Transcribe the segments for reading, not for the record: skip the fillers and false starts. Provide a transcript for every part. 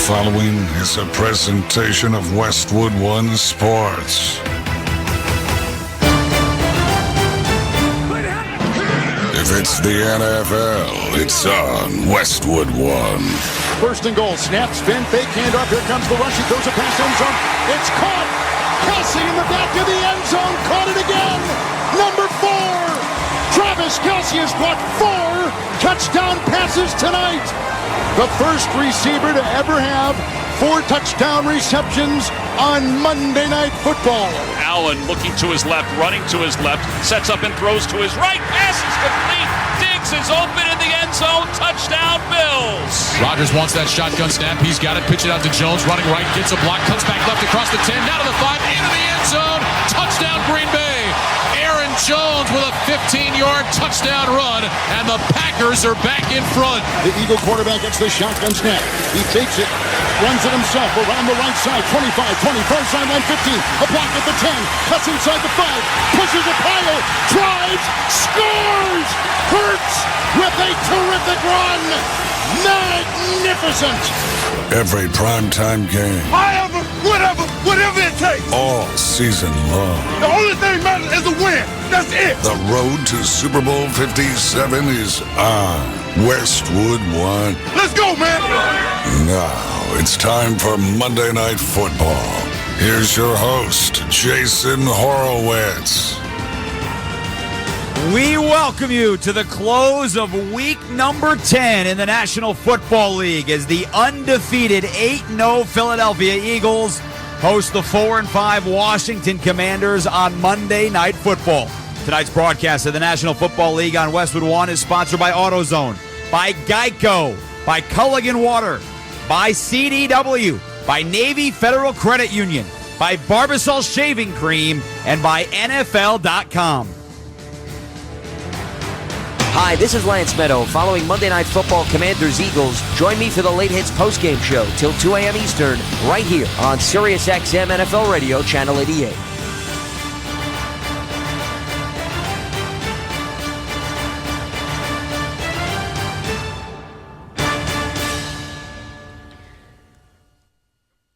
following is a presentation of Westwood One Sports. If it's the NFL, it's on Westwood One. First and goal, snap, spin, fake, handoff. Here comes the rush. He throws a pass end zone. It's caught. Kelsey in the back of the end zone. Caught it again. Number 4. Travis Kelsey has caught 4 touchdown passes tonight. The first receiver to ever have 4 touchdown receptions on Monday Night Football. Allen looking to his left, running to his left, sets up and throws to his right. Pass is complete. Diggs is open in the end zone. Touchdown, Bills. Rodgers wants that shotgun snap. He's got it. Pitch it out to Jones. Running right. Gets a block. Cuts back left across the 10. Down to the 5. Into the end zone. Touchdown, Green Bay. Aaron Jones with a 15-yard touchdown run. And the Packers are back in front. The Eagle quarterback gets the shotgun snap. He takes it. Runs it himself around the right side. 25, 20, far sideline 15. A block at the 10. Cuts inside the 5. Pushes a pile. Drives. Scores. Hurts with a terrific run. Magnificent. Every primetime game. Whatever it takes. All season long. The only thing matters is a win. That's it. The road to Super Bowl 57 is on Westwood One. Let's go, man. Now it's time for Monday Night Football. Here's your host, Jason Horowitz. We welcome you to the close of week number 10 in the National Football League as the undefeated 8-0 Philadelphia Eagles host the 4-5 Washington Commanders on Monday Night Football. Tonight's broadcast of the National Football League on Westwood One is sponsored by AutoZone, by Geico, by Culligan Water, by CDW, by Navy Federal Credit Union, by Barbasol Shaving Cream, and by NFL.com. Hi, this is Lance Meadow. Following Monday Night Football Commanders-Eagles, join me for the Late Hits postgame show till 2 a.m. Eastern, right here on SiriusXM NFL Radio, Channel 88.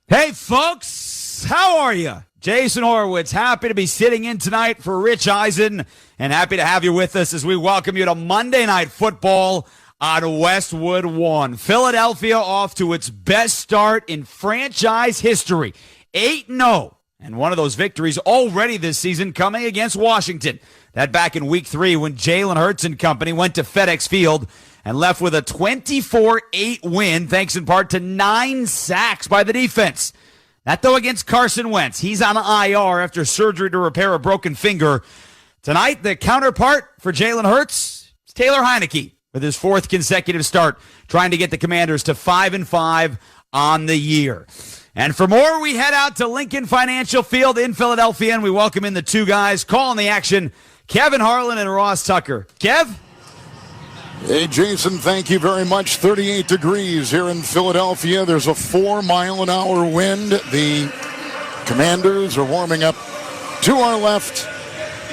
Hey, folks, how are you? Jason Horowitz, happy to be sitting in tonight for Rich Eisen, and happy to have you with us as we welcome you to Monday Night Football on Westwood One. Philadelphia off to its best start in franchise history, 8-0, and one of those victories already this season coming against Washington. That back in Week 3 when Jalen Hurts and company went to FedEx Field and left with a 24-8 win, thanks in part to 9 sacks by the defense. That, though, against Carson Wentz. He's on IR after surgery to repair a broken finger. Tonight, the counterpart for Jalen Hurts is Taylor Heineke with his 4th consecutive start, trying to get the Commanders to 5-5 on the year. And for more, we head out to Lincoln Financial Field in Philadelphia, and we welcome in the 2 guys calling the action, Kevin Harlan and Ross Tucker. Kev? Hey, Jason, thank you very much. 38 degrees here in Philadelphia. There's a 4-mile-an-hour wind. The Commanders are warming up to our left.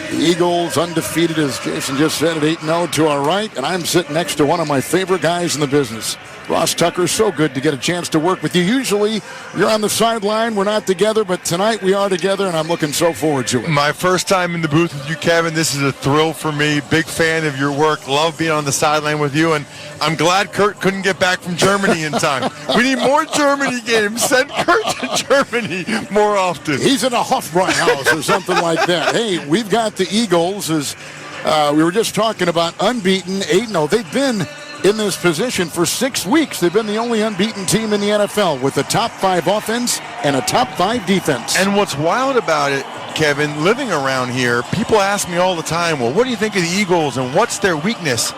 The Eagles undefeated, as Jason just said, at 8-0 to our right. And I'm sitting next to one of my favorite guys in the business, Ross Tucker. So good to get a chance to work with you. Usually you're on the sideline. We're not together, but tonight we are together, and I'm looking so forward to it. My first time in the booth with you, Kevin. This is a thrill for me. Big fan of your work. Love being on the sideline with you, and I'm glad Kurt couldn't get back from Germany in time. We need more Germany games. Send Kurt to Germany more often. He's in a Hofbräuhaus or something like that. Hey, we've got the Eagles, as we were just talking about, unbeaten, 8-0. They've been in this position for 6 weeks. They've been the only unbeaten team in the NFL with a top 5 offense and a top 5 defense. And what's wild about it, Kevin, living around here, people ask me all the time, well, what do you think of the Eagles and what's their weakness?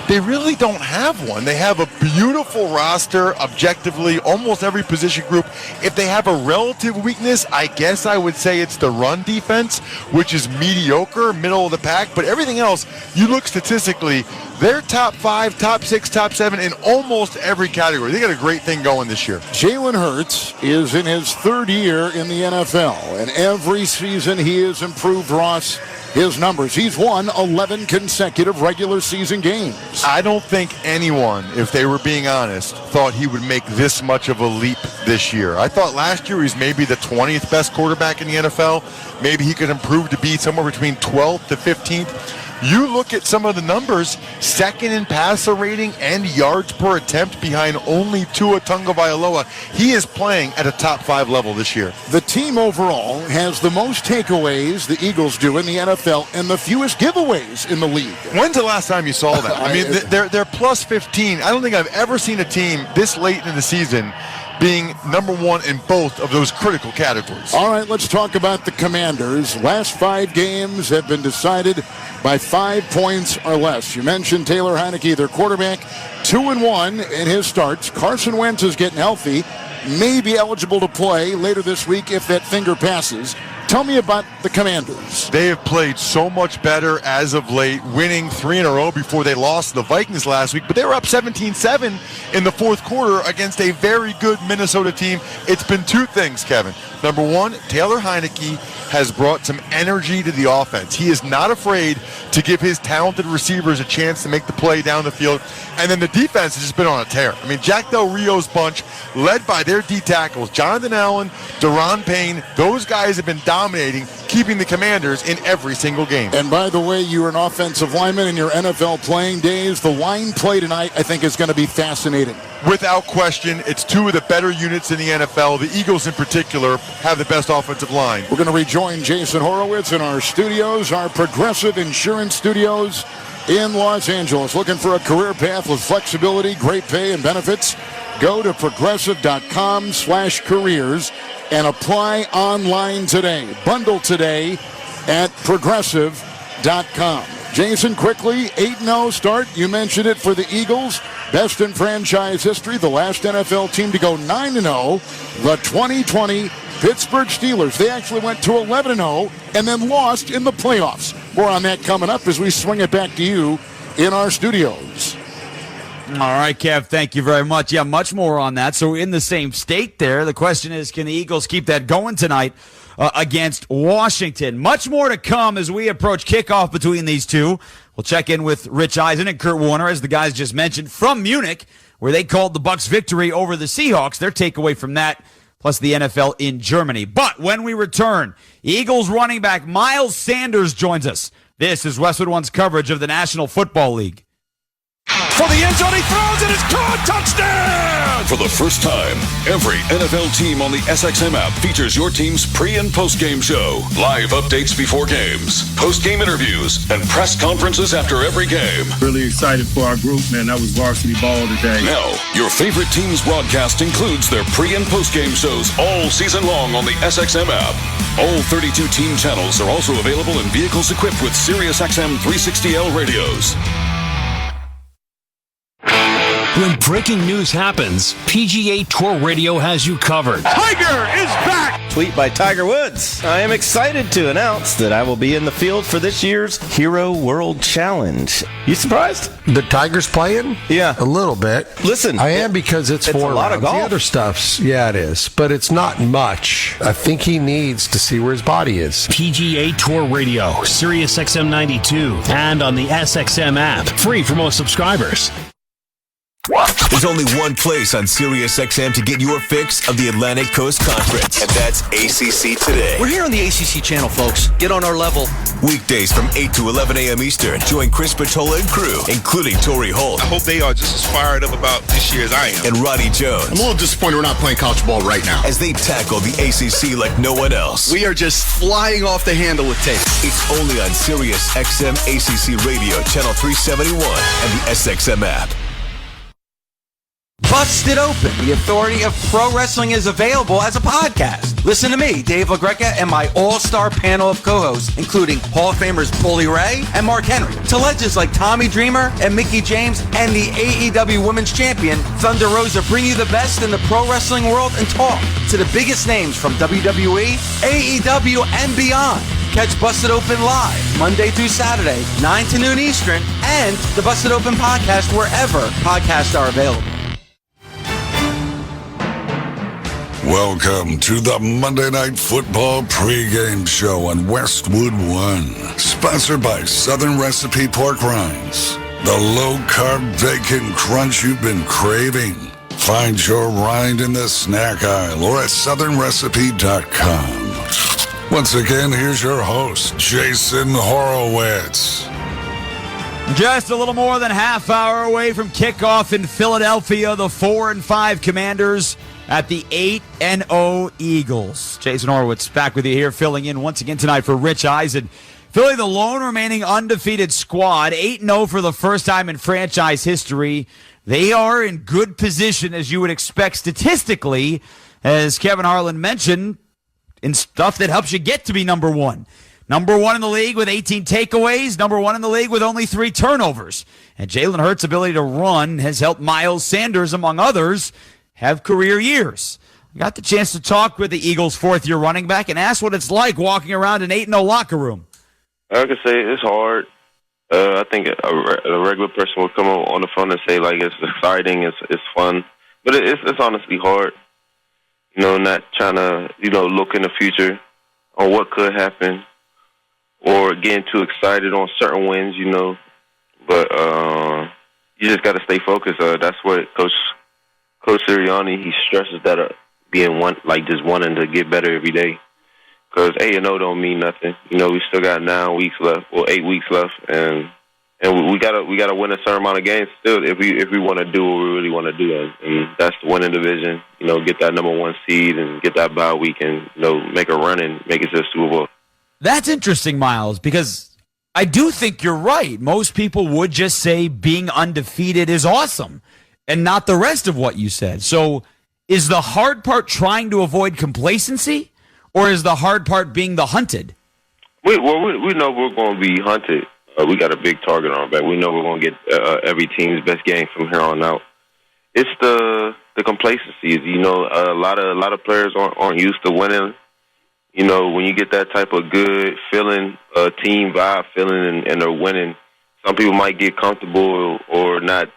They really don't have one. They have a beautiful roster, objectively, almost every position group. If they have a relative weakness, I guess I would say it's the run defense, which is mediocre, middle of the pack. But everything else, you look statistically, They're top 5, top 6, top 7 in almost every category. They got a great thing going this year. Jalen Hurts is in his third year in the NFL, and every season he has improved, Ross, his numbers. He's won 11 consecutive regular season games. I don't think anyone, if they were being honest, thought he would make this much of a leap this year. I thought last year he was maybe the 20th best quarterback in the NFL. Maybe he could improve to be somewhere between 12th to 15th. You look at some of the numbers, second in passer rating and yards per attempt behind only Tua Tagovailoa. He is playing at a top 5 level this year. The team overall has the most takeaways, the Eagles do, in the NFL, and the fewest giveaways in the league. When's the last time you saw that? I mean, they're plus 15. I don't think I've ever seen a team this late in the season being number one in both of those critical categories. All right, let's talk about the Commanders. Last 5 games have been decided by 5 points or less. You mentioned Taylor Heineke, their quarterback, 2-1 in his starts. Carson Wentz is getting healthy, may be eligible to play later this week if that finger passes. Tell me about the Commanders. They have played so much better as of late, winning 3 in a row before they lost to the Vikings last week. But they were up 17-7 in the fourth quarter against a very good Minnesota team. It's been 2 things, Kevin. Number 1, Taylor Heineke has brought some energy to the offense. He is not afraid to give his talented receivers a chance to make the play down the field. And then the defense has just been on a tear. I mean, Jack Del Rio's bunch, led by their D tackles, Jonathan Allen, Deron Payne, those guys have been dominating, keeping the Commanders in every single game. And by the way, you were an offensive lineman in your NFL playing days. The line play tonight, I think, is going to be fascinating. Without question, it's 2 of the better units in the NFL. The Eagles in particular have the best offensive line. We're going to rejoin Jason Horowitz in our studios, our Progressive Insurance Studios in Los Angeles. Looking for a career path with flexibility, great pay, and benefits? Go to progressive.com/careers and apply online today. Bundle today at progressive.com. Jason, quickly, 8-0 start. You mentioned it for the Eagles. Best in franchise history. The last NFL team to go 9-0. The 2020 Pittsburgh Steelers. They actually went to 11-0 and then lost in the playoffs. More on that coming up as we swing it back to you in our studios. All right, Kev, thank you very much. Yeah, much more on that. So in the same state there, the question is, can the Eagles keep that going tonight against Washington? Much more to come as we approach kickoff between these two. We'll check in with Rich Eisen and Kurt Warner, as the guys just mentioned, from Munich, where they called the Bucs' victory over the Seahawks. Their takeaway from that, plus the NFL in Germany. But when we return, Eagles running back Miles Sanders joins us. This is Westwood One's coverage of the National Football League. For the end zone, he throws it, it's caught, touchdown! For the first time, every NFL team on the SXM app features your team's pre- and post-game show. Live updates before games, post-game interviews, and press conferences after every game. Really excited for our group, man. That was varsity ball today. Now, your favorite team's broadcast includes their pre- and post-game shows all season long on the SXM app. All 32 team channels are also available in vehicles equipped with SiriusXM 360L radios. When breaking news happens, PGA Tour Radio has you covered. Tiger is back! Tweet by Tiger Woods. I am excited to announce that I will be in the field for this year's Hero World Challenge. You surprised? The Tiger's playing? Yeah. A little bit. Listen. I am, because it's 4 a lot rounds. of golf. The other stuff's, yeah, it is. But it's not much. I think he needs to see where his body is. PGA Tour Radio, SiriusXM 92, and on the SXM app. Free for most subscribers. There's only one place on SiriusXM to get your fix of the Atlantic Coast Conference, and that's ACC Today. We're here on the ACC channel, folks. Get on our level. Weekdays from 8 to 11 a.m. Eastern. Join Chris Patola and crew, including Torrey Holt. I hope they are just as fired up about this year as I am. And Roddy Jones. I'm a little disappointed we're not playing college ball right now. As they tackle the ACC like no one else. We are just flying off the handle with tape. It's only on SiriusXM ACC Radio, Channel 371, and the SXM app. Busted Open, the authority of pro wrestling, is available as a podcast. Listen to me, Dave LaGreca, and my all-star panel of co-hosts, including Hall of Famers Bully Ray and Mark Henry, to legends like Tommy Dreamer and Mickie James, and the AEW Women's Champion, Thunder Rosa, bring you the best in the pro wrestling world and talk to the biggest names from WWE, AEW, and beyond. Catch Busted Open live Monday through Saturday, 9 to noon Eastern, and the Busted Open podcast wherever podcasts are available. Welcome to the Monday Night Football pregame show on Westwood One, sponsored by Southern Recipe Pork Rinds, the low-carb bacon crunch you've been craving. Find your rind in the snack aisle or at southernrecipe.com. Once again, here's your host, Jason Horowitz. Just a little more than half hour away from kickoff in Philadelphia, the 4-5 Commanders at the 8-0 Eagles. Jason Horowitz back with you here, filling in once again tonight for Rich Eisen. Philly, the lone remaining undefeated squad, 8-0 for the first time in franchise history. They are in good position, as you would expect statistically, as Kevin Harlan mentioned, in stuff that helps you get to be number one. Number one in the league with 18 takeaways, number one in the league with only 3 turnovers. And Jalen Hurts' ability to run has helped Miles Sanders, among others, have career years. I got the chance to talk with the Eagles' fourth-year running back and ask what it's like walking around an 8-0 locker room. I could say it's hard. I think a regular person would come on the phone and say, like, it's exciting, it's fun. But it's honestly hard, you know, not trying to, you know, look in the future on what could happen or getting too excited on certain wins, you know. But you just got to stay focused. That's what Coach Sirianni, he stresses that being one, like just wanting to get better every day. Because 8-0 don't mean nothing. You know, we still got 9 weeks left, or 8 weeks left, and we gotta win a certain amount of games still if we want to do what we really want to do, and that's to win in division. You know, get that number 1 seed and get that bye week, and you know, make a run and make it to the Super Bowl. That's interesting, Miles, because I do think you're right. Most people would just say being undefeated is awesome, and not the rest of what you said. So, is the hard part trying to avoid complacency? Or is the hard part being the hunted? We know we're going to be hunted. We got a big target on our back. We know we're going to get every team's best game from here on out. It's the complacency. You know, a lot of players aren't used to winning. You know, when you get that type of good feeling, team vibe feeling, and they're winning, some people might get comfortable or not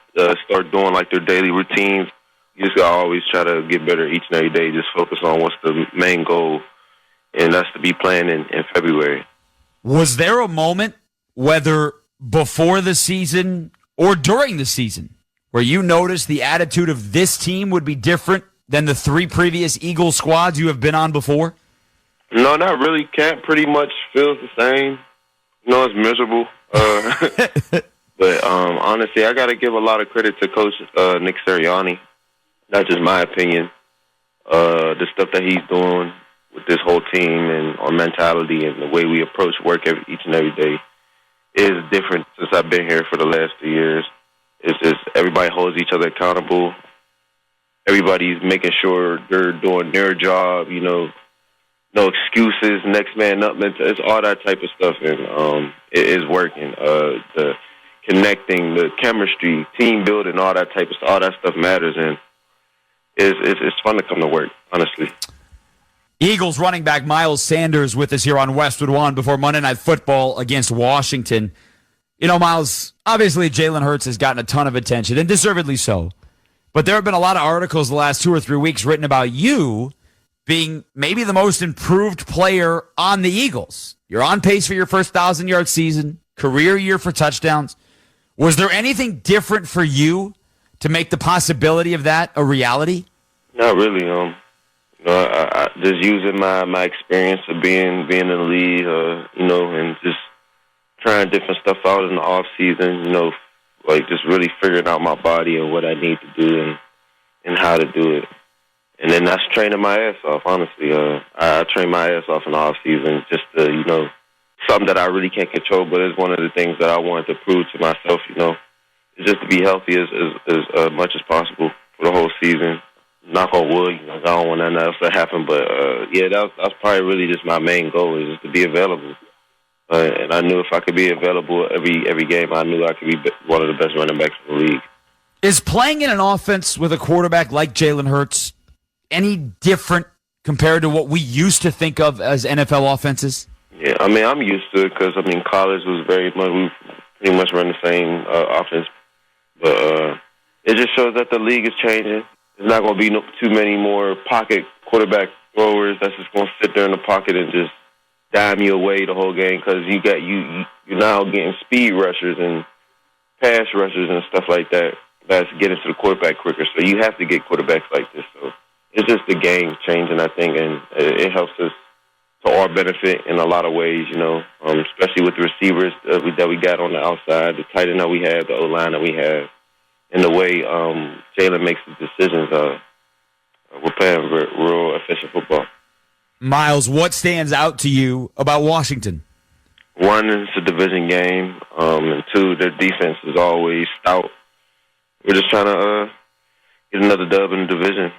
start doing like their daily routines. You just got to always try to get better each and every day. Just focus on what's the main goal. And that's to be playing in February. Was there a moment, whether before the season or during the season, where you noticed the attitude of this team would be different than the 3 previous Eagle squads you have been on before? No, not really. Camp pretty much feels the same. You know, it's miserable. But honestly, I got to give a lot of credit to Coach Nick Sirianni. That's just my opinion. The stuff that he's doing with this whole team and our mentality and the way we approach work each and every day is different since I've been here for the last 2 years. It's just everybody holds each other accountable. Everybody's making sure they're doing their job, you know, no excuses, next man up, it's all that type of stuff, and it is working. The connecting, the chemistry, team building, all that type of stuff, all that stuff matters, and it's fun to come to work, honestly. Eagles running back Miles Sanders with us here on Westwood One before Monday Night Football against Washington. You know, Miles, obviously Jalen Hurts has gotten a ton of attention, and deservedly so. But there have been a lot of articles the last 2 or 3 weeks written about you being maybe the most improved player on the Eagles. You're on pace for your first 1,000-yard season, career year for touchdowns. Was there anything different for you to make the possibility of that a reality? Not really. I just using my experience of being in the league, you know, and just trying different stuff out in the off season, you know, like just really figuring out my body and what I need to do and how to do it. And then that's training my ass off, honestly. I train my ass off in the off season just to, you know, something that I really can't control, but it's one of the things that I wanted to prove to myself, you know, is just to be healthy as much as possible for the whole season. Knock on wood, you know, I don't want nothing else to happen, but yeah, that's probably really just my main goal is just to be available. And I knew if I could be available every game, I knew I could be one of the best running backs in the league. Is playing in an offense with a quarterback like Jalen Hurts any different compared to what we used to think of as NFL offenses? Yeah, I mean, I'm used to it because, I mean, college was we pretty much run the same offense. But it just shows that the league is changing. There's not going to be too many more pocket quarterback throwers that's just going to sit there in the pocket and just dime you away the whole game because you're now getting speed rushers and pass rushers and stuff like that that's getting to the quarterback quicker. So you have to get quarterbacks like this. So it's just the game changing, I think, and it helps us to our benefit in a lot of ways, especially with the receivers that we got on the outside, the tight end that we have, the O-line that we have, and the way Jalen makes the decisions. We're playing real efficient football. Miles, what stands out to you about Washington? One, it's a division game, and two, their defense is always stout. We're just trying to get another dub in the division.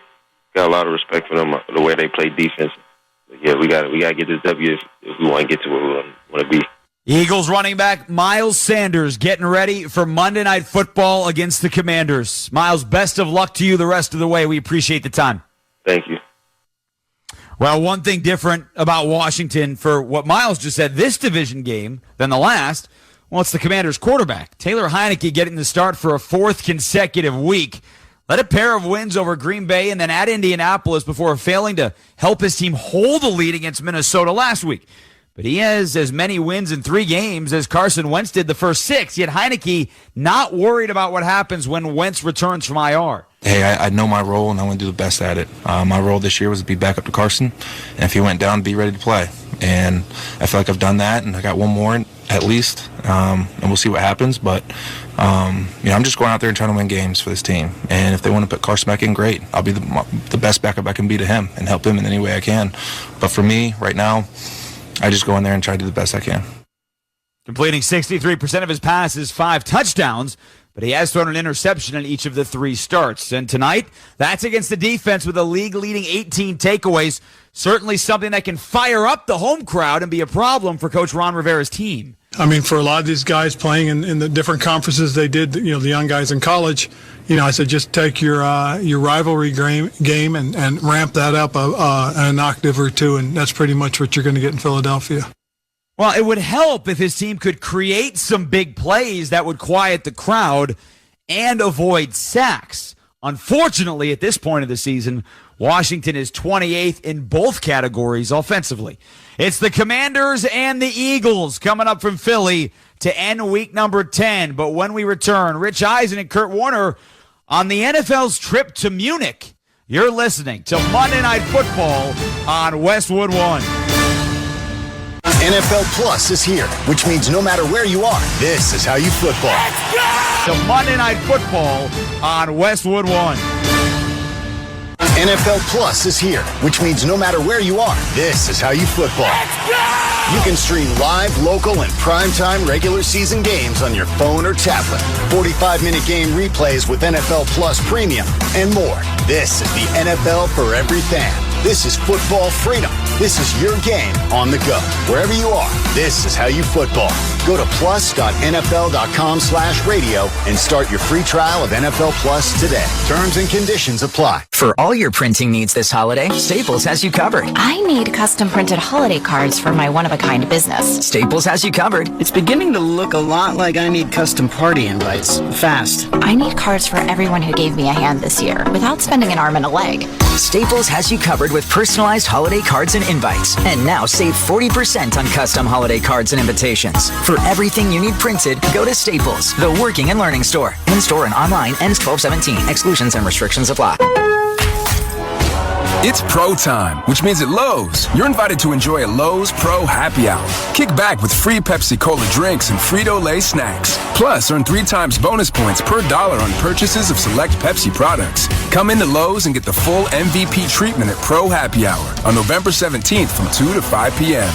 Got a lot of respect for them, the way they play defense. But yeah, we got to get this W if we want to get to where we want to be. Eagles running back Miles Sanders getting ready for Monday Night Football against the Commanders. Miles, best of luck to you the rest of the way. We appreciate the time. Thank you. Well, one thing different about Washington for what Miles just said, this division game than the last, well, it's the Commanders' quarterback. Taylor Heineke getting the start for a fourth consecutive week. Led a pair of wins over Green Bay and then at Indianapolis before failing to help his team hold the lead against Minnesota last week. But he has as many wins in 3 games as Carson Wentz did the first 6, yet Heineke not worried about what happens when Wentz returns from IR. Hey, I know my role, and I want to do the best at it. My role this year was to be back up to Carson, and if he went down, be ready to play. And I feel like I've done that, and I got one more at least, and we'll see what happens. But I'm just going out there and trying to win games for this team. And if they want to put Carson back in, great. I'll be the best backup I can be to him and help him in any way I can. But for me, right now, I just go in there and try to do the best I can. Completing 63% of his passes, 5 touchdowns, but he has thrown an interception in each of the 3 starts. And tonight, that's against the defense with a league-leading 18 takeaways. Certainly something that can fire up the home crowd and be a problem for Coach Ron Rivera's team. I mean, for a lot of these guys playing in the different conferences they did, the young guys in college, I said just take your rivalry game and ramp that up an octave or 2, and that's pretty much what you're going to get in Philadelphia. Well, it would help if his team could create some big plays that would quiet the crowd and avoid sacks. Unfortunately, at this point of the season, Washington is 28th in both categories offensively. It's the Commanders and the Eagles coming up from Philly to end week number 10. But when we return, Rich Eisen and Kurt Warner on the NFL's trip to Munich. You're listening to Monday Night Football on Westwood One. NFL Plus is here, which means no matter where you are, this is how you football. To Monday Night Football on Westwood One. NFL Plus is here, which means no matter where you are, this is how you football. You can stream live, local, and primetime regular season games on your phone or tablet. 45-minute game replays with NFL Plus Premium and more. This is the NFL for every fan. This is football freedom. This is your game on the go. Wherever you are, this is how you football. Go to plus.nfl.com/radio and start your free trial of NFL Plus today. Terms and conditions apply. For all your printing needs this holiday, Staples has you covered. I need custom printed holiday cards for my one-of-a-kind business. Staples has you covered. It's beginning to look a lot like I need custom party invites. Fast. I need cards for everyone who gave me a hand this year without spending an arm and a leg. Staples has you covered with personalized holiday cards and invites. And now save 40% on custom holiday cards and invitations. For everything you need printed, go to Staples, the working and learning store. In-store and online, ends 12/17. Exclusions and restrictions apply. It's Pro Time, which means at Lowe's, you're invited to enjoy a Lowe's Pro Happy Hour. Kick back with free Pepsi Cola drinks and Frito-Lay snacks. Plus, earn 3 times bonus points per $1 on purchases of select Pepsi products. Come into Lowe's and get the full MVP treatment at Pro Happy Hour on November 17th from 2 to 5 p.m.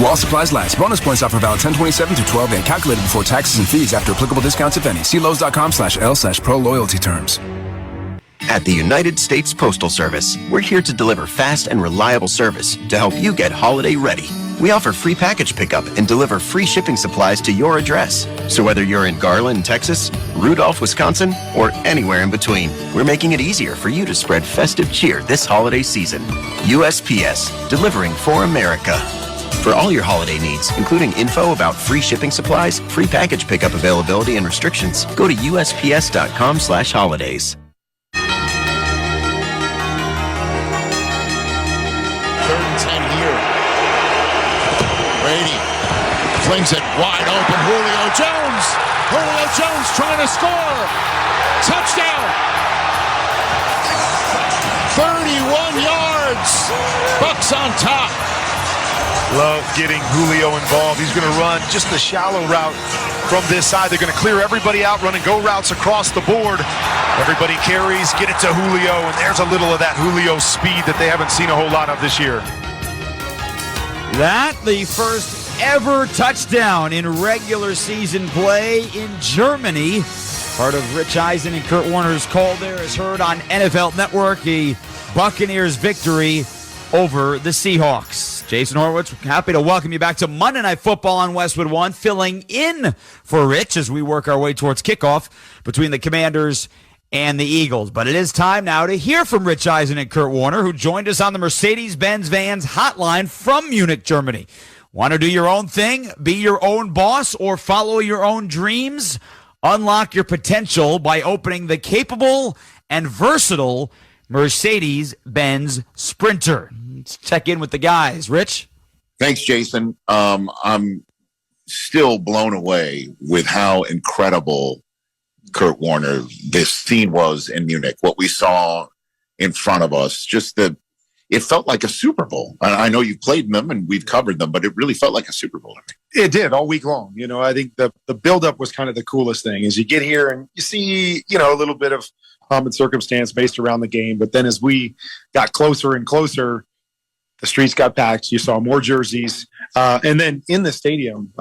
While supplies last. Bonus points offer valid 10/27 through 12/8. Calculated before taxes and fees after applicable discounts, if any. See Lowe's.com/L/Pro Loyalty terms. At the United States Postal Service, we're here to deliver fast and reliable service to help you get holiday ready. We offer free package pickup and deliver free shipping supplies to your address. So whether you're in Garland, Texas, Rudolph, Wisconsin, or anywhere in between, we're making it easier for you to spread festive cheer this holiday season. USPS, delivering for America. For all your holiday needs, including info about free shipping supplies, free package pickup availability, and restrictions, go to USPS.com/holidays. 3rd and 10 here. Brady flings it wide open. Julio Jones trying to score. Touchdown. 31 yards. Bucks on top. Love getting Julio involved. He's going to run just the shallow route from this side. They're going to clear everybody out, running go routes across the board. Everybody carries, get it to Julio, and there's a little of that Julio speed that they haven't seen a whole lot of this year. That the first ever touchdown in regular season play in Germany. Part of Rich Eisen and Kurt Warner's call there is heard on NFL Network. The Buccaneers victory over the Seahawks. Jason Horowitz, happy to welcome you back to Monday Night Football on Westwood One, filling in for Rich as we work our way towards kickoff between the Commanders and the Eagles. But it is time now to hear from Rich Eisen and Kurt Warner, who joined us on the Mercedes-Benz Vans hotline from Munich, Germany. Want to do your own thing, be your own boss, or follow your own dreams? Unlock your potential by opening the capable and versatile Mercedes-Benz Sprinter. Let's check in with the guys. Rich? Thanks, Jason. I'm still blown away with how incredible, Kurt Warner, this scene was in Munich. What we saw in front of us, it felt like a Super Bowl. I know you've played them and we've covered them, but it really felt like a Super Bowl to me. It did all week long. I think the buildup was kind of the coolest thing is you get here and you see, a little bit of pomp and circumstance based around the game. But then as we got closer and closer, the streets got packed. You saw more jerseys. And then in the stadium,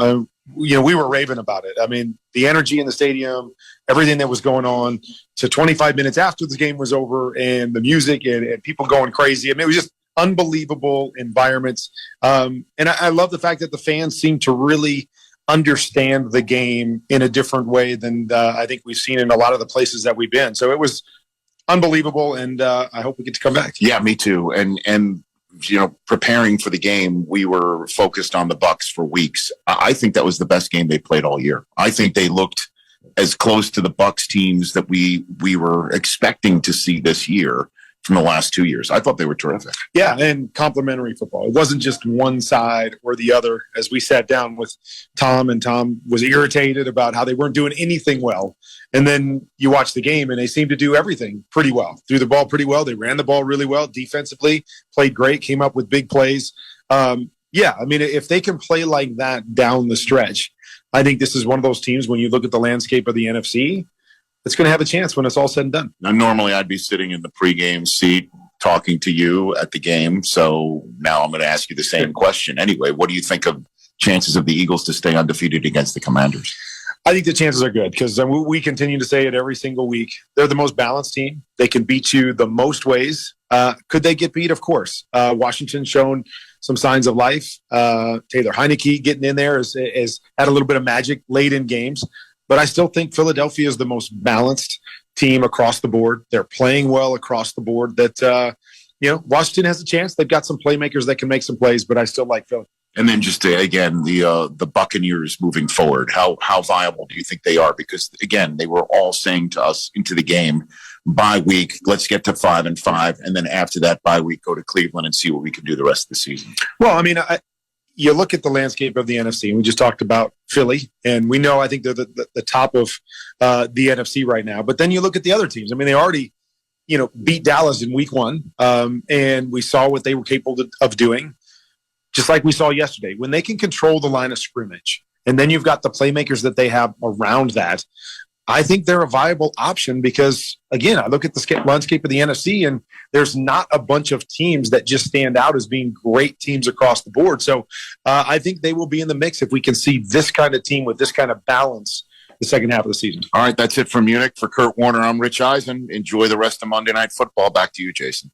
we were raving about it. I mean, the energy in the stadium, everything that was going on to 25 minutes after the game was over and the music and people going crazy. I mean, it was just unbelievable environments. And I love the fact that the fans seem to really understand the game in a different way than I think we've seen in a lot of the places that we've been. So it was unbelievable, and I hope we get to come back. Yeah, me too. And preparing for the game, we were focused on the Bucs for weeks. I think that was the best game they played all year. I think they looked as close to the Bucs teams that we were expecting to see this year from the last 2 years. I thought they were terrific. Yeah, and complimentary football. It wasn't just one side or the other. As we sat down with Tom, and Tom was irritated about how they weren't doing anything well. And then you watch the game, and they seemed to do everything pretty well. Threw the ball pretty well. They ran the ball really well. Defensively, played great, came up with big plays. If they can play like that down the stretch, I think this is one of those teams, when you look at the landscape of the NFC, it's going to have a chance when it's all said and done. Now, normally I'd be sitting in the pregame seat talking to you at the game. So now I'm going to ask you the same question. Anyway, what do you think of chances of the Eagles to stay undefeated against the Commanders? I think the chances are good because we continue to say it every single week. They're the most balanced team. They can beat you the most ways. Could they get beat? Of course. Washington's shown some signs of life. Taylor Heineke getting in there has had a little bit of magic late in games. But I still think Philadelphia is the most balanced team across the board. They're playing well across the board. Washington has a chance. They've got some playmakers that can make some plays, but I still like Philly. And then just again, the Buccaneers moving forward, how viable do you think they are? Because again, they were all saying to us into the game, bye week, let's get to 5-5, and then after that bye week, go to Cleveland and see what we can do the rest of the season. Well, I mean, you look at the landscape of the NFC, and we just talked about Philly, and we know I think they're the top of the NFC right now. But then you look at the other teams. I mean, they already, beat Dallas in week 1, and we saw what they were capable of doing, just like we saw yesterday. When they can control the line of scrimmage, and then you've got the playmakers that they have around that, I think they're a viable option because, again, I look at the landscape of the NFC, and there's not a bunch of teams that just stand out as being great teams across the board. So I think they will be in the mix if we can see this kind of team with this kind of balance the second half of the season. All right, that's it from Munich. For Kurt Warner, I'm Rich Eisen. Enjoy the rest of Monday Night Football. Back to you, Jason.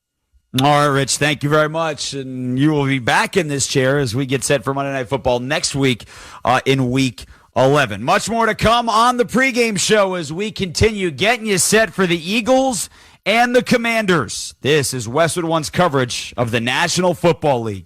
All right, Rich, thank you very much. And you will be back in this chair as we get set for Monday Night Football next week in Week 11. Much more to come on the pregame show as we continue getting you set for the Eagles and the Commanders. This is Westwood One's coverage of the National Football League.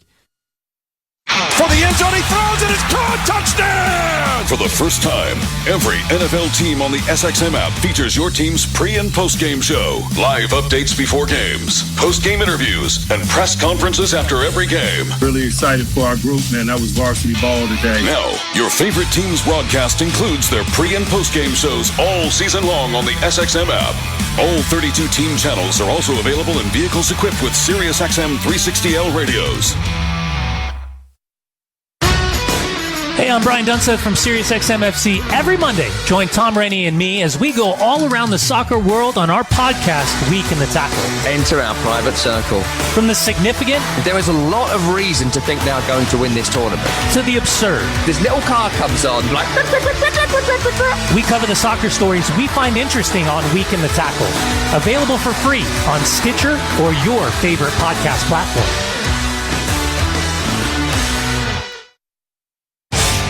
For the end zone, he throws it, it's caught, touchdown! For the first time, every NFL team on the SXM app features your team's pre- and post-game show, live updates before games, post-game interviews, and press conferences after every game. Really excited for our group, man. That was varsity ball today. Now, your favorite team's broadcast includes their pre- and post-game shows all season long on the SXM app. All 32 team channels are also available in vehicles equipped with SiriusXM 360L radios. Hey, I'm Brian Dunseth from SiriusXM FC. Every Monday, join Tom Rainey and me as we go all around the soccer world on our podcast, Week in the Tackle. Enter our private circle. From the significant... There is a lot of reason to think they're going to win this tournament. ...to the absurd. This little car comes on, like... We cover the soccer stories we find interesting on Week in the Tackle. Available for free on Stitcher or your favorite podcast platform.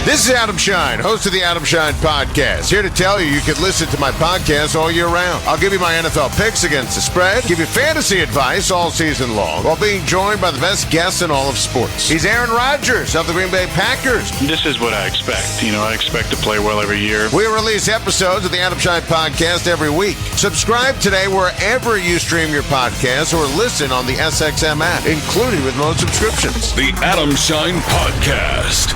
This is Adam Shine, host of the Adam Shine Podcast. Here to tell you can listen to my podcast all year round. I'll give you my NFL picks against the spread, give you fantasy advice all season long, while being joined by the best guests in all of sports. He's Aaron Rodgers of the Green Bay Packers. This is what I expect. I expect to play well every year. We release episodes of the Adam Shine Podcast every week. Subscribe today wherever you stream your podcasts or listen on the SXM app, including with most subscriptions. The Adam Shine Podcast.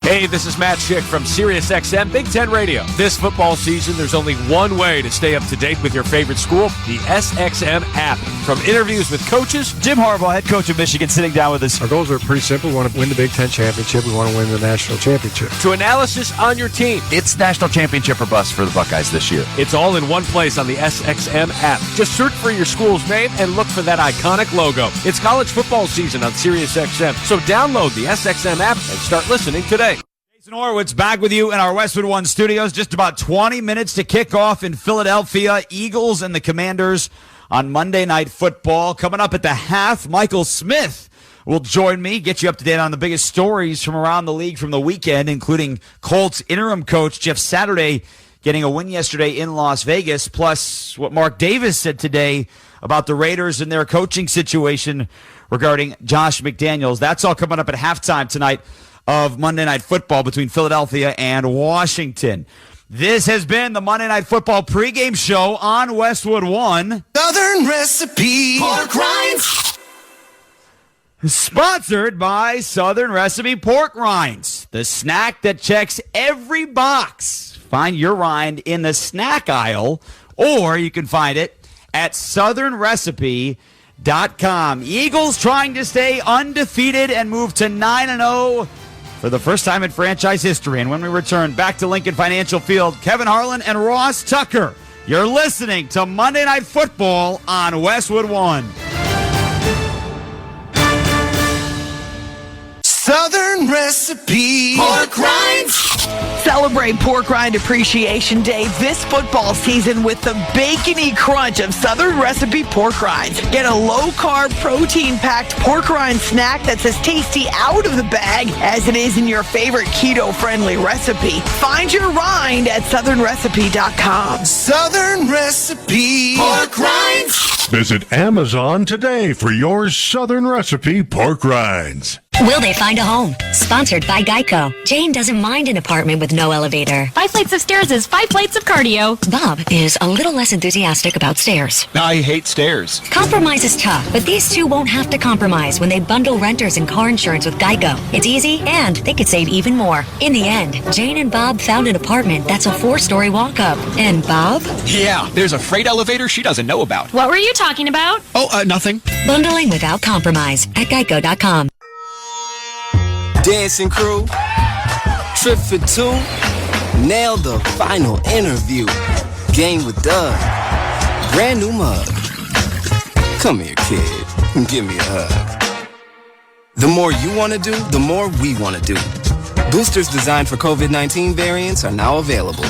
Hey, this is Matt Schick from SiriusXM Big Ten Radio. This football season, there's only one way to stay up to date with your favorite school, the SXM app. From interviews with coaches, Jim Harbaugh, head coach of Michigan, sitting down with us. Our goals are pretty simple. We want to win the Big Ten championship. We want to win the national championship. To analysis on your team. It's national championship or bust for the Buckeyes this year. It's all in one place on the SXM app. Just search for your school's name and look for that iconic logo. It's college football season on SiriusXM, so download the SXM app and start listening today. Jason Horowitz back with you in our Westwood One studios. Just about 20 minutes to kick off in Philadelphia. Eagles and the Commanders on Monday Night Football. Coming up at the half, Michael Smith will join me, get you up to date on the biggest stories from around the league from the weekend, including Colts interim coach Jeff Saturday getting a win yesterday in Las Vegas, plus what Mark Davis said today about the Raiders and their coaching situation regarding Josh McDaniels. That's all coming up at halftime tonight of Monday Night Football between Philadelphia and Washington. This has been the Monday Night Football pregame show on Westwood One. Southern Recipe Pork Rinds. Sponsored by Southern Recipe Pork Rinds, the snack that checks every box. Find your rind in the snack aisle, or you can find it at southernrecipe.com. Eagles trying to stay undefeated and move to 9-0 for the first time in franchise history. And when we return back to Lincoln Financial Field, Kevin Harlan and Ross Tucker. You're listening to Monday Night Football on Westwood One. Southern Recipe Pork Rinds. Celebrate Pork Rind Appreciation Day this football season with the bacony crunch of Southern Recipe Pork Rinds. Get a low-carb, protein-packed pork rind snack that's as tasty out of the bag as it is in your favorite keto-friendly recipe. Find your rind at southernrecipe.com. Southern Recipe Pork Rinds. Visit Amazon today for your Southern Recipe Pork Rinds. Will they find a home? Sponsored by Geico. Jane doesn't mind an apartment with no elevator. 5 flights of stairs is 5 plates of cardio. Bob is a little less enthusiastic about stairs. I hate stairs. Compromise is tough, but these two won't have to compromise when they bundle renters and car insurance with Geico. It's easy, and they could save even more. In the end, Jane and Bob found an apartment that's a 4-story walk-up. And Bob? Yeah, there's a freight elevator she doesn't know about. What were you talking about? Oh, nothing. Bundling without compromise at geico.com. Dancing crew, trip for 2, nailed the final interview. Game with Doug, brand new mug. Come here, kid, give me a hug. The more you want to do, the more we want to do. Boosters designed for COVID-19 variants are now available.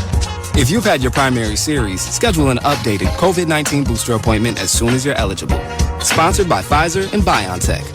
If you've had your primary series, schedule an updated COVID-19 booster appointment as soon as you're eligible. Sponsored by Pfizer and BioNTech.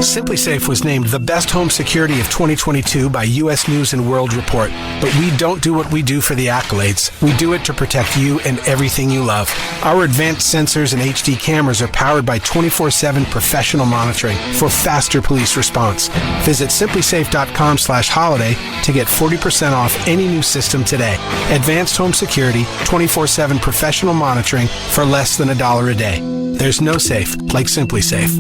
Simply Safe was named the best home security of 2022 by U.S. News & World Report. But we don't do what we do for the accolades. We do it to protect you and everything you love. Our advanced sensors and HD cameras are powered by 24/7 professional monitoring for faster police response. Visit simplysafe.com/holiday to get 40% off any new system today. Advanced home security, 24/7 professional monitoring for less than $1 a day. There's no safe like Simply Safe.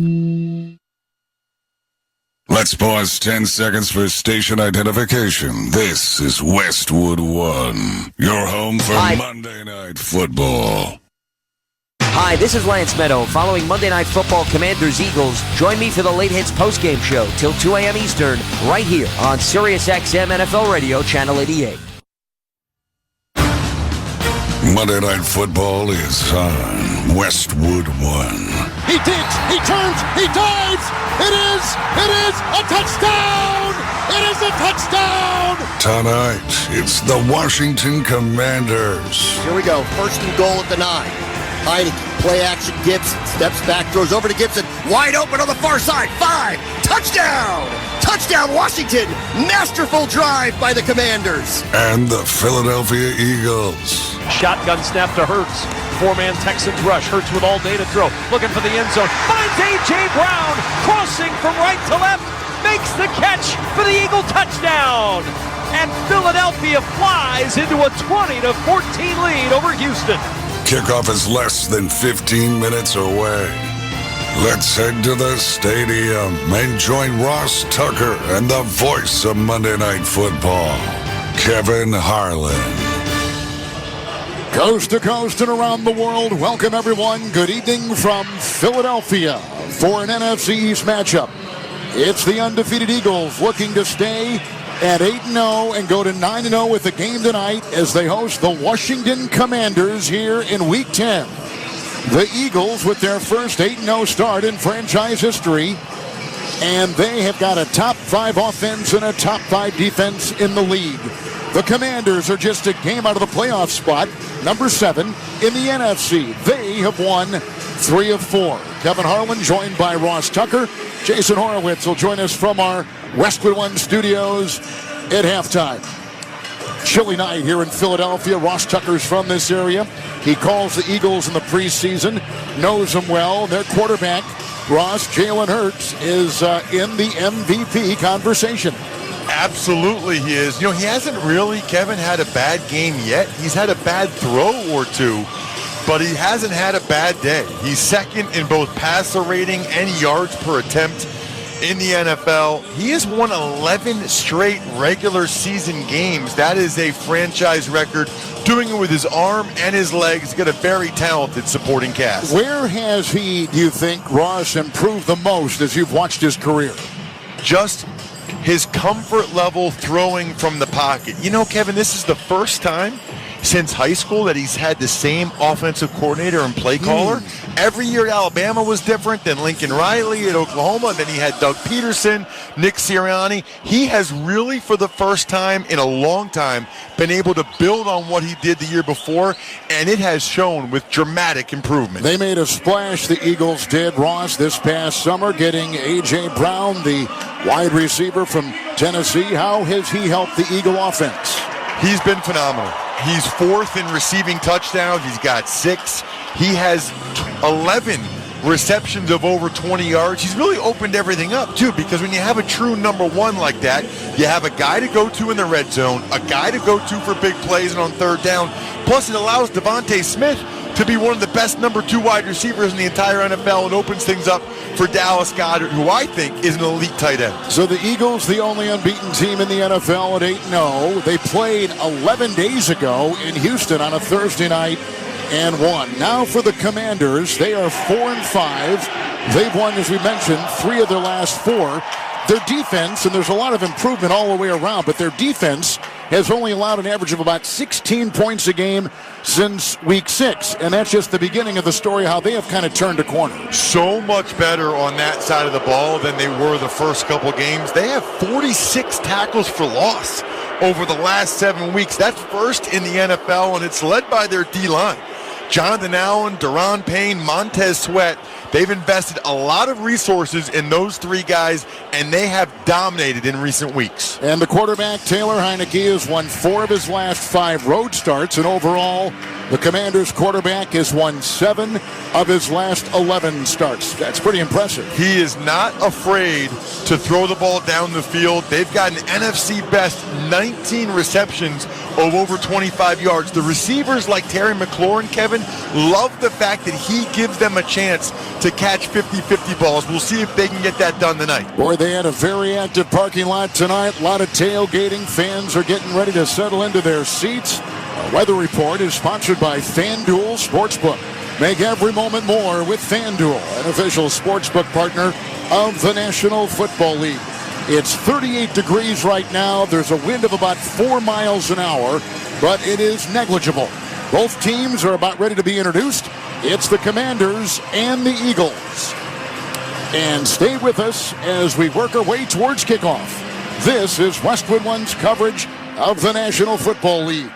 Let's pause 10 seconds for station identification. This is Westwood One, your home for Monday Night Football. Hi, this is Lance Meadow. Following Monday Night Football Commanders-Eagles, join me for the Late Hits postgame show till 2 a.m. Eastern, right here on SiriusXM NFL Radio, Channel 88. Monday Night Football is on Westwood One. He digs, he turns, he dives. It is a touchdown. It is a touchdown. Tonight, it's the Washington Commanders. Here we go. First and goal at the 9. Heineke, play action, Gibson, steps back, throws over to Gibson, wide open on the far side, 5, touchdown! Touchdown, Washington! Masterful drive by the Commanders. And the Philadelphia Eagles. Shotgun snap to Hurts. 4-man Texans rush. Hurts with all day to throw. Looking for the end zone. Finds A.J. Brown. Crossing from right to left. Makes the catch for the Eagle touchdown. And Philadelphia flies into a 20-14 lead over Houston. Kickoff is less than 15 minutes away. Let's head to the stadium and join Ross Tucker and the voice of Monday Night Football, Kevin Harlan. Coast to coast and around the world, welcome everyone. Good evening from Philadelphia for an NFC East matchup. It's the undefeated Eagles looking to stay at 8-0 and go to 9-0 with the game tonight as they host the Washington Commanders here in Week 10. The Eagles with their first 8-0 start in franchise history, and they have got a top 5 offense and a top 5 defense in the league. The Commanders are just a game out of the playoff spot, number 7 in the NFC. They have won 3 of 4. Kevin Harlan joined by Ross Tucker. Jason Horowitz will join us from our Westwood One studios at halftime. Chilly night here in Philadelphia. Ross Tucker's from this area. He calls the Eagles in the preseason, knows them well. Their quarterback, Ross, Jalen Hurts, is in the MVP conversation. Absolutely he is. You know, he hasn't really, Kevin, had a bad game yet. He's had a bad throw or two, but he hasn't had a bad day. He's second in both passer rating and yards per attempt in the NFL. He has won 11 straight regular season games. That is a franchise record. Doing it with his arm and his legs. Got a very talented supporting cast. Where has he, do you think, Ross, improved the most as you've watched his career? Just his comfort level throwing from the pocket. You know, Kevin, this is the first time since high school that he's had the same offensive coordinator and play caller. Every year at Alabama was different, then Lincoln Riley at Oklahoma, then he had Doug Peterson, Nick Sirianni. He has really, for the first time in a long time, been able to build on what he did the year before, and it has shown with dramatic improvement. They made a splash, the Eagles did, Ross, this past summer, getting A.J. Brown, the wide receiver from Tennessee. How has he helped the Eagle offense? He's been phenomenal. He's 4th in receiving touchdowns. He's got 6. He has 11 receptions of over 20 yards. He's really opened everything up, too, because when you have a true number 1 like that, you have a guy to go to in the red zone, a guy to go to for big plays and on third down. Plus, it allows Devontae Smith to be one of the best number 2 wide receivers in the entire NFL and opens things up for Dallas Goedert, who I think is an elite tight end. So the Eagles, the only unbeaten team in the NFL at 8-0. They played 11 days ago in Houston on a Thursday night and won. Now for the Commanders, they are 4-5. They've won, as we mentioned, 3 of their last 4. Their defense, and there's a lot of improvement all the way around, but their defense has only allowed an average of about 16 points a game since week 6. And that's just the beginning of the story, how they have kind of turned a corner. So much better on that side of the ball than they were the first couple games. They have 46 tackles for loss over the last 7 weeks. That's first in the NFL, and it's led by their D-line. Jonathan Allen, Deron Payne, Montez Sweat. They've invested a lot of resources in those three guys, and they have dominated in recent weeks. And the quarterback, Taylor Heineke, has won 4 of his last 5 road starts, and overall, the Commanders' quarterback has won 7 of his last 11 starts. That's pretty impressive. He is not afraid to throw the ball down the field. They've got an NFC best 19 receptions of over 25 yards. The receivers like Terry McLaurin, Kevin, love the fact that he gives them a chance to catch 50-50 balls. We'll see if they can get that done tonight. Boy, they had a very active parking lot tonight. A lot of tailgating. Fans are getting ready to settle into their seats. Our weather report is sponsored by FanDuel Sportsbook. Make every moment more with FanDuel, an official sportsbook partner of the National Football League. It's 38 degrees right now. There's a wind of about 4 miles an hour, but it is negligible. Both teams are about ready to be introduced. It's the Commanders and the Eagles. And stay with us as we work our way towards kickoff. This is Westwood One's coverage of the National Football League.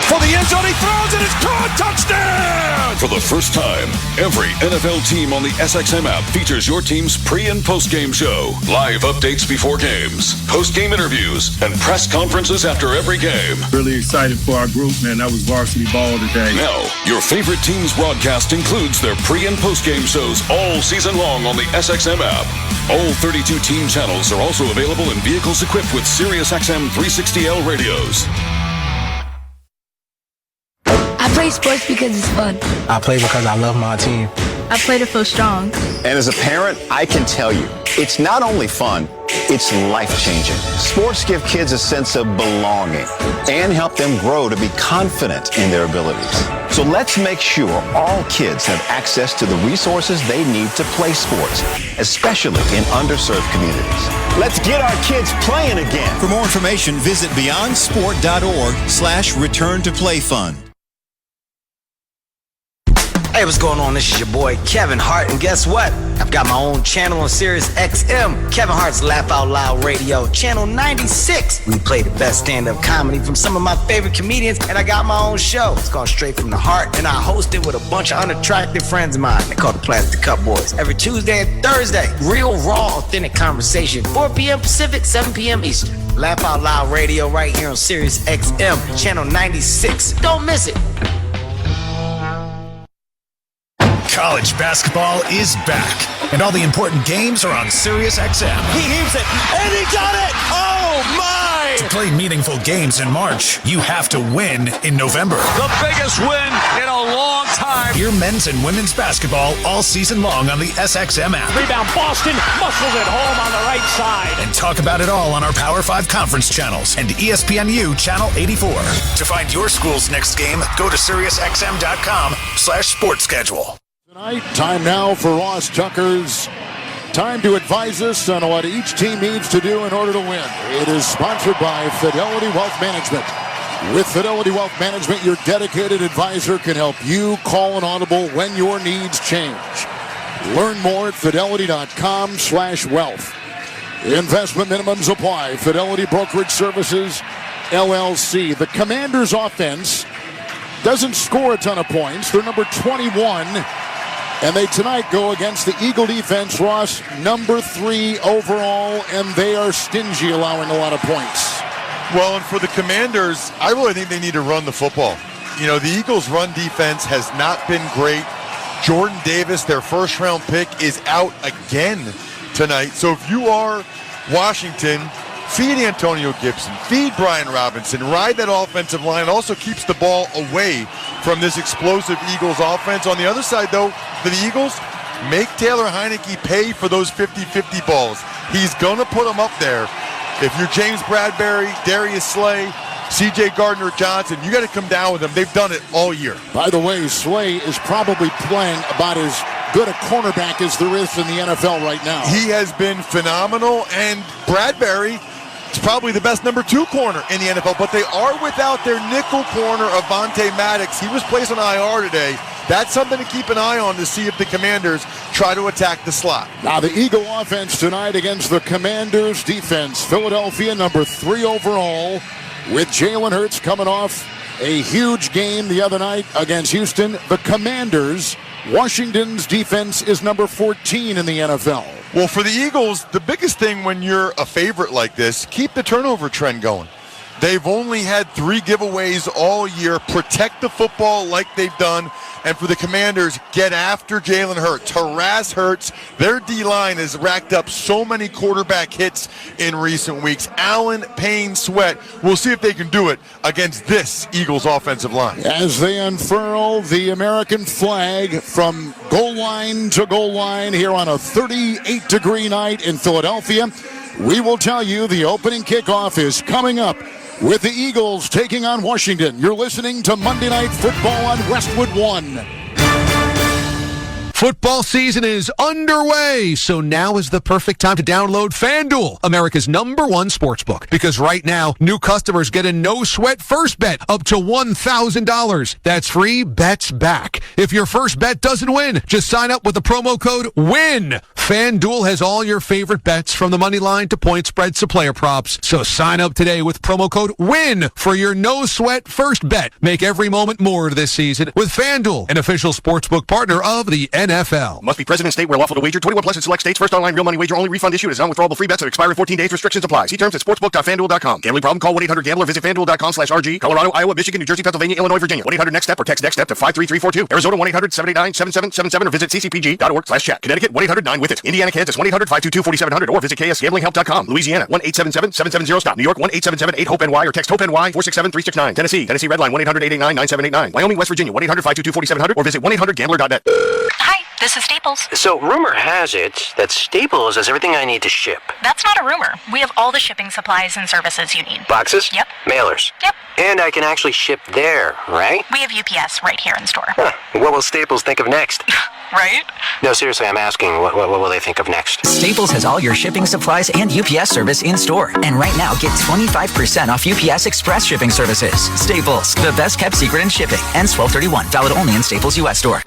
For the end zone, he throws it, it's caught, touchdown! For the first time, every NFL team on the SXM app features your team's pre- and post-game show, live updates before games, post-game interviews, and press conferences after every game. Really excited for our group, man. That was varsity ball today. Now, your favorite team's broadcast includes their pre- and post-game shows all season long on the SXM app. All 32 team channels are also available in vehicles equipped with SiriusXM 360L radios. I play sports because it's fun. I play because I love my team. I play to feel strong. And as a parent, I can tell you, it's not only fun, it's life-changing. Sports give kids a sense of belonging and help them grow to be confident in their abilities. So let's make sure all kids have access to the resources they need to play sports, especially in underserved communities. Let's get our kids playing again. For more information, visit beyondsport.org/return-to-play-fund. Hey, what's going on? This is your boy Kevin Hart, and guess what? I've got my own channel on Sirius XM, Kevin Hart's Laugh Out Loud Radio, channel 96. We play the best stand-up comedy from some of my favorite comedians, and I got my own show. It's called Straight From the Heart, and I host it with a bunch of unattractive friends of mine. They call the Plastic Cup Boys. Every Tuesday and Thursday, real, raw, authentic conversation. 4 p.m. Pacific, 7 p.m. Eastern. Laugh Out Loud Radio right here on Sirius XM, channel 96. Don't miss it. College basketball is back, and all the important games are on SiriusXM. He heaves it, and he got it! Oh, my! To play meaningful games in March, you have to win in November. The biggest win in a long time. Hear men's and women's basketball all season long on the SXM app. Rebound, Boston muscles it home on the right side. And talk about it all on our Power 5 conference channels and ESPNU Channel 84. To find your school's next game, go to SiriusXM.com/sports-schedule. Tonight, time now for Ross Tucker's time to advise us on what each team needs to do in order to win. It is sponsored by Fidelity Wealth Management. With Fidelity Wealth Management, your dedicated advisor can help you call an audible when your needs change. Learn more at fidelity.com/wealth. Investment minimums apply. Fidelity Brokerage Services, LLC. The Commanders' offense doesn't score a ton of points. They're number 21. And they tonight go against the Eagle defense, Ross, number 3 overall, and they are stingy, allowing a lot of points. Well, and for the Commanders, I really think they need to run the football. You know, the Eagles' run defense has not been great. Jordan Davis, their first-round pick, is out again tonight. So if you are Washington, feed Antonio Gibson, feed Brian Robinson, ride that offensive line. It also keeps the ball away from this explosive Eagles offense. On the other side, though, for the Eagles, make Taylor Heineke pay for those 50-50 balls. He's going to put them up there. If you're James Bradbury, Darius Slay, C.J. Gardner-Johnson, you got to come down with them. They've done it all year. By the way, Slay is probably playing about as good a cornerback as there is in the NFL right now. He has been phenomenal, and Bradbury is probably the best number 2 corner in the NFL, but they are without their nickel corner, Avonte Maddox. He was placed on IR today. That's something to keep an eye on to see if the Commanders try to attack the slot. Now the Eagle offense tonight against the Commanders defense. Philadelphia number 3 overall, with Jalen Hurts coming off A huge game the other night against Houston. The Commanders, Washington's defense is number 14 in the NFL. Well, for the Eagles, the biggest thing when you're a favorite like this, keep the turnover trend going. They've only had 3 giveaways all year. Protect the football like they've done. And for the Commanders, get after Jalen Hurts. Harass Hurts. Their D-line has racked up so many quarterback hits in recent weeks. Allen, Payne, Sweat. We'll see if they can do it against this Eagles offensive line. As they unfurl the American flag from goal line to goal line here on a 38-degree night in Philadelphia, we will tell you the opening kickoff is coming up with the Eagles taking on Washington. You're listening to Monday Night Football on Westwood 1. Football season is underway, so now is the perfect time to download FanDuel, America's #1 sportsbook. Because right now, new customers get a no-sweat first bet up to $1,000. That's free bets back. If your first bet doesn't win, just sign up with the promo code WIN. FanDuel has all your favorite bets from the money line to point spreads to player props. So sign up today with promo code WIN for your no-sweat first bet. Make every moment more this season with FanDuel, an official sportsbook partner of the NFL. Must be present in state where lawful to wager. 21 plus in select states. First online real money wager only. Refund issued as non-withdrawable free bets that expire in 14 days. Restrictions apply. See terms at sportsbook.fanduel.com. Gambling problem? Call 1-800-GAMBLER. Visit fanduel.com/RG. Colorado, Iowa, Michigan, New Jersey, Pennsylvania, Illinois, Virginia. 1-800-NEXT-STEP or text NEXT-STEP to 53342. Arizona 1-800-789-7777 or visit ccpg.org/chat. Connecticut 1-800-9-WITH-IT. Indiana, Kansas 1-800-522-4700 or visit ksgamblinghelp.com. Louisiana 1-877-770-STOP. New York 1-877-8-HOPE-NY or text HOPE-NY 467-369. Tennessee Redline 1-800-889-9789. Wyoming, West Virginia 1-800-522-4700 or visit 1-800-GAMBLER.net. Hi, this is Staples. So, rumor has it that Staples has everything I need to ship. That's not a rumor. We have all the shipping supplies and services you need. Boxes? Yep. Mailers? Yep. And I can actually ship there, right? We have UPS right here in store. Huh. What will Staples think of next? Right? No, seriously, I'm asking, what will they think of next? Staples has all your shipping supplies and UPS service in store. And right now, get 25% off UPS Express shipping services. Staples, the best kept secret in shipping. Ends 12/31. Valid only in Staples U.S. store.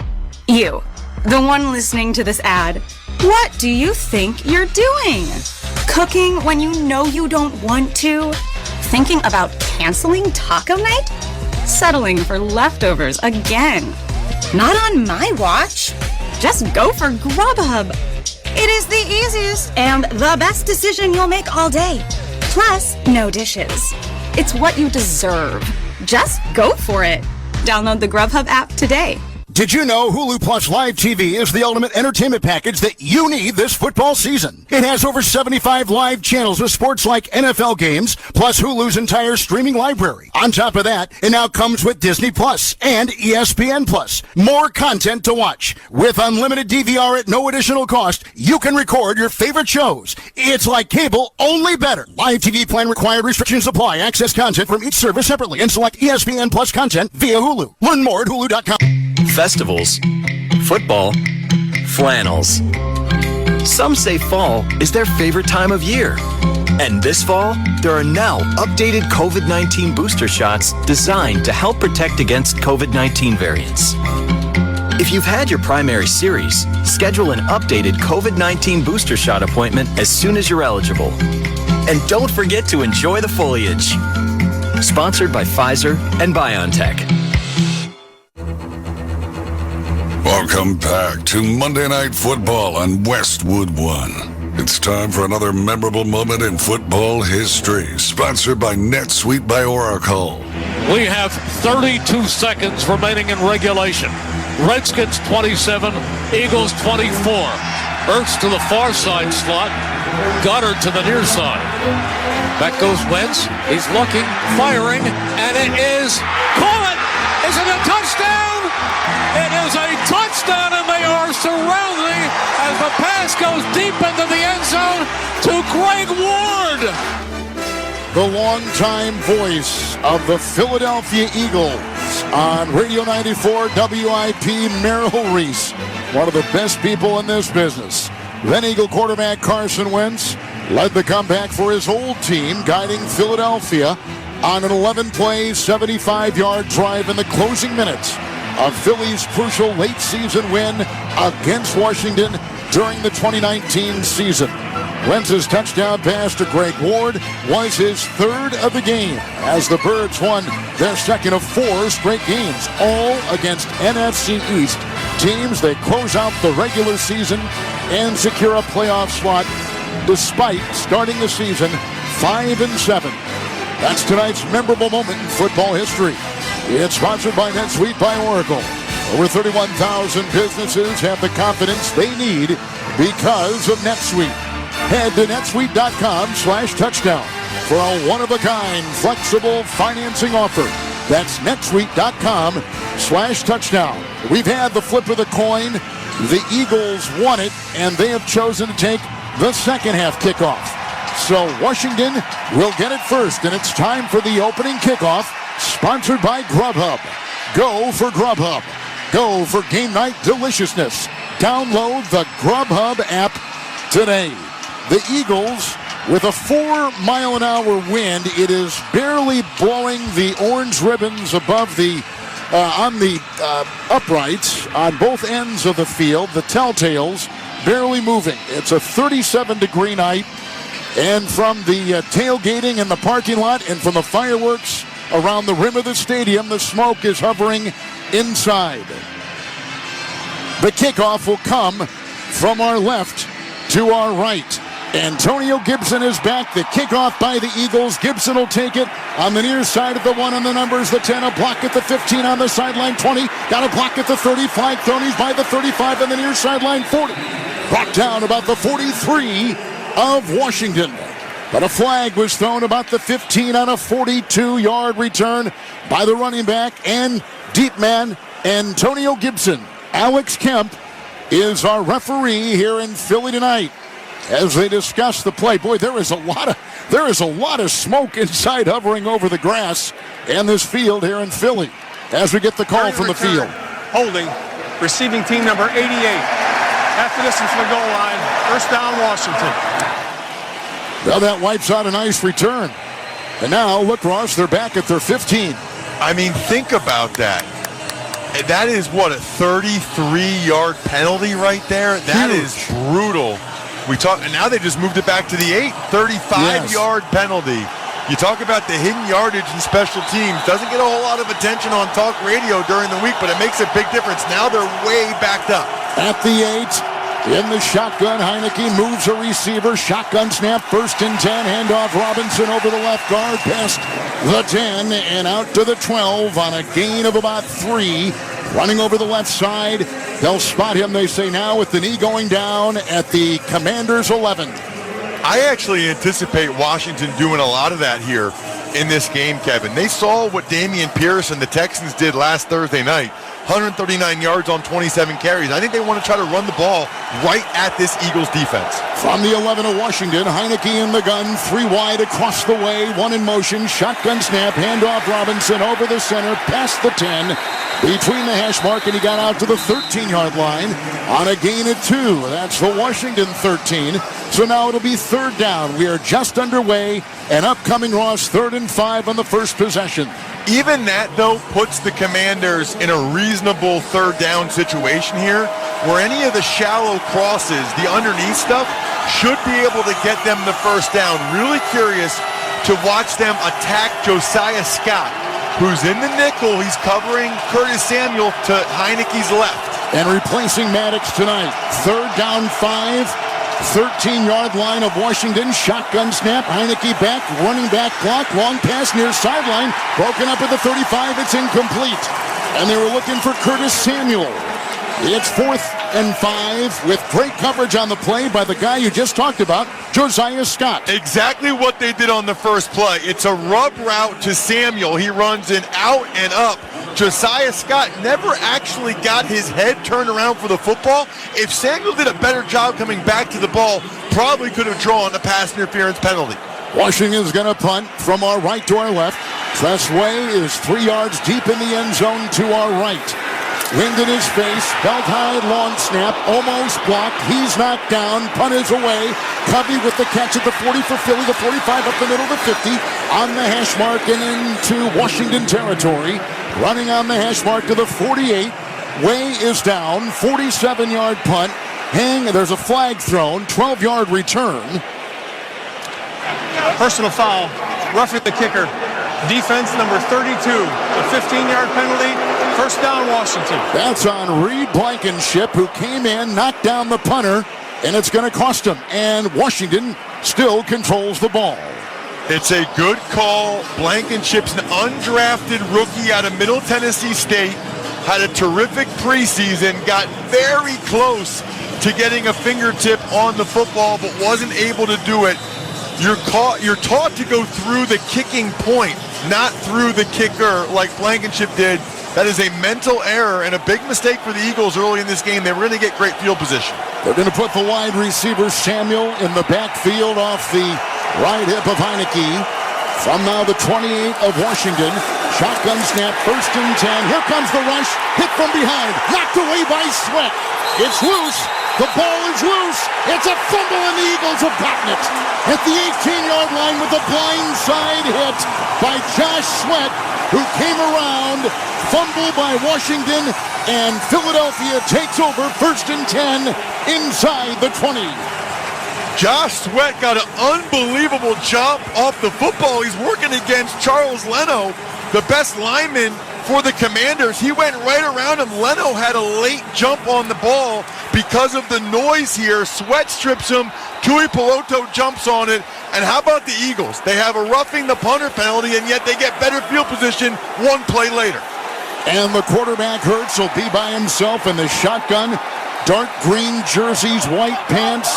You, the one listening to this ad, what do you think you're doing? Cooking when you know you don't want to? Thinking about canceling taco night? Settling for leftovers again? Not on my watch. Just go for Grubhub. It is the easiest and the best decision you'll make all day. Plus, no dishes. It's what you deserve. Just go for it. Download the Grubhub app today. Did you know Hulu Plus Live TV is the ultimate entertainment package that you need this football season? It has over 75 live channels with sports like NFL games, plus Hulu's entire streaming library. On top of that, it now comes with Disney Plus and ESPN Plus. More content to watch. With unlimited DVR at no additional cost, you can record your favorite shows. It's like cable, only better. Live TV plan required. Restrictions apply. Access content from each service separately and select ESPN Plus content via Hulu. Learn more at hulu.com. Festivals, football, flannels. Some say fall is their favorite time of year. And this fall, there are now updated COVID-19 booster shots designed to help protect against COVID-19 variants. If you've had your primary series, schedule an updated COVID-19 booster shot appointment as soon as you're eligible. And don't forget to enjoy the foliage. Sponsored by Pfizer and BioNTech. Welcome back to Monday Night Football on Westwood 1. It's time for another memorable moment in football history, sponsored by NetSuite by Oracle. We have 32 seconds remaining in regulation. Redskins 27, Eagles 24. Ertz to the far side slot, Goddard to the near side. Back goes Wentz. He's looking, firing, and it is caught. Is it a touchdown? It is a touchdown, and they are surrounding as the pass goes deep into the end zone to Greg Ward. The longtime voice of the Philadelphia Eagles on Radio 94 WIP, Merrill Reese, one of the best people in this business. Then Eagle quarterback Carson Wentz led the comeback for his old team, guiding Philadelphia on an 11-play, 75-yard drive in the closing minutes of Philly's crucial late-season win against Washington during the 2019 season. Wentz's touchdown pass to Greg Ward was his third of the game as the Birds won their second of 4 straight games, all against NFC East teams. They close out the regular season and secure a playoff slot despite starting the season 5-7. That's tonight's memorable moment in football history. It's sponsored by NetSuite by Oracle. Over 31,000 businesses have the confidence they need because of NetSuite. Head to netsuite.com/touchdown for a one-of-a-kind flexible financing offer. That's netsuite.com/touchdown. We've had the flip of the coin. The Eagles won it, and they have chosen to take the second half kickoff. So Washington will get it first, and it's time for the opening kickoff, sponsored by Grubhub. Go for Grubhub. Go for game night deliciousness. Download the Grubhub app today. The Eagles, with a 4-mile-an-hour wind, it is barely blowing the orange ribbons above the on the uprights on both ends of the field. The telltales barely moving. It's a 37-degree night, and from the tailgating in the parking lot and from the fireworks around the rim of the stadium, the smoke is hovering inside. The kickoff will come from our left to our right. Antonio Gibson is back. The kickoff by the Eagles. Gibson will take it on the near side of the 1 on the numbers. The 10, a block at the 15 on the sideline. 20, got a block at the 30. Flag thrown. He's by the 35 on the near sideline. 40, brought down about the 43 of Washington. But a flag was thrown about the 15 on a 42-yard return by the running back and deep man Antonio Gibson. Alex Kemp is our referee here in Philly tonight as they discuss the play. Boy, there is a lot of smoke inside hovering over the grass and this field here in Philly as we get the call from the field. Holding, receiving team number 88. Half the distance from the goal line. First down, Washington. Well, that wipes out a nice return. And now, look, Ross, they're back at their 15. I mean, think about that. That is, what, a 33-yard penalty right there? That is brutal. And now they just moved it back to the 8, 35-yard penalty. You talk about the hidden yardage in special teams. Doesn't get a whole lot of attention on talk radio during the week, but it makes a big difference. Now they're way backed up. At the 8, in the shotgun, Heineke moves a receiver. Shotgun snap, 1st and 10. Handoff Robinson over the left guard, past the 10 and out to the 12 on a gain of about 3. Running over the left side. They'll spot him, they say now, with the knee going down at the Commanders' 11. I actually anticipate Washington doing a lot of that here in this game, Kevin. They saw what Dameon Pierce and the Texans did last Thursday night. 139 yards on 27 carries. I think they want to try to run the ball right at this Eagles defense. From the 11 of Washington, Heineke in the gun, 3 wide across the way, 1 in motion, shotgun snap, handoff Robinson over the center, past the 10, between the hash mark, and he got out to the 13-yard line on a gain of 2. That's the Washington 13. So now it'll be 3rd down. We are just underway, and upcoming, Ross, 3rd and 5 on the first possession. Even that, though, puts the Commanders in a reasonable 3rd down situation here, where any of the shallow crosses, the underneath stuff, should be able to get them the 1st down. Really curious to watch them attack Josiah Scott, who's in the nickel. He's covering Curtis Samuel to Heineke's left. And replacing Maddox tonight. 3rd down 5. 13-yard line of Washington. Shotgun snap. Heineke back. Running back clock. Long pass near sideline. Broken up at the 35. It's incomplete. And they were looking for Curtis Samuel. It's 4th and 5 with great coverage on the play by the guy you just talked about, Josiah Scott. Exactly what they did on the first play. It's a rub route to Samuel. He runs in out and up. Josiah Scott never actually got his head turned around for the football. If Samuel did a better job coming back to the ball, probably could have drawn a pass interference penalty. Washington's going to punt from our right to our left. Tressway is 3 yards deep in the end zone to our right. Wind in his face, belt high, long snap, almost blocked. He's knocked down, punt is away. Covey with the catch at the 40 for Philly, the 45 up the middle, the 50 on the hash mark and into Washington territory. Running on the hash mark to the 48. Way is down, 47-yard punt. There's a flag thrown, 12-yard return. Personal foul, roughing the kicker. Defense number 32, a 15-yard penalty. First down, Washington. That's on Reed Blankenship, who came in, knocked down the punter, and it's going to cost him. And Washington still controls the ball. It's a good call. Blankenship's an undrafted rookie out of Middle Tennessee State. Had a terrific preseason, got very close to getting a fingertip on the football, but wasn't able to do it. You're taught to go through the kicking point, not through the kicker like Blankenship did. That is a mental error and a big mistake for the Eagles early in this game. They were going to get great field position. They're going to put the wide receiver Samuel in the backfield off the right hip of Heineke. From now the 28 of Washington. Shotgun snap, 1st and 10. Here comes the rush. Hit from behind. Knocked away by Sweat. It's loose. The ball is loose. It's a fumble, and the Eagles have gotten it. At the 18-yard line with a blindside hit by Josh Sweat, who came around. Fumble by Washington, and Philadelphia takes over 1st and 10 inside the 20. Josh Sweat got an unbelievable jump off the football. He's working against Charles Leno, the best lineman for the Commanders. He went right around him. Leno had a late jump on the ball because of the noise here. Sweat strips him. Tui Peloto jumps on it. And how about the Eagles? They have a roughing the punter penalty, and yet they get better field position one play later. And the quarterback Hurts will be by himself in the shotgun. Dark green jerseys, white pants,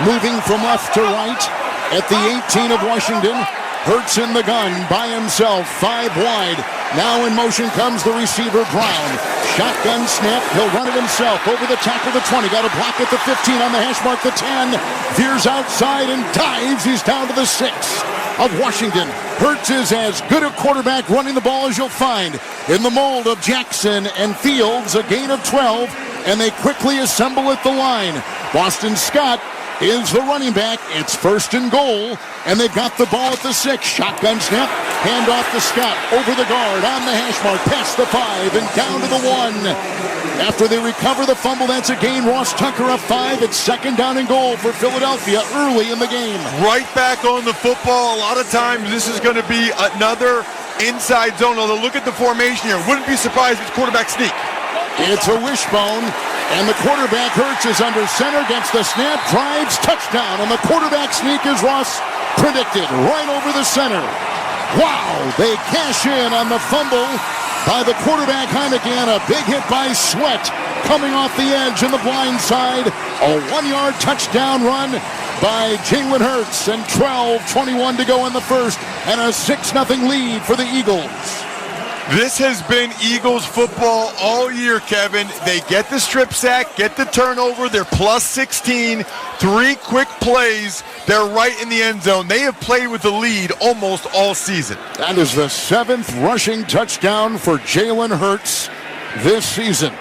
moving from left to right. At the 18 of Washington, Hurts in the gun by himself, 5 wide. Now in motion comes the receiver Brown. Shotgun snap, he'll run it himself over the tackle, the 20. Got a block at the 15, on the hash mark, the 10. Veers outside and dives. He's down to the 6 of Washington. Hurts is as good a quarterback running the ball as you'll find in the mold of Jackson and Fields. A gain of 12, and they quickly assemble at the line. Boston Scott is the running back. It's 1st and goal, and they've got the ball at the 6. Shotgun snap, hand off to Scott, over the guard, on the hash mark, past the 5, and down to the 1. After they recover the fumble, that's a gain. Ross Tucker up 5. It's 2nd down and goal for Philadelphia early in the game. Right back on the football. A lot of times this is going to be another inside zone. Although look at the formation here. Wouldn't be surprised if it's quarterback sneak. It's a wishbone, and the quarterback Hurts is under center, gets the snap, drives, touchdown, and the quarterback sneak is Ross predicted, right over the center. Wow, they cash in on the fumble by the quarterback Heineke, and a big hit by Sweat coming off the edge in the blind side. A 1-yard touchdown run by Jalen Hurts, and 12:21 to go in the first, and a 6-0 lead for the Eagles. This has been Eagles football all year, Kevin. They get the strip sack, get the turnover. They're plus 16, 3 quick plays. They're right in the end zone. They have played with the lead almost all season. That is the 7th rushing touchdown for Jalen Hurts this season.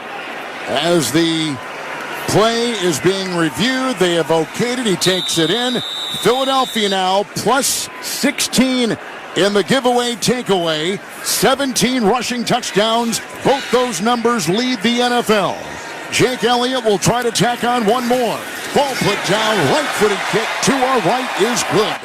As the play is being reviewed, they have okayed it. He takes it in. Philadelphia now plus 16 in the giveaway takeaway. 17 rushing touchdowns. Both those numbers lead the NFL. Jake Elliott will try to tack on one more. Ball put down, right-footed kick to our right is good.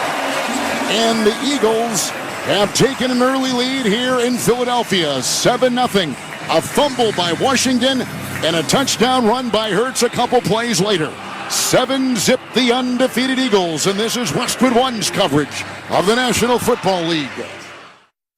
And the Eagles have taken an early lead here in Philadelphia, 7-0. A fumble by Washington and a touchdown run by Hurts a couple plays later. 7-zip the undefeated Eagles, and this is Westwood One's coverage of the National Football League.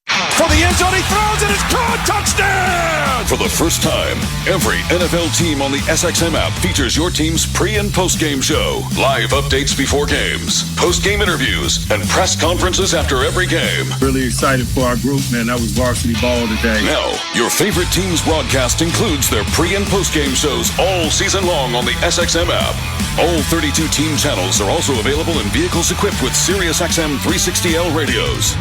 For the end zone, he throws it, it's caught, touchdown! For the first time, every NFL team on the SXM app features your team's pre- and post-game show, live updates before games, post-game interviews, and press conferences after every game. Really excited for our group, man. That was varsity ball today. Now, your favorite team's broadcast includes their pre- and post-game shows all season long on the SXM app. All 32 team channels are also available in vehicles equipped with SiriusXM 360L radios.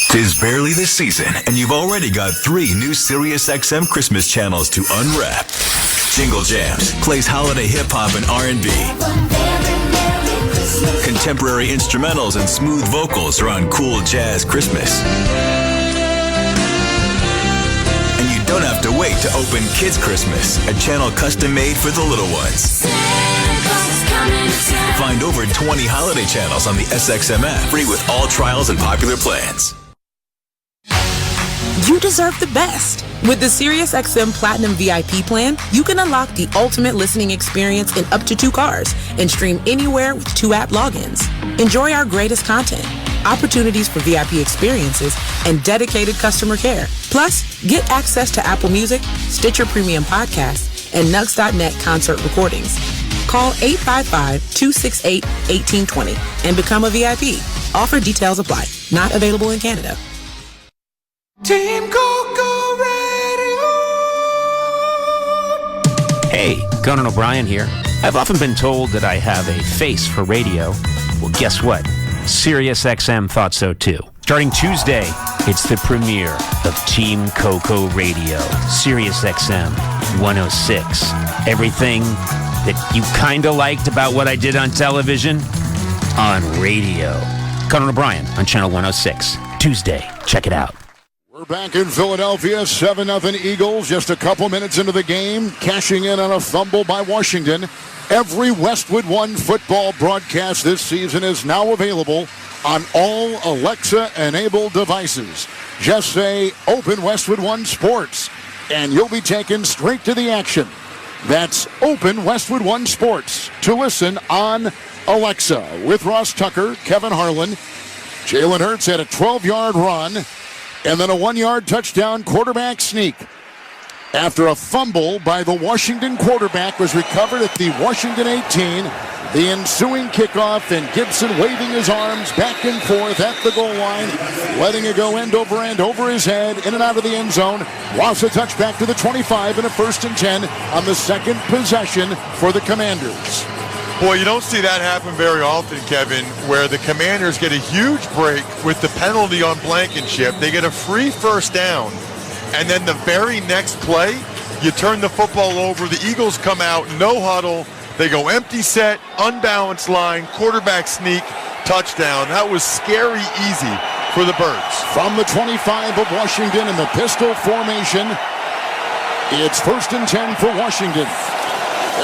'Tis barely the season, and you've already got 3 new SiriusXM Christmas channels to unwrap. Jingle Jams plays holiday hip-hop and R&B. Contemporary instrumentals and smooth vocals are on Cool Jazz Christmas. And you don't have to wait to open Kids Christmas, a channel custom made for the little ones. Find over 20 holiday channels on the SXM app, free with all trials and popular plans. You deserve the best. With the SiriusXM Platinum VIP plan, you can unlock the ultimate listening experience in up to 2 cars and stream anywhere with 2 app logins. Enjoy our greatest content, opportunities for VIP experiences, and dedicated customer care. Plus, get access to Apple Music, Stitcher Premium Podcasts, and Nugs.net concert recordings. Call 855-268-1820 and become a VIP. Offer details apply. Not available in Canada. Team Coco Radio. Hey, Conan O'Brien here. I've often been told that I have a face for radio. Well, guess what? SiriusXM thought so too. Starting Tuesday, it's the premiere of Team Coco Radio. SiriusXM 106. Everything that you kind of liked about what I did on television, on radio. Conan O'Brien on Channel 106. Tuesday. Check it out. We're back in Philadelphia, 7-0 Eagles, just a couple minutes into the game, cashing in on a fumble by Washington. Every Westwood One football broadcast this season is now available on all Alexa-enabled devices. Just say, Open Westwood One Sports, and you'll be taken straight to the action. That's Open Westwood One Sports to listen on Alexa. With Ross Tucker, Kevin Harlan, Jalen Hurts had a 12-yard run, and then a 1-yard touchdown quarterback sneak. After a fumble by the Washington quarterback was recovered at the Washington 18, the ensuing kickoff, and Gibson waving his arms back and forth at the goal line, letting it go end over his head, in and out of the end zone. Lost a touchback to the 25 and a 1st and 10 on the second possession for the Commanders. Boy, you don't see that happen very often, Kevin, where the Commanders get a huge break with the penalty on Blankenship. They get a free first down, and then the very next play, you turn the football over. The Eagles come out, no huddle. They go empty set, unbalanced line, quarterback sneak, touchdown. That was scary easy for the Birds. From the 25 of Washington in the pistol formation, it's 1st and 10 for Washington.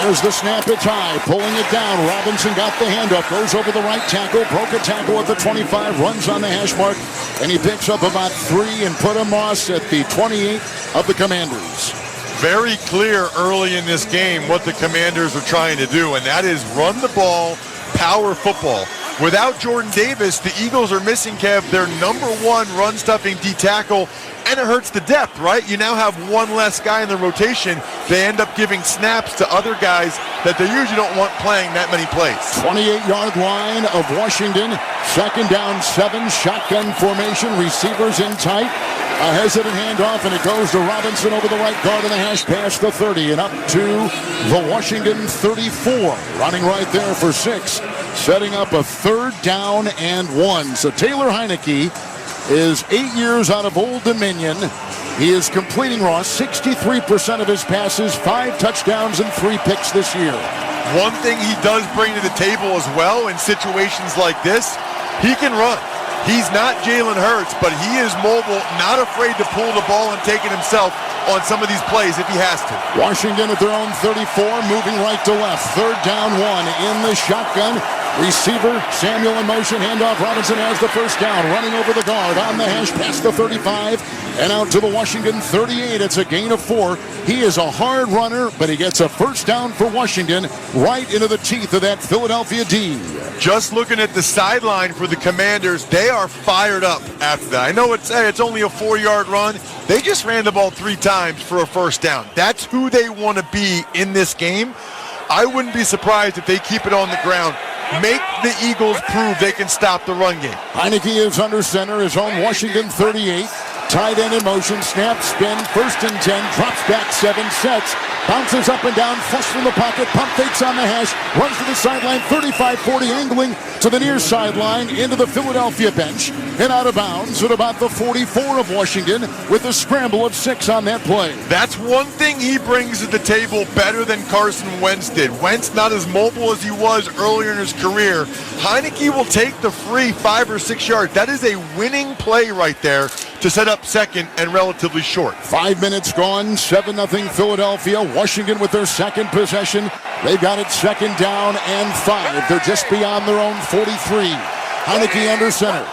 There's the snap, it's high, pulling it down. Robinson got the handoff, goes over the right tackle, broke a tackle at the 25, runs on the hash mark, and he picks up about 3 and put a Moss at the 28 of the Commanders. Very clear early in this game what the Commanders are trying to do, and that is run the ball, power football. Without Jordan Davis, the Eagles are missing, Kev, their #1 run-stuffing D-tackle, and it hurts the depth, right? You now have one less guy in the rotation. They end up giving snaps to other guys that they usually don't want playing that many plays. 28-yard line of Washington. 2nd down, 7, shotgun formation, receivers in tight. A hesitant handoff, and it goes to Robinson over the right guard in the hash past the 30 and up to the Washington 34. Running right there for 6, setting up a 3rd down and 1. So Taylor Heineke is 8 years out of Old Dominion. He is completing, Ross, 63% of his passes, 5 touchdowns and 3 picks this year. One thing he does bring to the table as well in situations like this, he can run. He's not Jalen Hurts, but he is mobile, not afraid to pull the ball and take it himself on some of these plays if he has to. Washington at their own 34, moving right to left. 3rd down, 1 in the shotgun. Receiver, Samuel in motion, handoff. Robinson has the first down, running over the guard on the hash past the 35 and out to the Washington 38. It's a gain of 4. He is a hard runner, but he gets a first down for Washington right into the teeth of that Philadelphia D. Just looking at the sideline for the Commanders, they are fired up after that. I know it's only a 4-yard run. They just ran the ball 3 times for a first down. That's who they want to be in this game. I wouldn't be surprised if they keep it on the ground. Make the Eagles prove they can stop the run game. Heineke is under center, his own Washington 38. Tight end in motion, snap, spin, 1st and 10, drops back 7, sets, bounces up and down, flush from the pocket, pump fakes on the hash, runs to the sideline, 35-40, angling to the near sideline, into the Philadelphia bench, and out of bounds at about the 44 of Washington with a scramble of 6 on that play. That's one thing he brings to the table better than Carson Wentz did. Wentz not as mobile as he was earlier in his career. Heineke will take the free 5 or 6 yards. That is a winning play right there to set up second and relatively short. 5 minutes gone, 7-0 Philadelphia. Washington with their second possession. They've got it second down and 5. They're just beyond their own 43. Heineke under center.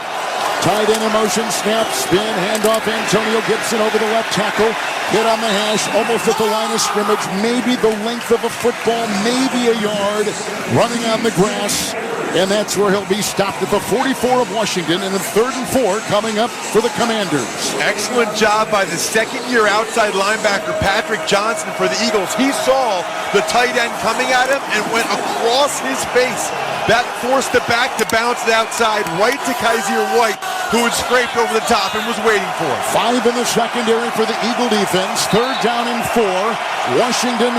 Tight end in motion, snap, spin, handoff, Antonio Gibson over the left tackle. Hit on the hash, almost at the line of scrimmage. Maybe the length of a football, maybe a yard. Running on the grass. And that's where he'll be stopped at the 44 of Washington, and then 3rd and 4 coming up for the Commanders. Excellent job by the second-year outside linebacker, Patrick Johnson, for the Eagles. He saw the tight end coming at him and went across his face. That forced the back to bounce it outside right to Kaiser White, who had scraped over the top and was waiting for it. 5 in the secondary for the Eagle defense. 3rd down and 4. Washington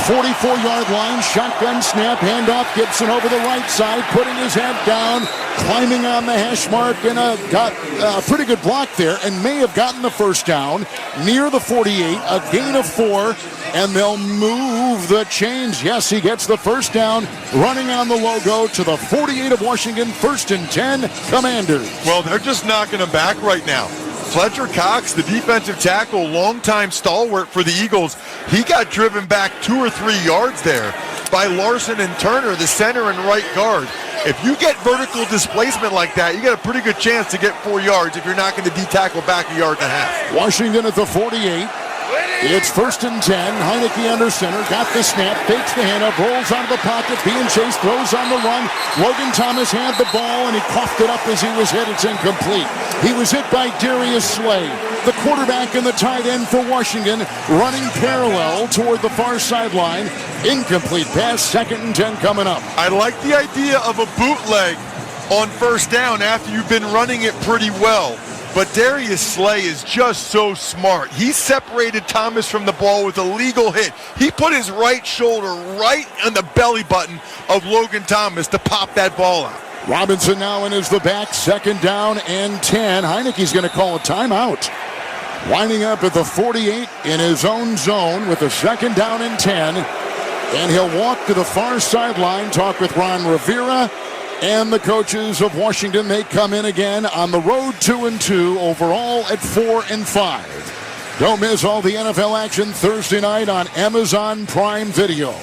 44-yard line, shotgun snap, handoff, Gibson over the right side, putting his head down, climbing on the hash mark, and got a pretty good block there, and may have gotten the first down near the 48, a gain of 4, and they'll move the chains. Yes, he gets the first down, running on the logo to the 48 of Washington, 1st and 10, Commanders. Well, they're just knocking him back right now. Fletcher Cox, the defensive tackle, longtime stalwart for the Eagles, he got driven back 2 or 3 yards there by Larson and Turner, the center and right guard. If you get vertical displacement like that, you got a pretty good chance to get 4 yards if you're not going to de-tackle back a yard and a half. Washington at the 48. It's 1st and 10. Heineke under center. Got the snap. Fakes the handoff. Rolls out of the pocket. Being chased. Throws on the run. Logan Thomas had the ball, and he coughed it up as he was hit. It's incomplete. He was hit by Darius Slay. The quarterback and the tight end for Washington running parallel toward the far sideline. Incomplete pass. 2nd and 10 coming up. I like the idea of a bootleg on 1st down after you've been running it pretty well. But Darius Slay is just so smart. He separated Thomas from the ball with a legal hit. He put his right shoulder right on the belly button of Logan Thomas to pop that ball out. Robinson now in as the back, 2nd down and 10. Heineke's going to call a timeout. Winding up at the 48 in his own zone with a 2nd down and 10. And he'll walk to the far sideline, talk with Ron Rivera and the coaches of Washington. They come in again on the road 2-2, overall at 4-5. Don't miss all the NFL action Thursday night on Amazon Prime Video.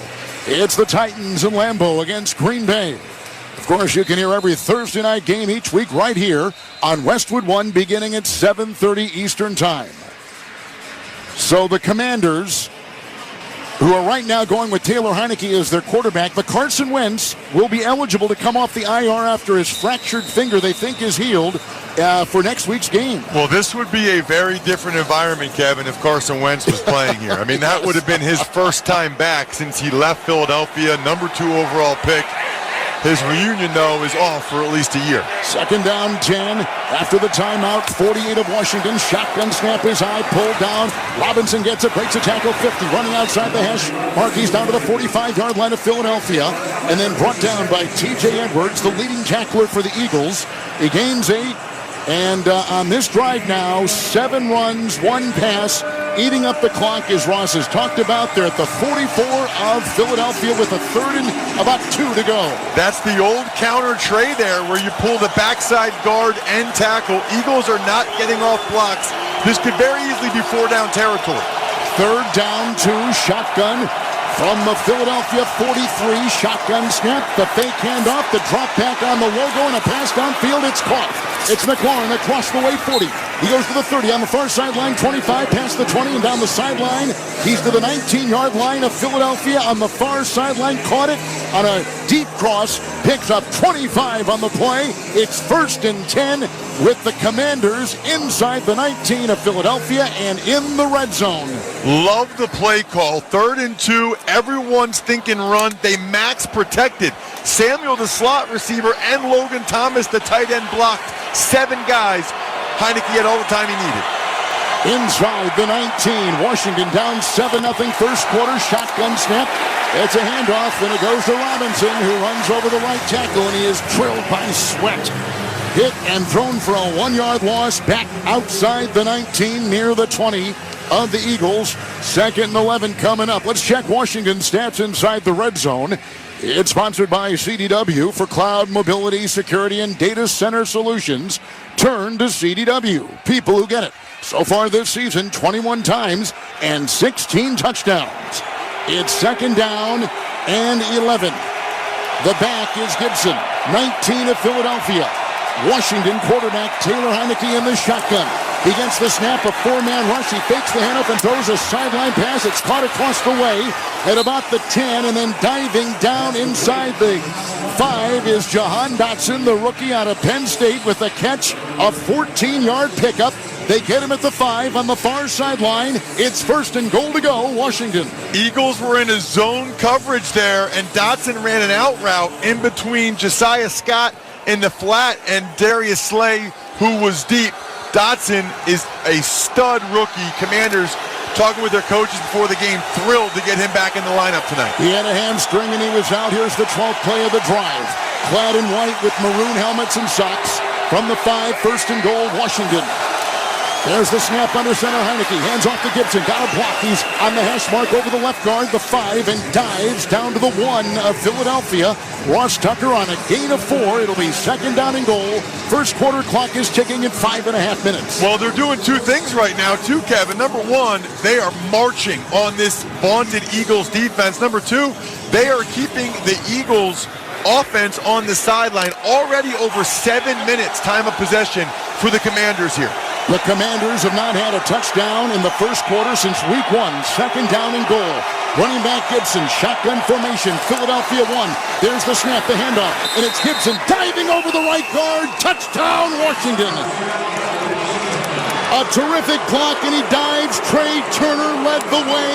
It's the Titans in Lambeau against Green Bay. Of course, you can hear every Thursday night game each week right here on Westwood 1 beginning at 7:30 Eastern Time. So the Commanders, who are right now going with Taylor Heineke as their quarterback, but Carson Wentz will be eligible to come off the IR after his fractured finger they think is healed for next week's game. Well, this would be a very different environment, Kevin, if Carson Wentz was playing here. I mean, that would have been his first time back since he left Philadelphia, number 2 overall pick. His reunion, though, is off for at least a year. 2nd down, 10. After the timeout, 48 of Washington. Shotgun snap is high, pulled down. Robinson gets it, breaks a tackle, 50. Running outside the hash mark. He's down to the 45-yard line of Philadelphia. And then brought down by T.J. Edwards, the leading tackler for the Eagles. He gains 8. And on this drive now, 7 runs, 1 pass, eating up the clock, as Ross has talked about. They're at the 44 of Philadelphia with a 3rd and about 2 to go. That's the old counter tray there where you pull the backside guard and tackle. Eagles are not getting off blocks. This could very easily be 4-down territory. 3rd down, 2, shotgun. From the Philadelphia 43, shotgun snap, the fake handoff, the drop back on the logo, and a pass downfield. It's caught. It's McLaurin across the way, 40. He goes to the 30 on the far sideline, 25 past the 20 and down the sideline. He's to the 19-yard line of Philadelphia on the far sideline. Caught it on a deep cross, picks up 25 on the play. It's 1st and 10 with the Commanders inside the 19 of Philadelphia and in the red zone. Love the play call. 3rd and 2. Everyone's thinking run. They max protected. Samuel, the slot receiver, and Logan Thomas, the tight end, blocked. 7 guys. Heineke had all the time he needed. Inside the 19. Washington down 7-0 first quarter. Shotgun snap. It's a handoff, and it goes to Robinson, who runs over the right tackle, and he is drilled by Sweat. Hit and thrown for a 1-yard loss back outside the 19 near the 20 of the Eagles. 2nd and 11 coming up. Let's check Washington stats inside the red zone. It's sponsored by CDW. For cloud mobility, security, and data center solutions, turn to CDW. People who get it. So far this season, 21 times and 16 touchdowns. It's second down and 11. The back is Gibson, 19 of Philadelphia. Washington quarterback Taylor Heineke in the shotgun. He gets the snap, a four-man rush. He fakes the handoff and throws a sideline pass. It's caught across the way at about the 10, and then diving down inside the 5 is Jahan Dotson, the rookie out of Penn State, with a catch, a 14-yard pickup. They get him at the 5 on the far sideline. It's first and goal to go, Washington. Eagles were in a zone coverage there, and Dotson ran an out route in between Josiah Scott in the flat and Darius Slay, who was deep. Dotson is a stud rookie. Commanders, talking with their coaches before the game, thrilled to get him back in the lineup tonight. He had a hamstring and he was out. Here's the 12th play of the drive. Clad in white with maroon helmets and socks. From the 5, first and goal, Washington. There's the snap under center. Heineke hands off to Gibson. Got a block. He's on the hash mark over the left guard, the 5, and dives down to the 1 of Philadelphia. Ross Tucker on a gain of 4. It'll be second down and goal. First quarter clock is ticking at 5.5 minutes. Well, they're doing two things right now, too, Kevin. Number one, they are marching on this vaunted Eagles defense. Number two, they are keeping the Eagles offense on the sideline. Already over 7 minutes time of possession for the Commanders here. The Commanders have not had a touchdown in the first quarter since week 1. Second down and goal. Running back Gibson, shotgun formation, Philadelphia 1. There's the snap, the handoff, and it's Gibson diving over the right guard. Touchdown, Washington. A terrific block, and he dives. Trey Turner led the way.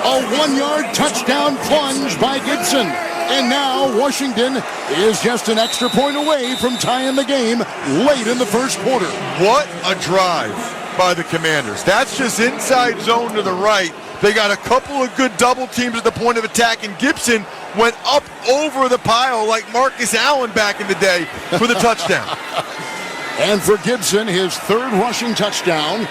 A 1-yard touchdown plunge by Gibson. And now Washington is just an extra point away from tying the game late in the first quarter. What a drive by the Commanders. That's just inside zone to the right. They got a couple of good double teams at the point of attack, and Gibson went up over the pile like Marcus Allen back in the day for the touchdown. And for Gibson, his third rushing touchdown.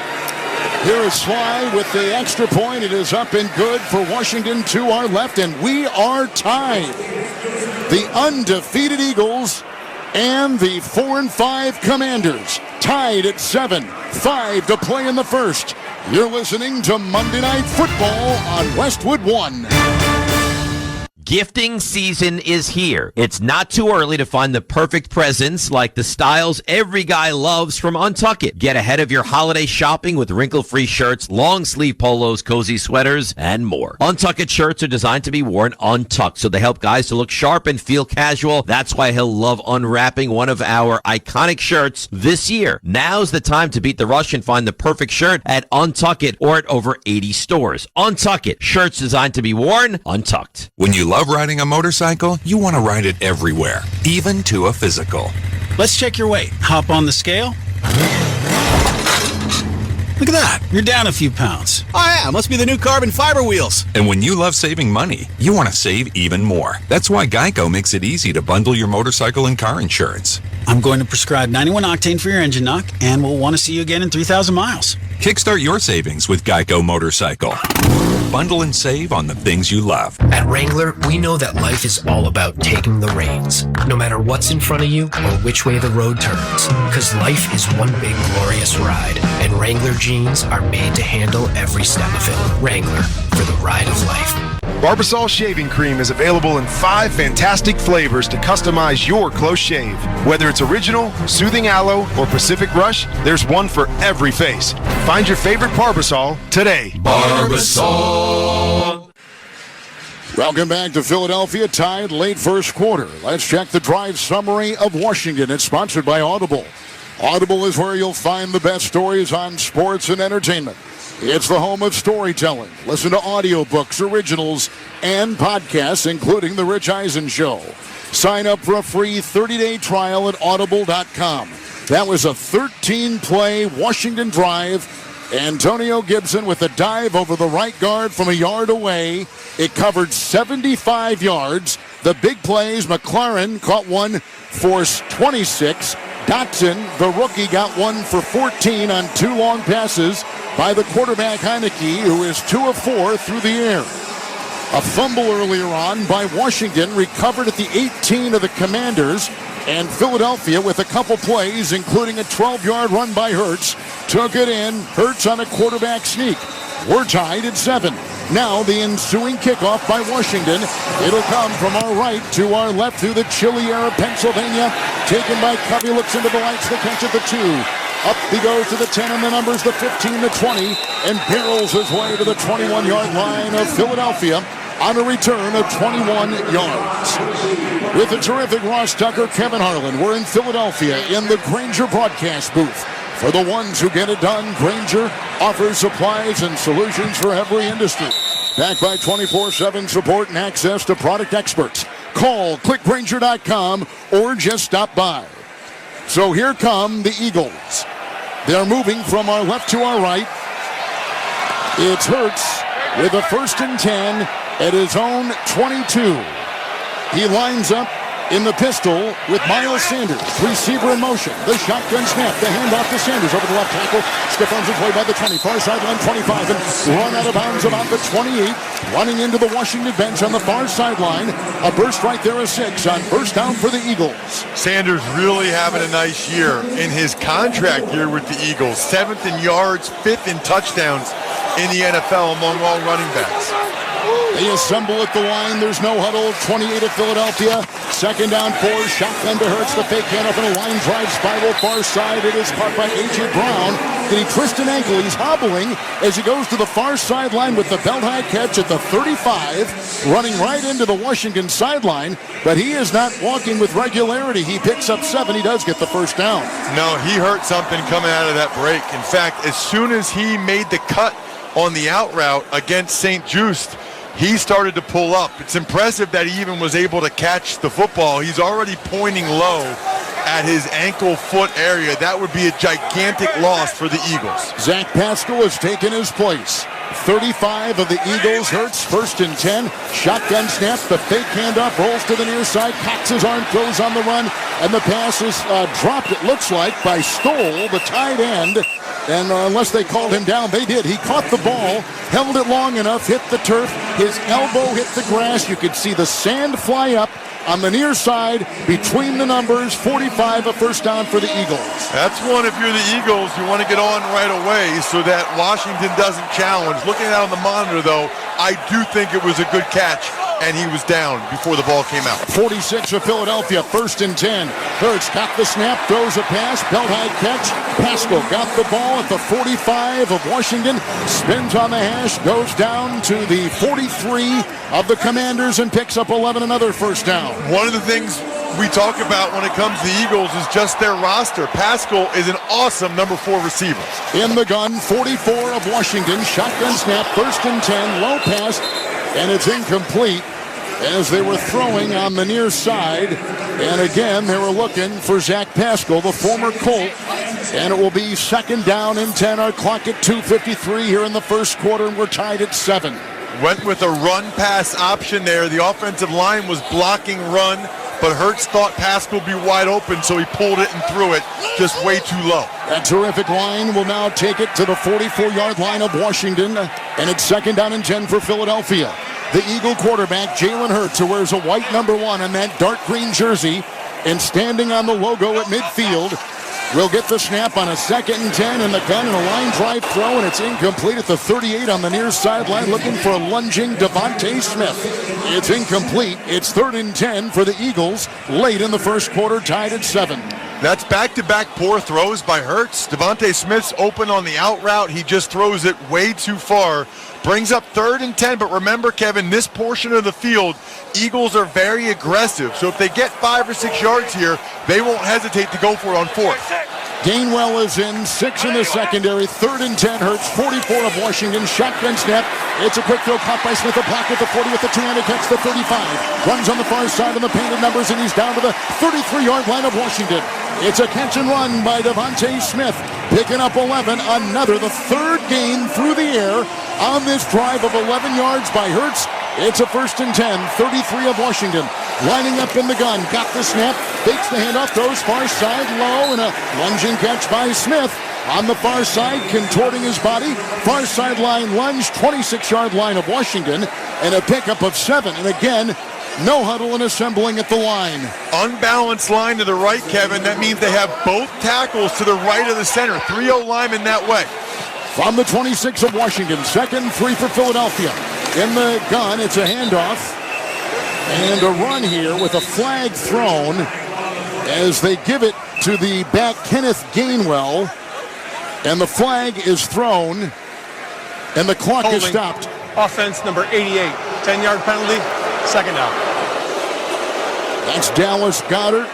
Here is Sly with the extra point. It is up and good for Washington to our left, and we are tied. The undefeated Eagles and the 4-5 Commanders tied at 7. 5 to play in the first. You're listening to Monday Night Football on Westwood 1. Gifting season is here. It's not too early to find the perfect presents like the styles every guy loves from Untuck It. Get ahead of your holiday shopping with wrinkle-free shirts, long-sleeve polos, cozy sweaters, and more. Untuck It shirts are designed to be worn untucked, so they help guys to look sharp and feel casual. That's why he'll love unwrapping one of our iconic shirts this year. Now's the time to beat the rush and find the perfect shirt at Untuck It or at over 80 stores. Untuck It. Shirts designed to be worn untucked. When you love riding a motorcycle, you want to ride it everywhere, even to a physical. Let's check your weight. Hop on the scale. Look at that. You're down a few pounds. Oh, yeah. Must be the new carbon fiber wheels. And when you love saving money, you want to save even more. That's why Geico makes it easy to bundle your motorcycle and car insurance. I'm going to prescribe 91 octane for your engine knock, and we'll want to see you again in 3,000 miles. Kickstart your savings with Geico Motorcycle. Bundle and save on the things you love. At Wrangler, we know that life is all about taking the reins, no matter what's in front of you or which way the road turns. Because life is one big glorious ride, and Wrangler jeans are made to handle every step of it. Wrangler, for the ride of life. Barbasol Shaving Cream is available in 5 fantastic flavors to customize your close shave. Whether it's original, soothing aloe, or Pacific Rush, there's one for every face. Find your favorite Barbasol today. Barbasol. Welcome back to Philadelphia, tied late first quarter. Let's check the drive summary of Washington. It's sponsored by Audible. Audible is where you'll find the best stories on sports and entertainment. It's the home of storytelling. Listen to audiobooks, originals, and podcasts, including The Rich Eisen Show. Sign up for a free 30-day trial at audible.com. That was a 13-play Washington drive. Antonio Gibson with a dive over the right guard from a yard away. It covered 75 yards. The big plays, McLaren caught one for 26. Dotson, the rookie, got one for 14 on 2 long passes by the quarterback Heineke, who is 2 of 4 through the air. A fumble earlier on by Washington, recovered at the 18 of the Commanders, and Philadelphia with a couple plays, including a 12-yard run by Hurts, took it in. Hurts on a quarterback sneak. We're tied at 7. Now the ensuing kickoff by Washington. It'll come from our right to our left through the chilly air of Pennsylvania. Taken by Covey, looks into the lights, the catch at the 2. Up he goes to the 10 and the numbers, the 15, the 20, and barrels his way to the 21-yard line of Philadelphia on a return of 21 yards. With the terrific Ross Tucker, Kevin Harlan, we're in Philadelphia in the Grainger broadcast booth. For the ones who get it done, Grainger offers supplies and solutions for every industry. Backed by 24/7 support and access to product experts. Call clickgrainger.com or just stop by. So here come the Eagles. They're moving from our left to our right. It's Hurts with a 1st and 10 at his own 22. He lines up in the pistol with Miles Sanders. Receiver in motion. The shotgun snap. The handoff to Sanders over the left tackle. Stiff arms his way by the 20. Far sideline 25 and run out of bounds about the 28. Running into the Washington bench on the far sideline. A burst right there, a 6 on first down for the Eagles. Sanders really having a nice year in his contract year with the Eagles. 7th in yards, 5th in touchdowns in the NFL among all running backs. They assemble at the line. There's no huddle. 28 of Philadelphia. 2nd down, 4. Shotgun to Hurts. The fake handoff and a line drive spiral far side. It is caught by A.J. Brown. Did he twist an ankle? He's hobbling as he goes to the far sideline with the belt-high catch at the 35, running right into the Washington sideline. But he is not walking with regularity. He picks up 7. He does get the first down. No, he hurt something coming out of that break. In fact, as soon as he made the cut on the out route against St. Just, he started to pull up. It's impressive that he even was able to catch the football. He's already pointing low at his ankle foot area. That would be a gigantic loss for the Eagles. Zach Pascal has taken his place. 35 of the Eagles. Hurts 1st and 10. Shotgun snap. The fake handoff rolls to the near side. Cocks his arm, throws on the run, and the pass is dropped, it looks like, by Stoll, the tight end. And unless they called him down, they did. He caught the ball, held it long enough, hit the turf. His elbow hit the grass. You could see the sand fly up on the near side between the numbers. 45, a first down for the Eagles. That's one, if you're the Eagles, you want to get on right away so that Washington doesn't challenge. Looking at it on the monitor, though, I do think it was a good catch, and he was down before the ball came out. 46 of Philadelphia, 1st and 10. Hurts got the snap, throws a pass, belt-high catch. Pascal got the ball at the 45 of Washington, spins on the hash, goes down to the 43 of the Commanders and picks up 11, another first down. One of the things we talk about when it comes to the Eagles is just their roster. Pascal is an awesome number 4 receiver. In the gun, 44 of Washington, shotgun snap, 1st and 10, low pass, and it's incomplete as they were throwing on the near side. And again, they were looking for Zach Pascal, the former Colt. And it will be 2nd down and 10. Our clock at 2:53 here in the first quarter, and we're tied at 7. Went with a run-pass option there. The offensive line was blocking run, but Hurts thought Pascal would be wide open, so he pulled it and threw it just way too low. That terrific line will now take it to the 44-yard line of Washington, and it's 2nd down and 10 for Philadelphia. The Eagle quarterback, Jalen Hurts, who wears a white number 1 and that dark green jersey, and standing on the logo at midfield, will get the snap on a 2nd and 10 in the gun and a line drive throw, and it's incomplete at the 38 on the near sideline, looking for a lunging Devontae Smith. It's incomplete. It's 3rd and 10 for the Eagles late in the first quarter, tied at 7. That's back-to-back poor throws by Hurts. Devontae Smith's open on the out route. He just throws it way too far. Brings up 3rd and 10, but remember, Kevin, this portion of the field, Eagles are very aggressive. So if they get 5 or 6 yards here, they won't hesitate to go for it on 4th. Gainwell is in, 6 in the secondary, 3rd and 10, Hurts, 44 of Washington, shotgun snap. It's a quick throw caught by Smith, a block at the 40 with the two-handed catch, the 35. Runs on the far side of the painted numbers, and he's down to the 33-yard line of Washington. It's a catch and run by Devontae Smith, picking up 11, another, the 3rd gain through the air on this drive of 11 yards by Hurts. It's a 1st and 10, 33 of Washington. Lining up in the gun, got the snap, fakes the handoff, throws far side low, and a lunging catch by Smith. On the far side, contorting his body. Far sideline lunge, 26-yard line of Washington. and a pickup of 7. And again, no huddle and assembling at the line. Unbalanced line to the right, Kevin. That means they have both tackles to the right of the center. 3-0 linemen that way. From the 26 of Washington, 2nd 3 for Philadelphia. In the gun, it's a handoff. And a run here with a flag thrown as they give it to the back Kenneth Gainwell. And the flag is thrown. And the clock is stopped. Offense number 88. 10-yard penalty. 2nd down. That's Dallas Goedert,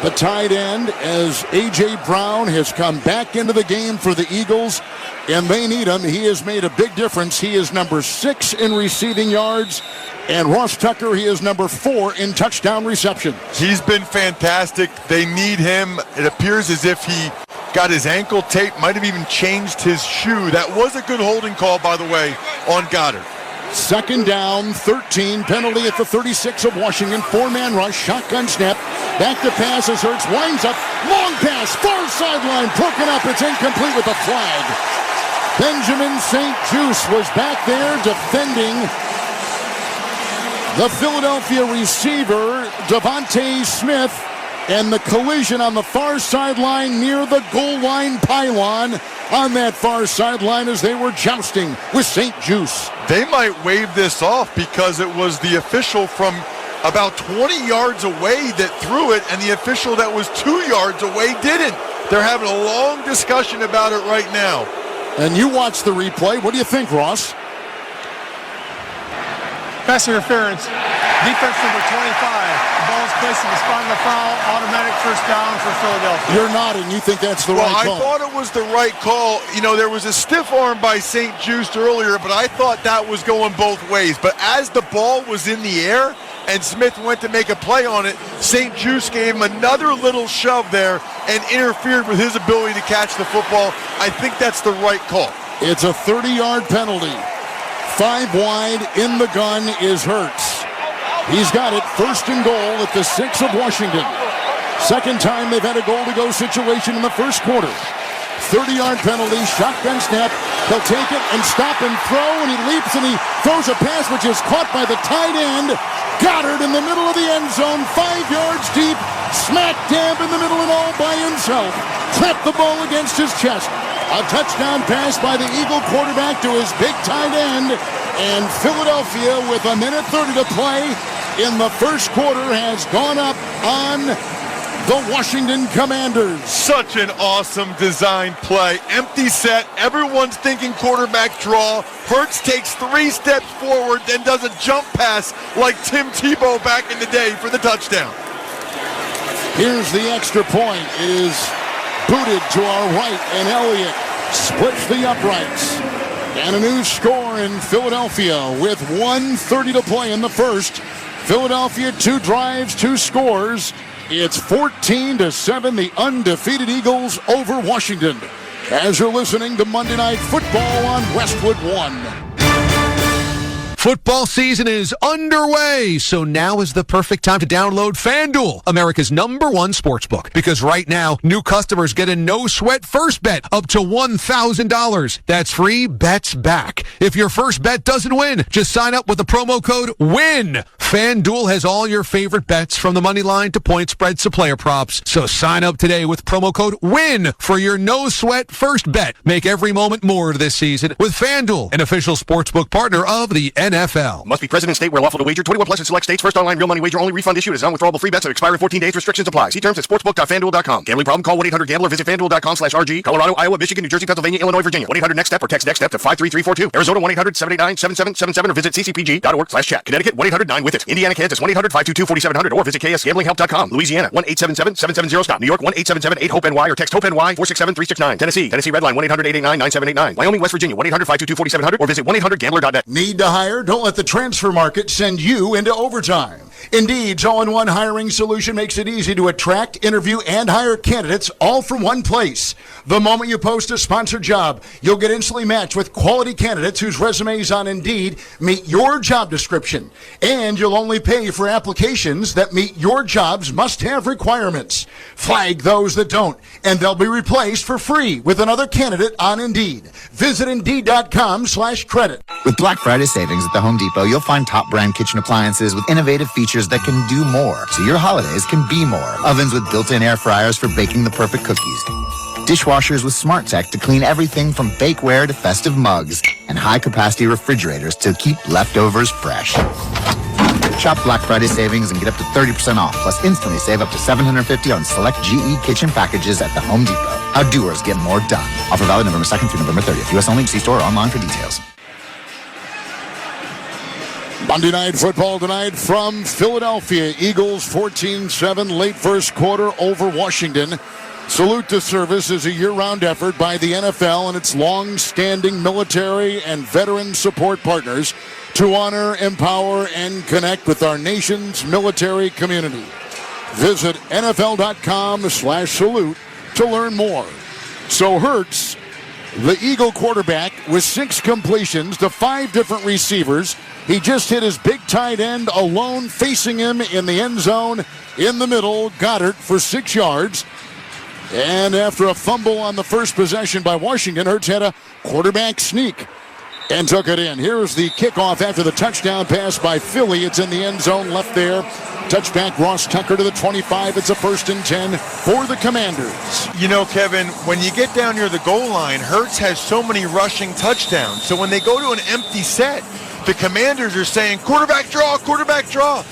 the tight end, as A.J. Brown has come back into the game for the Eagles, and they need him. He has made a big difference. He is number 6 in receiving yards, and Ross Tucker, he is number 4 in touchdown reception. He's been fantastic. They need him. It appears as if he got his ankle taped, might have even changed his shoe. That was a good holding call, by the way, on Goddard. 2nd down, 13, penalty at the 36 of Washington. 4-man rush, shotgun snap, back to pass as Hurts winds up, long pass, far sideline, broken up, it's incomplete with a flag. Benjamin St. Juste was back there defending the Philadelphia receiver, Devontae Smith, and the collision on the far sideline near the goal line pylon on that far sideline as they were jousting with St. Juste. They might wave this off because it was the official from about 20 yards away that threw it, and the official that was 2 yards away didn't. They're having a long discussion about it right now. And you watch the replay. What do you think, Ross? Pass interference. Defense number 25. The ball is placed in the spot of the foul. Automatic 1st down for Philadelphia. You're nodding. You think that's the right call? I thought it was the right call. You know, there was a stiff arm by St. Juste earlier, but I thought that was going both ways. But as the ball was in the air and Smith went to make a play on it, St. Juste gave him another little shove there and interfered with his ability to catch the football. I think that's the right call. It's a 30-yard penalty. 5 wide in the gun is Hurts. He's got it, 1st and goal at the 6 of Washington. 2nd time they've had a goal-to-go situation in the 1st quarter. 30-yard penalty, shotgun snap. He'll take it and stop and throw, and he leaps and he throws a pass which is caught by the tight end. Goddard in the middle of the end zone, 5 yards deep, smack dab in the middle and all by himself. Clapped the ball against his chest. A touchdown pass by the Eagle quarterback to his big tight end. And Philadelphia, with 1:30 to play in the 1st quarter, has gone up on the Washington Commanders. Such an awesome design play. Empty set. Everyone's thinking quarterback draw. Hurts takes 3 steps forward, then does a jump pass like Tim Tebow back in the day for the touchdown. Here's the extra point. It is booted to our right, and Elliott splits the uprights. And a new score in Philadelphia with 1:30 to play in the 1st. Philadelphia, 2 drives, 2 scores. It's 14-7, the undefeated Eagles over Washington. As you're listening to Monday Night Football on Westwood 1. Football season is underway, so now is the perfect time to download FanDuel, America's #1 sportsbook. Because right now, new customers get a no-sweat first bet up to $1,000. That's free bets back. If your first bet doesn't win, just sign up with the promo code WIN. FanDuel has all your favorite bets from the money line to point spreads to player props. So sign up today with promo code WIN for your no-sweat first bet. Make every moment more this season with FanDuel, an official sportsbook partner of the NFL. Must be present in state where lawful to wager. 21 plus in select states. First online real money wager only. Refund issued as non-withdrawable free bets that expire in 14 days. Restrictions apply. See terms at sportsbook.fanduel.com. Gambling problem? Call 1-800-GAMBLER. Visit fanduel.com/RG. Colorado, Iowa, Michigan, New Jersey, Pennsylvania, Illinois, Virginia. 1-800-NEXT-STEP or text NEXT-STEP to 53342. Arizona 1-800-789-7777 or visit ccpg.org/chat. Connecticut 1-800-9-WITH-IT. Indiana, Kansas 1-800-522-4700 or visit ksgamblinghhelp.com. Louisiana 1-877-770-STOP. New York 1-877-8-HOPE-NY or text HOPE-NY 467-369. Tennessee Redline 1-800-889-9789. Wyoming, West Virginia 1-800-522-4700 or visit 1-800-GAMBLER.net. Need to hire? Don't let the transfer market send you into overtime. Indeed's all-in-one hiring solution makes it easy to attract, interview, and hire candidates all from one place. The moment you post a sponsored job, you'll get instantly matched with quality candidates whose resumes on Indeed meet your job description. And you'll only pay for applications that meet your job's must-have requirements. Flag those that don't, and they'll be replaced for free with another candidate on Indeed. Visit Indeed.com/credit. With Black Friday savings at the Home Depot, you'll find top brand kitchen appliances with innovative features that can do more, so your holidays can be more. Ovens with built-in air fryers for baking the perfect cookies. Dishwashers with smart tech to clean everything from bakeware to festive mugs. And high-capacity refrigerators to keep leftovers fresh. Shop Black Friday savings and get up to 30% off, plus instantly save up to $750 on select GE kitchen packages at the Home Depot. Our doers get more done. Offer valid November 2nd through November 30th. U.S. only. See store or online for details. Monday Night Football tonight from Philadelphia. Eagles 14-7 late first quarter over Washington. Salute to service is a year-round effort by the NFL and its long-standing military and veteran support partners to honor, empower, and connect with our nation's military community. Visit NFL.com/salute to learn more. So Hurts, the Eagle quarterback, with 6 completions to 5 different receivers. He just hit his big tight end alone, facing him in the end zone in the middle. Goddard for 6 yards. And after a fumble on the first possession by Washington, Hurts had a quarterback sneak and took it in. Here's the kickoff after the touchdown pass by Philly. It's in the end zone left there. Touchback Ross Tucker to the 25. It's a 1st and 10 for the Commanders. You know, Kevin, when you get down near the goal line, Hurts has so many rushing touchdowns. So when they go to an empty set, the Commanders are saying, quarterback draw, quarterback draw.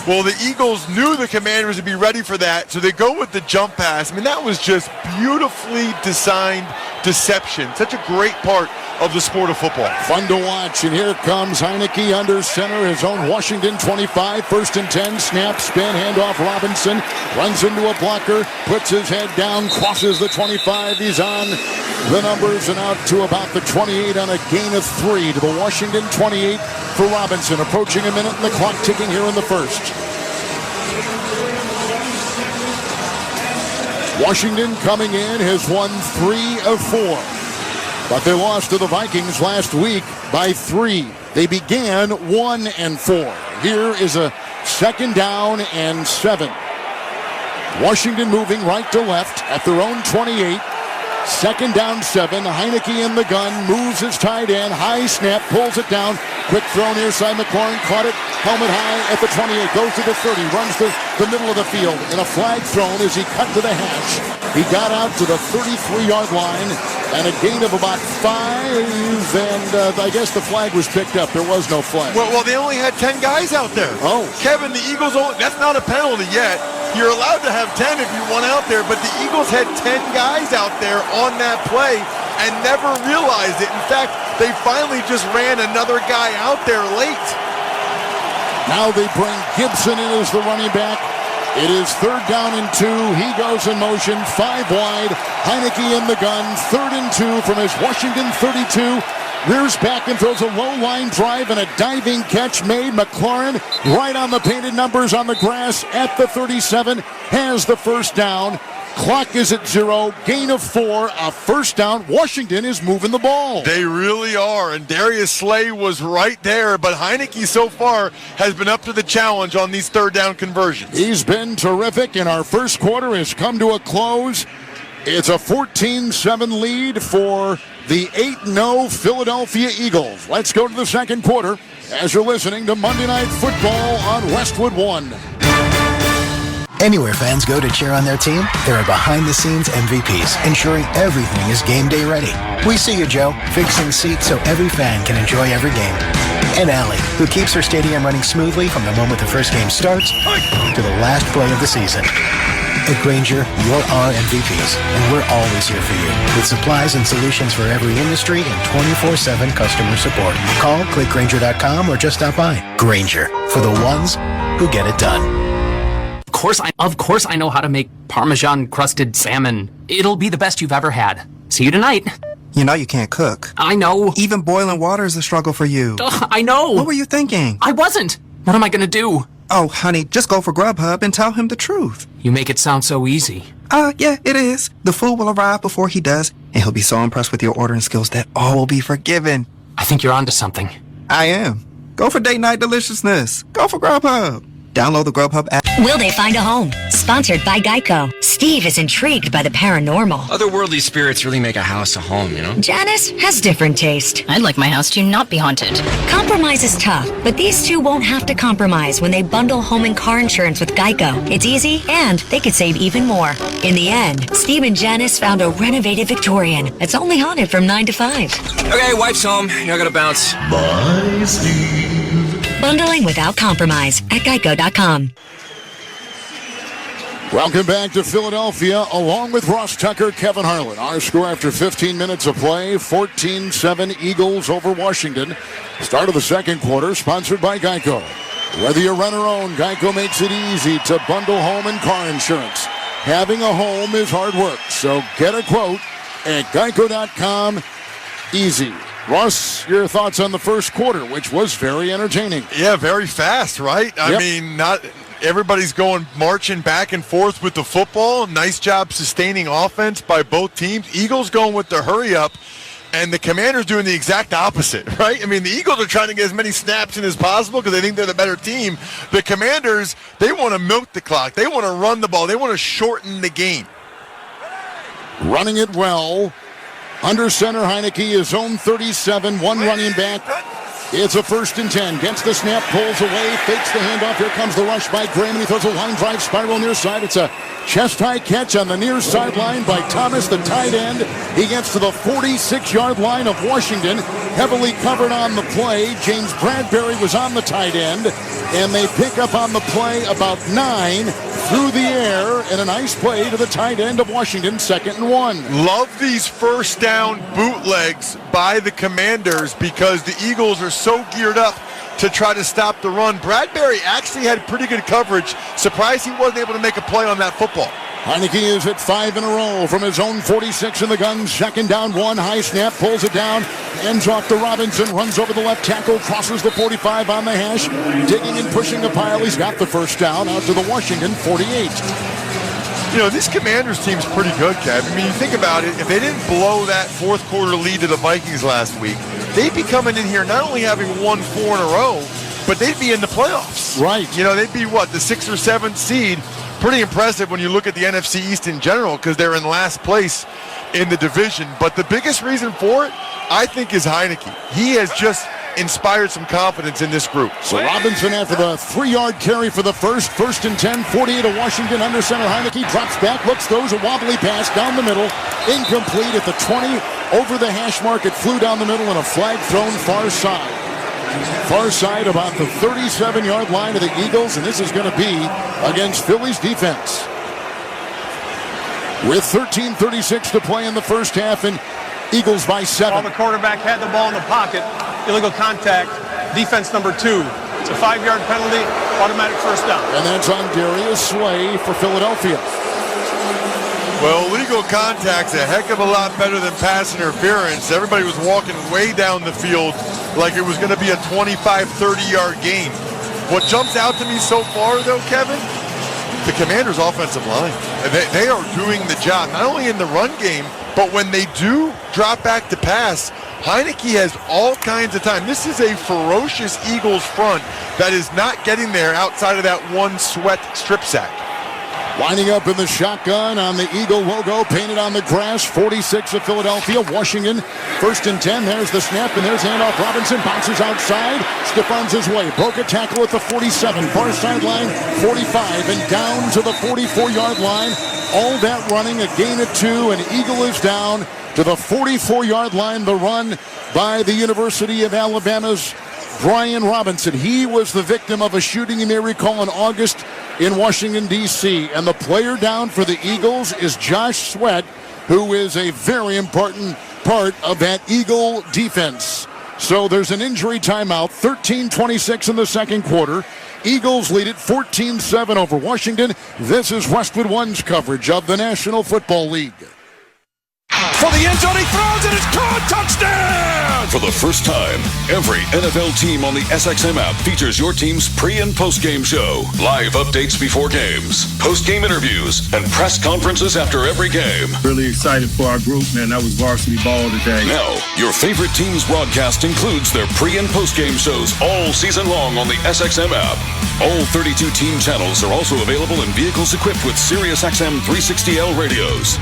Well, the Eagles knew the Commanders would be ready for that, so they go with the jump pass. I mean, that was just beautifully designed deception. Such a great part of the sport of football. Fun to watch, and here comes Heineke under center, his own Washington 25, 1st and 10, snap, spin, handoff, Robinson, runs into a blocker, puts his head down, crosses the 25, he's on the numbers and out to about the 28 on a gain of 3 to the Washington 28 for Robinson, approaching a minute and the clock ticking here in the first. Washington coming in has won 3 of 4. But they lost to the Vikings last week by 3. They began 1 and 4. Here is a 2nd down and 7. Washington moving right to left at their own 28. 2nd down 7. Heineke in the gun, moves his tight end, high snap, pulls it down. Quick throw near side. McLaurin caught it, helmet high at the 28. Goes to the 30, runs to the middle of the field. And a flag thrown as he cut to the hash. He got out to the 33-yard line and a gain of about 5. And I guess the flag was picked up. There was no flag. Well, they only had 10 guys out there. Oh. Kevin, the Eagles, that's not a penalty yet. You're allowed to have 10 if you want out there, but the Eagles had 10 guys out there on that play and never realized it. In fact, they finally just ran another guy out there late. Now they bring Gibson in as the running back. It is 3rd down and 2. He goes in motion, 5 wide. Heineke in the gun, 3rd and 2 from his Washington 32. Rears back and throws a low line drive and a diving catch made. McLaurin right on the painted numbers on the grass at the 37. Has the 1st down. Clock is at 0. Gain of 4. A 1st down. Washington is moving the ball. They really are. And Darius Slay was right there. But Heineke so far has been up to the challenge on these 3rd down conversions. He's been terrific. And our first quarter has come to a close. It's a 14-7 lead for the 8-0 Philadelphia Eagles. Let's go to the 2nd quarter as you're listening to Monday Night Football on Westwood 1. Anywhere fans go to cheer on their team, there are behind-the-scenes MVPs, ensuring everything is game day ready. We see you, Joe, fixing seats so every fan can enjoy every game. And Allie, who keeps her stadium running smoothly from the moment the first game starts to the last play of the season. At Grainger, you're our MVPs, and we're always here for you, with supplies and solutions for every industry and 24/7 customer support. Call, click Grainger.com, or just stop by. Grainger, for the ones who get it done. Of course I know how to make Parmesan-crusted salmon. It'll be the best you've ever had. See you tonight. You know you can't cook. I know. Even boiling water is a struggle for you. Ugh, I know. What were you thinking? I wasn't. What am I going to do? Oh, honey, just go for Grubhub and tell him the truth. You make it sound so easy. Yeah, it is. The food will arrive before he does, and he'll be so impressed with your ordering skills that all will be forgiven. I think you're onto something. I am. Go for date night deliciousness. Go for Grubhub. Download the Grubhub app. Will they find a home? Sponsored by Geico. Steve is intrigued by the paranormal. Otherworldly spirits really make a house a home, you know? Janice has different taste. I'd like my house to not be haunted. Compromise is tough, but these two won't have to compromise when they bundle home and car insurance with Geico. It's easy, and they could save even more. In the end, Steve and Janice found a renovated Victorian that's only haunted from 9 to 5. Okay, wife's home. I gotta bounce. Bye, Steve. Bundling without compromise at geico.com. Welcome back to Philadelphia, along with Ross Tucker, Kevin Harlan. Our score after 15 minutes of play, 14-7 Eagles over Washington. Start of the second quarter, sponsored by Geico. Whether you rent or own, Geico makes it easy to bundle home and car insurance. Having a home is hard work, so get a quote at geico.com. Easy. Ross, your thoughts on the first quarter, which was very entertaining. Yeah, very fast, right? Yep. I mean, not everybody's marching back and forth with the football. Nice job sustaining offense by both teams. Eagles going with the hurry up, and the Commanders doing the exact opposite, right? I mean, the Eagles are trying to get as many snaps in as possible because they think they're the better team. The Commanders, they want to milk the clock. They want to run the ball. They want to shorten the game. Running it well. Under center, Heineke is zone 37, one running back. It's a 1st and 10. Gets the snap, pulls away, fakes the handoff. Here comes the rush by Graham, and he throws a line drive spiral near side. It's a chest-high catch on the near sideline by Thomas, the tight end. He gets to the 46-yard line of Washington, heavily covered on the play. James Bradbury was on the tight end, and they pick up on the play about 9 through the air, and a nice play to the tight end of Washington, 2nd and 1. Love these first down bootlegs by the Commanders because the Eagles are so geared up to try to stop the run. Bradbury actually had pretty good coverage. Surprised he wasn't able to make a play on that football. Heineke is at 5 in a row from his own 46 in the gun. 2nd down, 1. High snap, pulls it down, ends off to Robinson, runs over the left tackle, crosses the 45 on the hash, digging and pushing the pile. He's got the first down out to the Washington 48. You know, this Commanders team's pretty good, Kev. I mean, you think about it, if they didn't blow that fourth quarter lead to the Vikings last week, they'd be coming in here not only having won 4 in a row, but they'd be in the playoffs. Right. You know, they'd be, what, the 6th or 7th seed. Pretty impressive when you look at the NFC East in general because they're in last place in the division. But the biggest reason for it, I think, is Heineke. He has just inspired some confidence in this group. So Robinson after the 3-yard carry for the first and 10, 48 of Washington, under center. Heineke drops back, looks, throws a wobbly pass down the middle, incomplete at the 20, over the hash mark. It flew down the middle and a flag thrown far side. Far side about the 37-yard line of the Eagles, and this is going to be against Philly's defense. With 13:36 to play in the first half, and Eagles by 7. While the quarterback had the ball in the pocket, illegal contact, defense number 2. It's a 5-yard penalty, automatic first down. And that's on Darius Slay for Philadelphia. Well, legal contact's a heck of a lot better than pass interference. Everybody was walking way down the field like it was going to be a 25, 30-yard game. What jumps out to me so far, though, Kevin, the Commanders' offensive line. They are doing the job, not only in the run game, but when they do drop back to pass, Heineke has all kinds of time. This is a ferocious Eagles front that is not getting there outside of that one sweat strip sack. Lining up in the shotgun on the Eagle logo painted on the grass. 46 of Philadelphia. Washington, 1st and 10. There's the snap, and there's handoff. Robinson bounces outside. Stefan's his way. Broke a tackle at the 47. Far sideline, 45. And down to the 44-yard line. All that running, a gain of 2. And Eagle is down to the 44-yard line. The run by the University of Alabama's Brian Robinson. He was the victim of a shooting, you may recall, in August in Washington, D.C. And the player down for the Eagles is Josh Sweat, who is a very important part of that Eagle defense. So there's an injury timeout, 13:26 in the second quarter. Eagles lead it 14-7 over Washington. This is Westwood One's coverage of the National Football League. For the end zone, he throws it, it's caught, touchdown! For the first time, every NFL team on the SXM app features your team's pre- and post-game show. Live updates before games, post-game interviews, and press conferences after every game. Really excited for our group, man. That was varsity ball today. Now, your favorite team's broadcast includes their pre- and post-game shows all season long on the SXM app. All 32 team channels are also available in vehicles equipped with SiriusXM 360L radios.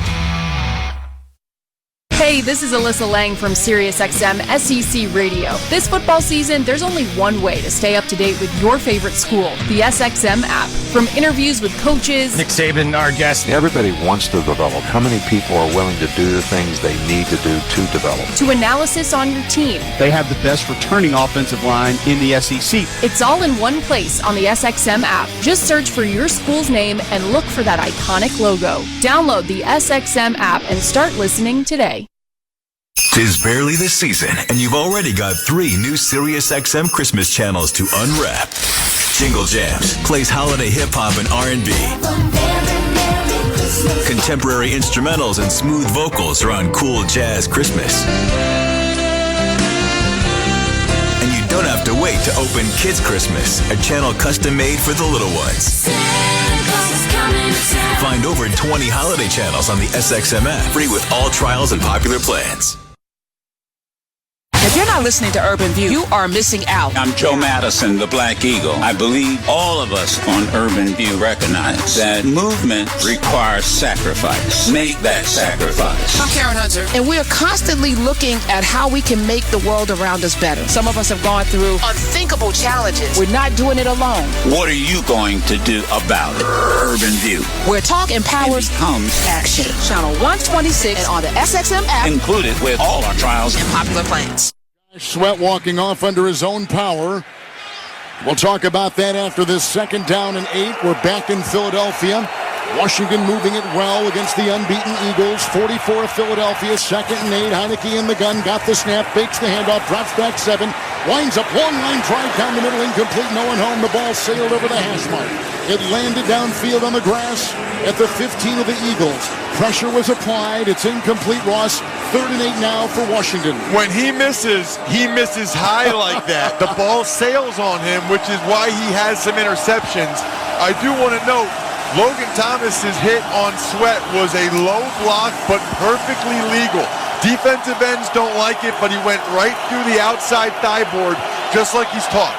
Hey, this is Alyssa Lang from SiriusXM SEC Radio. This football season, there's only one way to stay up to date with your favorite school, the SXM app. From interviews with coaches, Nick Saban, our guest. Everybody wants to develop. How many people are willing to do the things they need to do to develop? to analysis on your team. They have the best returning offensive line in the SEC. It's all in one place on the SXM app. Just search for your school's name and look for that iconic logo. Download the SXM app and start listening today. 'Tis barely the season, and you've already got 3 new SiriusXM Christmas channels to unwrap. Jingle Jams plays holiday hip-hop and R&B. Contemporary instrumentals and smooth vocals are on Cool Jazz Christmas. And you don't have to wait to open Kids Christmas, a channel custom-made for the little ones. Find over 20 holiday channels on the SXM app, free with all trials and popular plans. If you're not listening to Urban View, you are missing out. I'm Joe Madison, the Black Eagle. I believe all of us on Urban View recognize that movement requires sacrifice. Make that sacrifice. I'm Karen Hunter, and we're constantly looking at how we can make the world around us better. Some of us have gone through unthinkable challenges. We're not doing it alone. What are you going to do about it? Urban View. Where talk empowers action. Channel 126 and on the SXM app. Included with all our trials and popular plans. Sweat walking off under his own power. We'll talk about that after this 2nd down and 8. We're back in Philadelphia. Washington moving it well against the unbeaten Eagles. 44 Philadelphia, 2nd and 8. Heineke in the gun, got the snap, fakes the handoff, drops back 7. Winds up, long line drive down the middle, incomplete, no one home. The ball sailed over the hash mark. It landed downfield on the grass at the 15 of the Eagles. Pressure was applied. It's incomplete, Ross. 3rd and 8 now for Washington. When he misses high like that. The ball sails on him, which is why he has some interceptions. I do want to note, Logan Thomas's hit on Sweat was a low block, but perfectly legal. Defensive ends don't like it, but he went right through the outside thigh board, just like he's taught.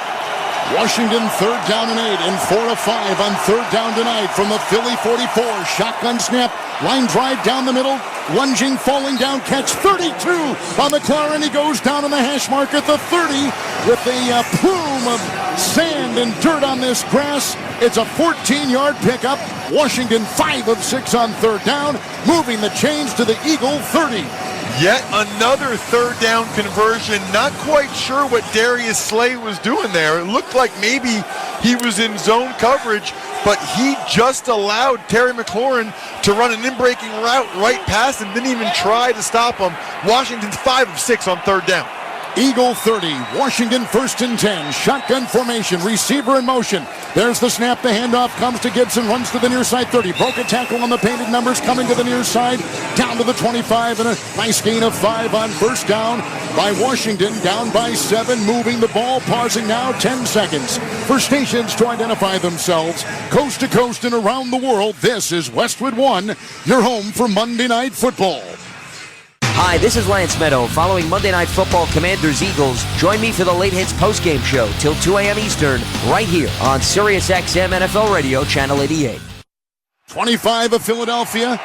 Washington 3rd down and 8 and 4 of 5 on 3rd down tonight from the Philly 44. Shotgun snap, line drive down the middle, lunging, falling down, catch 32 on the McLaren. He goes down on the hash mark at the 30 with a plume of sand and dirt on this grass. It's a 14-yard pickup. Washington 5 of 6 on 3rd down, moving the chains to the Eagle 30. Yet another 3rd down conversion. Not quite sure what Darius Slay was doing there. It looked like maybe he was in zone coverage, but he just allowed Terry McLaurin to run an in-breaking route right past him. Didn't even try to stop him. Washington's 5 of 6 on 3rd down. Eagle 30, Washington 1st and 10. Shotgun formation, receiver in motion. There's the snap, the handoff comes to Gibson, runs to the near side 30. Broke a tackle on the painted numbers, coming to the near side, down to the 25, and a nice gain of 5 on 1st down by Washington, down by 7, moving the ball, pausing now 10 seconds for stations to identify themselves. Coast to coast and around the world, this is Westwood One, your home for Monday Night Football. Hi, this is Lance Meadow. Following Monday Night Football Commanders-Eagles, join me for the Late Hits postgame show till 2 a.m. Eastern, right here on SiriusXM NFL Radio, Channel 88. 25 of Philadelphia.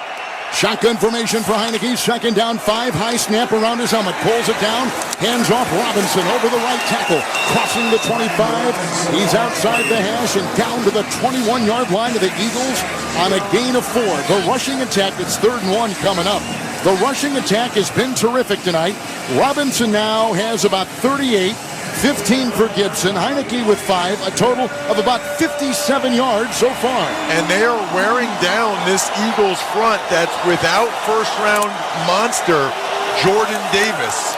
Shotgun formation for Heineke. 2nd down, 5. High snap around his helmet. Pulls it down. Hands off Robinson over the right tackle. Crossing the 25. He's outside the hash and down to the 21-yard line of the Eagles on a gain of 4. The rushing attack, it's 3rd and 1 coming up. The rushing attack has been terrific tonight. Robinson now has about 38, 15 for Gibson. Heineke with 5, a total of about 57 yards so far. And they are wearing down this Eagles front that's without first-round monster Jordan Davis.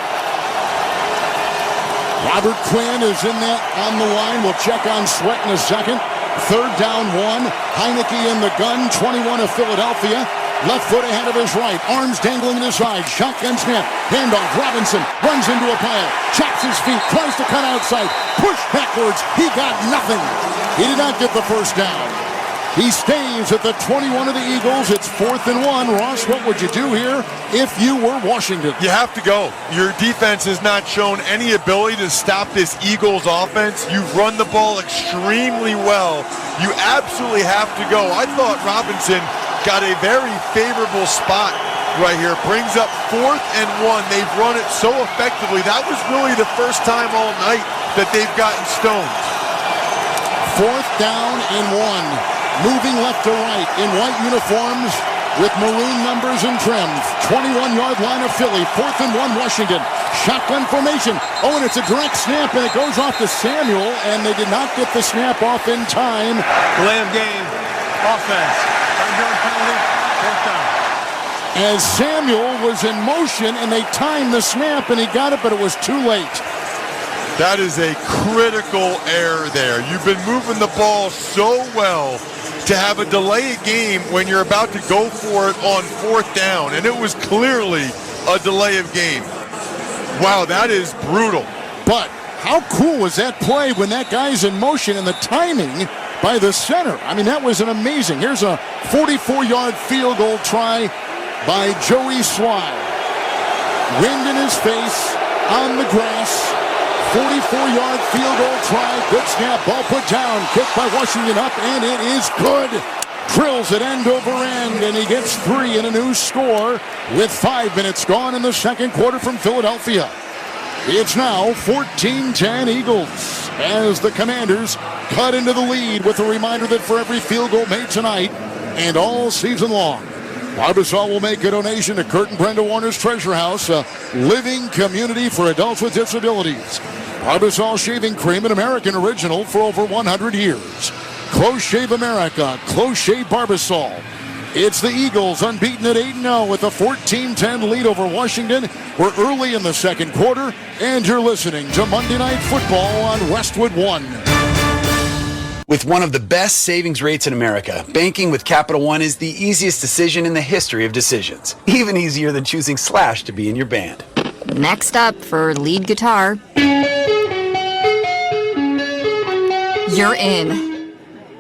Robert Quinn is in that on the line. We'll check on Sweat in a second. 3rd down 1. Heineke in the gun, 21 of Philadelphia. Left foot ahead of his right. Arms dangling to his side. Shotgun snap. Handoff. Robinson runs into a pile. Chops his feet. Tries to cut outside. Push backwards. He got nothing. He did not get the first down. He stays at the 21 of the Eagles. It's 4th and 1. Ross, what would you do here if you were Washington? You have to go. Your defense has not shown any ability to stop this Eagles offense. You've run the ball extremely well. You absolutely have to go. I thought Robinson got a very favorable spot right here. Brings up 4th and 1. They've run it so effectively. That was really the first time all night that they've gotten stoned. 4th down and 1. Moving left to right in white uniforms with maroon numbers and trims. 21-yard line of Philly. 4th and 1 Washington. Shotgun formation. Oh, and it's a direct snap, and it goes off to Samuel, and they did not get the snap off in time. Delay of game. Offense. 5-yard penalty. 4th down. As Samuel was in motion, and they timed the snap, and he got it, but it was too late. That is a critical error there. You've been moving the ball so well to have a delay of game when you're about to go for it on 4th down, and it was clearly a delay of game. Wow, that is brutal. But how cool was that play when that guy's in motion and the timing by the center? I mean, that was an amazing. Here's a 44-yard field goal try by Joey Sly. Wind in his face, on the grass. 44-yard field goal try. Good snap. Ball put down. Kick by Washington up, and it is good. Drills it end over end, and he gets 3 in a new score with 5 minutes gone in the second quarter from Philadelphia. It's now 14-10 Eagles as the Commanders cut into the lead with a reminder that for every field goal made tonight and all season long, Barbasol will make a donation to Kurt and Brenda Warner's Treasure House, a living community for adults with disabilities. Barbasol Shaving Cream, an American original for over 100 years. Close Shave America, Close Shave Barbasol. It's the Eagles unbeaten at 8-0 with a 14-10 lead over Washington. We're early in the second quarter, and you're listening to Monday Night Football on Westwood 1. With one of the best savings rates in America, banking with Capital One is the easiest decision in the history of decisions. Even easier than choosing Slash to be in your band. Next up for lead guitar. You're in.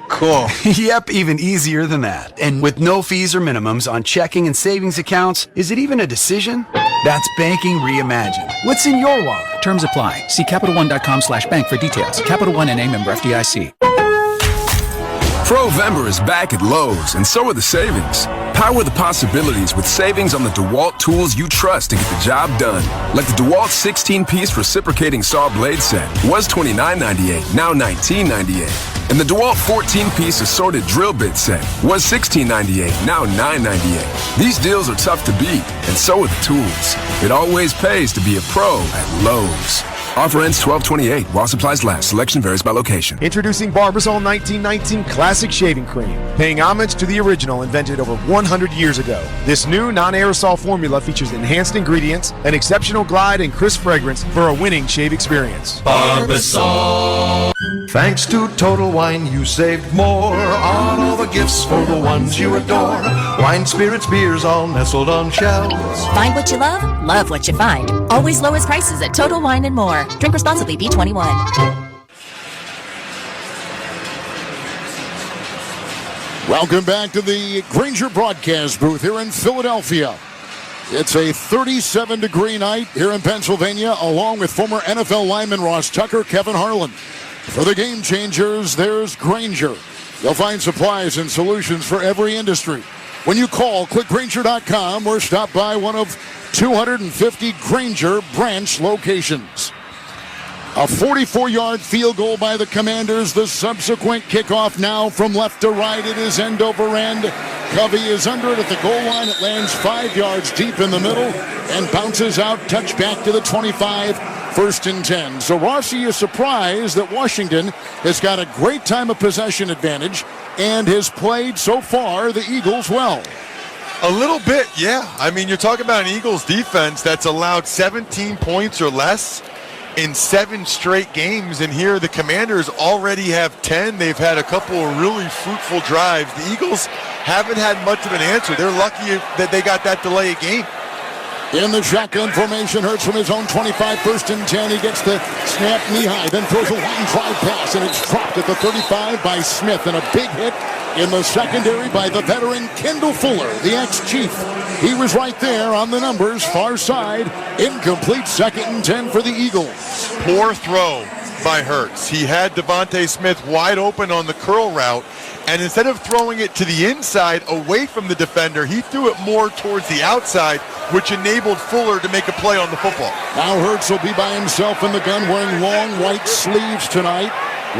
Cool. Yep, even easier than that. And with no fees or minimums on checking and savings accounts, is it even a decision? That's banking reimagined. What's in your wallet? Terms apply. See CapitalOne.com/bank for details. Capital One NA, member FDIC. Provember is back at Lowe's, and so are the savings. Power the possibilities with savings on the DeWalt tools you trust to get the job done. Like the DeWalt 16-piece reciprocating saw blade set was $29.98, now $19.98. And the DeWalt 14-piece assorted drill bit set was $16.98, now $9.98. These deals are tough to beat, and so are the tools. It always pays to be a pro at Lowe's. Offer ends 12/28 while supplies last. Selection varies by location. Introducing Barbasol 1919 Classic Shaving Cream, paying homage to the original invented over 100 years ago. This new non-aerosol formula features enhanced ingredients, an exceptional glide, and crisp fragrance for a winning shave experience. Barbasol. Thanks to Total Wine, you saved more on all the gifts for the ones you adore. Wine, spirits, beers, all nestled on shelves. Find what you love what you find. Always lowest prices at Total Wine and More. Drink responsibly, B21. Welcome back to the Grainger broadcast booth here in Philadelphia. It's a 37-degree night here in Pennsylvania, along with former NFL lineman Ross Tucker, Kevin Harlan. For the game changers, there's Grainger. You'll find supplies and solutions for every industry. When you call, click Grainger.com or stop by one of 250 Grainger branch locations. A 44-yard field goal by the Commanders. The subsequent kickoff now from left to right. It is end over end. Covey is under it at the goal line. It lands 5 yards deep in the middle and bounces out. Touchback to the 25. 1st and 10. So Rossi is surprised that Washington has got a great time of possession advantage and has played so far the Eagles well. A little bit, yeah. I mean, you're talking about an Eagles defense that's allowed 17 points or less in 7 straight games, and here the Commanders already have 10. They've had a couple of really fruitful drives. The Eagles haven't had much of an answer. They're lucky that they got that delay of game. In the shotgun formation, Hurts from his own 25, 1st and 10. He gets the snap knee high, then throws a line drive pass, and it's dropped at the 35 by Smith. And a big hit in the secondary by the veteran Kendall Fuller, the ex-Chief. He was right there on the numbers, far side. Incomplete, 2nd and 10 for the Eagles. Poor throw by Hurts. He had Devontae Smith wide open on the curl route, and instead of throwing it to the inside away from the defender, he threw it more towards the outside, which enabled Fuller to make a play on the football. Now Hurts will be by himself in the gun, wearing long white sleeves tonight.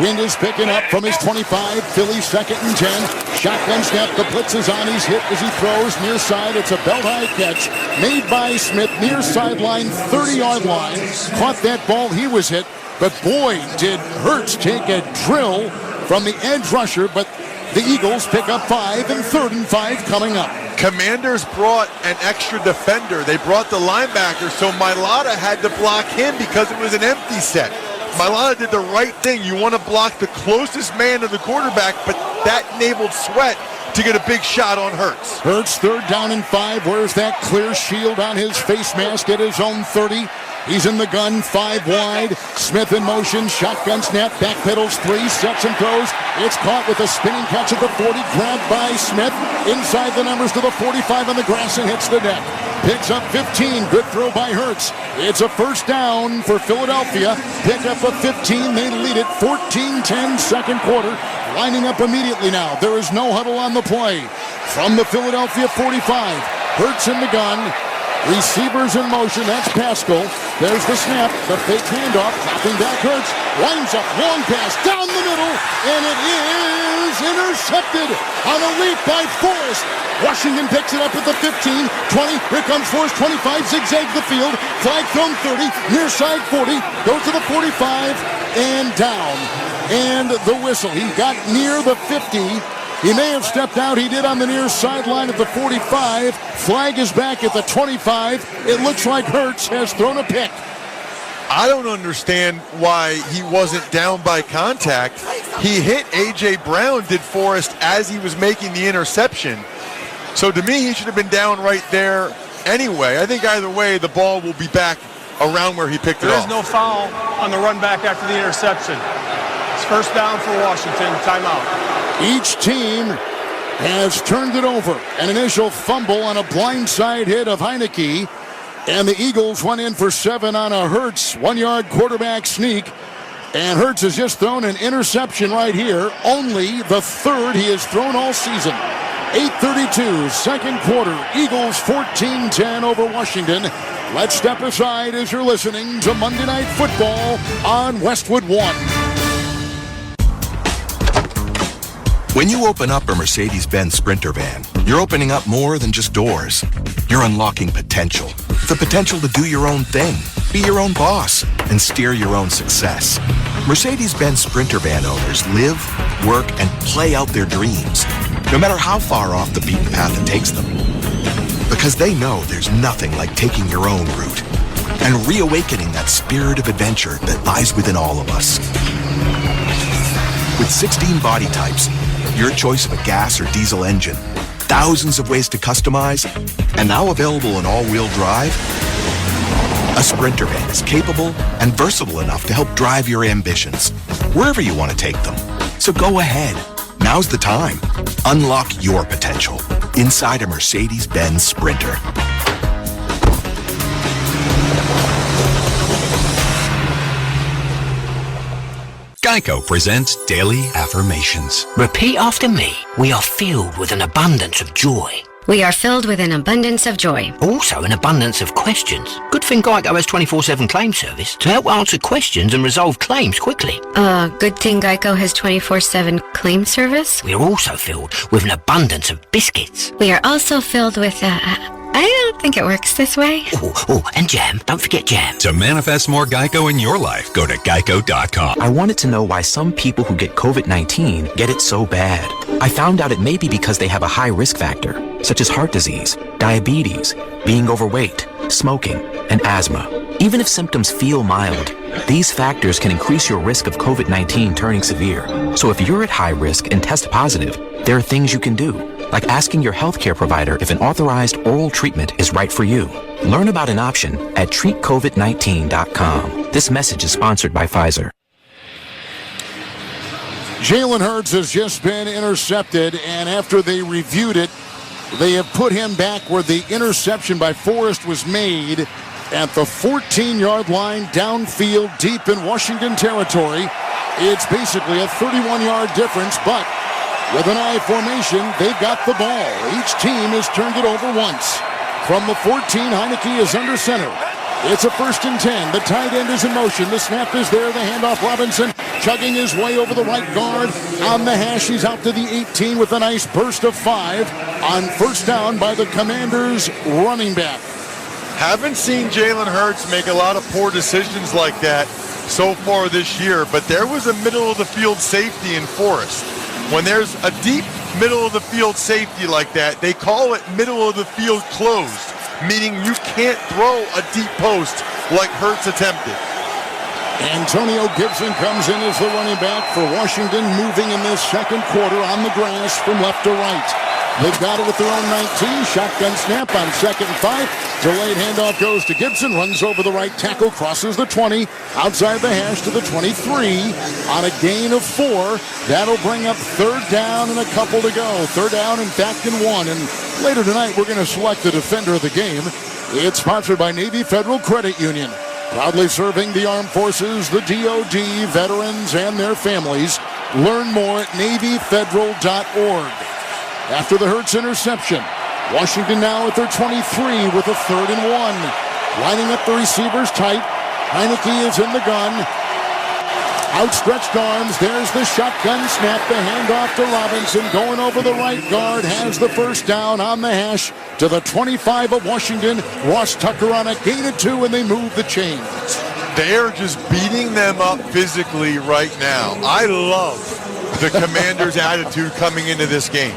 Wind is picking up from his 25. Philly 2nd and 10. Shotgun snap. The blitz is on. He's hit as he throws near side. It's a belt-high catch made by Smith near sideline, 30-yard line. Caught that ball. He was hit. But boy, did Hurts take a drill from the edge rusher. But the Eagles pick up 5 and 3rd and 5 coming up. Commanders brought an extra defender. They brought the linebacker, so Mailata had to block him because it was an empty set. Mailata did the right thing. You want to block the closest man to the quarterback, but that enabled Sweat to get a big shot on Hurts. Hurts 3rd down and 5. Wears that clear shield on his face mask at his own 30. He's in the gun, 5 wide. Smith in motion, shotgun snap, backpedals 3, sets and throws. It's caught with a spinning catch at the 40, grabbed by Smith. Inside the numbers to the 45 on the grass and hits the deck. Picks up 15, good throw by Hurts. It's a 1st down for Philadelphia. Pick up a 15, they lead it 14-10 2nd quarter. Lining up immediately now. There is no huddle on the play. From the Philadelphia 45, Hurts in the gun. Receivers in motion, that's Pascal. There's the snap, the fake handoff, dropping back Hurts. Lines up, long pass, down the middle, and it is intercepted on a leap by Forrest. Washington picks it up at the 15, 20, here comes Forrest, 25, zigzags the field, flag thrown 30, near side 40, goes to the 45, and down. And the whistle, he got near the 50. He may have stepped out. He did on the near sideline at the 45. Flag is back at the 25. It looks like Hurts has thrown a pick. I don't understand why he wasn't down by contact. He hit A.J. Brown, did Forrest, as he was making the interception. So to me, he should have been down right there anyway. I think either way, the ball will be back around where he picked it up. There is no foul on the run back after the interception. It's 1st down for Washington. Timeout. Each team has turned it over. An initial fumble on a blindside hit of Heineke. And the Eagles went in for 7 on a Hurts 1-yard quarterback sneak. And Hurts has just thrown an interception right here. Only the 3rd he has thrown all season. 8:32, 2nd quarter. Eagles 14-10 over Washington. Let's step aside as you're listening to Monday Night Football on Westwood 1. When you open up a Mercedes-Benz Sprinter van, you're opening up more than just doors. You're unlocking potential. The potential to do your own thing, be your own boss, and steer your own success. Mercedes-Benz Sprinter van owners live, work, and play out their dreams, no matter how far off the beaten path it takes them. Because they know there's nothing like taking your own route and reawakening that spirit of adventure that lies within all of us. With 16 body types, your choice of a gas or diesel engine, thousands of ways to customize, and now available in all-wheel drive, a Sprinter van is capable and versatile enough to help drive your ambitions, wherever you want to take them. So go ahead. Now's the time. Unlock your potential inside a Mercedes-Benz Sprinter. Geico presents Daily Affirmations. Repeat after me. We are filled with an abundance of joy. We are filled with an abundance of joy. Also an abundance of questions. Good thing Geico has 24/7 claim service to help answer questions and resolve claims quickly. Good thing Geico has 24/7 claim service. We are also filled with an abundance of biscuits. We are also filled with, I don't think it works this way. And jam. Don't forget jam. To manifest more Geico in your life, go to geico.com. I wanted to know why some people who get COVID-19 get it so bad. I found out it may be because they have a high risk factor, such as heart disease, diabetes, being overweight, smoking, and asthma. Even if symptoms feel mild, these factors can increase your risk of COVID-19 turning severe. So if you're at high risk and test positive, there are things you can do. like asking your healthcare provider if an authorized oral treatment is right for you. Learn about an option at treatcovid19.com. This message is sponsored by Pfizer. Jalen Hurts has just been intercepted, and after they reviewed it, they have put him back where the interception by Forrest was made at the 14-yard line downfield deep in Washington territory. It's basically a 31-yard difference, but with an I formation, they've got the ball. Each team has turned it over once. From the 14, Heineke is under center. It's a 1st and 10. The tight end is in motion. The snap is there. The handoff, Robinson chugging his way over the right guard. On the hash, he's out to the 18 with a nice burst of 5 on 1st down by the Commanders' running back. Haven't seen Jalen Hurts make a lot of poor decisions like that so far this year, but there was a middle-of-the-field safety in Forrest. When there's a deep middle-of-the-field safety like that, they call it middle-of-the-field closed, meaning you can't throw a deep post like Hurts attempted. Antonio Gibson comes in as the running back for Washington, moving in this second quarter on the grass from left to right. They've got it at their own 19. Shotgun snap on 2nd and 5. Delayed handoff goes to Gibson. Runs over the right tackle. Crosses the 20. Outside the hash to the 23. On a gain of 4. That'll bring up 3rd down and a couple to go. 3rd down, in fact, in 1. And later tonight, we're going to select the defender of the game. It's sponsored by Navy Federal Credit Union. Proudly serving the armed forces, the DOD, veterans, and their families. Learn more at NavyFederal.org. After the Hurts interception, Washington now at their 23 with a 3rd and 1. Lining up the receivers tight. Heineke is in the gun. Outstretched arms. There's the shotgun snap. The handoff to Robinson. Going over the right guard. Has the 1st down on the hash to the 25 of Washington. Ross Tucker on a gain of 2, and they move the chains. They're just beating them up physically right now. I love the Commanders' attitude coming into this game.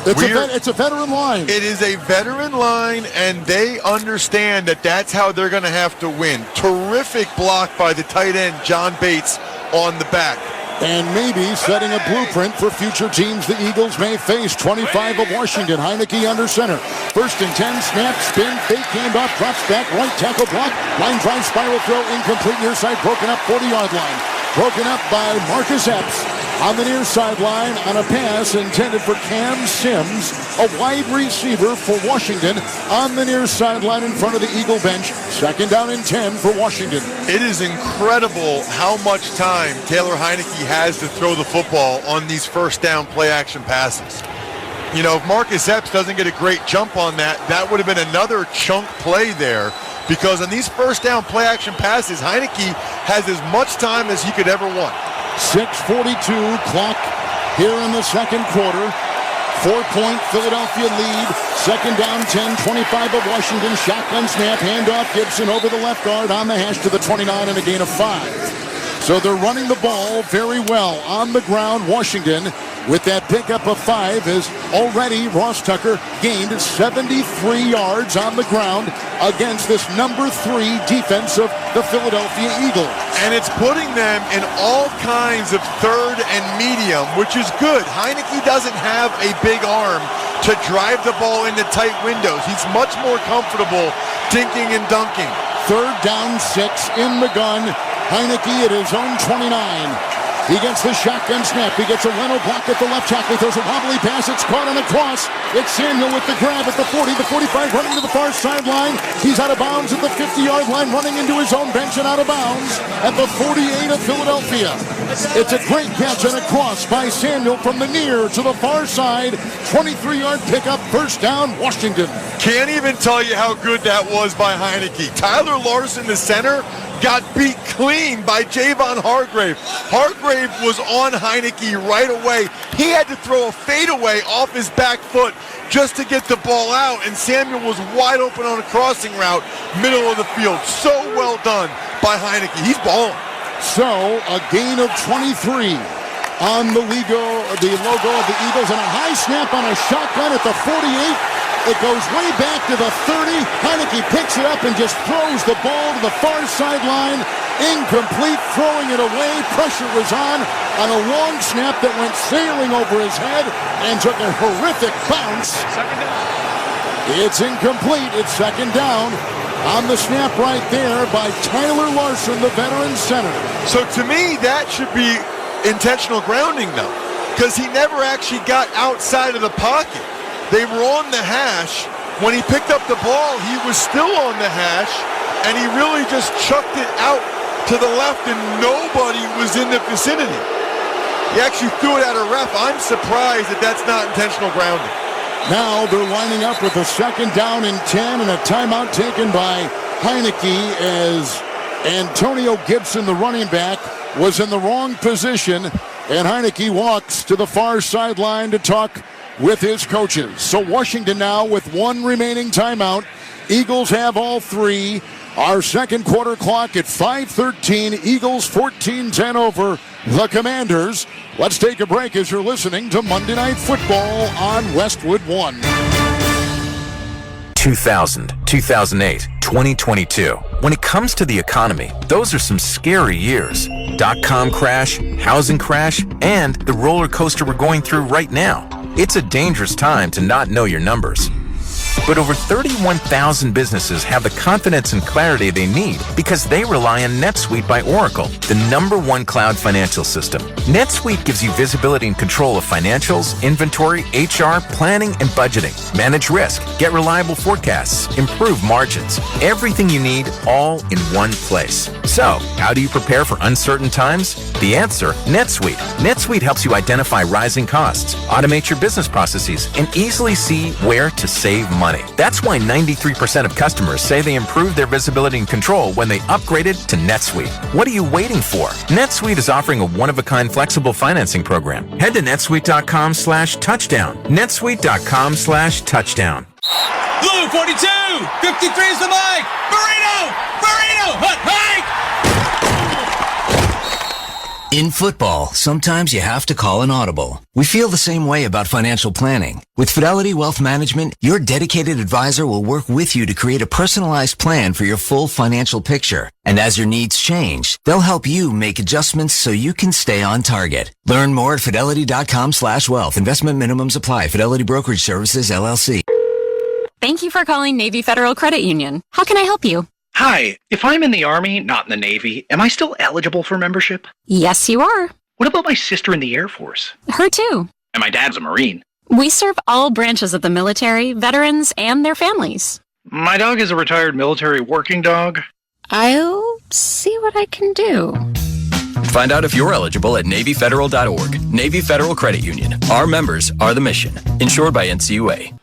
It's a veteran line. It is a veteran line, and they understand that that's how they're going to have to win. Terrific block by the tight end, John Bates, on the back. And maybe setting a blueprint for future teams the Eagles may face. 25 of Washington, Heineke under center. 1st and 10, snap, spin, fake handoff, drops back, right tackle block. Line drive, spiral throw, incomplete near side, broken up, 40-yard line. Broken up by Marcus Epps on the near sideline on a pass intended for Cam Sims, a wide receiver for Washington on the near sideline in front of the Eagle bench. 2nd down and 10 for Washington. It is incredible how much time Taylor Heineke has to throw the football on these 1st down play action passes. You know, if Marcus Epps doesn't get a great jump on that, that would have been another chunk play there. Because on these 1st down play action passes, Heineke has as much time as he could ever want. 6:42 clock here in the second quarter. 4-point Philadelphia lead. 2nd down, 10, 25 of Washington. Shotgun snap, handoff, Gibson over the left guard on the hash to the 29 and a gain of 5. So they're running the ball very well on the ground. Washington, with that pickup of 5, has already, Ross Tucker, gained 73 yards on the ground against this number 3 defense of the Philadelphia Eagles. And it's putting them in all kinds of 3rd and medium, which is good. Heineke doesn't have a big arm to drive the ball into tight windows. He's much more comfortable dinking and dunking. 3rd down, 6 in the gun. Heineke at his own 29. He gets the shotgun snap. He gets a rental block at the left tackle. He throws a wobbly pass. It's caught on a cross. It's Samuel with the grab at the 40, the 45, running to the far sideline. He's out of bounds at the 50-yard line, running into his own bench and out of bounds at the 48 of Philadelphia. It's a great catch and a cross by Samuel from the near to the far side. 23-yard pickup, 1st down, Washington. Can't even tell you how good that was by Heineke. Tyler Larson, the center, got beat clean by Javon Hargrave. Hargrave was on Heineke right away. He had to throw a fadeaway off his back foot just to get the ball out, and Samuel was wide open on a crossing route, middle of the field. So well done by Heineke. He's balling. So a gain of 23 on the logo of the Eagles, and a high snap on a shotgun at the 48. It goes way back to the 30. Heineke picks it up and just throws the ball to the far sideline Incomplete, throwing it away. Pressure was on a long snap that went sailing over his head and took a horrific bounce. Second down. It's incomplete. It's second down. On the snap right there by Tyler Larson, the veteran center. So to me, that should be intentional grounding, though, because he never actually got outside of the pocket. They were on the hash. When he picked up the ball, he was still on the hash, and he really just chucked it out to the left, and nobody was in the vicinity. He actually threw it at a ref. I'm surprised that that's not intentional grounding. Now they're lining up with a second down and 10 and a timeout taken by Heineke as Antonio Gibson, the running back, was in the wrong position, and Heineke walks to the far sideline to talk with his coaches. So Washington now with one remaining timeout. Eagles have all three. Our second quarter clock at 5:13. Eagles 14-10 over the Commanders. Let's take a break as you're listening to Monday Night Football on Westwood 1. 2000, 2008, 2022. When it comes to the economy, those are some scary years. .com crash, housing crash, and the roller coaster we're going through right now. It's a dangerous time to not know your numbers. But over 31,000 businesses have the confidence and clarity they need because they rely on NetSuite by Oracle, the #1 cloud financial system. NetSuite gives you visibility and control of financials, inventory, HR, planning, and budgeting. Manage risk, get reliable forecasts, improve margins. Everything you need all in one place. So, how do you prepare for uncertain times? The answer, NetSuite. NetSuite helps you identify rising costs, automate your business processes, and easily see where to save money. That's why 93% of customers say they improved their visibility and control when they upgraded to NetSuite. What are you waiting for? NetSuite is offering a one-of-a-kind flexible financing program. Head to netsuite.com/touchdown. netsuite.com/touchdown. Blue 42, 53 is the mic. Burrito, hut, hike. In football, sometimes you have to call an audible. We feel the same way about financial planning. With Fidelity Wealth Management, your dedicated advisor will work with you to create a personalized plan for your full financial picture. And as your needs change, they'll help you make adjustments so you can stay on target. Learn more at fidelity.com/wealth. Investment minimums apply. Fidelity Brokerage Services, LLC. Thank you for calling Navy Federal Credit Union. How can I help you? Hi, if I'm in the Army, not in the Navy, am I still eligible for membership? Yes, you are. What about my sister in the Air Force? Her too. And my dad's a Marine. We serve all branches of the military, veterans, and their families. My dog is a retired military working dog. I'll see what I can do. Find out if you're eligible at NavyFederal.org. Navy Federal Credit Union. Our members are the mission. Insured by NCUA.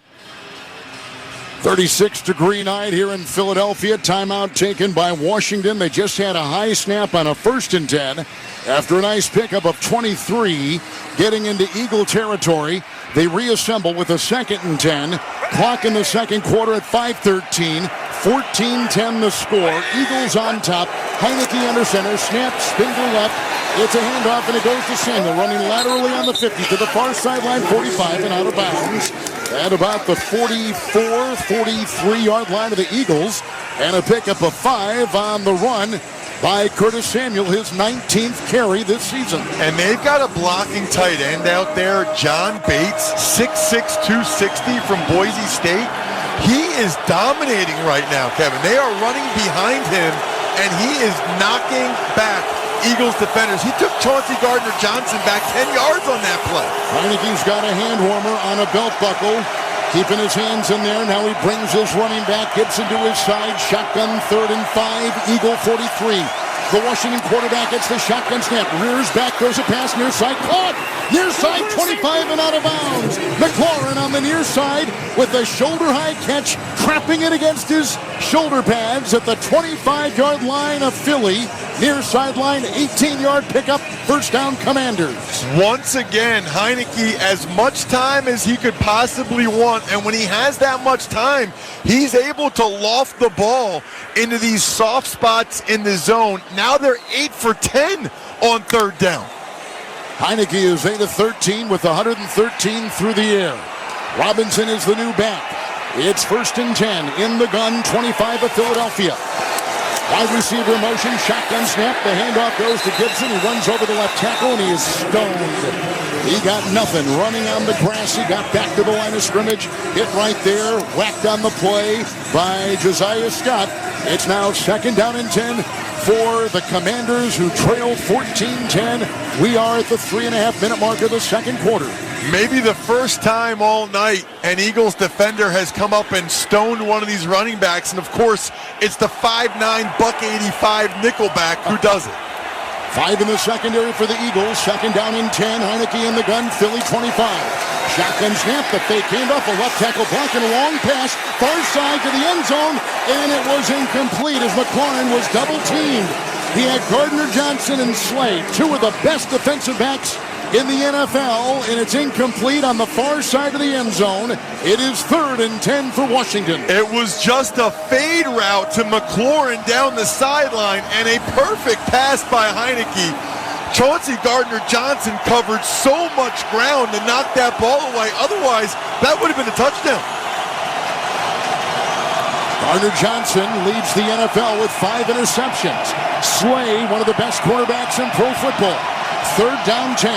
36-degree night here in Philadelphia. Timeout taken by Washington. They just had a high snap on a 1st and 10 after a nice pickup of 23. Getting into Eagle territory, they reassemble with a 2nd and 10. Clock in the second quarter at 5:13. 14-10 the score. Eagles on top. Heineke under center. Snap, spin to left. It's a handoff, and it goes to Samuel, running laterally on the 50 to the far sideline, 45, and out of bounds at about the 44, 43-yard line of the Eagles, and a pickup of 5 on the run by Curtis Samuel, his 19th carry this season. And they've got a blocking tight end out there, John Bates, 6'6", 260 from Boise State. He is dominating right now, Kevin. They are running behind him, and he is knocking back Eagles defenders. He took Chauncey Gardner-Johnson back 10 yards on that play. Heineke's got a hand warmer on a belt buckle, keeping his hands in there. Now he brings his running back Gibson to his side. Shotgun 3rd and 5, Eagle 43. The Washington quarterback gets the shotgun snap, rears back, throws a pass near side, caught! Near side, 25 and out of bounds. McLaurin on the near side with a shoulder-high catch, trapping it against his shoulder pads at the 25-yard line of Philly. Near sideline, 18-yard pickup, first down Commanders. Once again, Heineke as much time as he could possibly want, and when he has that much time, he's able to loft the ball into these soft spots in the zone. Now they're 8 for 10 on 3rd down. Heineke is 8 of 13 with 113 through the air. Robinson is the new back. It's 1st and 10 in the gun, 25 of Philadelphia. Wide receiver motion, shotgun snap. The handoff goes to Gibson. He runs over the left tackle, and he is stoned. He got nothing. Running on the grass, he got back to the line of scrimmage. Hit right there. Whacked on the play by Josiah Scott. It's now 2nd down and 10 for the Commanders, who trail 14-10. We are at the 3.5-minute mark of the second quarter. Maybe the first time all night an Eagles defender has come up and stoned one of these running backs, and of course, it's the 5'9", $185 nickelback who does it. 5 in the secondary for the Eagles. 2nd down and 10. Heineke in the gun. Philly 25. Shotgun snap. The fake handoff. A left tackle block and a long pass. Far side to the end zone. And it was incomplete as McLaurin was double teamed. He had Gardner Johnson and Slade, two of the best defensive backs in the NFL, and it's incomplete on the far side of the end zone. It is 3rd and 10 for Washington. It was just a fade route to McLaurin down the sideline, and a perfect pass by Heineke. Chauncey Gardner-Johnson covered so much ground to knock that ball away. Otherwise, that would have been a touchdown. Gardner-Johnson leads the NFL with 5 interceptions. Slade, one of the best quarterbacks in pro football. 3rd down 10.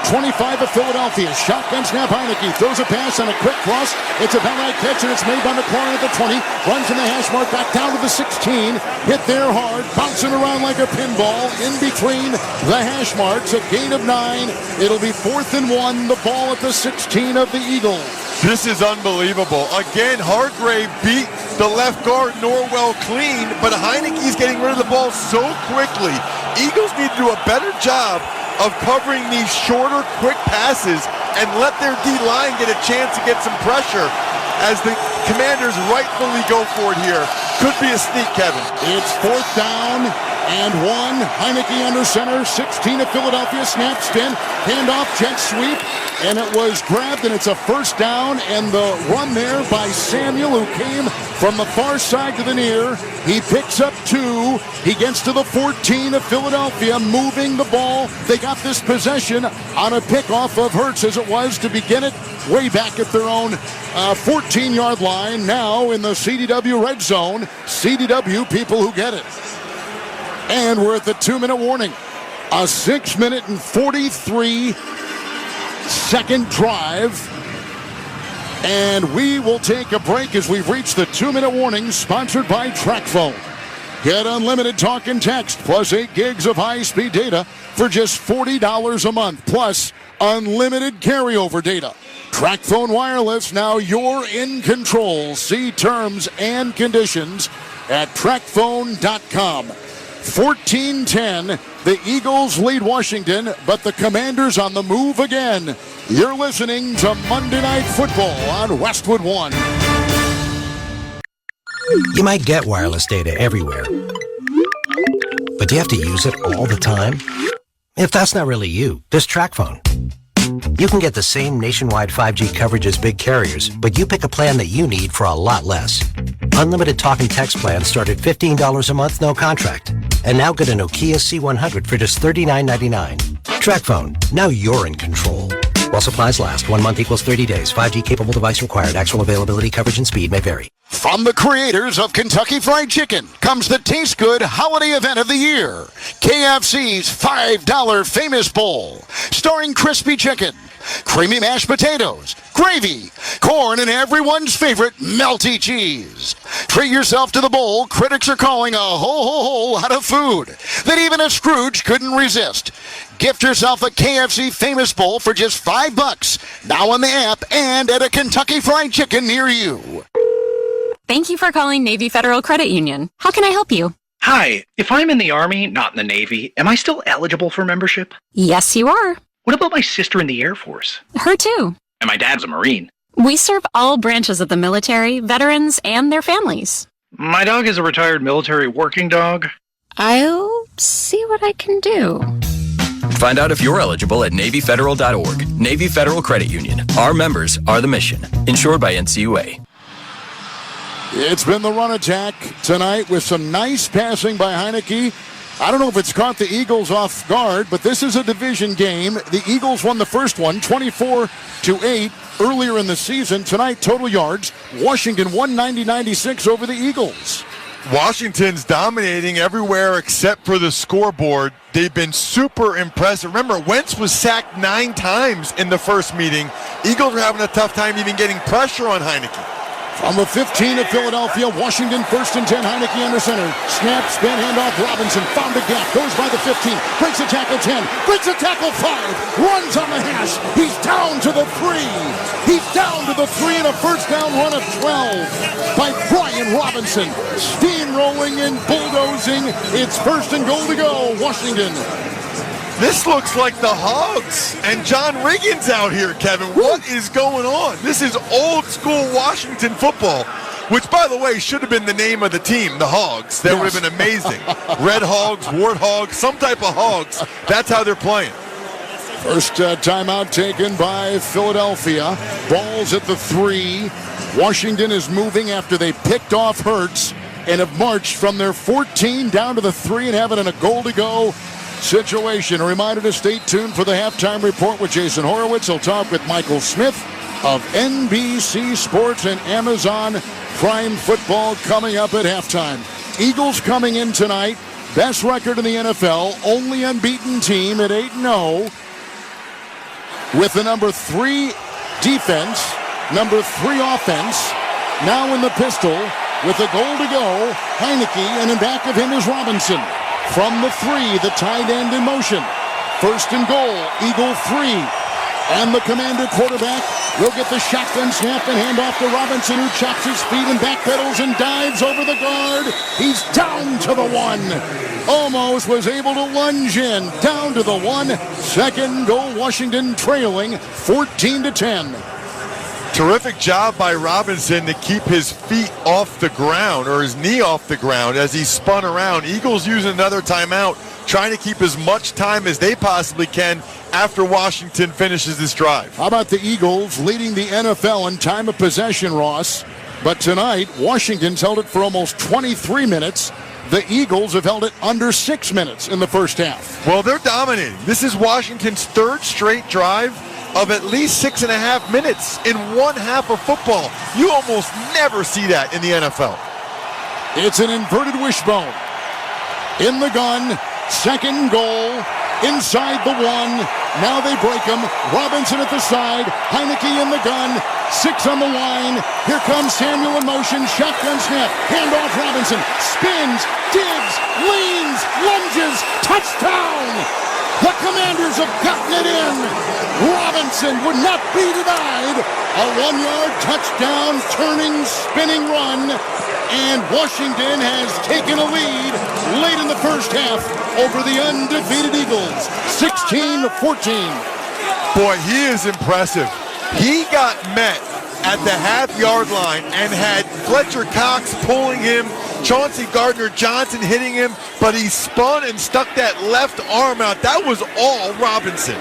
25 of Philadelphia. Shotgun snap. Heineke throws a pass on a quick cross. It's a penalty catch, and it's made by McLaurin at the 20. Runs in the hash mark back down to the 16. Hit there hard. Bouncing around like a pinball in between the hash marks. A gain of 9. It'll be 4th and 1. The ball at the 16 of the Eagles. This is unbelievable. Again, Hargrave beat the left guard Norwell clean, but Heineke's getting rid of the ball so quickly. Eagles need to do a better job of covering these shorter, quick passes and let their D-line get a chance to get some pressure as the Commanders rightfully go for it here. Could be a sneak, Kevin. It's 4th down and 1. Heineke under center. 16 of Philadelphia. Snap, spin, handoff, jet sweep. And it was grabbed, and it's a 1st down. And the run there by Samuel, who came from the far side to the near. He picks up 2. He gets to the 14 of Philadelphia, moving the ball. They got this possession on a pickoff of Hurts, as it was to begin it, way back at their own 14-yard line. Now in the CDW red zone. CDW, people who get it. And we're at the 2-minute warning. A 6-minute and 43-second drive. And we will take a break as we've reached the 2-minute warning, sponsored by TracFone. Get unlimited talk and text plus 8 gigs of high-speed data for just $40 a month, plus unlimited carryover data. TracFone Wireless, now you're in control. See terms and conditions at TracFone.com. 14-10, the Eagles lead Washington, but the Commanders on the move again. You're listening to Monday Night Football on Westwood 1. You might get wireless data everywhere, but do you have to use it all the time? If that's not really you, there's TracFone. You can get the same nationwide 5G coverage as big carriers, but you pick a plan that you need for a lot less. Unlimited talk and text plans start at $15 a month, no contract. And now get a Nokia C100 for just $39.99. TracFone, now you're in control. While supplies last, 1 month equals 30 days. 5G capable device required. Actual availability, coverage, and speed may vary. From the creators of Kentucky Fried Chicken comes the Taste Good holiday event of the year. KFC's $5 Famous Bowl, starring crispy chicken, creamy mashed potatoes, gravy, corn, and everyone's favorite melty cheese. Treat yourself to the bowl critics are calling a whole lot of food that even a Scrooge couldn't resist. Gift yourself a KFC Famous Bowl for just $5, now on the app and at a Kentucky Fried Chicken near you. Thank you for calling Navy Federal Credit Union. How can I help you? Hi, if I'm in the Army, not in the Navy, am I still eligible for membership? Yes, you are. What about my sister in the Air Force? Her too. And my dad's a Marine. We serve all branches of the military, veterans, and their families. My dog is a retired military working dog. I'll see what I can do. Find out if you're eligible at NavyFederal.org. Navy Federal Credit Union. Our members are the mission. Insured by NCUA. It's been the run attack tonight with some nice passing by Heineke. I don't know if it's caught the Eagles off guard, but this is a division game. The Eagles won the first one, 24-8, earlier in the season. Tonight, total yards, Washington 190-96 over the Eagles. Washington's dominating everywhere except for the scoreboard. They've been super impressive. Remember, Wentz was sacked 9 times in the first meeting. Eagles are having a tough time even getting pressure on Heineke. From the 15 of Philadelphia, Washington 1st and 10, Heineke under center. Snap, spin, handoff, Robinson, found a gap, goes by the 15, breaks a tackle 10, breaks a tackle 5, runs on the hash, he's down to the 3. He's down to the 3 in a first down run of 12 by Brian Robinson. Steamrolling and bulldozing, it's 1st and goal to go, Washington. This looks like the Hogs and John Riggins out here, Kevin. What is going on? This is old school Washington football, which, by the way, should have been the name of the team, the Hogs. That would have been amazing. Red Hogs, Warthogs, some type of Hogs. That's how they're playing. First timeout taken by Philadelphia. Ball's at the 3. Washington is moving after they picked off Hurts and have marched from their 14 down to the 3 and having a goal to go situation. A reminder to stay tuned for the halftime report with Jason Horowitz. He'll talk with Michael Smith of NBC Sports and Amazon Prime Football coming up at halftime. Eagles coming in tonight. Best record in the NFL. Only unbeaten team at 8-0. With the number 3 defense, number 3 offense. Now in the pistol with a goal to go. Heineke, and in back of him is Robinson. From the 3, the tight end in motion. 1st and goal, Eagle 3. And the Commander quarterback will get the shotgun snap and hand off to Robinson, who chops his feet and backpedals and dives over the guard. He's down to the 1. Almost was able to lunge in. Down to the 1. 2nd goal, Washington trailing 14-10. Terrific job by Robinson to keep his feet off the ground, or his knee off the ground, as he spun around. Eagles using another timeout, trying to keep as much time as they possibly can after Washington finishes this drive. How about the Eagles leading the NFL in time of possession, Ross? But tonight, Washington's held it for almost 23 minutes. The Eagles have held it under 6 minutes in the first half. Well, they're dominating. This is Washington's 3rd straight drive of at least 6.5 minutes in one half of football. You almost never see that in the NFL. It's an inverted wishbone. In the gun, 2nd goal, inside the 1. Now they break him. Robinson at the side, Heineke in the gun, 6 on the line. Here comes Samuel in motion, shotgun snap, handoff Robinson, spins, digs, leans, lunges, touchdown! The Commanders have gotten it in. Robinson would not be denied. A 1-yard touchdown, turning, spinning run. And Washington has taken a lead late in the first half over the undefeated Eagles, 16-14. Boy, he is impressive. He got met at the half-yard line and had Fletcher Cox pulling him, Chauncey Gardner-Johnson hitting him, but he spun and stuck that left arm out. That was all Robinson.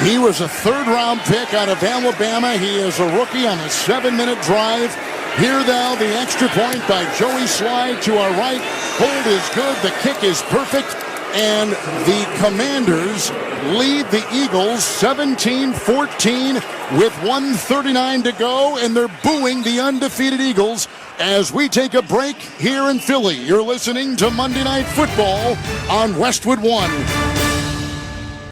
He was a 3rd-round pick out of Alabama. He is a rookie on a 7-minute drive. Here now, the extra point by Joey Slide to our right. Hold is good. The kick is perfect. And the Commanders lead the Eagles 17-14 with 1:39 to go, and they're booing the undefeated Eagles as we take a break here in Philly. You're listening to Monday Night Football on Westwood One.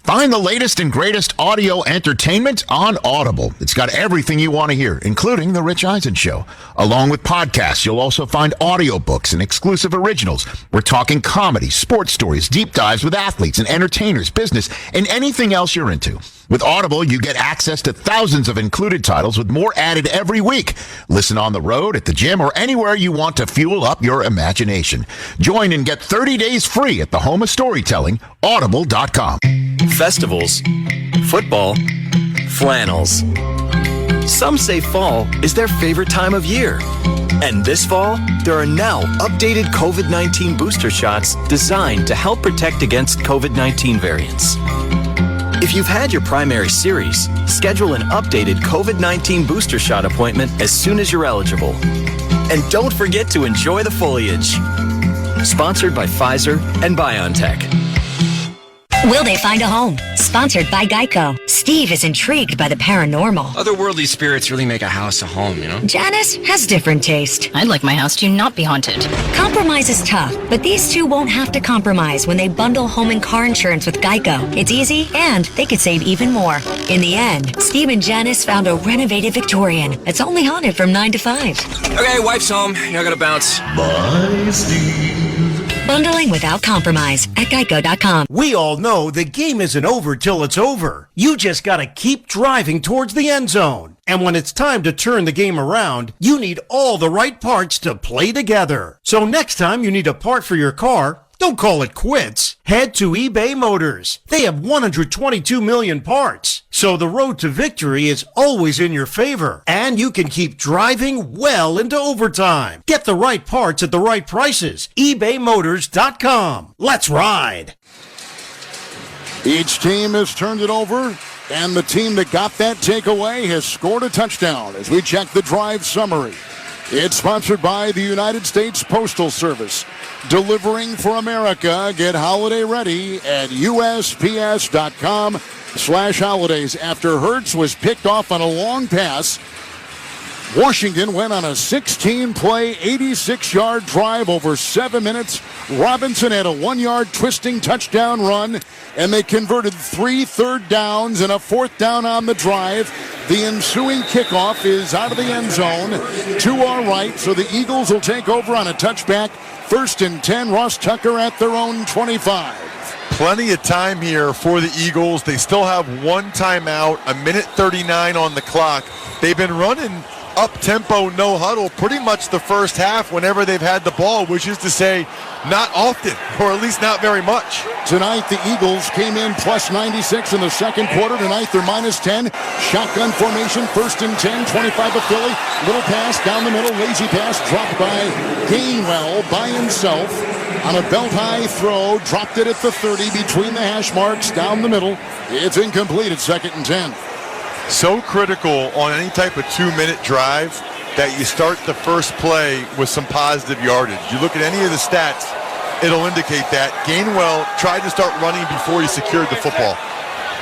Find the latest and greatest audio entertainment on Audible. It's got everything you want to hear, including The Rich Eisen Show. Along with podcasts, you'll also find audiobooks and exclusive originals. We're talking comedy, sports stories, deep dives with athletes and entertainers, business, and anything else you're into. With Audible, you get access to thousands of included titles with more added every week. Listen on the road, at the gym, or anywhere you want to fuel up your imagination. Join and get 30 days free at the home of storytelling, audible.com. Festivals, football, flannels. Some say fall is their favorite time of year. And this fall, there are now updated COVID-19 booster shots designed to help protect against COVID-19 variants. If you've had your primary series, schedule an updated COVID-19 booster shot appointment as soon as you're eligible. And don't forget to enjoy the foliage. Sponsored by Pfizer and BioNTech. Will they find a home? Sponsored by Geico. Steve is intrigued by the paranormal. Otherworldly spirits really make a house a home, you know? Janice has different taste. I'd like my house to not be haunted. Compromise is tough, but these two won't have to compromise when they bundle home and car insurance with Geico. It's easy, and they could save even more. In the end, Steve and Janice found a renovated Victorian that's only haunted from 9 to 5. Okay, wife's home. You're gonna bounce. Bye, Steve. Bundling without compromise at Geico.com. We all know the game isn't over till it's over. You just gotta keep driving towards the end zone. And when it's time to turn the game around, you need all the right parts to play together. So next time you need a part for your car, don't call it quits. Head to eBay Motors. They have 122 million parts. So the road to victory is always in your favor. And you can keep driving well into overtime. Get the right parts at the right prices. ebaymotors.com. Let's ride. Each team has turned it over, and the team that got that takeaway has scored a touchdown as we check the drive summary. It's sponsored by the United States Postal Service. Delivering for America. Get holiday ready at USPS.com/holidays. After Hurts was picked off on a long pass, Washington went on a 16-play, 86-yard drive over 7 minutes. Robinson had a 1-yard twisting touchdown run, and they converted 3 third downs and a 4th down on the drive. The ensuing kickoff is out of the end zone to our right, so the Eagles will take over on a touchback. 1st and 10, Ross Tucker at their own 25. Plenty of time here for the Eagles. They still have 1 timeout, 1:39 on the clock. They've been running up-tempo, no huddle pretty much the first half whenever they've had the ball, which is to say not often, or at least not very much. Tonight, the Eagles came in plus 96 in the second quarter. Tonight, they're minus 10. Shotgun formation, 1st and 10, 25 of Philly. Little pass down the middle, lazy pass dropped by Gainwell by himself on a belt-high throw. Dropped it at the 30 between the hash marks down the middle. It's incomplete at 2nd and 10. So critical on any type of 2-minute drive that you start the first play with some positive yardage. You look at any of the stats, it'll indicate that. Gainwell tried to start running before he secured the football.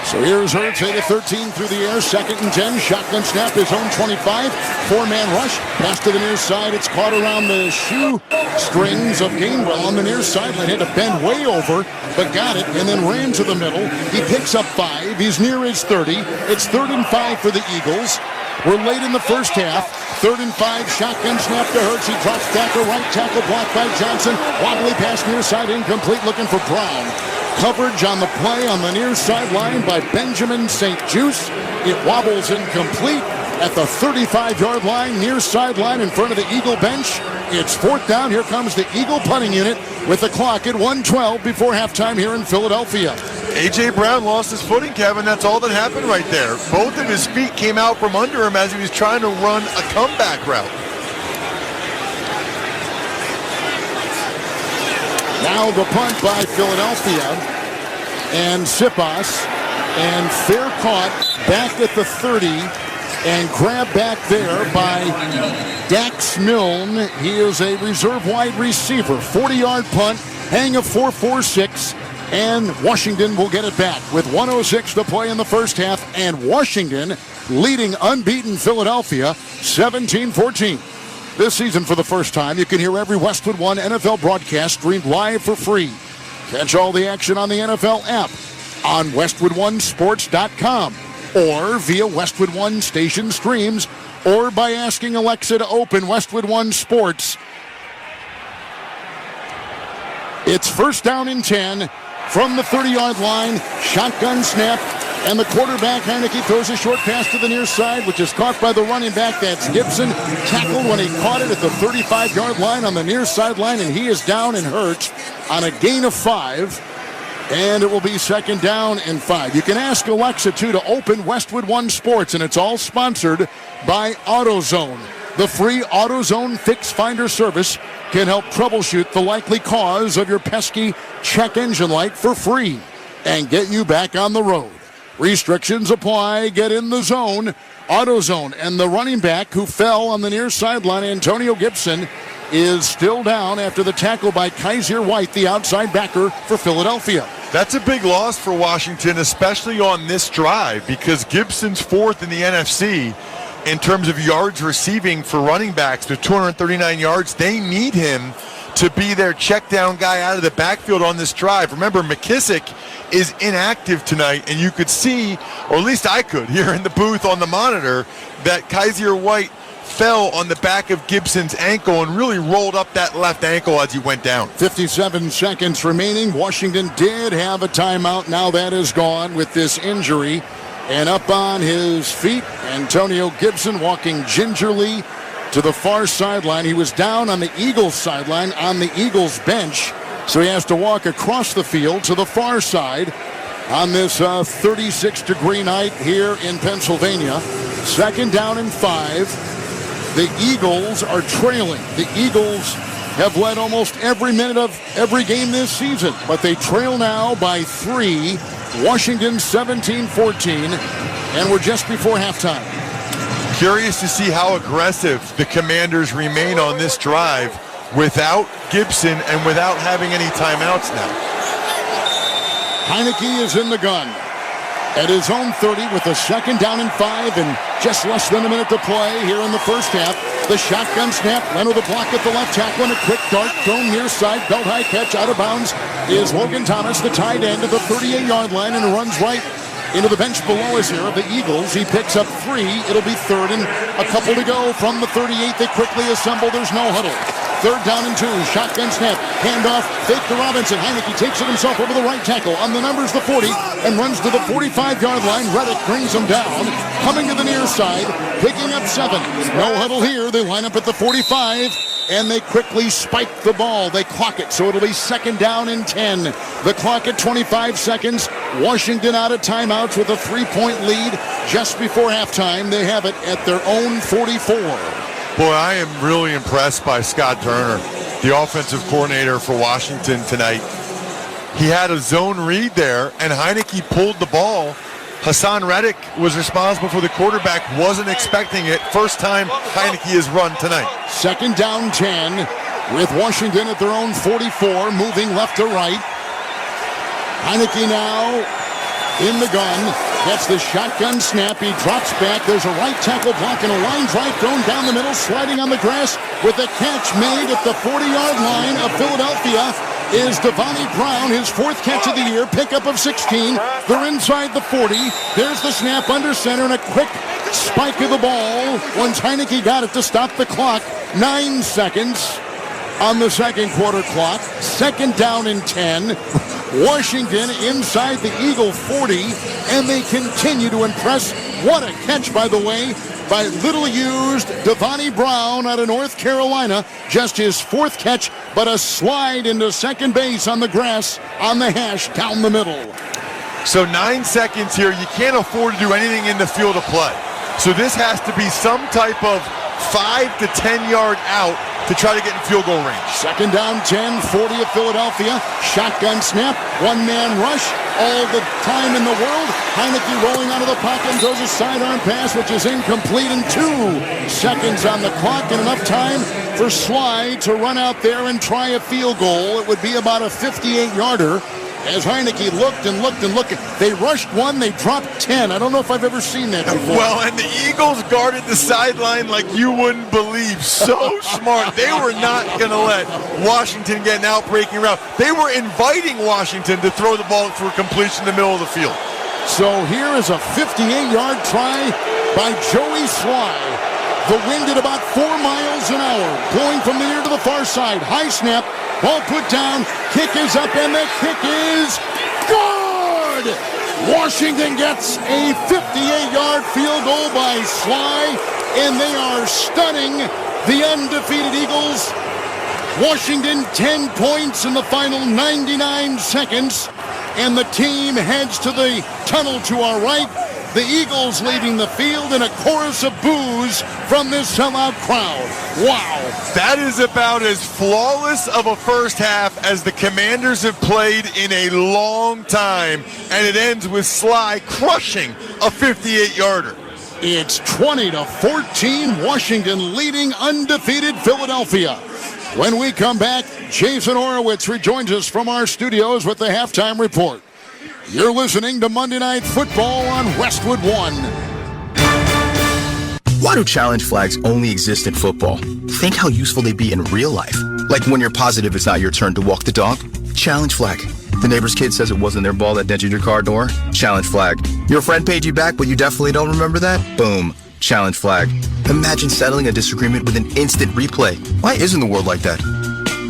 So here's Hurts, 8 of 13 through the air, 2nd and 10. Shotgun snap, his own 25. 4-man rush, pass to the near side. It's caught around the shoe strings of Gainwell on the near sideline. Had to bend way over, but got it, and then ran to the middle. He picks up 5. He's near his 30. It's 3rd and 5 for the Eagles. We're late in the first half. 3rd and 5, shotgun snap to Hurts. He drops tackle, right tackle blocked by Johnson. Wobbly pass near side, incomplete, looking for Brown. Coverage on the play on the near sideline by Benjamin St. Juste. It wobbles incomplete at the 35-yard line, near sideline in front of the Eagle bench. It's 4th down. Here comes the Eagle punting unit with the clock at 1:12 before halftime here in Philadelphia. A.J. Brown lost his footing, Kevin. That's all that happened right there. Both of his feet came out from under him as he was trying to run a comeback route. Now the punt by Philadelphia, and Sipas, and fair caught back at the 30, and grabbed back there by Dax Milne. He is a reserve wide receiver. 40-yard punt, hang of 4.46, and Washington will get it back with 1:06 to play in the first half, and Washington leading unbeaten Philadelphia 17-14. This season, for the first time, you can hear every Westwood One NFL broadcast streamed live for free. Catch all the action on the NFL app, on WestwoodOneSports.com, or via Westwood One station streams, or by asking Alexa to open Westwood One Sports. It's 1st down and 10 from the 30-yard line. Shotgun snap. And the quarterback, Heineke, throws a short pass to the near side, which is caught by the running back. That's Gibson. Tackled when he caught it at the 35-yard line on the near sideline, and he is down and hurt on a gain of 5. And it will be 2nd down and 5. You can ask Alexa, too, to open Westwood One Sports, and it's all sponsored by AutoZone. The free AutoZone Fix Finder service can help troubleshoot the likely cause of your pesky check engine light for free and get you back on the road. Restrictions apply. Get in the zone. AutoZone. And the running back who fell on the near sideline, Antonio Gibson, is still down after the tackle by Kaiser White, the outside backer for Philadelphia. That's a big loss for Washington, especially on this drive, because Gibson's fourth in the NFC in terms of yards receiving for running backs with 239 yards. They need him to be their check down guy out of the backfield on this drive. Remember, McKissick is inactive tonight, and you could see, or at least I could, here in the booth on the monitor, that Kaiser White fell on the back of Gibson's ankle and really rolled up that left ankle as he went down. 57 seconds remaining. Washington did have a timeout. Now that is gone with this injury. And up on his feet, Antonio Gibson walking gingerly to the far sideline. He was down on the Eagles sideline on the Eagles bench, so he has to walk across the field to the far side on this 36-degree night here in Pennsylvania. 2nd down and 5. The Eagles are trailing. The Eagles have led almost every minute of every game this season, but they trail now by 3. Washington 17-14, and we're just before halftime. Curious to see how aggressive the Commanders remain on this drive without Gibson and without having any timeouts now. Heineke is in the gun at his own 30 with a 2nd down and 5 and just less than a minute to play here in the first half. The shotgun snap, Leno the block at the left tackle, and a quick dart thrown near side. Belt high catch out of bounds is Logan Thomas, the tight end, at the 38-yard line, and runs right into the bench below us here of the Eagles. He picks up 3. It'll be 3rd and a couple to go from the 38. They quickly assemble. There's no huddle. 3rd down and 2. Shotgun snap. Handoff. Fake to Robinson. Heineke takes it himself over the right tackle. On the numbers, the 40, and runs to the 45-yard line. Reddick brings him down. Coming to the near side. Picking up 7. No huddle here. They line up at the 45, and they quickly spike the ball. They clock it, so it'll be 2nd down and 10. The clock at 25 seconds. Washington out of timeouts with a 3-point lead just before halftime. They have it at their own 44. Boy, I am really impressed by Scott Turner, the offensive coordinator for Washington tonight. He had a zone read there, and Heineke pulled the ball. Hassan Reddick was responsible for the quarterback, wasn't expecting it. First time Heineke has run tonight. 2nd down 10 with Washington at their own 44, moving left to right. Heineke now in the gun. Gets the shotgun snap. He drops back. There's a right tackle block and a line drive thrown down the middle, sliding on the grass with a catch made at the 40-yard line of Philadelphia is Devontae Brown, his 4th catch of the year, pickup of 16. They're inside the 40. There's the snap under center and a quick spike of the ball once Heineke got it to stop the clock. 9 seconds on the second quarter clock. 2nd down and 10. Washington inside the Eagle 40, and they continue to impress. What a catch, by the way, by little-used Devontae Brown out of North Carolina. Just his 4th catch, but a slide into second base on the grass, on the hash, down the middle. So 9 seconds here. You can't afford to do anything in the field of play. So this has to be some type of 5 to 10 yard out to try to get in field goal range. 2nd down 10, 40 of Philadelphia. Shotgun snap, 1-man rush, all the time in the world. Heineke rolling out of the pocket and throws a sidearm pass, which is incomplete, and 2 seconds on the clock, and enough time for Sly to run out there and try a field goal. It would be about a 58-yarder. As Heineke looked and looked and looked. They rushed 1, they dropped 10. I don't know if I've ever seen that before. Well, and the Eagles guarded the sideline like you wouldn't believe. So smart. They were not going to let Washington get an out-breaking route. They were inviting Washington to throw the ball for completion in the middle of the field. So here is a 58-yard try by Joey Sly. The wind at about 4 miles an hour, blowing from the near to the far side. High snap. Ball put down, kick is up, and the kick is good! Washington gets a 58-yard field goal by Sly, and they are stunning the undefeated Eagles. Washington 10 points in the final 99 seconds, and the team heads to the tunnel to our right. The Eagles leaving the field in a chorus of boos from this sellout crowd. Wow. That is about as flawless of a first half as the Commanders have played in a long time. And it ends with Sly crushing a 58-yarder. It's 20-14, Washington leading undefeated Philadelphia. When we come back, Jason Horowitz rejoins us from our studios with the halftime report. You're listening to Monday Night Football on Westwood One. Why do challenge flags only exist in football? Think how useful they'd be in real life. Like when you're positive it's not your turn to walk the dog. Challenge flag. The neighbor's kid says it wasn't their ball that dented your car door. Challenge flag. Your friend paid you back, but you definitely don't remember that? Boom. Challenge flag. Imagine settling a disagreement with an instant replay. Why isn't the world like that?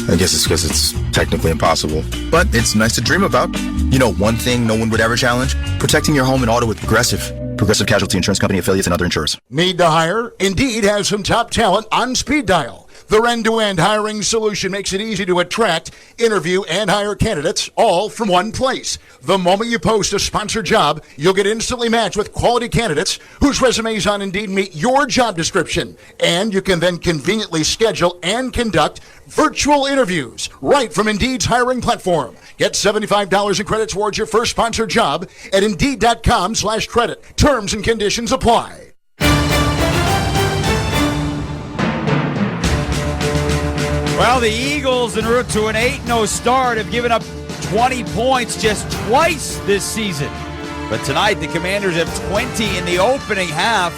I guess it's because it's technically impossible. But it's nice to dream about. You know one thing no one would ever challenge? Protecting your home and auto with Progressive. Progressive Casualty Insurance Company affiliates and other insurers. Need to hire? Indeed has some top talent on speed dial. Their end-to-end hiring solution makes it easy to attract, interview, and hire candidates all from one place. The moment you post a sponsored job, you'll get instantly matched with quality candidates whose resumes on Indeed meet your job description. And you can then conveniently schedule and conduct virtual interviews right from Indeed's hiring platform. Get $75 in credit towards your first sponsored job at Indeed.com/credit. Terms and conditions apply. Well, the Eagles en route to an 8-0 start have given up 20 points just twice this season. But tonight, the Commanders have 20 in the opening half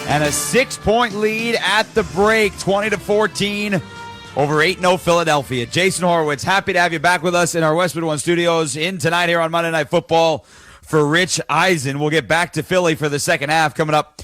and a 6-point lead at the break, 20-14 over 8-0 Philadelphia. Jason Horowitz, happy to have you back with us in our Westwood One studios in tonight here on Monday Night Football for Rich Eisen. We'll get back to Philly for the second half coming up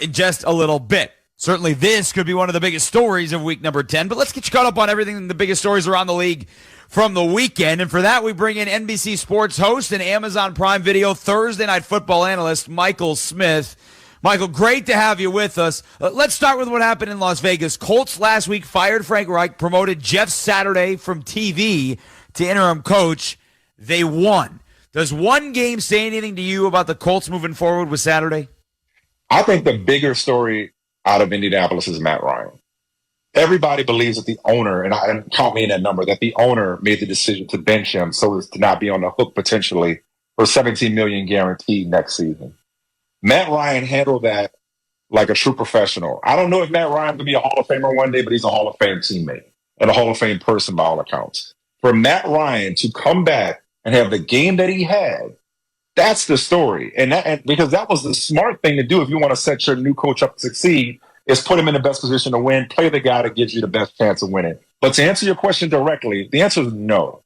in just a little bit. Certainly this could be one of the biggest stories of week number 10, but let's get you caught up on everything, the biggest stories around the league from the weekend. And for that, we bring in NBC Sports host and Amazon Prime Video Thursday Night Football analyst Michael Smith. Michael, great to have you with us. Let's start with what happened in Las Vegas. Colts last week fired Frank Reich, promoted Jeff Saturday from TV to interim coach. They won. Does one game say anything to you about the Colts moving forward with Saturday? I think the bigger story out of Indianapolis is Matt Ryan. Everybody believes that the owner, and count me in that number, that the owner made the decision to bench him so as to not be on the hook potentially for $17 million guaranteed next season. Matt Ryan handled that like a true professional. I don't know if Matt Ryan could be a Hall of Famer one day, but he's a Hall of Fame teammate and a Hall of Fame person by all accounts. For Matt Ryan to come back and have the game that he had, that's the story. And because that was the smart thing to do if you want to set your new coach up to succeed, is put him in the best position to win, play the guy that gives you the best chance of winning. But to answer your question directly, the answer is no.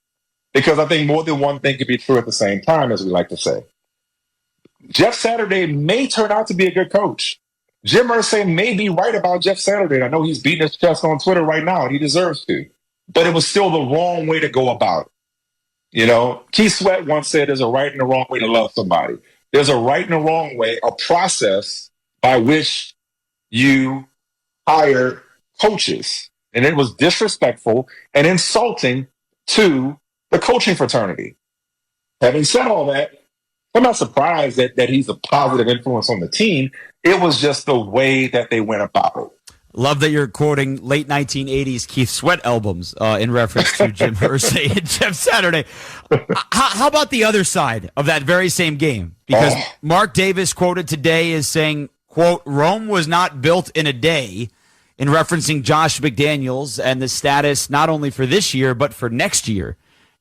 Because I think more than one thing could be true at the same time, as we like to say. Jeff Saturday may turn out to be a good coach. Jim Irsay may be right about Jeff Saturday. I know he's beating his chest on Twitter right now, and he deserves to. But it was still the wrong way to go about it. You know, Keith Sweat once said there's a right and a wrong way to love somebody. There's a right and a wrong way, a process by which you hire coaches. And it was disrespectful and insulting to the coaching fraternity. Having said all that, I'm not surprised that he's a positive influence on the team. It was just the way that they went about it. Love that you're quoting late 1980s Keith Sweat albums in reference to Jim Irsay and Jeff Saturday. How about the other side of that very same game? Because Mark Davis quoted today as saying, quote, Rome was not built in a day, in referencing Josh McDaniels and the status not only for this year, but for next year.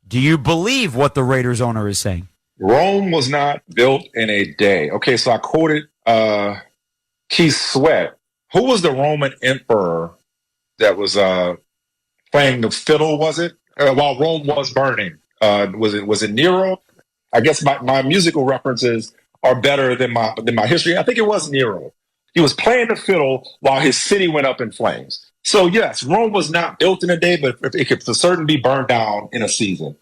Do you believe what the Raiders owner is saying? Rome was not built in a day. Okay, so I quoted Keith Sweat. Who was the Roman emperor that was playing the fiddle, was it? While Rome was burning. Was it Nero? I guess my musical references are better than my history. I think it was Nero. He was playing the fiddle while his city went up in flames. So yes, Rome was not built in a day, but it could for certain be burned down in a season.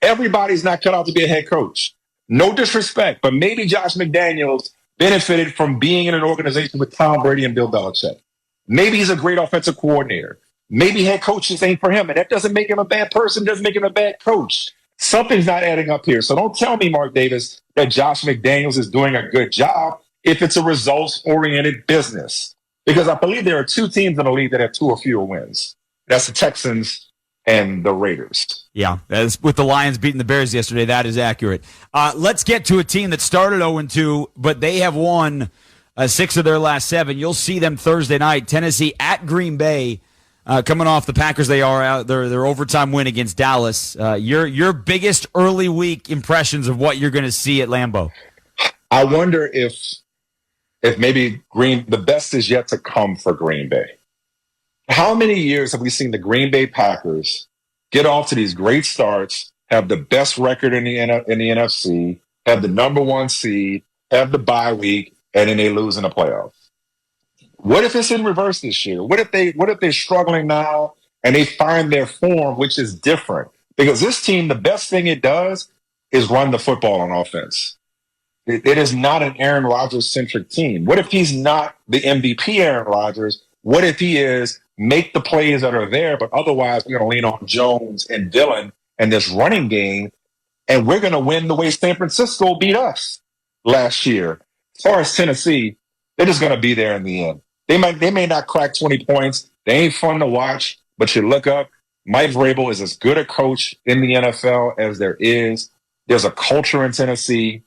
Everybody's not cut out to be a head coach. No disrespect, but maybe Josh McDaniels benefited from being in an organization with Tom Brady and Bill Belichick. Maybe he's a great offensive coordinator. Maybe head coaches ain't for him, and that doesn't make him a bad person, doesn't make him a bad coach. Something's not adding up here. So don't tell me, Mark Davis, that Josh McDaniels is doing a good job if it's a results-oriented business. Because I believe there are two teams in the league that have 2 or fewer wins. That's the Texans and the Raiders. Yeah, as with the Lions beating the Bears yesterday, that is accurate. Let's get to a team that started 0-2, but they have won 6 of their last 7. You'll see them Thursday night. Tennessee at Green Bay. coming off the Packers. They are out their overtime win against Dallas. Your biggest early week impressions of what you're going to see at Lambeau. I wonder if maybe the best is yet to come for Green Bay. How many years have we seen the Green Bay Packers get off to these great starts, have the best record in the NFC, have the number one seed, have the bye week, and then they lose in the playoffs? What if it's in reverse this year? What if they're struggling now and they find their form, which is different? Because this team, the best thing it does is run the football on offense. It is not an Aaron Rodgers-centric team. What if he's not the MVP Aaron Rodgers? What if he is make the plays that are there, but otherwise we're going to lean on Jones and Dillon and this running game, and we're going to win the way San Francisco beat us last year. As far as Tennessee, they're just going to be there in the end. They may not crack 20 points. They ain't fun to watch, but you look up, Mike Vrabel is as good a coach in the NFL as there is. There's a culture in Tennessee,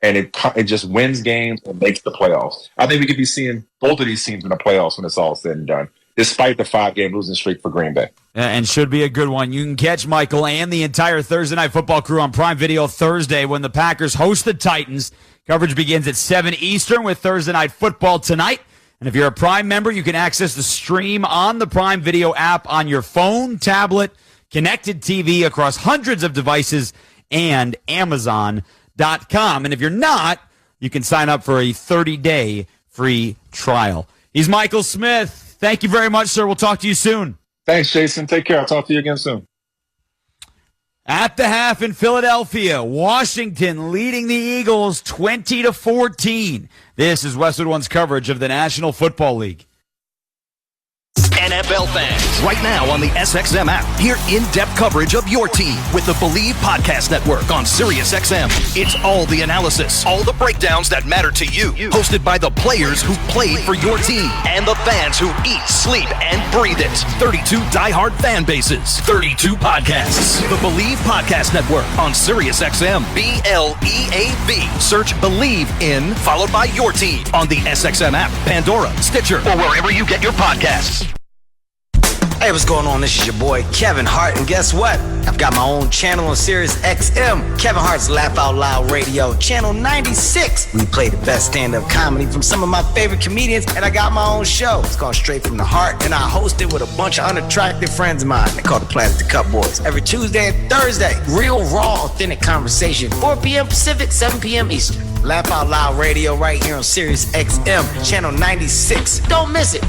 and it just wins games and makes the playoffs. I think we could be seeing both of these teams in the playoffs when it's all said and done, despite the 5-game losing streak for Green Bay. And should be a good one. You can catch Michael and the entire Thursday Night Football crew on Prime Video Thursday when the Packers host the Titans. Coverage begins at 7 Eastern with Thursday Night Football tonight. And if you're a Prime member, you can access the stream on the Prime Video app on your phone, tablet, connected TV across hundreds of devices and Amazon.com. And if you're not, you can sign up for a 30-day free trial. He's Michael Smith. Thank you very much, sir. We'll talk to you soon. Thanks, Jason. Take care. I'll talk to you again soon. At the half in Philadelphia, Washington leading the Eagles 20-14. This is Westwood One's coverage of the National Football League. NFL fans, right now on the SXM app, hear in-depth coverage of your team with the Believe Podcast Network on SiriusXM. It's all the analysis, all the breakdowns that matter to you, hosted by the players who played for your team and the fans who eat, sleep, and breathe it. 32 diehard fan bases, 32 podcasts. The Believe Podcast Network on SiriusXM. BLEAV. Search Believe in, followed by your team on the SXM app, Pandora, Stitcher, or wherever you get your podcasts. Hey, what's going on? This is your boy Kevin Hart, and guess what? I've got my own channel on Sirius XM, Kevin Hart's Laugh Out Loud Radio, channel 96. We play the best stand-up comedy from some of my favorite comedians, and I got my own show. It's called Straight From the Heart, and I host it with a bunch of unattractive friends of mine. They call the Plastic Cup Boys. Every Tuesday and Thursday, real, raw, authentic conversation. 4 p.m. Pacific, 7 p.m. Eastern. Laugh Out Loud Radio right here on Sirius XM, channel 96. Don't miss it.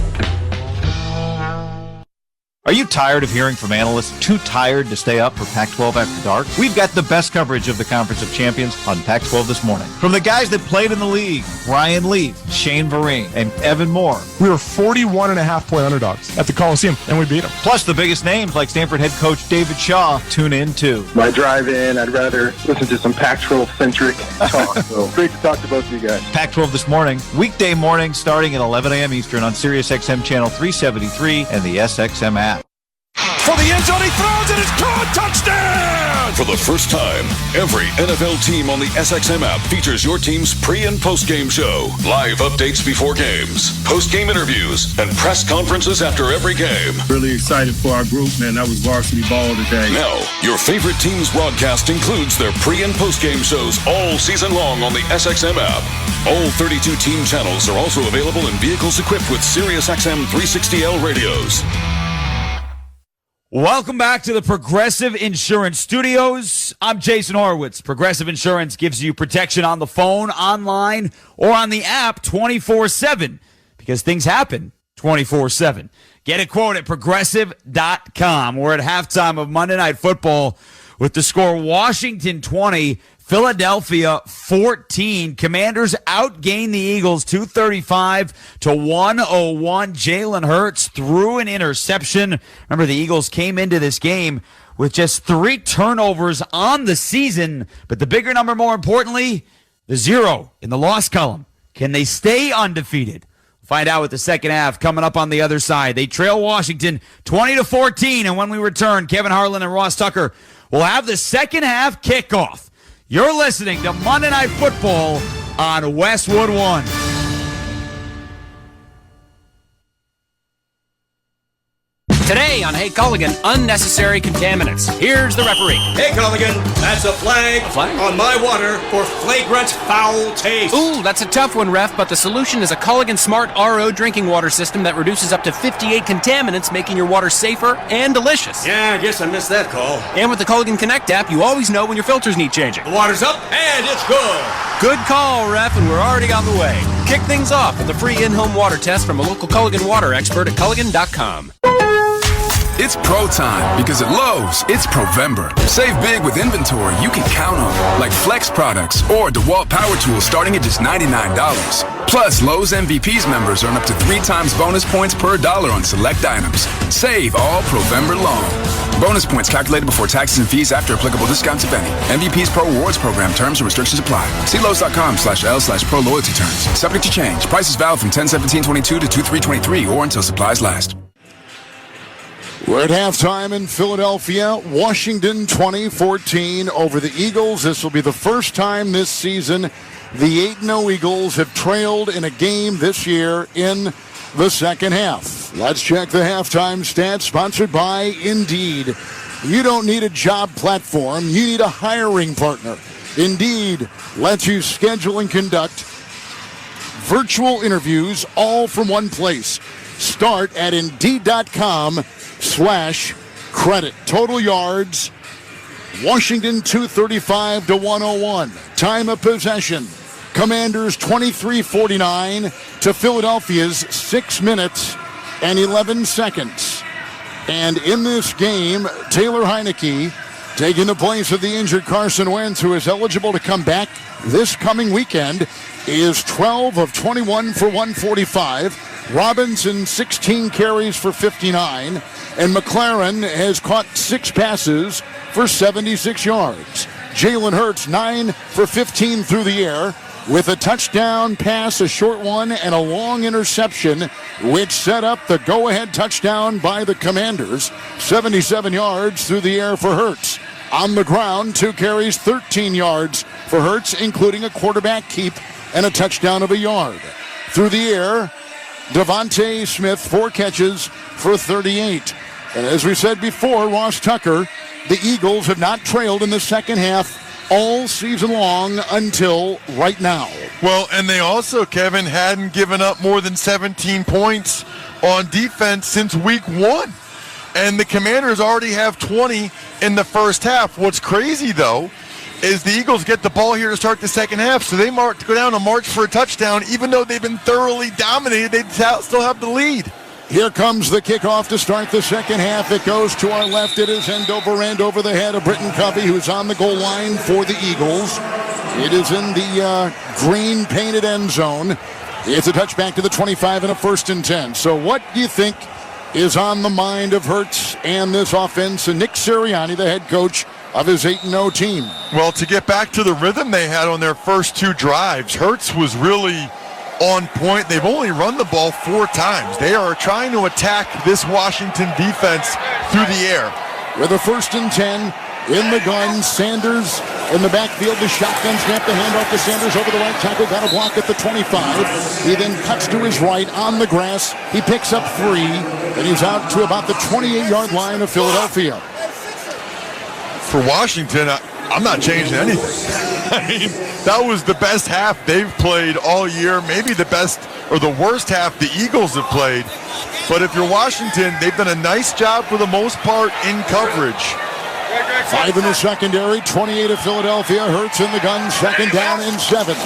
Are you tired of hearing from analysts too tired to stay up for Pac-12 After Dark? We've got the best coverage of the Conference of Champions on Pac-12 This Morning. From the guys that played in the league, Ryan Leaf, Shane Vereen, and Evan Moore. We were 41.5-point underdogs at the Coliseum, and we beat them. Plus the biggest names like Stanford head coach David Shaw tune in too. My drive-in, I'd rather listen to some Pac-12-centric talk. So great to talk to both of you guys. Pac-12 This Morning, weekday morning starting at 11 a.m. Eastern on SiriusXM Channel 373 and the SXM app. For the end zone, he throws it, it's caught, touchdown! For the first time, every NFL team on the SXM app features your team's pre- and post-game show, live updates before games, post-game interviews, and press conferences after every game. Really excited for our group, man. That was varsity ball today. Now, your favorite team's broadcast includes their pre- and post-game shows all season long on the SXM app. All 32 team channels are also available in vehicles equipped with SiriusXM 360L radios. Welcome back to the Progressive Insurance Studios. I'm Jason Horowitz. Progressive Insurance gives you protection on the phone, online, or on the app 24/7 because things happen 24/7. Get a quote at Progressive.com. We're at halftime of Monday Night Football with the score Washington 20, Philadelphia 14. Commanders outgained the Eagles 235-101. Jalen Hurts threw an interception. Remember, the Eagles came into this game with just 3 turnovers on the season. But the bigger number, more importantly, the 0 in the loss column. Can they stay undefeated? Find out with the second half coming up on the other side. They trail Washington 20-14. And when we return, Kevin Harlan and Ross Tucker will have the second half kickoff. You're listening to Monday Night Football on Westwood One. Today on Hey Culligan, unnecessary contaminants. Here's the referee. Hey Culligan, that's a flag, on my water for flagrant foul taste. Ooh, that's a tough one, ref, but the solution is a Culligan Smart RO drinking water system that reduces up to 58 contaminants, making your water safer and delicious. Yeah, I guess I missed that call. And with the Culligan Connect app, you always know when your filters need changing. The water's up and it's good. Good call, ref, and we're already on the way. Kick things off with a free in-home water test from a local Culligan water expert at Culligan.com. It's pro time because at Lowe's, it's Provember. Save big with inventory you can count on, like Flex products or DeWalt power tools starting at just $99. Plus, Lowe's MVPs members earn up to 3 times bonus points per dollar on select items. Save all Provember long. Bonus points calculated before taxes and fees after applicable discounts, if any. MVP's Pro Rewards Program terms and restrictions apply. See Lowe's.com/L/Pro Loyalty terms. Subject to change. Prices valid from 10/17/22 to 2/3/23 or until supplies last. We're at halftime in Philadelphia. Washington 20-14 over the Eagles. This will be the first time this season the 8-0 Eagles have trailed in a game this year in the second half. Let's check the halftime stats, sponsored by Indeed. You don't need a job platform. You need a hiring partner. Indeed lets you schedule and conduct virtual interviews all from one place. Start at Indeed.com/credit. Total yards, Washington 235-101. Time of possession, Commanders 23-49 to Philadelphia's 6 minutes and 11 seconds. And in this game, Taylor Heineke taking the place of the injured Carson Wentz, who is eligible to come back this coming weekend, is 12 of 21 for 145. Robinson, 16 carries for 59. And McLaren has caught 6 passes for 76 yards. Jalen Hurts, 9 for 15 through the air, with a touchdown pass, a short one, and a long interception, which set up the go-ahead touchdown by the Commanders. 77 yards through the air for Hurts. On the ground, 2 carries, 13 yards for Hurts, including a quarterback keep and a touchdown of a yard. Through the air, Devontae Smith, 4 catches for 38. And as we said before, Ross Tucker, the Eagles have not trailed in the second half all season long until right now. Well, and they also, Kevin, hadn't given up more than 17 points on defense since week 1. And the Commanders already have 20 in the first half. What's crazy, though, is the Eagles get the ball here to start the second half, so they go down and march for a touchdown. Even though they've been thoroughly dominated, they still have the lead. Here comes the kickoff to start the second half. It goes to our left. It is end over the head of Britton Covey, who's on the goal line for the Eagles. It is in the green painted end zone. It's a touchback to the 25 and a 1st and 10. So what do you think is on the mind of Hurts and this offense, and Nick Sirianni, the head coach of his 8-0 team? Well, to get back to the rhythm they had on their first 2 drives, Hurts was really on point. They've only run the ball 4 times. They are trying to attack this Washington defense through the air. With a 1st and 10 in the gun, Sanders in the backfield, the shotgun snap, the handoff to Sanders over the right tackle, got a block at the 25. He then cuts to his right on the grass. He picks up 3, and he's out to about the 28-yard line of Philadelphia. For Washington, I'm not changing anything. I mean, that was the best half they've played all year, maybe the best or the worst half the Eagles have played. But if you're Washington, they've done a nice job for the most part in coverage. 5 in the secondary, 28 of Philadelphia. Hurts in the gun, 2nd down and 7.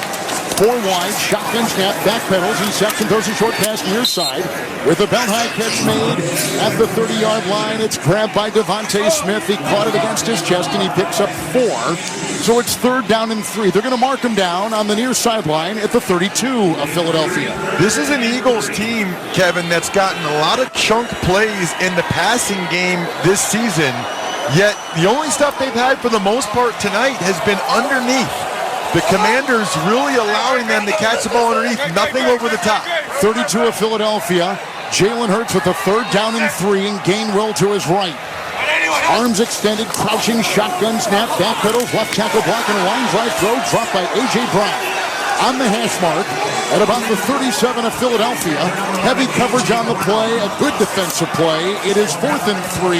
4 wide, shotgun snap, backpedals, and Sexton throws a short pass near side. With a belt-high catch made at the 30-yard line, it's grabbed by Devontae Smith. He caught it against his chest, and he picks up 4. So it's 3rd down and 3. They're going to mark him down on the near sideline at the 32 of Philadelphia. This is an Eagles team, Kevin, that's gotten a lot of chunk plays in the passing game this season, yet the only stuff they've had for the most part tonight has been underneath. The Commanders really allowing them to catch the ball underneath, nothing over the top. 32 of Philadelphia. Jalen Hurts with the 3rd down and 3, and Gainwell to his right. Arms extended, crouching, shotgun snap, backpedals, left tackle block, and a line drive throw dropped by A.J. Brown. On the hash mark, at about the 37 of Philadelphia. Heavy coverage on the play, a good defensive play. It is 4th and 3,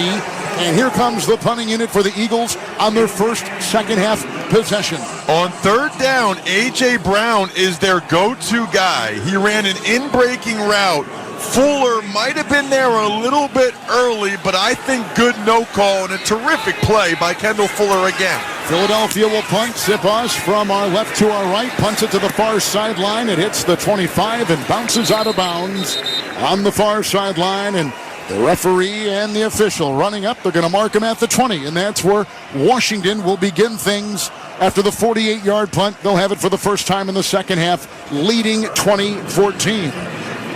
and here comes the punting unit for the Eagles on their first second-half possession. On 3rd down, A.J. Brown is their go-to guy. He ran an in-breaking route. Fuller might have been there a little bit early, but I think good no call and a terrific play by Kendall Fuller again. Philadelphia will punt. Siposs from our left to our right, punts it to the far sideline. It hits the 25 and bounces out of bounds on the far sideline, and the referee and the official running up. They're going to mark him at the 20, and that's where Washington will begin things after the 48-yard punt. They'll have it for the first time in the second half, leading 20-14.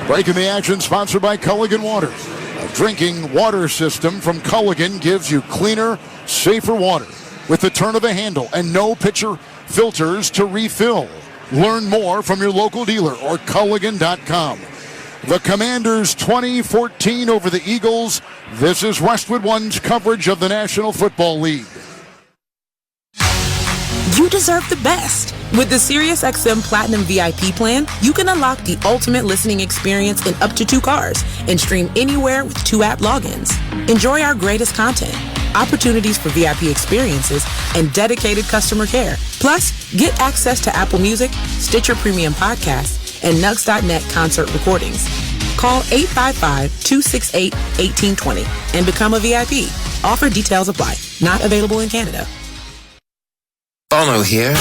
Breaking the action, sponsored by Culligan Water. A drinking water system from Culligan gives you cleaner, safer water with the turn of a handle and no pitcher filters to refill. Learn more from your local dealer or Culligan.com. The Commanders 20-14 over the Eagles. This is Westwood One's coverage of the National Football League. You deserve the best. With the SiriusXM Platinum VIP plan, you can unlock the ultimate listening experience in up to 2 cars and stream anywhere with 2 app logins. Enjoy our greatest content, opportunities for VIP experiences, and dedicated customer care. Plus, get access to Apple Music, Stitcher Premium Podcasts, and Nugs.net concert recordings. Call 855-268-1820 and become a VIP. Offer details apply. Not available in Canada. Bono here.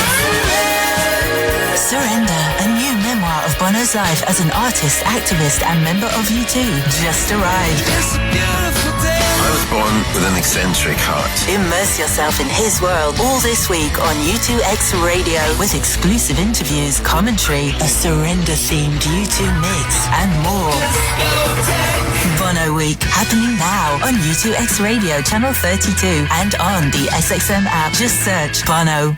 Surrender, a new memoir of Bono's life as an artist, activist, and member of U2, just arrived. I was born with an eccentric heart. Immerse yourself in his world all this week on U2X Radio with exclusive interviews, commentary, a surrender-themed U2 mix, and more. Bono Week, happening now on U2X Radio, Channel 32, and on the SXM app. Just search Bono.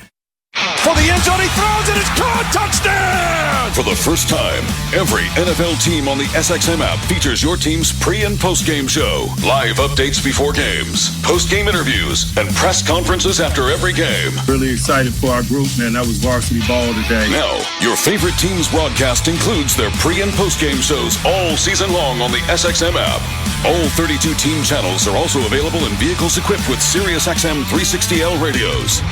For the end zone, he throws it, it's caught, touchdown! For the first time, every NFL team on the SXM app features your team's pre- and post-game show, live updates before games, post-game interviews, and press conferences after every game. Really excited for our group, man. That was varsity ball today. Now, your favorite team's broadcast includes their pre- and post-game shows all season long on the SXM app. All 32 team channels are also available in vehicles equipped with SiriusXM 360L radios.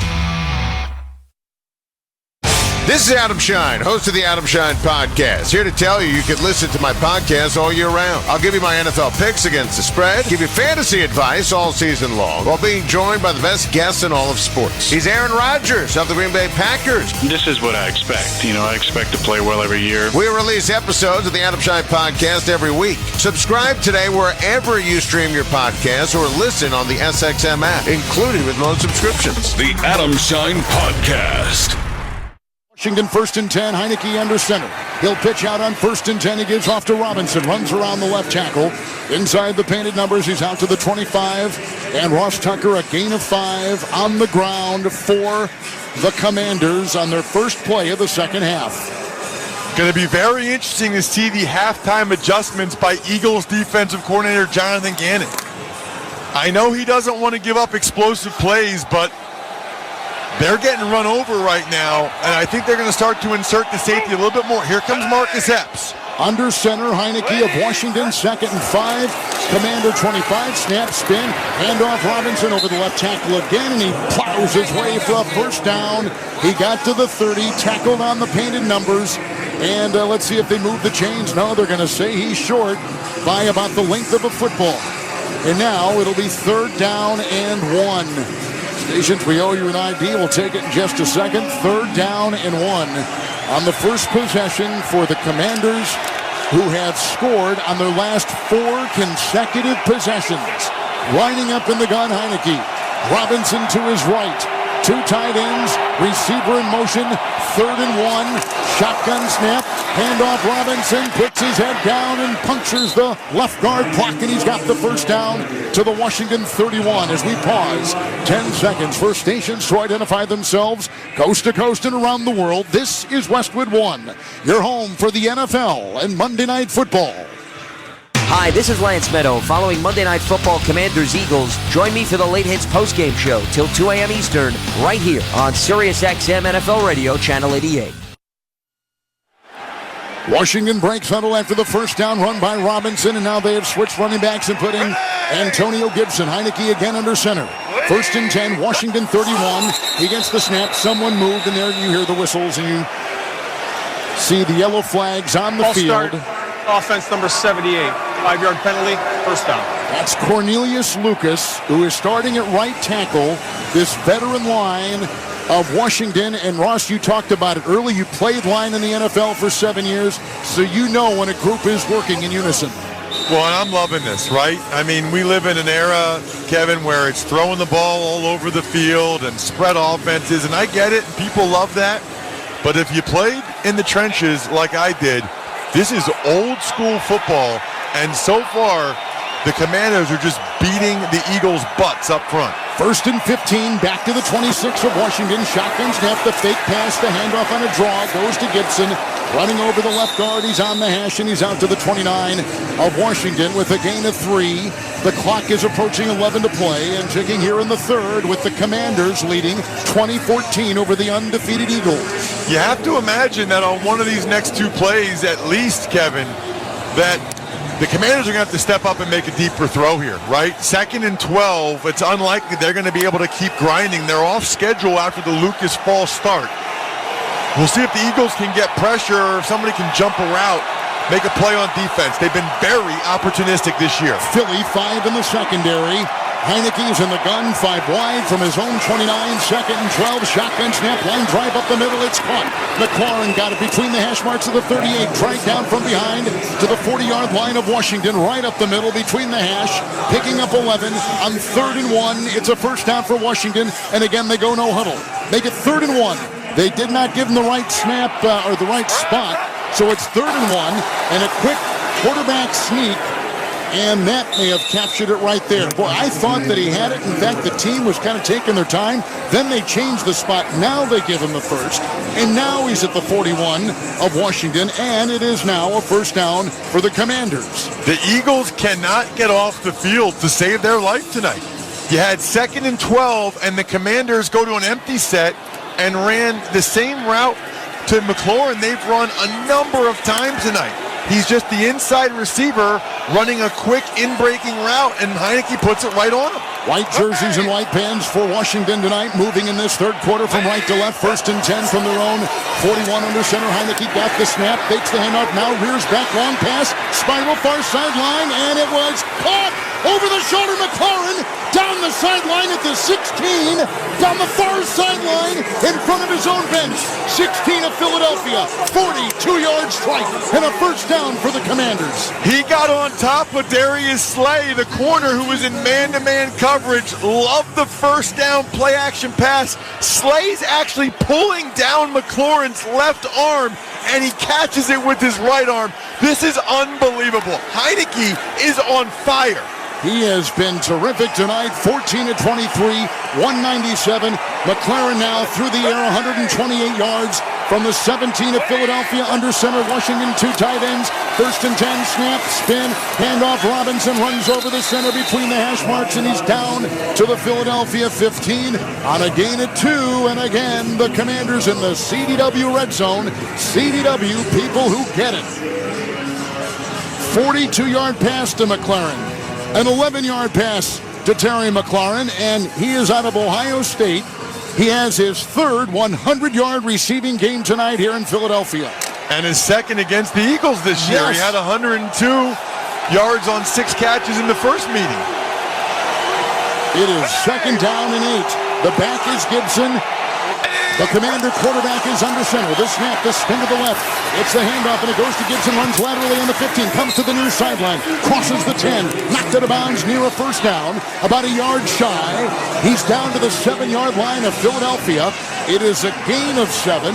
This is Adam Shine, host of the Adam Shine Podcast. Here to tell you can listen to my podcast all year round. I'll give you my NFL picks against the spread, give you fantasy advice all season long, while being joined by the best guests in all of sports. He's Aaron Rodgers of the Green Bay Packers. This is what I expect. I expect to play well every year. We release episodes of the Adam Shine Podcast every week. Subscribe today wherever you stream your podcasts or listen on the SXM app, including with most subscriptions. The Adam Shine Podcast. Washington 1st and 10, Heineke under center. He'll pitch out on 1st and 10. He gives off to Robinson, runs around the left tackle. Inside the painted numbers, he's out to the 25. And Ross Tucker, a gain of 5 on the ground for the Commanders on their first play of the second half. Going to be very interesting to see the halftime adjustments by Eagles defensive coordinator Jonathan Gannon. I know he doesn't want to give up explosive plays, but they're getting run over right now, and I think they're going to start to insert the safety a little bit more. Here comes Marcus Epps. Under center, Heineke of Washington, 2nd and 5. Commander 25, snap, spin, handoff Robinson over the left tackle again, and he plows his way for a first down. He got to the 30, tackled on the painted numbers, and let's see if they move the chains. No, they're going to say he's short by about the length of a football. And now it'll be 3rd down and 1. Stations, we owe you an ID. We'll take it in just a second. 3rd down and 1 on the first possession for the Commanders, who have scored on their last 4 consecutive possessions. Lining up in the gun, Heineke. Robinson to his right. 2 tight ends. Receiver in motion. 3rd and 1. Shotgun snap. Handoff Robinson. Puts his head down and punctures the left guard block, and he's got the first down to the Washington 31 as we pause. 10 seconds for stations to identify themselves coast to coast and around the world. This is Westwood One, your home for the NFL and Monday Night Football. Hi, this is Lance Meadow. Following Monday Night Football Commanders-Eagles, join me for the Late Hits postgame show till 2 a.m. Eastern, right here on SiriusXM NFL Radio, Channel 88. Washington breaks huddle after the first down run by Robinson, and now they have switched running backs and put in Antonio Gibson. Heineke again under center. 1st and 10, Washington 31. He gets the snap. Someone moved, and there you hear the whistles, and you see the yellow flags on the field. Offense number 78. 5-yard penalty, first down. That's Cornelius Lucas, who is starting at right tackle. This veteran line of Washington. And Ross, you talked about it early. You played line in the NFL for 7 years, so you know when a group is working in unison. Well, and I'm loving this, right? I mean, we live in an era, Kevin, where it's throwing the ball all over the field and spread offenses, and I get it, and people love that. But if you played in the trenches like I did, this is old school football, and so far, the Commanders are just beating the Eagles' butts up front. 1st and 15, back to the 26 of Washington. Shotgun snap, the fake pass, the handoff on a draw, goes to Gibson. Running over the left guard, he's on the hash, and he's out to the 29 of Washington with a gain of 3. The clock is approaching 11 to play, and ticking here in the third with the Commanders leading 20-14 over the undefeated Eagles. You have to imagine that on one of these next two plays, at least, Kevin, that the Commanders are going to have to step up and make a deeper throw here, right? 2nd and 12, it's unlikely they're going to be able to keep grinding. They're off schedule after the Lucas false start. We'll see if the Eagles can get pressure or if somebody can jump a route, make a play on defense. They've been very opportunistic this year. Philly 5 in the secondary. Heineke is in the gun, 5 wide from his own 29, 2nd and 12, shotgun snap, line drive up the middle, it's caught. McLaurin got it between the hash marks of the 38, dragged down from behind to the 40-yard line of Washington, right up the middle between the hash, picking up 11 on 3rd and 1. It's a first down for Washington, and again they go no huddle. Make it 3rd and 1. They did not give him the right snap or the right spot, so it's 3rd and 1, and a quick quarterback sneak. And that may have captured it right there. Boy, I thought that he had it. In fact, the team was kind of taking their time. Then they changed the spot. Now they give him the first. And now he's at the 41 of Washington. And it is now a first down for the Commanders. The Eagles cannot get off the field to save their life tonight. You had 2nd and 12, and the Commanders go to an empty set and ran the same route to McLaurin they've run a number of times tonight. He's just the inside receiver running a quick in-breaking route, and Heineke puts it right on him. White jerseys and white pants for Washington tonight, moving in this third quarter from right to left. 1st and 10 from their own 41 under center. Heineke got the snap, fakes the handoff, now rears back, long pass, spiral far sideline, and it was caught over the shoulder. McLaurin down the sideline at the 16, down the far sideline in front of his own bench. 16 of Philadelphia, 42-yard strike, and a first down for the Commanders. He got on top of Darius Slay, the corner who was in man-to-man coverage. Loved the first down play-action pass. Slay's actually pulling down McLaurin's left arm, and he catches it with his right arm. This is unbelievable. Heineke is on fire. He has been terrific tonight, 14 of 23, 197. McLaurin now through the air, 128 yards from the 17 of Philadelphia under center. Washington, 2 tight ends. 1st and 10, snap, spin, handoff. Robinson runs over the center between the hash marks, and he's down to the Philadelphia 15 on a gain of 2. And again, the Commanders in the CDW red zone. CDW, people who get it. 42-yard pass to McLaurin. An 11-yard pass to Terry McLaurin, and he is out of Ohio State. He has his 3rd 100-yard receiving game tonight here in Philadelphia. And his 2nd against the Eagles this year. Yes. He had 102 yards on 6 catches in the first meeting. It is 2nd down and 8. The back is Gibson. The Commander quarterback is under center. The snap, the spin to the left. It's the handoff, and it goes to Gibson, runs laterally on the 15, comes to the near sideline, crosses the 10, knocked out of bounds near a first down, about a yard shy. He's down to the 7-yard line of Philadelphia. It is a gain of 7.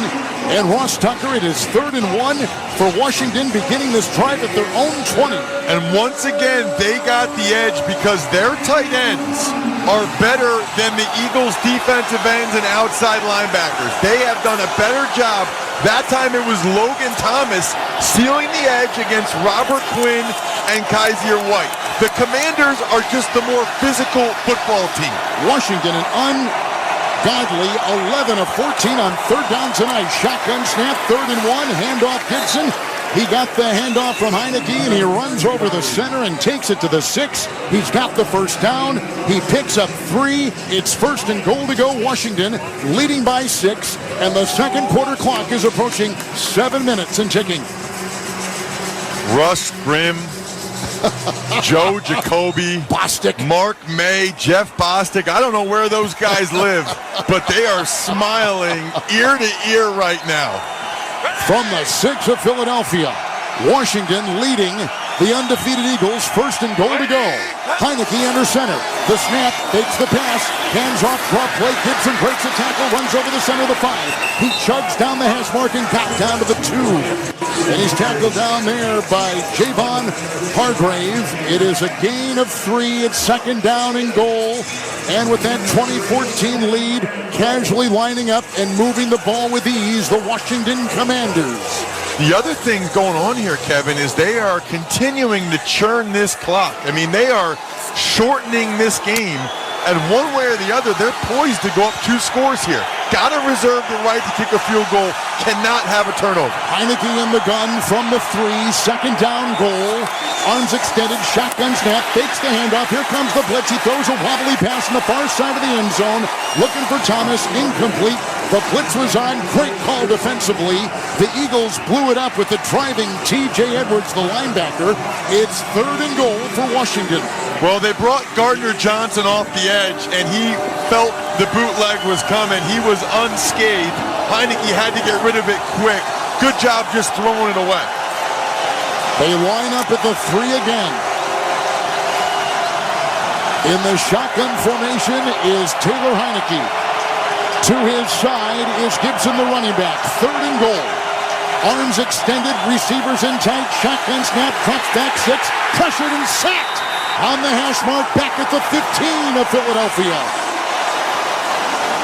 And Ross Tucker, it is 3rd and 1 for Washington, beginning this drive at their own 20. And once again, they got the edge because their tight ends are better than the Eagles' defensive ends and outside linebackers. They have done a better job. That time it was Logan Thomas sealing the edge against Robert Quinn and Kaiser White. The Commanders are just the more physical football team. Washington, an ungodly 11 of 14 on 3rd down tonight. Shotgun snap, 3rd and 1, handoff Gibson. He got the handoff from Heineke, and he runs over the center and takes it to the 6. He's got the first down. He picks up 3. It's 1st and goal to go. Washington leading by 6, and the second quarter clock is approaching 7 minutes and ticking. Russ Grimm, Joe Jacoby, Bostic, Mark May, Jeff Bostic. I don't know where those guys live, but they are smiling ear to ear right now. From the 6 of Philadelphia, Washington leading the undefeated Eagles. 1st and goal to go. Heineke under center. The snap, takes the pass, hands off, drop play. Gibson breaks the tackle, runs over the center of the 5. He chugs down the hash mark and got down to the 2. And he's tackled down there by Javon Hargrave. It is a gain of 3. It's 2nd down and goal. And with that 2014 lead, casually lining up and moving the ball with ease, the Washington Commanders. The other thing going on here, Kevin, is they are continuing to churn this clock. I mean, they are shortening this game. And one way or the other, they're poised to go up 2 scores here. Got to reserve the right to kick a field goal. Cannot have a turnover. Heineke in the gun from the 3. 2nd down goal. Arms extended. Shotgun snap. Fakes the handoff. Here comes the blitz. He throws a wobbly pass on the far side of the end zone. Looking for Thomas. Incomplete. The blitz was on. Great call defensively. The Eagles blew it up with the driving T.J. Edwards, the linebacker. It's 3rd and goal for Washington. Well, they brought Gardner Johnson off the edge, and he felt the bootleg was coming. He was unscathed. Heineke had to get rid of it quick. Good job just throwing it away. They line up at the 3 again. In the shotgun formation is Taylor Heineke. To his side is Gibson, the running back. 3rd and goal. Arms extended, receivers in tight. Shotgun snap, drops back 6. Pressured and sacked. On the hash mark, back at the 15 of Philadelphia.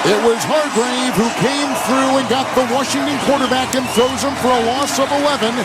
It was Hargrave who came through and got the Washington quarterback and throws him for a loss of 11.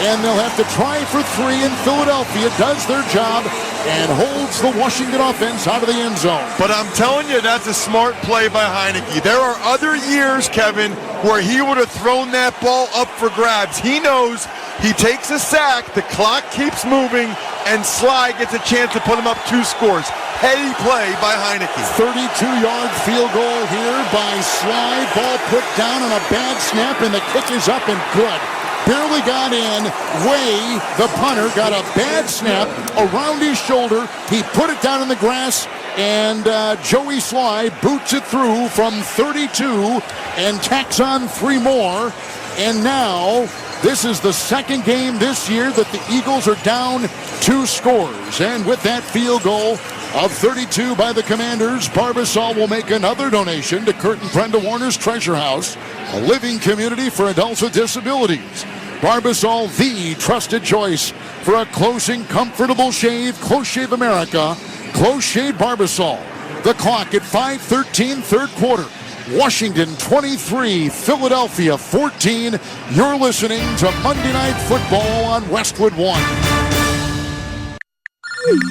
And they'll have to try for 3, and Philadelphia does their job and holds the Washington offense out of the end zone. But I'm telling you, that's a smart play by Heineke. There are other years, Kevin, where he would have thrown that ball up for grabs. He knows he takes a sack, the clock keeps moving, and Sly gets a chance to put him up 2 scores. Heady play by Heineke. 32-yard field goal here by Sly. Ball put down on a bad snap, and the kick is up and good. Barely got in. Way, the punter, got a bad snap around his shoulder. He put it down in the grass, and Joey Sly boots it through from 32 and tacks on 3 more. And now, this is the 2nd game this year that the Eagles are down 2 scores. And with that field goal of 32 by the Commanders, Barbasol will make another donation to Kurt and Brenda Warner's Treasure House, a living community for adults with disabilities. Barbasol, the trusted choice for a closing, comfortable shave. Close Shave America. Close Shave Barbasol. The clock at 5:13, 3rd quarter. Washington 23, Philadelphia 14. You're listening to Monday Night Football on Westwood 1.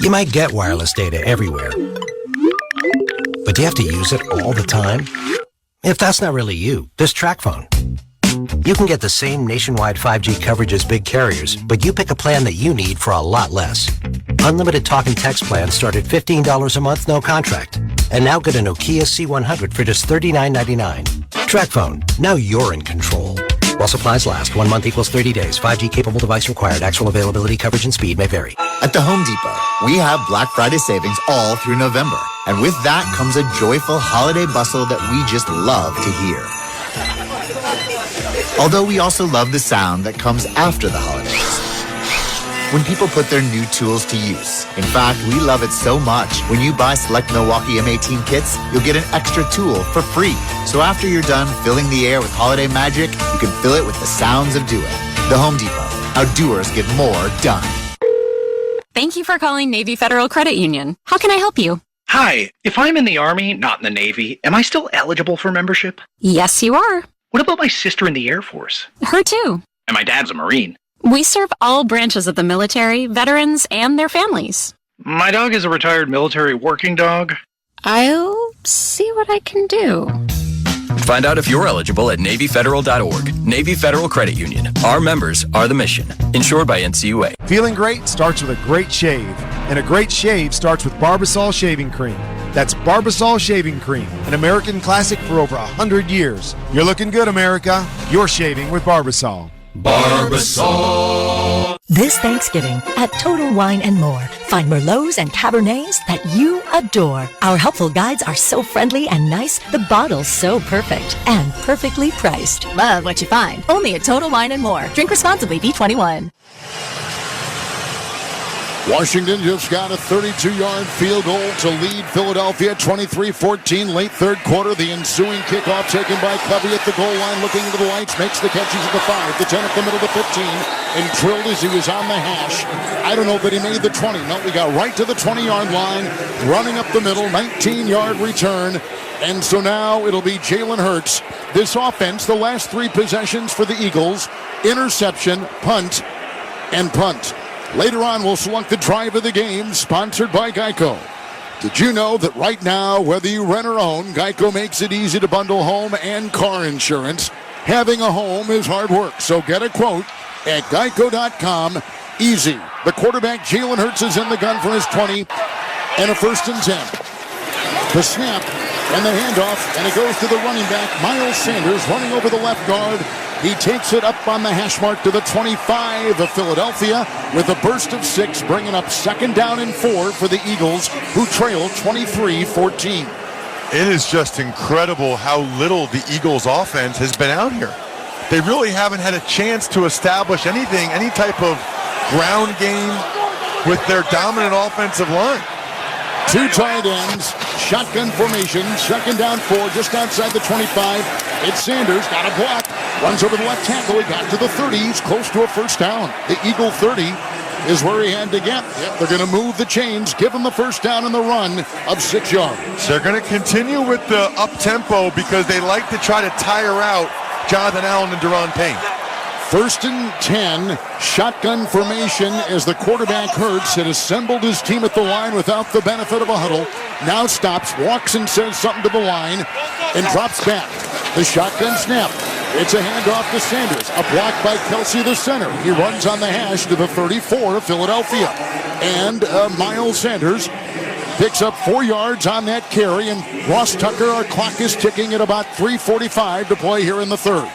You might get wireless data everywhere, but do you have to use it all the time? If that's not really you, there's TracFone. You can get the same nationwide 5G coverage as big carriers, but you pick a plan that you need for a lot less. Unlimited talk and text plans start at $15 a month, no contract. And now get a Nokia C100 for just $39.99. TracFone. Now you're in control. While supplies last, 1 month equals 30 days. 5G capable device required. Actual availability, coverage, and speed may vary. At the Home Depot, we have Black Friday savings all through November. And with that comes a joyful holiday bustle that we just love to hear. Although we also love the sound that comes after the holidays, when people put their new tools to use. In fact, we love it so much. When you buy select Milwaukee M18 kits, you'll get an extra tool for free. So after you're done filling the air with holiday magic, you can fill it with the sounds of doing. The Home Depot. How doers get more done. Thank you for calling Navy Federal Credit Union. How can I help you? Hi, if I'm in the Army, not in the Navy, am I still eligible for membership? Yes, you are. What about my sister in the Air Force? Her too. And my dad's a Marine. We serve all branches of the military, veterans, and their families. My dog is a retired military working dog. I'll see what I can do. Find out if you're eligible at NavyFederal.org. Navy Federal Credit Union. Our members are the mission. Insured by NCUA. Feeling great starts with a great shave. And a great shave starts with Barbasol Shaving Cream. That's Barbasol Shaving Cream, an American classic for over 100 years. You're looking good, America. You're shaving with Barbasol. Barbasol. This Thanksgiving at Total Wine & More, find Merlots and Cabernets that you adore. Our helpful guides are so friendly and nice, the bottle's so perfect and perfectly priced. Love what you find. Only at Total Wine & More. Drink responsibly, B21. Washington just got a 32-yard field goal to lead Philadelphia 23-14 late third quarter. The ensuing kickoff taken by Covey at the goal line, looking into the lights, makes the catches at the 5, the 10 at the middle, the 15, and drilled as he was on the hash. I don't know that he made the 20. No, we got right to the 20-yard line, running up the middle, 19-yard return. And so now it'll be Jalen Hurts. This offense, the last 3 possessions for the Eagles, interception, punt, and punt. Later on, we'll select the drive of the game, sponsored by Geico. Did you know that right now, whether you rent or own, Geico makes it easy to bundle home and car insurance? Having a home is hard work, so get a quote at geico.com. Easy. The quarterback, Jalen Hurts, is in the gun for his 20 and a 1st and 10. The snap and the handoff, and it goes to the running back, Miles Sanders, running over the left guard. He takes it up on the hash mark to the 25 of Philadelphia with a burst of 6, bringing up 2nd down and 4 for the Eagles, who trail 23-14. It is just incredible how little the Eagles offense has been out here. They really haven't had a chance to establish anything, any type of ground game with their dominant offensive line. 2 tight ends, shotgun formation, 2nd down 4, just outside the 25. It's Sanders, got a block, runs over the left tackle, he got to the 30, he's close to a 1st down. The Eagle 30 is where he had to get. Yep, they're going to move the chains, give him the 1st down in the run of 6 yards. They're going to continue with the up-tempo because they like to try to tire out Jonathan Allen and Deron Payne. 1st and 10, shotgun formation as the quarterback Hurts had assembled his team at the line without the benefit of a huddle. Now stops, walks and says something to the line, and drops back. The shotgun snap. It's a handoff to Sanders. A block by Kelsey, the center. He runs on the hash to the 34 of Philadelphia. And Miles Sanders picks up 4 yards on that carry. And Ross Tucker, our clock is ticking at about 3:45 to play here in the 3rd.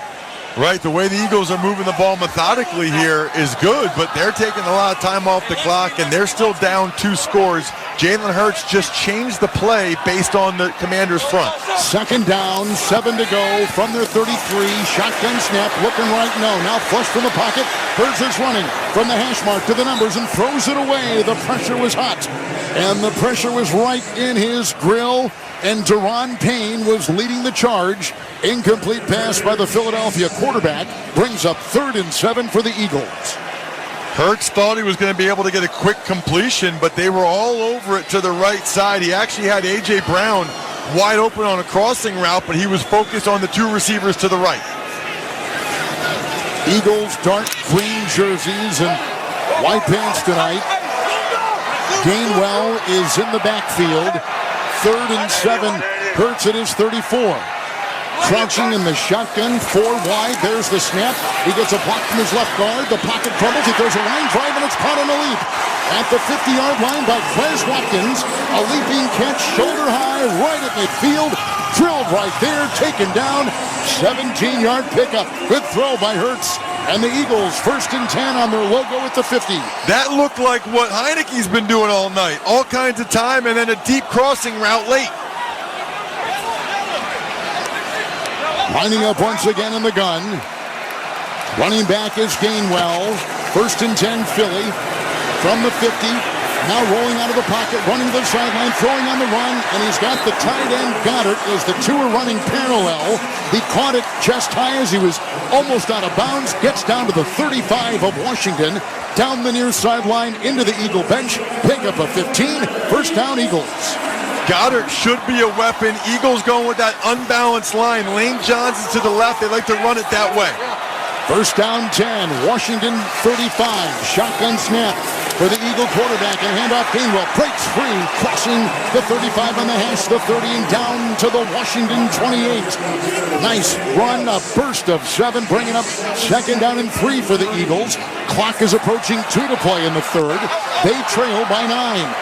Right, the way the Eagles are moving the ball methodically here is good, but they're taking a lot of time off the clock, and they're still down 2 scores. Jalen Hurts just changed the play based on the Commanders' front. 2nd down, 7 to go from their 33. Shotgun snap, looking right, no. Now flush from the pocket. Hurts is running from the hash mark to the numbers and throws it away. The pressure was hot, and the pressure was right in his grill, and Deron Payne was leading the charge. Incomplete pass by the Philadelphia quarterback brings up 3rd and 7 for the Eagles. Hurts thought he was going to be able to get a quick completion, but they were all over it to the right side. He actually had A.J. Brown wide open on a crossing route, but he was focused on the 2 receivers to the right. Eagles dark green jerseys and white pants tonight. Gainwell is in the backfield. 3rd and 7. Hurts at his 34. Crouching in the shotgun, 4 wide. There's the snap. He gets a block from his left guard. The pocket crumbles. He throws a line drive, and it's caught on a leap. At the 50-yard line by Quez Watkins. A leaping catch, shoulder high, right at midfield. Drilled right there, taken down. 17-yard pickup. Good throw by Hurts. And the Eagles, 1st and 10 on their logo at the 50. That looked like what Heineke's been doing all night. All kinds of time, and then a deep crossing route late. Lining up once again in the gun. Running back is Gainwell. 1st and 10, Philly. From the 50. Now rolling out of the pocket, running to the sideline, throwing on the run, and he's got the tight end Goddard as the 2 are running parallel. He caught it chest high as he was almost out of bounds. Gets down to the 35 of Washington. Down the near sideline into the Eagle bench. Pick up a 15. 1st down, Eagles. Goddard should be a weapon. Eagles going with that unbalanced line. Lane Johnson to the left. They like to run it that way. 1st down 10. Washington 35. Shotgun snap. for the Eagle quarterback, and handoff. Gainwell breaks free, crossing the 35 on the hash, the 30, and down to the Washington 28. Nice run, a burst of 7, bringing up 2nd down and 3 for the Eagles. Clock is approaching 2 to play in the 3rd. They trail by 9.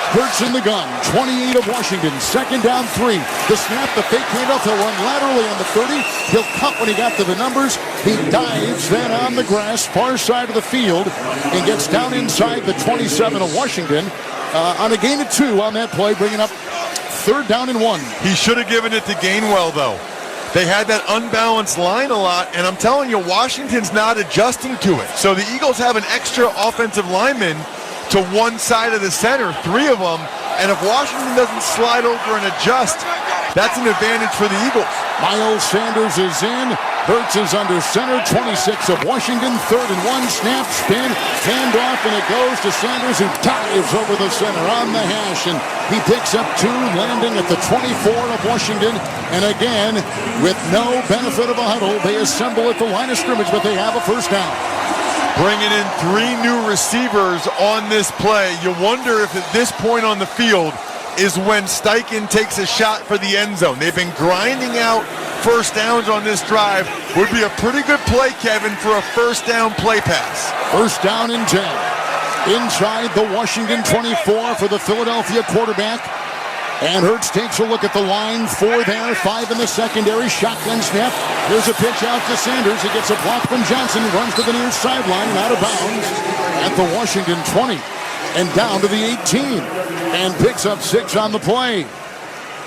Hurts in the gun, 28 of Washington, 2nd down 3. The snap, the fake handoff, he'll run laterally on the 30. He'll cut when he got to the numbers. He dives then on the grass, far side of the field, and gets down inside the 27 of Washington on a gain of 2 on that play, bringing up 3rd down and 1. He should have given it to Gainwell, though. They had that unbalanced line a lot, and I'm telling you, Washington's not adjusting to it. So the Eagles have an extra offensive lineman to one side of the center, 3 of them, and if Washington doesn't slide over and adjust, that's an advantage for the Eagles. Miles Sanders is in. Hurts is under center, 26 of Washington, 3rd and 1, snap, spin, handoff, and it goes to Sanders, who dives over the center on the hash, and he picks up 2, landing at the 24 of Washington, and again, with no benefit of a huddle, they assemble at the line of scrimmage, but they have a 1st down. Bringing in 3 new receivers on this play. You wonder if at this point on the field is when Steichen takes a shot for the end zone. They've been grinding out 1st downs on this drive. Would be a pretty good play, Kevin, for a 1st down play pass. 1st down and 10. Inside the Washington 24 for the Philadelphia quarterback. And Hurts takes a look at the line, 4 there, 5 in the secondary, shotgun snap. There's a pitch out to Sanders. He gets a block from Johnson, runs to the near sideline and out of bounds at the Washington 20 and down to the 18 and picks up 6 on the play.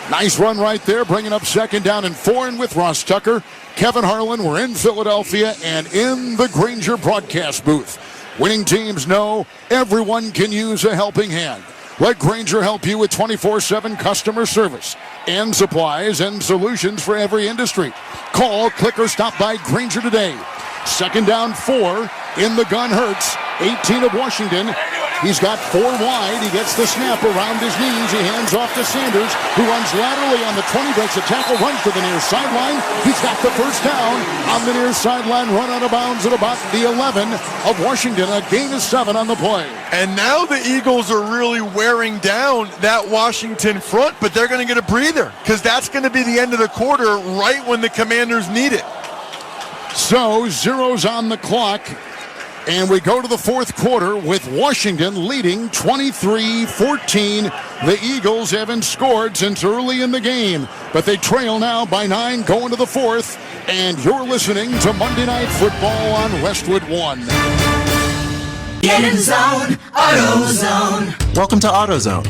Nice run right there, bringing up 2nd down and 4, and with Ross Tucker, Kevin Harlan, we're in Philadelphia and in the Grainger broadcast booth. Winning teams know everyone can use a helping hand. Let Grainger help you with 24/7 customer service and supplies and solutions for every industry. Call, click, or stop by Grainger today. 2nd down 4 in the gun. Hurts, 18 of Washington. He's got 4 wide. He gets the snap around his knees. He hands off to Sanders, who runs laterally on the 20, breaks a tackle, runs to the near sideline. He's got the 1st down on the near sideline, run out of bounds at about the 11 of Washington. A gain of 7 on the play. And now the Eagles are really wearing down that Washington front, but they're going to get a breather because that's going to be the end of the quarter right when the Commanders need it. So, 0's on the clock. And we go to the 4th quarter with Washington leading 23-14. The Eagles haven't scored since early in the game, but they trail now by 9 going to the 4th. And you're listening to Monday Night Football on Westwood 1. Get in zone, AutoZone. Welcome to AutoZone.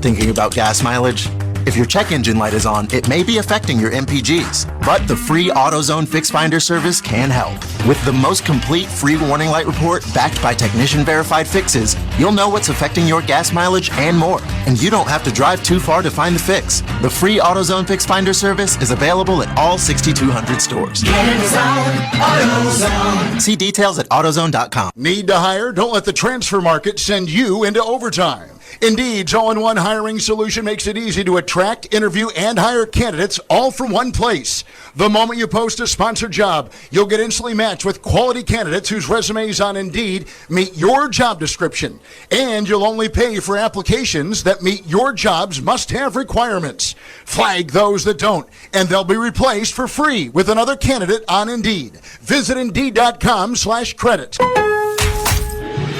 Thinking about gas mileage? If your check engine light is on, it may be affecting your MPGs. But the free AutoZone Fix Finder service can help. With the most complete free warning light report backed by technician-verified fixes, you'll know what's affecting your gas mileage and more. And you don't have to drive too far to find the fix. The free AutoZone Fix Finder service is available at all 6,200 stores. Get in zone, AutoZone. See details at AutoZone.com. Need to hire? Don't let the transfer market send you into overtime. Indeed's all-in-one hiring solution makes it easy to attract, interview, and hire candidates all from one place. The moment you post a sponsored job, you'll get instantly matched with quality candidates whose resumes on Indeed meet your job description. And you'll only pay for applications that meet your job's must-have requirements. Flag those that don't, and they'll be replaced for free with another candidate on Indeed. Visit Indeed.com/credit.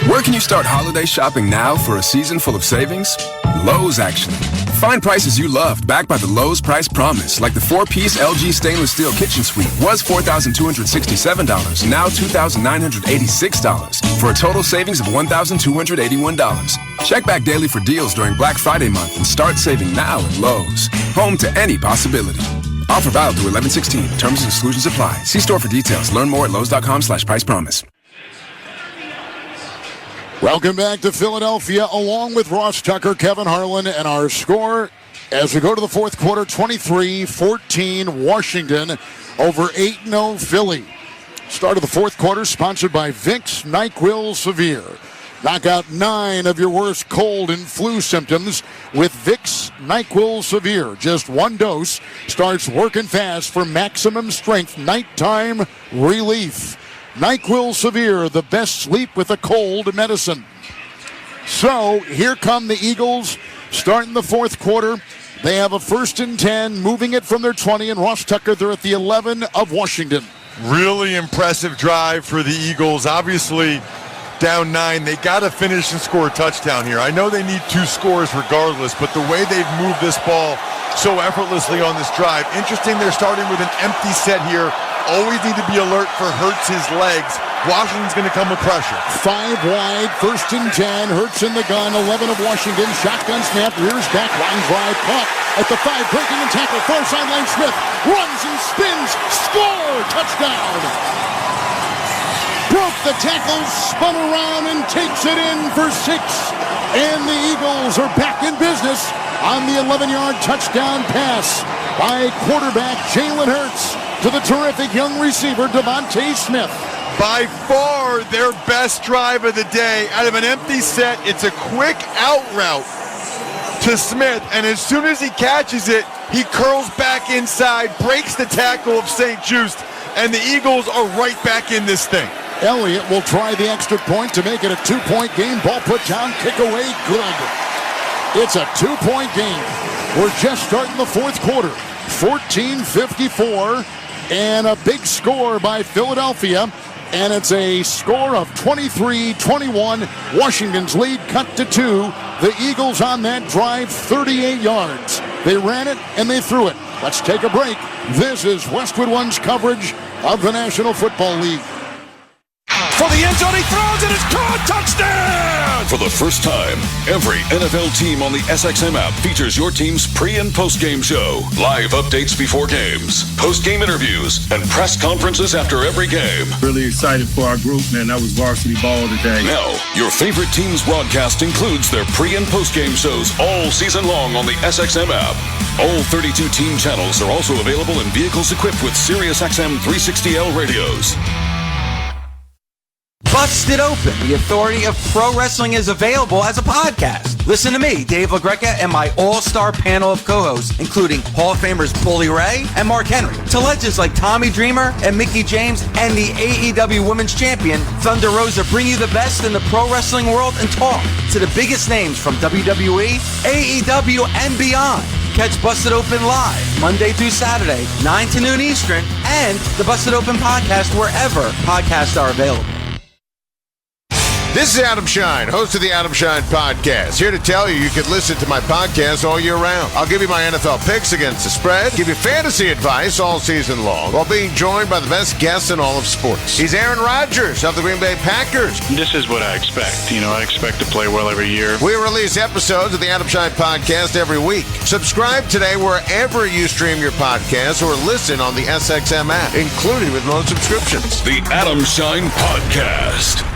Where can you start holiday shopping now for a season full of savings? Lowe's, actually. Find prices you loved backed by the Lowe's Price Promise, like the 4-piece LG stainless steel kitchen suite was $4,267, now $2,986, for a total savings of $1,281. Check back daily for deals during Black Friday month and start saving now at Lowe's. Home to any possibility. Offer valid through 11/16. Terms and exclusions apply. See store for details. Learn more at Lowes.com/price promise. Welcome back to Philadelphia, along with Ross Tucker, Kevin Harlan, and our score as we go to the 4th quarter, 23-14 Washington over 8-0 Philly. Start of the 4th quarter sponsored by Vicks NyQuil Severe. Knock out 9 of your worst cold and flu symptoms with Vicks NyQuil Severe. Just 1 dose starts working fast for maximum strength nighttime relief. NyQuil Severe, the best sleep with a cold medicine. So here come the Eagles starting the fourth quarter. They have a 1st and 10, moving it from their 20, and Ross Tucker, they're at the 11 of Washington. Really impressive drive for the Eagles. Obviously, down 9. They got to finish and score a touchdown here. I know they need 2 scores regardless, but the way they've moved this ball so effortlessly on this drive. Interesting, they're starting with an empty set here. Always need to be alert for Hurts' legs. Washington's going to come with pressure. 5 wide, 1st and 10. Hurts in the gun, 11 of Washington. Shotgun snap, rears back, line drive, caught at the 5, breaking and tackle. Far sideline, Smith runs and spins, score, touchdown. Broke the tackle, spun around and takes it in for 6. And the Eagles are back in business on the 11-yard touchdown pass by quarterback Jalen Hurts to the terrific young receiver Devontae Smith. By far their best drive of the day. Out of an empty set, it's a quick out route to Smith, and as soon as he catches it, he curls back inside, breaks the tackle of St. Just, and the Eagles are right back in this thing. Elliott will try the extra point to make it a 2-point game. Ball put down, kick away, good. It's a 2-point game. We're just starting the fourth quarter. 14-54, and a big score by Philadelphia. And it's a score of 23-21. Washington's lead cut to 2. The Eagles on that drive, 38 yards. They ran it and they threw it. Let's take a break. This is Westwood One's coverage of the National Football League. For the end zone, he throws and it's caught. Touchdown! For the first time, every NFL team on the SXM app features your team's pre- and post-game show. Live updates before games, post-game interviews, and press conferences after every game. Really excited for our group, man. That was varsity ball today. Now, your favorite team's broadcast includes their pre- and post-game shows all season long on the SXM app. All 32 team channels are also available in vehicles equipped with SiriusXM 360L radios. Busted Open, the authority of pro wrestling, is available as a podcast. Listen to me, Dave LaGreca, and my all-star panel of co-hosts, including Hall of Famers Bully Ray and Mark Henry, to legends like Tommy Dreamer and Mickie James, and the AEW Women's Champion, Thunder Rosa, bring you the best in the pro wrestling world and talk to the biggest names from WWE, AEW, and beyond. Catch Busted Open live, Monday through Saturday, 9 to noon Eastern, and the Busted Open podcast wherever podcasts are available. This is Adam Shine, host of the Adam Shine Podcast. Here to tell you can listen to my podcast all year round. I'll give you my NFL picks against the spread, give you fantasy advice all season long, while being joined by the best guests in all of sports. He's Aaron Rodgers of the Green Bay Packers. This is what I expect. I expect to play well every year. We release episodes of the Adam Shine Podcast every week. Subscribe today wherever you stream your podcasts or listen on the SXM app, including with most subscriptions. The Adam Shine Podcast.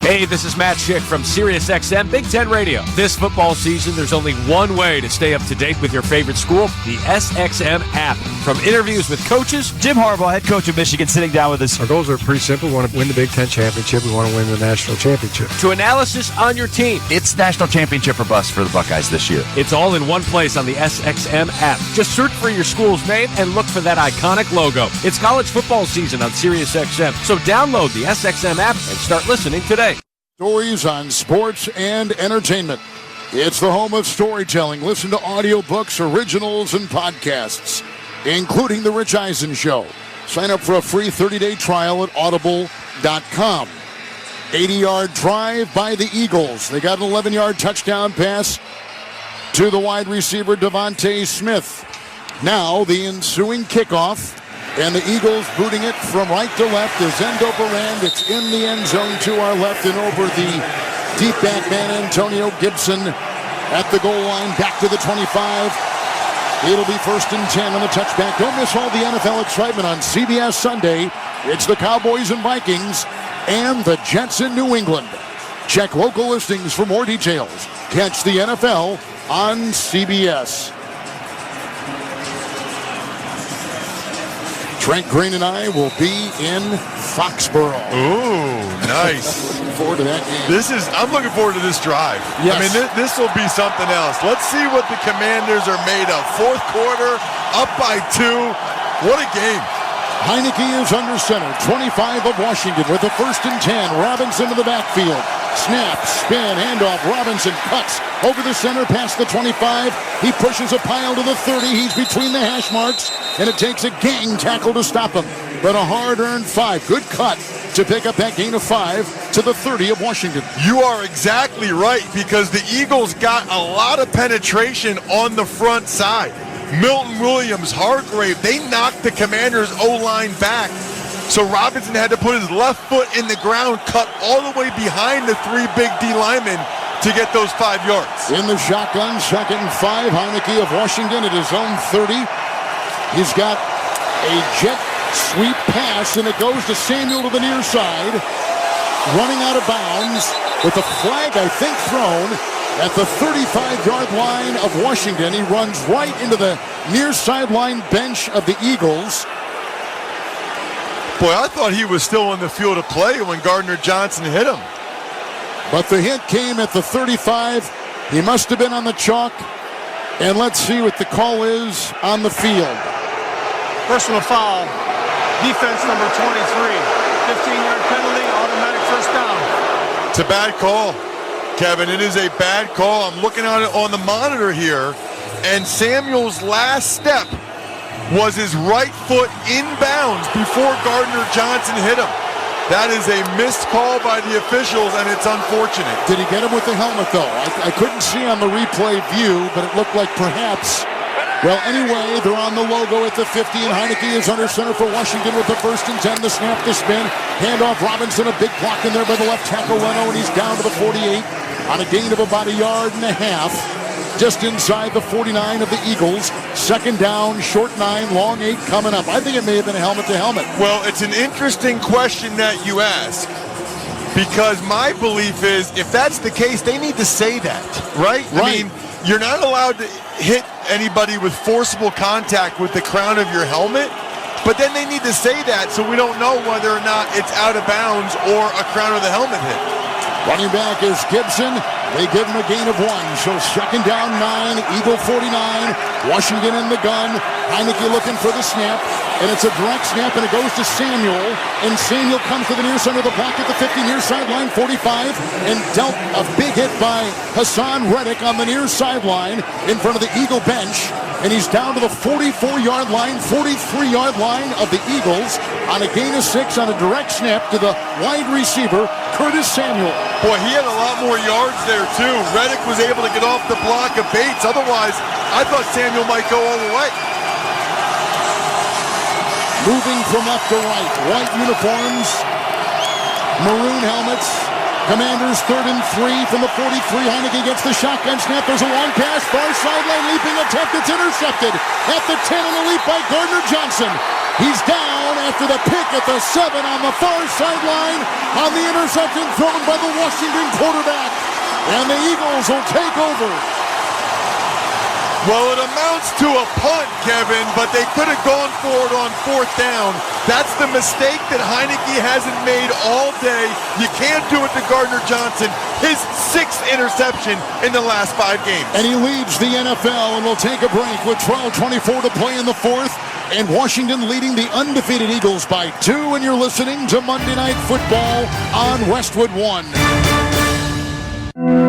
Hey, this is Matt Schick from SiriusXM Big Ten Radio. This football season, there's only one way to stay up to date with your favorite school, the SXM app. From interviews with coaches, Jim Harbaugh, head coach of Michigan, sitting down with us. Our goals are pretty simple. We want to win the Big Ten championship. We want to win the national championship. to analysis on your team. It's national championship or bust for the Buckeyes this year. It's all in one place on the SXM app. Just search for your school's name and look for that iconic logo. It's college football season on SiriusXM, so download the SXM app and start listening today. Stories on sports and entertainment. It's the home of storytelling. Listen to audiobooks, originals, and podcasts, including The Rich Eisen Show. Sign up for a free 30-day trial at audible.com. 80-yard drive by the Eagles. They got an 11-yard touchdown pass to the wide receiver Devontae Smith. Now the ensuing kickoff, and the Eagles booting it from right to left as end over end. It's in the end zone to our left and over the deep back man Antonio Gibson at the goal line, back to the 25. It'll be 1st and 10 on the touchback. Don't miss all the NFL excitement on CBS Sunday. It's the Cowboys and Vikings and the Jets in New England. Check local listings for more details. Catch the NFL on CBS. Trent Green and I will be in Foxborough. Ooh, nice. Looking forward to that game. I'm looking forward to this drive. Yes. I mean, this will be something else. Let's see what the Commanders are made of. Fourth quarter, up by 2. What a game. Heineke is under center. 25 of Washington with the 1st and 10. Robinson to the backfield. Snap, spin, handoff. Robinson cuts over the center past the 25. He pushes a pile to the 30. He's between the hash marks, and it takes a gang tackle to stop him. But a hard-earned 5. Good cut to pick up that gain of 5 to the 30 of Washington. You are exactly right, because the Eagles got a lot of penetration on the front side. Milton Williams, Hargrave, they knocked the Commanders' O-line back. So Robinson had to put his left foot in the ground, cut all the way behind the 3 big D linemen to get those 5 yards. In the shotgun, 2nd and 5. Heineke of Washington at his own 30. He's got a jet sweep pass, and it goes to Samuel to the near side. Running out of bounds with a flag, I think, thrown at the 35-yard line of Washington. He runs right into the near sideline bench of the Eagles. Boy, I thought he was still in the field of play when Gardner Johnson hit him. But the hit came at the 35. He must have been on the chalk. And let's see what the call is on the field. Personal foul. Defense number 23. 15-yard penalty, automatic first down. It's a bad call, Kevin. It is a bad call. I'm looking at it on the monitor here, and Samuel's last step was his right foot inbounds before Gardner Johnson hit him. That is a missed call by the officials, and it's unfortunate. Did he get him with the helmet, though? I couldn't see on the replay view, but it looked like perhaps. Well, anyway, they're on the logo at the 50, and Heineke is under center for Washington with the 1st and 10. The snap, the spin. Handoff Robinson, a big block in there by the left tackle, Leno, and he's down to the 48 on a gain of about 1.5 yards. Just inside the 49 of the Eagles. 2nd down, short 9, long 8 coming up. I think it may have been a helmet-to-helmet. Well, it's an interesting question that you ask, because my belief is if that's the case, they need to say that, right? I mean, you're not allowed to hit anybody with forcible contact with the crown of your helmet, but then they need to say that so we don't know whether or not it's out of bounds or a crown of the helmet hit. Running back is Gibson. They give him a gain of 1. So 2nd down, 9. Eagle 49. Washington in the gun. Heineke looking for the snap. And it's a direct snap, and it goes to Samuel. And Samuel comes to the near center of the block at the 50, near sideline, 45. And dealt a big hit by Hassan Reddick on the near sideline in front of the Eagle bench. And he's down to the 44-yard line, 43-yard line of the Eagles on a gain of 6 on a direct snap to the wide receiver, Curtis Samuel. Boy, he had a lot more yards there, too. Reddick was able to get off the block of Bates. Otherwise, I thought Samuel might go all the way. Moving from left to right. White uniforms, maroon helmets. Commanders 3rd and 3 from the 43. Heineke gets the shotgun snap. There's a long pass. Far sideline leaping attempt. It's intercepted at the 10 on the leap by Gardner Johnson. He's down after the pick at the 7 on the far sideline on the interception thrown by the Washington quarterback. And the Eagles will take over. Well, it amounts to a punt, Kevin, but they could have gone for it on 4th down. That's the mistake that Heineke hasn't made all day. You can't do it to Gardner Johnson. His 6th interception in the last 5 games. And he leads the NFL, and we'll take a break with 12:24 to play in the 4th. And Washington leading the undefeated Eagles by 2. And you're listening to Monday Night Football on Westwood 1.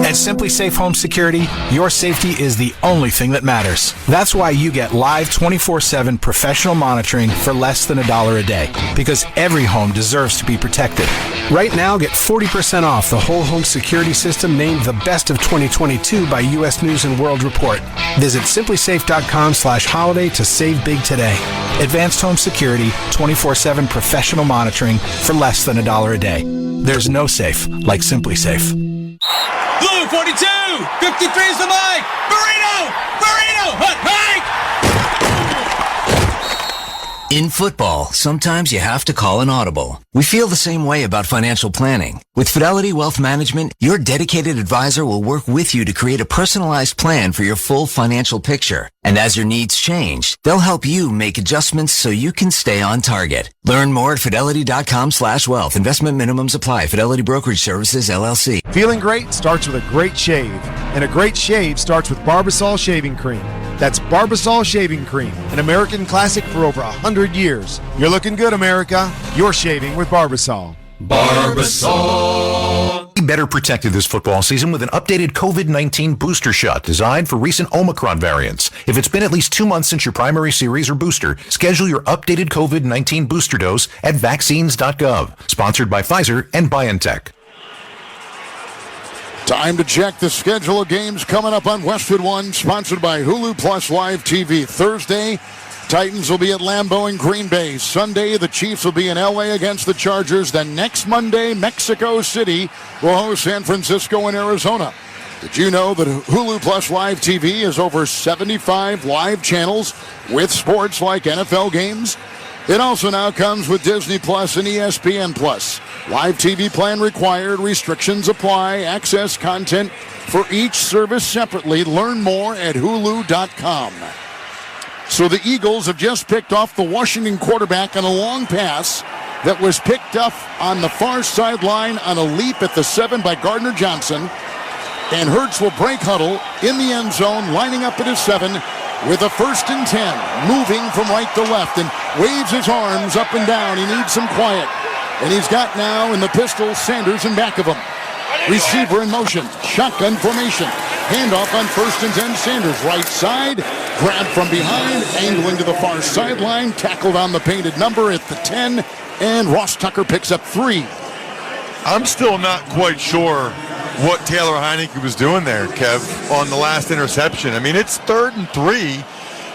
At Simply Safe Home Security, your safety is the only thing that matters. That's why you get live 24/7 professional monitoring for less than $1 a day, because every home deserves to be protected. Right now, get 40% off the whole home security system named the best of 2022 by U.S. News & World Report. Visit simplysafe.com/holiday to save big today. Advanced home security, 24/7 professional monitoring for less than $1 a day. There's no safe like Simply Safe. Blue 42, 53 is the mic. Burrito, hut, Mike. In football, sometimes you have to call an audible. We feel the same way about financial planning. With Fidelity Wealth Management, your dedicated advisor will work with you to create a personalized plan for your full financial picture. And as your needs change, they'll help you make adjustments so you can stay on target. Learn more at fidelity.com/wealth. Investment minimums apply. Fidelity Brokerage Services, LLC. Feeling great starts with a great shave. And a great shave starts with Barbasol Shaving Cream. That's Barbasol Shaving Cream, an American classic for over 100 years. You're looking good, America. You're shaving with Barbasol. Barbasol. Be better protected this football season with an updated COVID-19 booster shot designed for recent Omicron variants. If it's been at least 2 months since your primary series or booster, schedule your updated COVID-19 booster dose at vaccines.gov. Sponsored by Pfizer and BioNTech. Time to check the schedule of games coming up on Westwood One, sponsored by Hulu Plus Live TV. Thursday, Titans will be at Lambeau in Green Bay. Sunday, the Chiefs will be in LA against the Chargers. Then next Monday, Mexico City will host San Francisco and Arizona. Did you know that Hulu Plus Live TV is over 75 live channels with sports like NFL games? It also now comes with Disney Plus and ESPN Plus. Live TV plan required. Restrictions apply. Access content for each service separately. Learn more at Hulu.com. So the Eagles have just picked off the Washington quarterback on a long pass that was picked up on the far sideline on a leap at the 7 by Gardner Johnson. And Hurts will break huddle in the end zone, lining up at his 7 with a 1st and 10, moving from right to left and waves his arms up and down. He needs some quiet. And he's got now in the pistol Sanders in back of him. Receiver in motion, shotgun formation. Handoff on 1st and 10, Sanders right side. Grab from behind, angling to the far sideline. Tackled on the painted number at the 10. And Ross Tucker picks up 3. I'm still not quite sure what Taylor Heineke was doing there, Kev, on the last interception. I mean, it's 3rd and 3.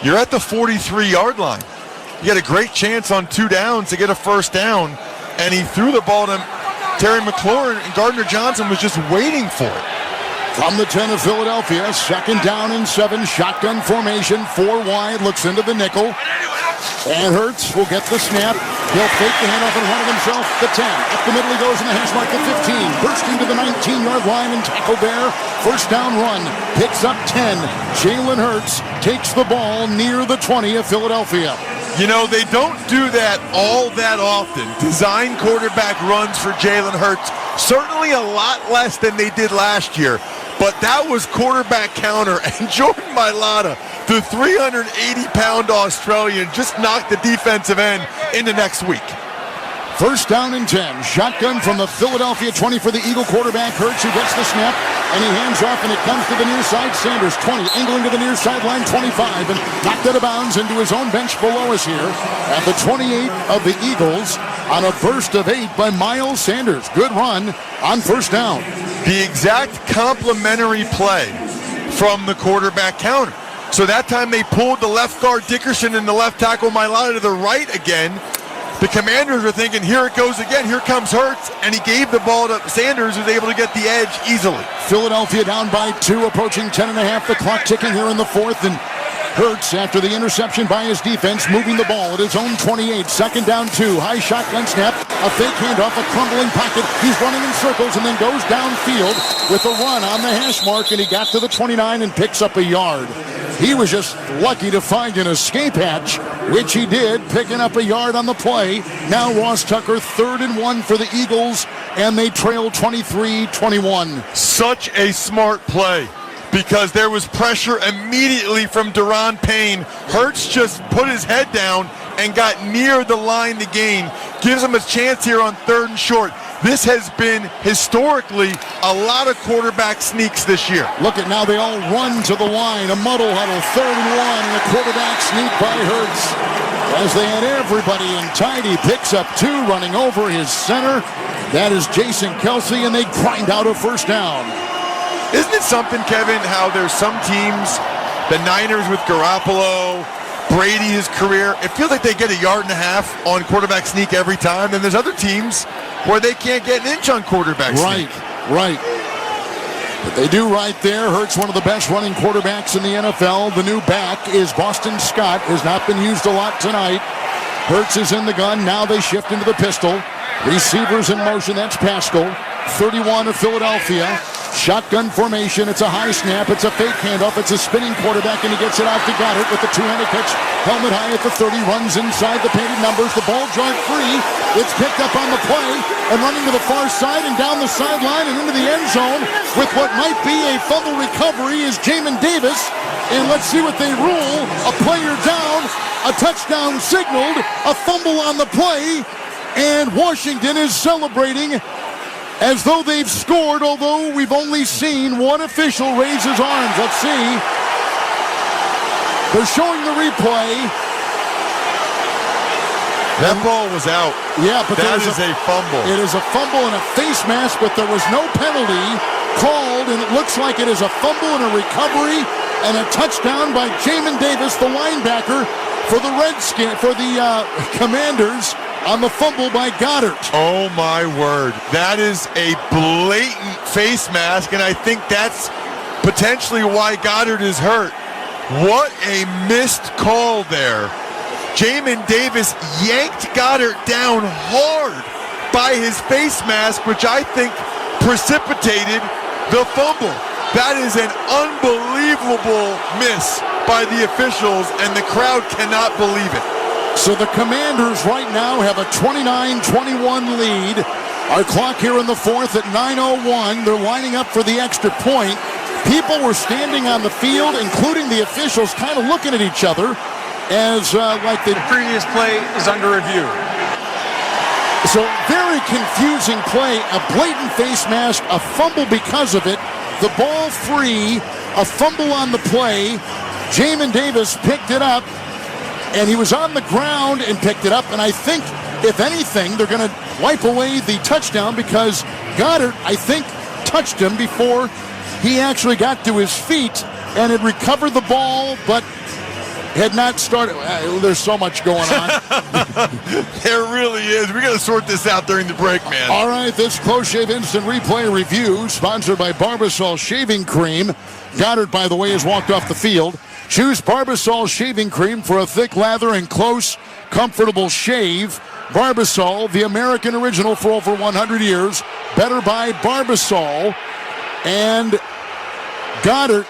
You're at the 43-yard line. You had a great chance on 2 downs to get a 1st down, and he threw the ball to Terry McLaurin, and Gardner Johnson was just waiting for it. From the 10 of Philadelphia, 2nd down and 7, shotgun formation, 4 wide, looks into the nickel. And Hurts will get the snap. He'll fake the handoff and run it himself. The 10. Up the middle he goes in the hash mark, the 15. Bursting to the 19-yard line and tackled there. 1st down run. Picks up 10. Jalen Hurts takes the ball near the 20 of Philadelphia. You know, they don't do that all that often. Design quarterback runs for Jalen Hurts. Certainly a lot less than they did last year. But that was quarterback counter, and Jordan Mailata, the 380-pound Australian, just knocked the defensive end into next week. 1st down and 10. Shotgun from the Philadelphia 20 for the Eagle quarterback. Hurts, who gets the snap, and he hands off, and it comes to the near side. Sanders, 20, angling to the near sideline, 25, and knocked out of bounds into his own bench below us here at the 28 of the Eagles on a burst of 8 by Miles Sanders. Good run on 1st down. The exact complementary play from the quarterback counter. So that time they pulled the left guard Dickerson and the left tackle Mailata to the right again. The Commanders are thinking, here it goes again. Here comes Hurts, and he gave the ball to Sanders, who's able to get the edge easily. Philadelphia down by 2, approaching 10.5. The clock ticking here in the 4th, and Hurts, after the interception by his defense, moving the ball at his own 28. 2nd down 2. High shotgun snap. A fake handoff, a crumbling pocket. He's running in circles and then goes downfield with a run on the hash mark, and he got to the 29 and picks up a yard. He was just lucky to find an escape hatch, which he did, picking up a yard on the play. Now Ross Tucker, 3rd and 1 for the Eagles, and they trail 23-21. Such a smart play, because there was pressure immediately from Daron Payne. Hurts just put his head down and got near the line to gain. Gives him a chance here on 3rd and short. This has been, historically, a lot of quarterback sneaks this year. Look at now, they all run to the line. A muddle huddle, 3rd and 1, and a quarterback sneak by Hurts. As they had everybody in tight, he picks up 2, running over his center. That is Jason Kelsey, and they grind out a 1st down. Isn't it something, Kevin, how there's some teams, the Niners with Garoppolo, Brady, his career, it feels like they get a yard and a half on quarterback sneak every time. Then there's other teams where they can't get an inch on quarterback sneak. Right. But they do right there. Hurts, one of the best running quarterbacks in the NFL. The new back is Boston Scott. Has not been used a lot tonight. Hurts is in the gun. Now they shift into the pistol. Receivers in motion. That's Pascal. 31 of Philadelphia. Shotgun formation. It's a high snap. It's a fake handoff. It's a spinning quarterback, and he gets it out to Goddard with the two-handed catch. Helmet high at the 30. Runs inside the painted numbers. The ball drawn free. It's picked up on the play and running to the far side and down the sideline and into the end zone with what might be a fumble recovery is Jamin Davis. And let's see what they rule. A player down, a touchdown signaled, a fumble on the play, and Washington is celebrating as though they've scored, although we've only seen one official raise his arms. Let's see. They're showing the replay. That ball was out. Yeah, but that is a fumble. It is a fumble and a face mask, but there was no penalty called, and it looks like it is a fumble and a recovery and a touchdown by Jamin Davis, the linebacker for the Commanders, on the fumble by Goddard. Oh my word! That is a blatant face mask, and I think that's potentially why Goddard is hurt. What a missed call there. Jamin Davis yanked Goddard down hard by his face mask, which I think precipitated the fumble. That is an unbelievable miss by the officials, and the crowd cannot believe it. So the Commanders right now have a 29-21 lead. Our clock here in the fourth at 9:01. They're lining up for the extra point. People were standing on the field, including the officials, kind of looking at each other. As like the previous play is under review. So very confusing play, a blatant face mask, a fumble because of it, the ball free, a fumble on the play. Jamin Davis picked it up, and he was on the ground and picked it up, and I think, if anything, they're going to wipe away the touchdown because Goddard, I think, touched him before he actually got to his feet and had recovered the ball, but had not started. There's so much going on. There really is. We got to sort this out during the break, man. All right, this Close Shave Instant Replay Review, sponsored by Barbasol Shaving Cream. Goddard, by the way, has walked off the field. Choose Barbasol Shaving Cream for a thick lather and close, comfortable shave. Barbasol, the American original for over 100 years. Better by Barbasol. And Goddard,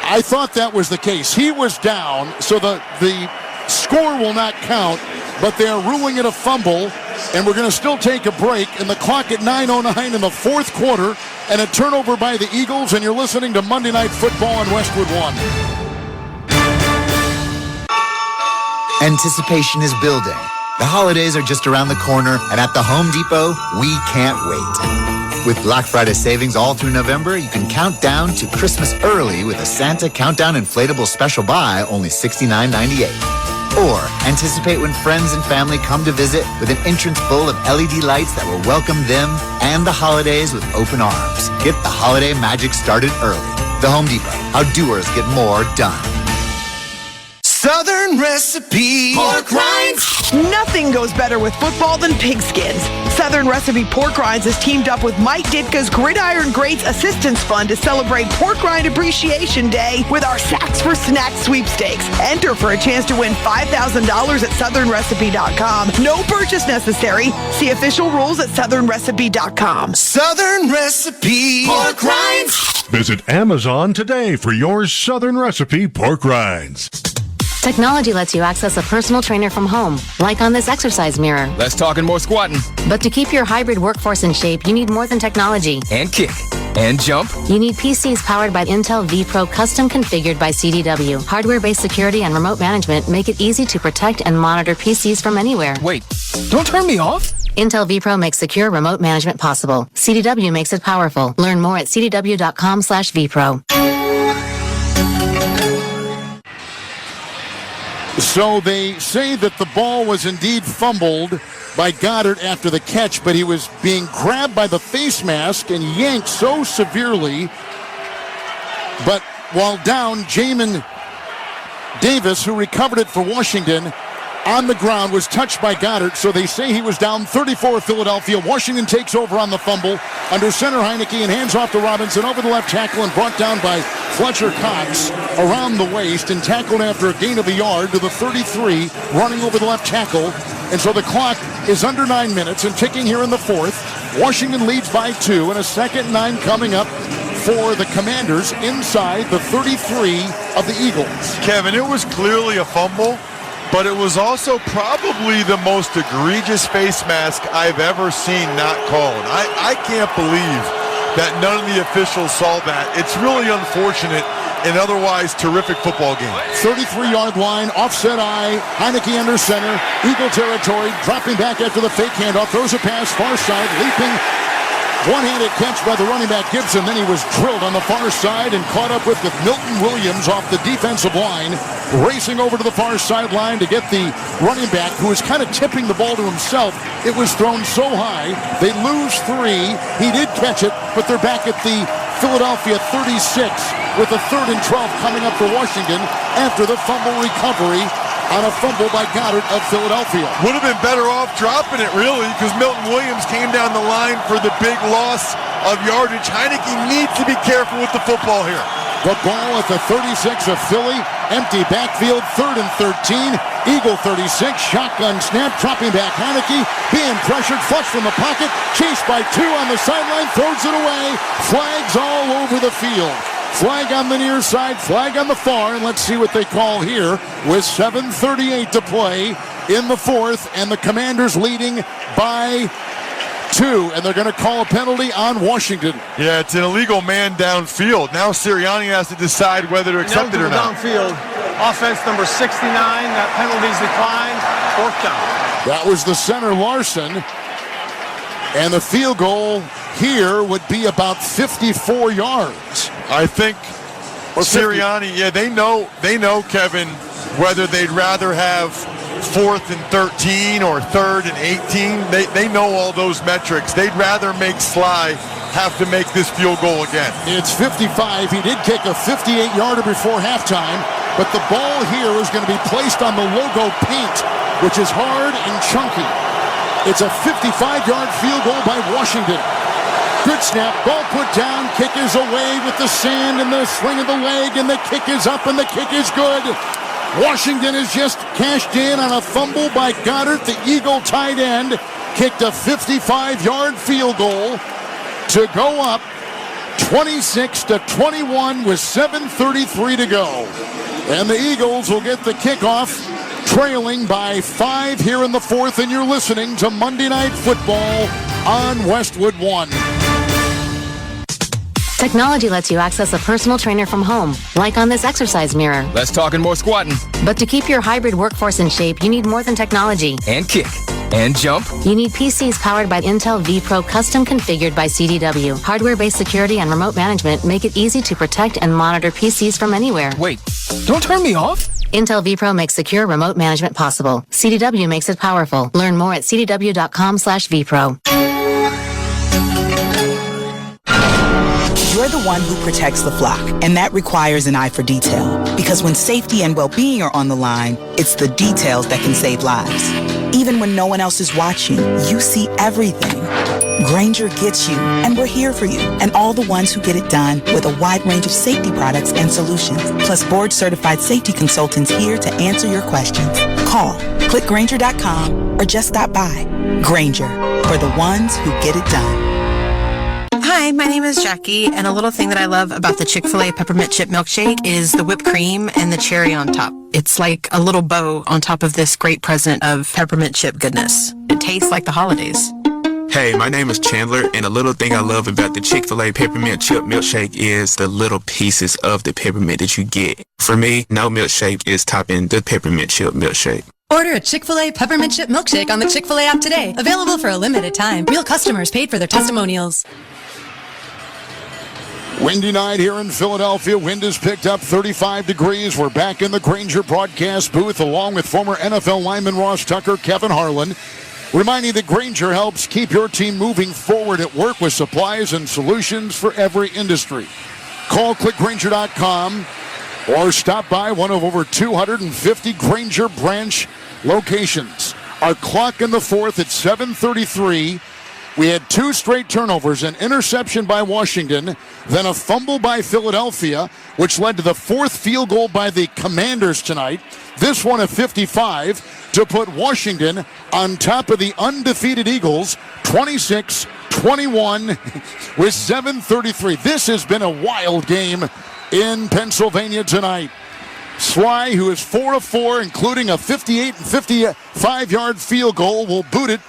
I thought that was the case. He was down, so the score will not count, but they are ruling it a fumble, and we're going to still take a break, and the clock at 9:09 in the fourth quarter, and a turnover by the Eagles, and you're listening to Monday Night Football on Westwood One. Anticipation is building. The holidays are just around the corner, and at the Home Depot, we can't wait. With Black Friday savings all through November, you can count down to Christmas early with a Santa Countdown Inflatable Special Buy, only $69.98. Or anticipate when friends and family come to visit with an entrance full of LED lights that will welcome them and the holidays with open arms. Get the holiday magic started early. The Home Depot. How doers get more done. Southern Recipe pork rinds. Nothing goes better with football than pig skins. Southern Recipe Pork Rinds has teamed up with Mike Ditka's Gridiron Greats Assistance Fund to celebrate Pork Rind Appreciation Day with our Sacks for Snacks sweepstakes. Enter for a chance to win $5,000 at southernrecipe.com. No purchase necessary. See official rules at southernrecipe.com. Southern Recipe Pork Rinds. Visit Amazon today for your Southern Recipe Pork Rinds. Technology lets you access a personal trainer from home, like on this exercise mirror. Less talking, more squatting. But to keep your hybrid workforce in shape, you need more than technology. And kick. And jump. You need PCs powered by Intel vPro, custom configured by CDW. Hardware-based security and remote management make it easy to protect and monitor PCs from anywhere. Wait, don't turn me off. Intel vPro makes secure remote management possible. CDW makes it powerful. Learn more at cdw.com/vPro. So they say that the ball was indeed fumbled by Goddard after the catch, but he was being grabbed by the face mask and yanked so severely. But while down, Jamin Davis, who recovered it for Washington, on the ground, was touched by Goddard, so they say he was down 34 Philadelphia. Washington takes over on the fumble under center Heineke and hands off to Robinson over the left tackle and brought down by Fletcher Cox around the waist and tackled after a gain of a yard to the 33, running over the left tackle. And so the clock is under 9 minutes and ticking here in the fourth. Washington leads by 2, and a second 9 coming up for the Commanders inside the 33 of the Eagles. Kevin, it was clearly a fumble, but it was also probably the most egregious face mask I've ever seen not called. I can't believe that none of the officials saw that. It's really unfortunate an otherwise terrific football game. 33-yard line, offset eye, Heineke under center, Eagle territory, dropping back after the fake handoff, throws a pass, far side, leaping, one-handed catch by the running back Gibson. Then he was drilled on the far side and caught up with Milton Williams off the defensive line, racing over to the far sideline to get the running back, who was kind of tipping the ball to himself. It was thrown so high, they lose 3. He did catch it, but they're back at the Philadelphia 36 with a 3rd and 12 coming up for Washington after the fumble recovery on a fumble by Goddard of Philadelphia. Would have been better off dropping it, really, because Milton Williams came down the line for the big loss of yardage. Heineke needs to be careful with the football here. The ball at the 36 of Philly. Empty backfield, 3rd and 13. Eagle 36, shotgun snap, dropping back Heineke, being pressured, flush from the pocket, chased by 2 on the sideline, throws it away. Flags all over the field. Flag on the near side, flag on the far, and let's see what they call here with 7:38 to play in the 4th, and the Commanders leading by 2, and they're going to call a penalty on Washington. Yeah, it's an illegal man downfield. Now Sirianni has to decide whether to accept it or not. Downfield, offense number 69, that penalty's declined, 4th down. That was the center Larson, and the field goal here would be about 54 yards. I think Sirianni, they know, Kevin, whether they'd rather have 4th and 13 or 3rd and 18. They know all those metrics. They'd rather make Sly have to make this field goal again. It's 55. He did kick a 58-yarder before halftime, but the ball here is going to be placed on the logo paint, which is hard and chunky. It's a 55-yard field goal by Washington. Good snap, ball put down, kick is away with the sand and the swing of the leg, and the kick is up and the kick is good. Washington has just cashed in on a fumble by Goddard, the Eagle tight end, kicked a 55-yard field goal to go up 26-21 with 7:33 to go. And the Eagles will get the kickoff, trailing by 5 here in the 4th, and you're listening to Monday Night Football on Westwood 1. Technology lets you access a personal trainer from home, like on this exercise mirror. Less talking, more squatting. But to keep your hybrid workforce in shape, you need more than technology. And kick. And jump. You need PCs powered by Intel vPro, custom configured by CDW. Hardware-based security and remote management make it easy to protect and monitor PCs from anywhere. Wait, don't turn me off. Intel vPro makes secure remote management possible. CDW makes it powerful. Learn more at cdw.com/vPro. You're the one who protects the flock, and that requires an eye for detail. Because when safety and well-being are on the line, it's the details that can save lives. Even when no one else is watching, you see everything. Grainger gets you, and we're here for you, and all the ones who get it done with a wide range of safety products and solutions, plus board-certified safety consultants here to answer your questions. Call, click Grainger.com, or just stop by. Grainger, for the ones who get it done. Hi, my name is Jackie, and a little thing that I love about the Chick-fil-A Peppermint Chip Milkshake is the whipped cream and the cherry on top. It's like a little bow on top of this great present of peppermint chip goodness. It tastes like the holidays. Hey, my name is Chandler, and a little thing I love about the Chick-fil-A Peppermint Chip Milkshake is the little pieces of the peppermint that you get. For me, no milkshake is topping the Peppermint Chip Milkshake. Order a Chick-fil-A Peppermint Chip Milkshake on the Chick-fil-A app today. Available for a limited time. Real customers paid for their testimonials. Windy night here in Philadelphia. Wind has picked up 35 degrees. We're back in the Grainger broadcast booth along with former NFL lineman Ross Tucker, Kevin Harlan. Reminding that Grainger helps keep your team moving forward at work with supplies and solutions for every industry. Call clickgrainger.com or stop by one of over 250 Grainger branch locations. Our clock in the 4th at 7:33. We had 2 straight turnovers, an interception by Washington, then a fumble by Philadelphia, which led to the 4th field goal by the Commanders tonight. This one at 55 to put Washington on top of the undefeated Eagles, 26-21 with 7:33. This has been a wild game in Pennsylvania tonight. Sly, who is 4 of 4, including a 58 and 55-yard field goal, will boot it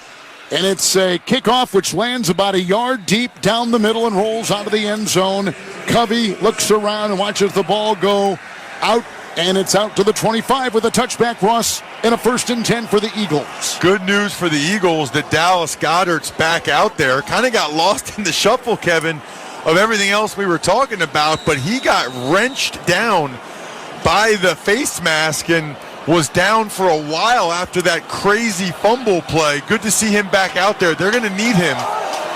And it's a kickoff which lands about a yard deep down the middle and rolls out of the end zone. Covey looks around and watches the ball go out, and it's out to the 25 with a touchback, Ross, and a 1st and 10 for the Eagles. Good news for the Eagles that Dallas Goedert's back out there. Kind of got lost in the shuffle, Kevin, of everything else we were talking about, but he got wrenched down by the face mask and was down for a while after that crazy fumble play. Good to see him back out there. They're going to need him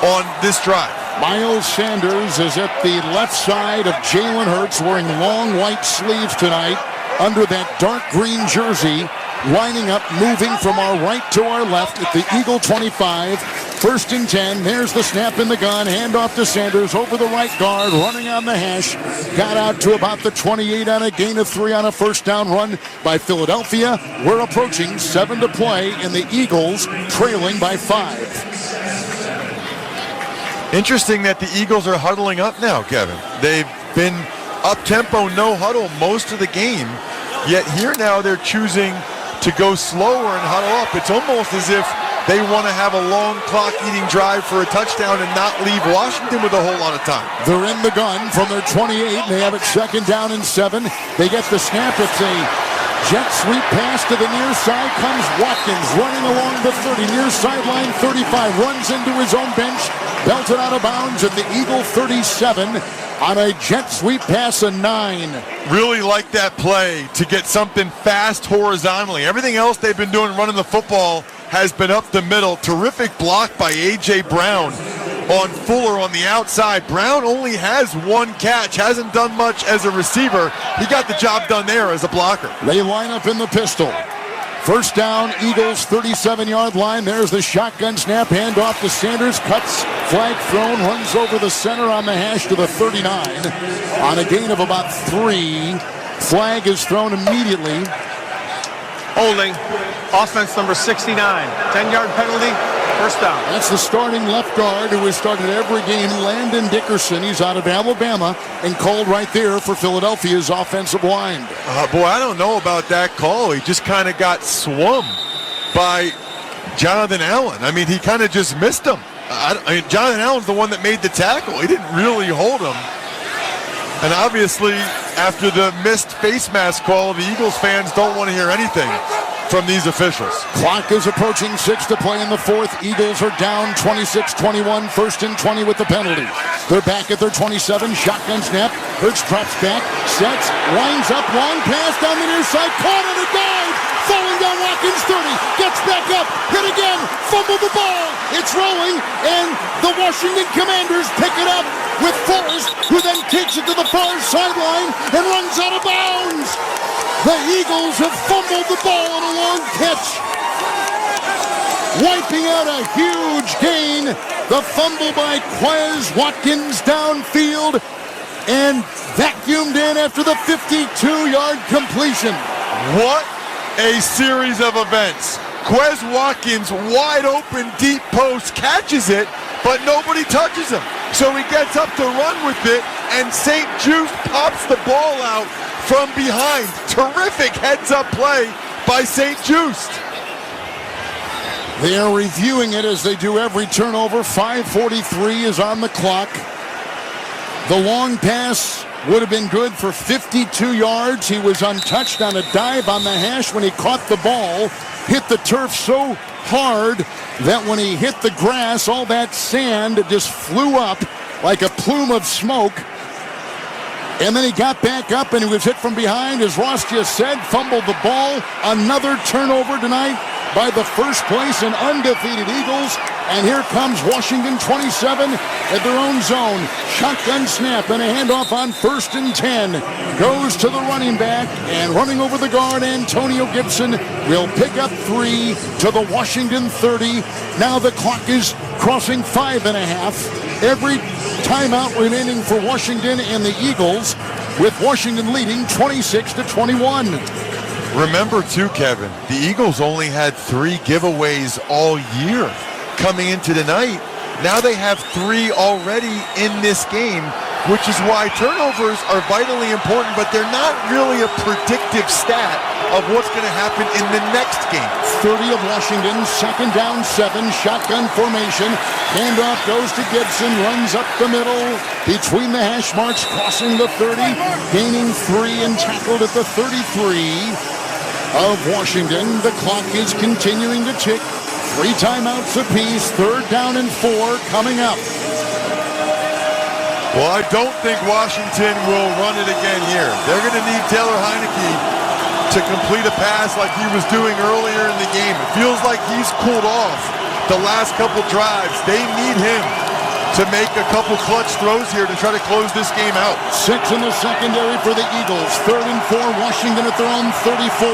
on this drive. Miles Sanders is at the left side of Jalen Hurts, wearing long white sleeves tonight under that dark green jersey, lining up, moving from our right to our left at the Eagle 25. 1st and 10. There's the snap in the gun. Handoff to Sanders over the right guard, running on the hash. Got out to about the 28 on a gain of 3 on a 1st down run by Philadelphia. We're approaching 7 to play, and the Eagles trailing by 5. Interesting that the Eagles are huddling up now, Kevin. They've been up-tempo, no huddle most of the game, yet here now they're choosing to go slower and huddle up. It's almost as if they want to have a long clock-eating drive for a touchdown and not leave Washington with a whole lot of time. They're in the gun from their 28, and they have it 2nd down and 7. They get the snap. It's a jet sweep pass to the near side. Comes Watkins running along the 30, near sideline 35, runs into his own bench, belted out of bounds at the Eagle 37 on a jet sweep pass, a 9. Really like that play to get something fast horizontally. Everything else they've been doing running the football has been up the middle. Terrific block by A.J. Brown on Fuller on the outside. Brown only has 1 catch, hasn't done much as a receiver. He got the job done there as a blocker. They line up in the pistol. 1st down, Eagles 37-yard line. There's the shotgun snap, handoff to Sanders, cuts, flag thrown, runs over the center on the hash to the 39 on a gain of about 3. Flag is thrown immediately. Holding. Offense number 69. 10-yard penalty. 1st down. That's the starting left guard who has started every game, Landon Dickerson. He's out of Alabama and called right there for Philadelphia's offensive line. Boy, I don't know about that call. He just kind of got swum by Jonathan Allen. I mean, he kind of just missed him. Jonathan Allen's the one that made the tackle. He didn't really hold him. And obviously, after the missed face mask call, the Eagles fans don't want to hear anything from these officials. Clock is approaching 6 to play in the 4th. Eagles are down 26-21, 1st and 20 with the penalty. They're back at their 27, shotgun snap. Hurts drops back, sets, winds up, long pass down the near side, caught on a dive, falling down Watkins 30, gets back up, hit again, fumble the ball. It's rolling, and the Washington Commanders pick it up with Forrest, who then kicks it to the far sideline and runs out of bounds. The Eagles have fumbled the ball on a long catch, wiping out a huge gain. The fumble by Quez Watkins downfield and vacuumed in after the 52-yard completion. What a series of events. Quez Watkins, wide open, deep post, catches it, but nobody touches him. So he gets up to run with it, and St. Juste pops the ball out from behind. Terrific heads-up play by St. Juste. They are reviewing it as they do every turnover. 5:43 is on the clock. The long pass would have been good for 52 yards. He was untouched on a dive on the hash when he caught the ball. Hit the turf so hard that when he hit the grass, all that sand just flew up like a plume of smoke. And then he got back up and he was hit from behind, as Ross just said, fumbled the ball. Another turnover tonight by the first place and undefeated Eagles. And here comes Washington 27 at their own zone. Shotgun snap and a handoff on 1st and 10. Goes to the running back and running over the guard, Antonio Gibson will pick up 3 to the Washington 30. Now the clock is crossing 5.5. Every timeout remaining for Washington and the Eagles, with Washington leading 26-21. Remember too, Kevin, the Eagles only had 3 giveaways all year coming into tonight. Now they have 3 already in this game which is why turnovers are vitally important, but they're not really a predictive stat of what's going to happen in the next game. 30 of Washington, second down 7, shotgun formation. Handoff goes to Gibson, runs up the middle between the hash marks, crossing the 30, gaining 3 and tackled at the 33 of Washington. The clock is continuing to tick. 3 timeouts apiece, 3rd down and 4 coming up. Well, I don't think Washington will run it again here. They're going to need Taylor Heineke to complete a pass like he was doing earlier in the game. It feels like he's cooled off the last couple drives. They need him to make a couple clutch throws here to try to close this game out. 6 in the secondary for the Eagles. 3rd and 4, Washington at their own 34.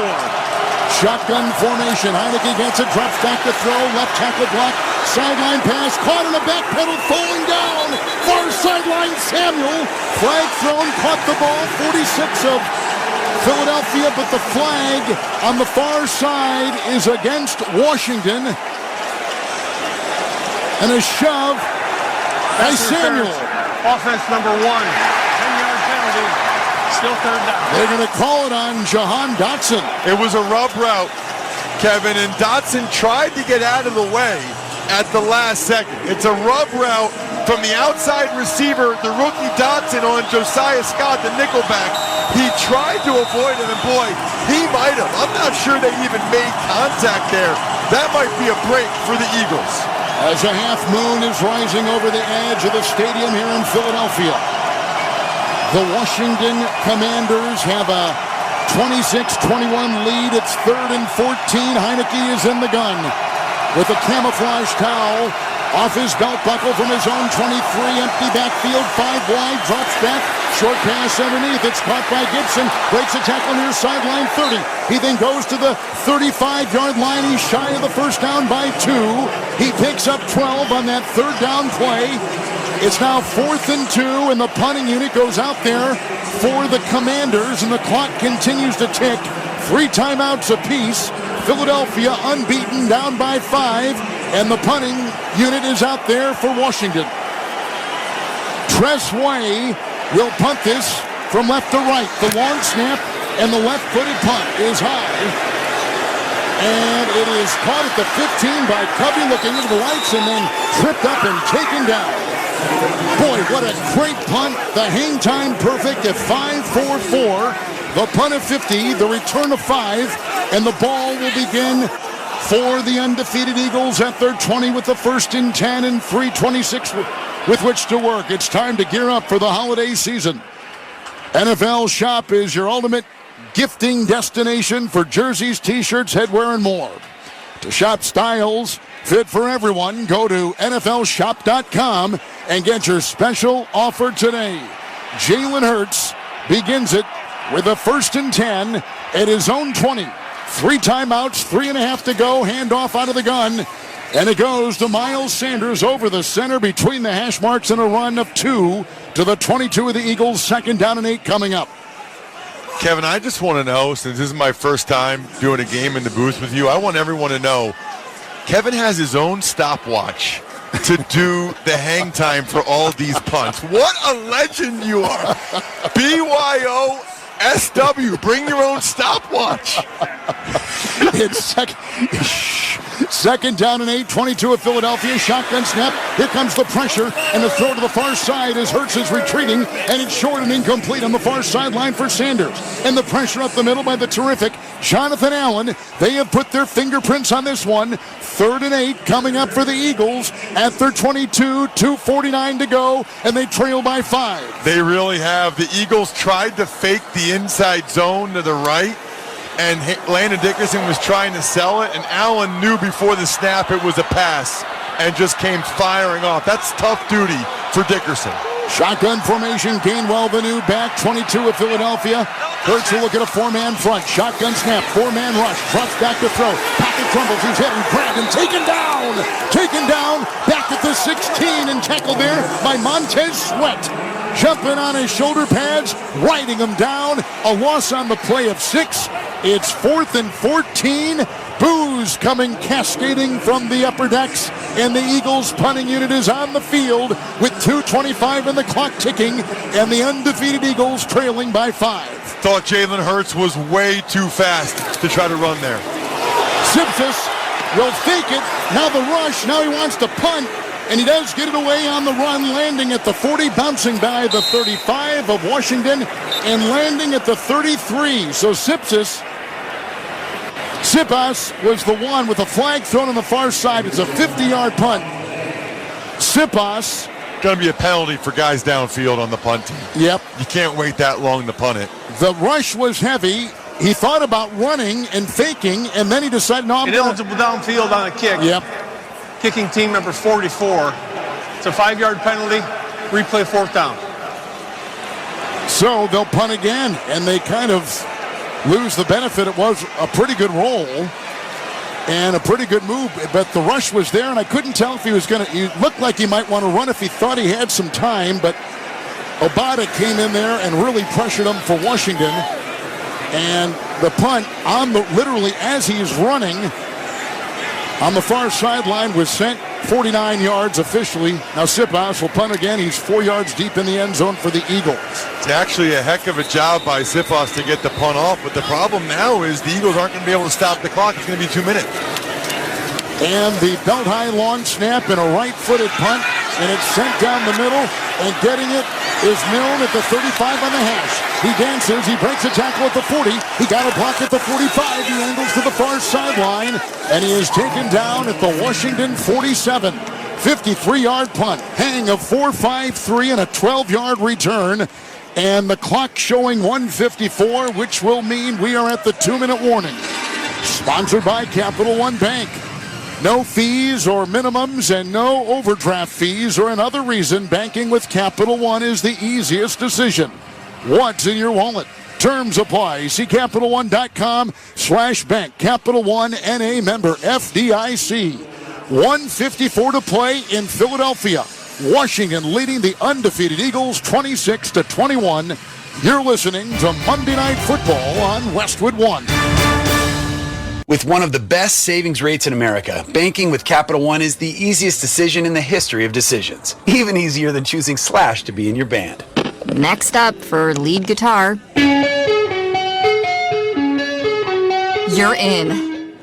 Shotgun formation. Heineke gets it, drops back to throw. Left tackle block. Sideline pass. Caught on the back pedal. Falling down. Far sideline Samuel. Flag thrown. Caught the ball. 46 of Philadelphia. But the flag on the far side is against Washington. And a shove by Samuel. Offense number 1. 10-yard penalty. Still 3rd down. They're going to call it on Jahan Dotson. It was a rub route, Kevin, and Dotson tried to get out of the way at the last second. It's a rub route from the outside receiver, the rookie Dotson, on Josiah Scott, the nickelback. He tried to avoid it, and boy, he might have. I'm not sure they even made contact there. That might be a break for the Eagles. As a half moon is rising over the edge of the stadium here in Philadelphia. The Washington Commanders have a 26-21 lead. It's 3rd and 14. Heineke is in the gun with a camouflage towel off his belt buckle from his own 23. Empty backfield, 5 wide, drops back. Short pass underneath. It's caught by Gibson. Breaks a tackle near sideline 30. He then goes to the 35-yard line. He's shy of the first down by 2. He picks up 12 on that 3rd down play. It's now 4th and 2, and the punting unit goes out there for the Commanders, and the clock continues to tick. 3 timeouts apiece. Philadelphia unbeaten, down by 5, and the punting unit is out there for Washington. Tress Way will punt this from left to right. The long snap and the left-footed punt is high. And it is caught at the 15 by Covey, looking into the lights, and then tripped up and taken down. Boy, what a great punt. The hang time perfect at 5-4-4. The punt of 50, the return of 5, and the ball will begin for the undefeated Eagles at their 20 with the 1st and 10 and 3:26 with which to work. It's time to gear up for the holiday season. NFL Shop is your ultimate gifting destination for jerseys, t-shirts, headwear, and more. To shop styles fit for everyone, go to NFLShop.com and get your special offer today. Jalen Hurts begins it with a 1st and 10 at his own 20. 3 timeouts, 3.5 to go. Handoff out of the gun. And it goes to Miles Sanders over the center between the hash marks and a run of 2 to the 22 of the Eagles. 2nd down and 8 coming up. Kevin, I just want to know, since this is my first time doing a game in the booth with you, I want everyone to know Kevin has his own stopwatch to do the hang time for all these punts. What a legend you are. BYOSW, bring your own stopwatch. It's 2nd down and 8, 22 of Philadelphia. Shotgun snap. Here comes the pressure, and the throw to the far side as Hurts is retreating, and it's short and incomplete on the far sideline for Sanders. And the pressure up the middle by the terrific Jonathan Allen. They have put their fingerprints on this one. 3rd and 8 coming up for the Eagles at their 22, 2:49 to go, and they trail by 5. They really have. The Eagles tried to fake the inside zone to the right, and Landon Dickerson was trying to sell it, and Allen knew before the snap it was a pass and just came firing off. That's tough duty for Dickerson. Shotgun formation, Gainwell the new back, 22 of Philadelphia. Hurts will look at a 4-man front. Shotgun snap, 4-man rush, drops back to throw. Pocket crumbles, he's hit and grabbed and taken down. Taken down, back at the 16 and tackled there by Montez Sweat. Jumping on his shoulder pads, riding him down. A loss on the play of 6. It's 4th and 14. Boos coming cascading from the upper decks, and the Eagles punting unit is on the field with 2:25 and the clock ticking, and the undefeated Eagles trailing by 5. Thought Jalen Hurts was way too fast to try to run there. Simpson will fake it. Now the rush. Now he wants to punt, and he does get it away on the run, landing at the 40, bouncing by the 35 of Washington, and landing at the 33. So Sipas was the one with a flag thrown on the far side. It's a 50-yard punt. Sipas. Going to be a penalty for guys downfield on the punt team. Yep. You can't wait that long to punt it. The rush was heavy. He thought about running and faking, and then he decided, no, I'm ineligible downfield on a kick. Yep. Kicking team number 44. It's a 5-yard penalty. Replay 4th down. So they'll punt again, and they kind of lose the benefit. It was a pretty good roll and a pretty good move, but the rush was there, and I couldn't tell if he was going to. He looked like he might want to run if he thought he had some time, but Obata came in there and really pressured him for Washington. And the punt on the literally as he's running on the far sideline was sent 49 yards officially. Now Sipas will punt again. He's 4 yards deep in the end zone for the Eagles. It's actually a heck of a job by Sipas to get the punt off, but the problem now is the Eagles aren't going to be able to stop the clock. It's going to be 2 minutes. And the belt-high long snap and a right-footed punt, and it's sent down the middle, and getting it is Milne at the 35 on the hash. He dances, he breaks a tackle at the 40, he got a block at the 45, he angles to the far sideline, and he is taken down at the Washington 47. 53-yard punt, hang of 4.53 and a 12-yard return, and the clock showing 1:54, which will mean we are at the 2-minute warning. Sponsored by Capital One Bank. No fees or minimums and no overdraft fees or another reason banking with Capital One is the easiest decision. What's in your wallet? Terms apply. See CapitalOne.com/bank. Capital One NA member FDIC. 1:54 to play in Philadelphia. Washington leading the undefeated Eagles 26-21. You're listening to Monday Night Football on Westwood One. With one of the best savings rates in America, banking with Capital One is the easiest decision in the history of decisions. Even easier than choosing Slash to be in your band. Next up for lead guitar. You're in.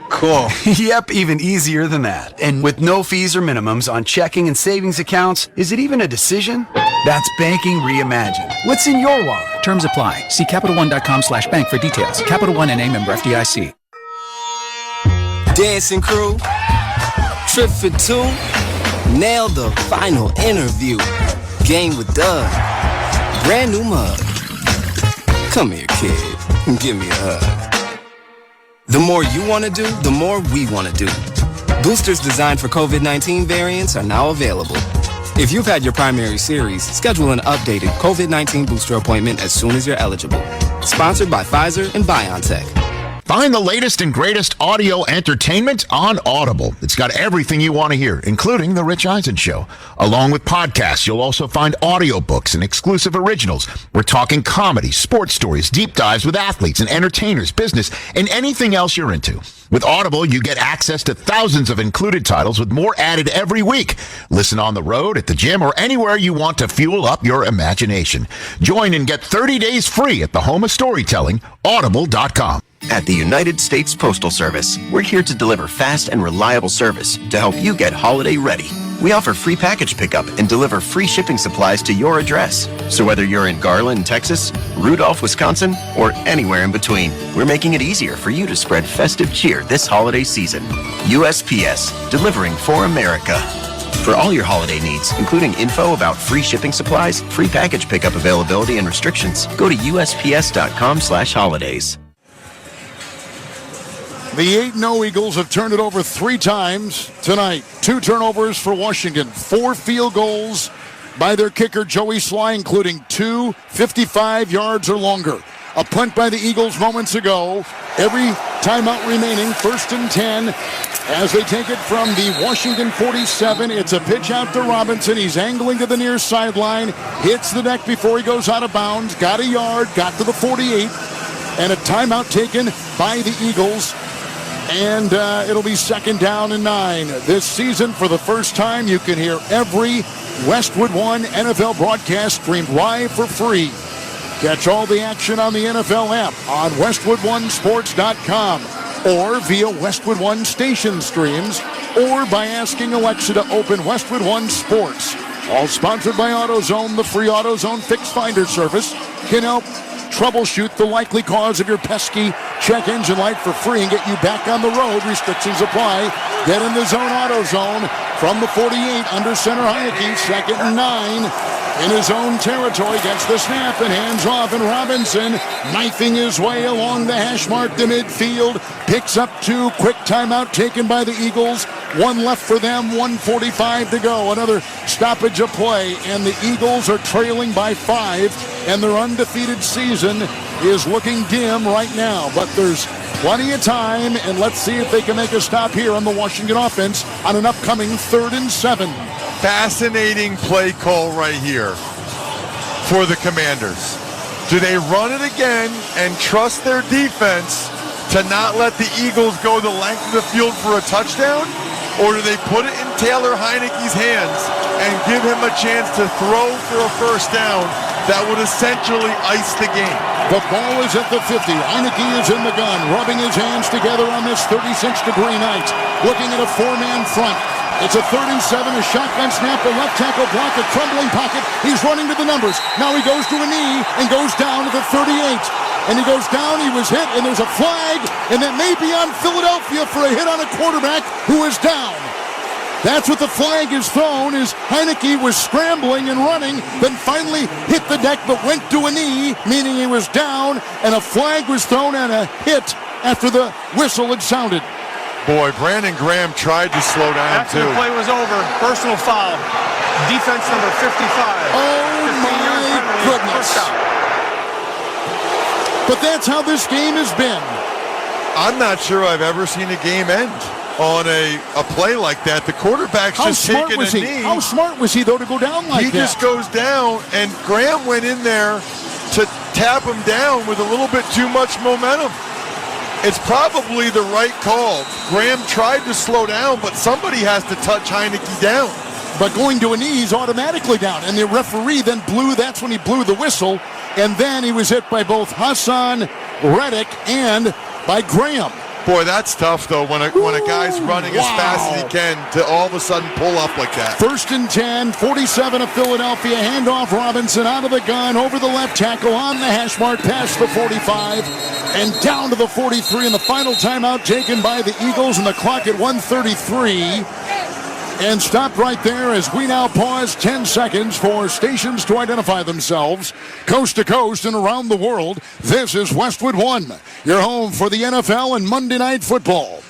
Cool. Yep, even easier than that. And with no fees or minimums on checking and savings accounts, is it even a decision? That's banking reimagined. What's in your wallet? Terms apply. See CapitalOne.com/bank for details. Capital One NA member FDIC. Dancing crew, trip for 2, nailed the final interview. Game with Doug, brand new mug. Come here, kid, give me a hug. The more you want to do, the more we want to do. Boosters designed for COVID-19 variants are now available. If you've had your primary series, schedule an updated COVID-19 booster appointment as soon as you're eligible. Sponsored by Pfizer and BioNTech. Find the latest and greatest audio entertainment on Audible. It's got everything you want to hear, including The Rich Eisen Show. Along with podcasts, you'll also find audiobooks and exclusive originals. We're talking comedy, sports stories, deep dives with athletes and entertainers, business, and anything else you're into. With Audible, you get access to thousands of included titles with more added every week. Listen on the road, at the gym, or anywhere you want to fuel up your imagination. Join and get 30 days free at the home of storytelling, audible.com. At the United States Postal Service, we're here to deliver fast and reliable service to help you get holiday ready. We offer free package pickup and deliver free shipping supplies to your address. So whether you're in Garland, Texas, Rudolph, Wisconsin, or anywhere in between, we're making it easier for you to spread festive cheer this holiday season. USPS, delivering for America. For all your holiday needs, including info about free shipping supplies, free package pickup availability and restrictions, go to USPS.com/holidays. The 8-0 Eagles have turned it over 3 times tonight. 2 turnovers for Washington. 4 field goals by their kicker, Joey Sly, including 2 55 yards or longer. A punt by the Eagles moments ago. Every timeout remaining, 1st and 10. As they take it from the Washington 47, it's a pitch out to Robinson. He's angling to the near sideline. Hits the deck before he goes out of bounds. Got a yard, got to the 48. And a timeout taken by the Eagles. And it'll be 2nd down and 9. This season, for the first time, you can hear every Westwood One NFL broadcast streamed live for free. Catch all the action on the NFL app on WestwoodOneSports.com or via Westwood One station streams or by asking Alexa to open Westwood One Sports. All sponsored by AutoZone. The free AutoZone Fix Finder service can help troubleshoot the likely cause of your pesky check engine light for free and get you back on the road. Restrictions apply. Get in the zone, AutoZone. From the 48, under center Heineke, 2nd and 9. In his own territory, gets the snap and hands off, and Robinson knifing his way along the hash mark to midfield. Picks up 2. Quick timeout taken by the Eagles. 1 left for them, 1:45 to go. Another stoppage of play, and the Eagles are trailing by 5, and their undefeated season is looking dim right now. But there's plenty of time, and let's see if they can make a stop here on the Washington offense on an upcoming 3rd and 7. Fascinating play call right here for the Commanders. Do they run it again and trust their defense to not let the Eagles go the length of the field for a touchdown? Or do they put it in Taylor Heineke's hands and give him a chance to throw for a first down that would essentially ice the game? The ball is at the 50. Heineke is in the gun, rubbing his hands together on this 36-degree night, looking at a 4-man front. It's a 3rd and 7, a shotgun snap, the left tackle block, a crumbling pocket. He's running to the numbers. Now he goes to a knee and goes down to the 38. And he goes down, he was hit, and there's a flag, and that may be on Philadelphia for a hit on a quarterback who is down. That's what the flag is thrown, is Heineke was scrambling and running, then finally hit the deck but went to a knee, meaning he was down, and a flag was thrown and a hit after the whistle had sounded. Boy, Brandon Graham tried to slow down, After too. the play was over, personal foul. Defense number 55. Oh, my goodness. But that's how this game has been. I'm not sure I've ever seen a game end on a play like that. The quarterback's just taking a knee. How smart was he, though, to go down like that? He just goes down, and Graham went in there to tap him down with a little bit too much momentum. It's probably the right call. Graham tried to slow down, but somebody has to touch Heineke down. But going to a knee, he's automatically down. And the referee then that's when he blew the whistle. And then he was hit by both Hassan Reddick and by Graham. Boy, that's tough, though, when a guy's running as fast as he can to all of a sudden pull up like that. 1st and 10, 47 of Philadelphia. Handoff Robinson out of the gun, over the left tackle, on the hash mark, past the 45, and down to the 43. And the final timeout taken by the Eagles, and the clock at 1:33. And stopped right there as we now pause 10 seconds for stations to identify themselves. Coast to coast and around the world, this is Westwood One, your home for the NFL and Monday Night Football.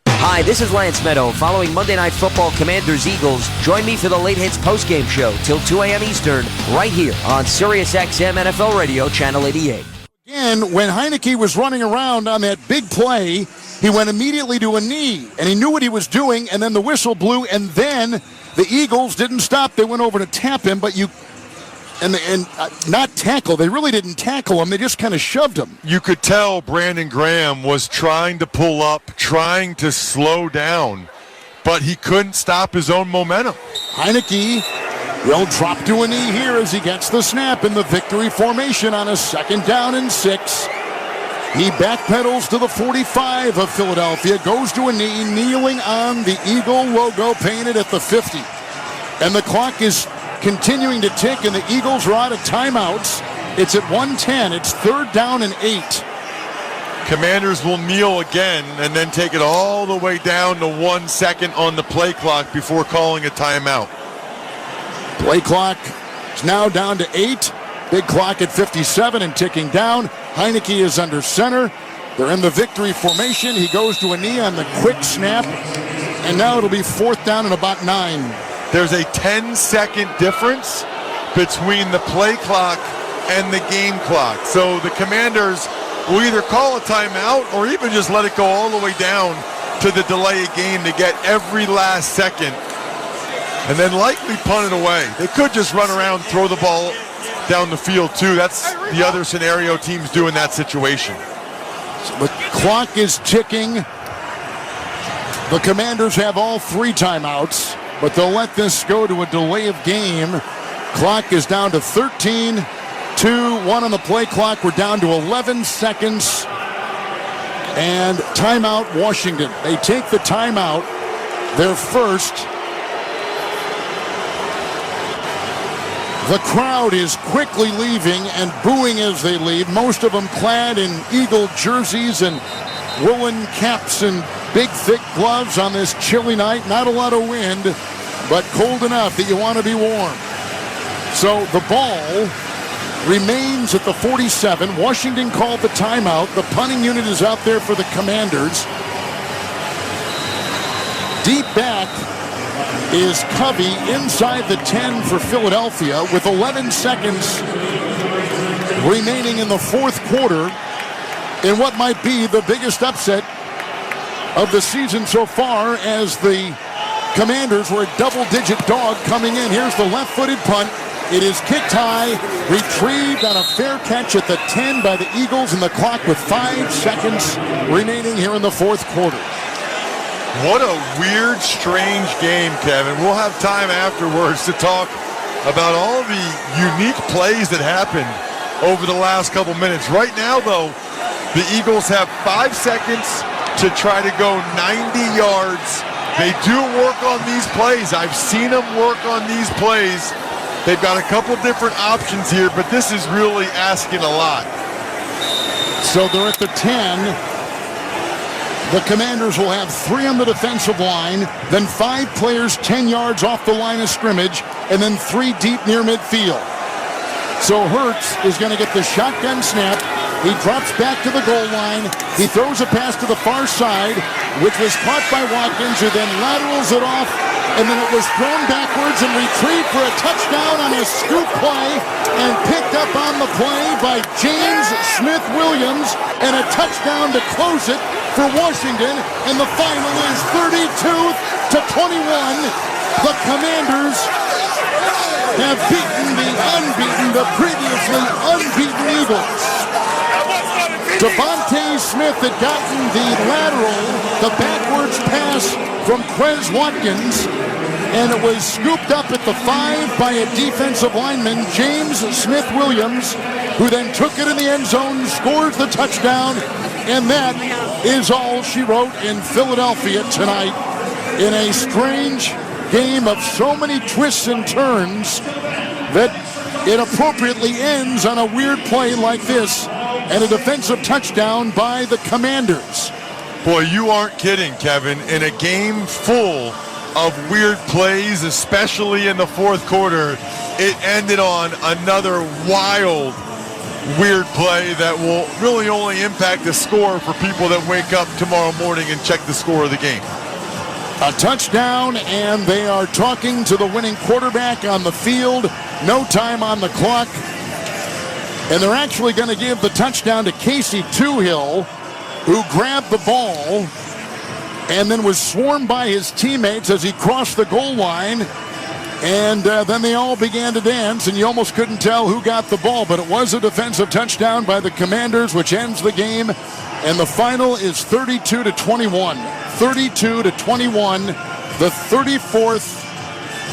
Hi, this is Lance Meadow. Following Monday Night Football Commanders-Eagles, join me for the Late Hits postgame show till 2 a.m. Eastern, right here on SiriusXM NFL Radio, Channel 88. Again, when Heineke was running around on that big play, he went immediately to a knee, and he knew what he was doing, and then the whistle blew, and then the Eagles didn't stop. They went over to tap him, but not tackle. They really didn't tackle him. They just kind of shoved him. You could tell Brandon Graham was trying to pull up, trying to slow down, but he couldn't stop his own momentum. Heineke will drop to a knee here as he gets the snap in the victory formation on a 2nd down and 6. He backpedals to the 45 of Philadelphia, goes to a knee, kneeling on the Eagle logo painted at the 50. And the clock is continuing to tick, and the Eagles are out of timeouts. It's at 1:10. It's 3rd down and 8. Commanders will kneel again and then take it all the way down to 1 second on the play clock before calling a timeout. Play clock is now down to 8. Big clock at 57 and ticking down. Heineke is under center. They're in the victory formation. He goes to a knee on the quick snap. And now it'll be 4th down and about 9. There's a 10-second difference between the play clock and the game clock. So the Commanders will either call a timeout or even just let it go all the way down to the delay of game to get every last second and then likely punt it away. They could just run around, throw the ball down the field too. That's the other scenario teams do in that situation. So the clock is ticking. The Commanders have all 3 timeouts, but they'll let this go to a delay of game. Clock is down to 13, 2, 1 on the play clock. We're down to 11 seconds. And timeout Washington. They take the timeout, their first. The crowd is quickly leaving and booing as they leave, most of them clad in Eagle jerseys and woolen caps and big thick gloves on this chilly night. Not a lot of wind, but cold enough that you want to be warm. So the ball remains at the 47. Washington called the timeout. The punting unit is out there for the Commanders. Deep back is Covey inside the 10 for Philadelphia with 11 seconds remaining in the fourth quarter in what might be the biggest upset of the season so far, as the Commanders were a double-digit dog coming in. Here's the left-footed punt. It is kicked high, retrieved on a fair catch at the 10 by the Eagles, and the clock with 5 seconds remaining here in the fourth quarter. What a weird, strange game, Kevin. We'll have time afterwards to talk about all the unique plays that happened over the last couple minutes. Right now, though, the Eagles have 5 seconds to try to go 90 yards. They do work on these plays. I've seen them work on these plays. They've got a couple different options here, but this is really asking a lot. So they're at the 10. The Commanders will have 3 on the defensive line, then 5 players 10 yards off the line of scrimmage, and then 3 deep near midfield. So Hurts is going to get the shotgun snap. He drops back to the goal line. He throws a pass to the far side, which was caught by Watkins, who then laterals it off, and then it was thrown backwards and retrieved for a touchdown on a scoop play, and picked up on the play by James Smith-Williams, and a touchdown to close it for Washington, and the final is 32-21. The Commanders have beaten the previously unbeaten Eagles. Devontae Smith had gotten the backwards pass from Quez Watkins, and it was scooped up at the 5 by a defensive lineman, James Smith-Williams, who then took it in the end zone, scores the touchdown, and that is all she wrote in Philadelphia tonight in a strange game of so many twists and turns that it appropriately ends on a weird play like this and a defensive touchdown by the Commanders. Boy, you aren't kidding, Kevin. In a game full of weird plays, especially in the fourth quarter, it ended on another wild, weird play that will really only impact the score for people that wake up tomorrow morning and check the score of the game. A touchdown, and they are talking to the winning quarterback on the field. No time on the clock. And they're actually going to give the touchdown to Casey Toohill, who grabbed the ball and then was swarmed by his teammates as he crossed the goal line. And then they all began to dance, and you almost couldn't tell who got the ball. But it was a defensive touchdown by the Commanders, which ends the game. And the final is 32-21. 32-21, the 34th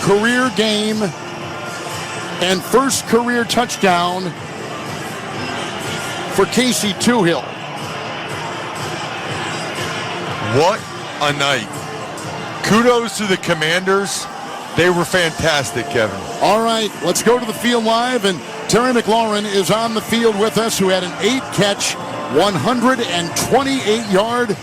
career game and first career touchdown for Casey Toohill. What a night. Kudos to the Commanders. They were fantastic, Kevin. All right, let's go to the field live, and Terry McLaurin is on the field with us, who had an 8-catch, 128-yard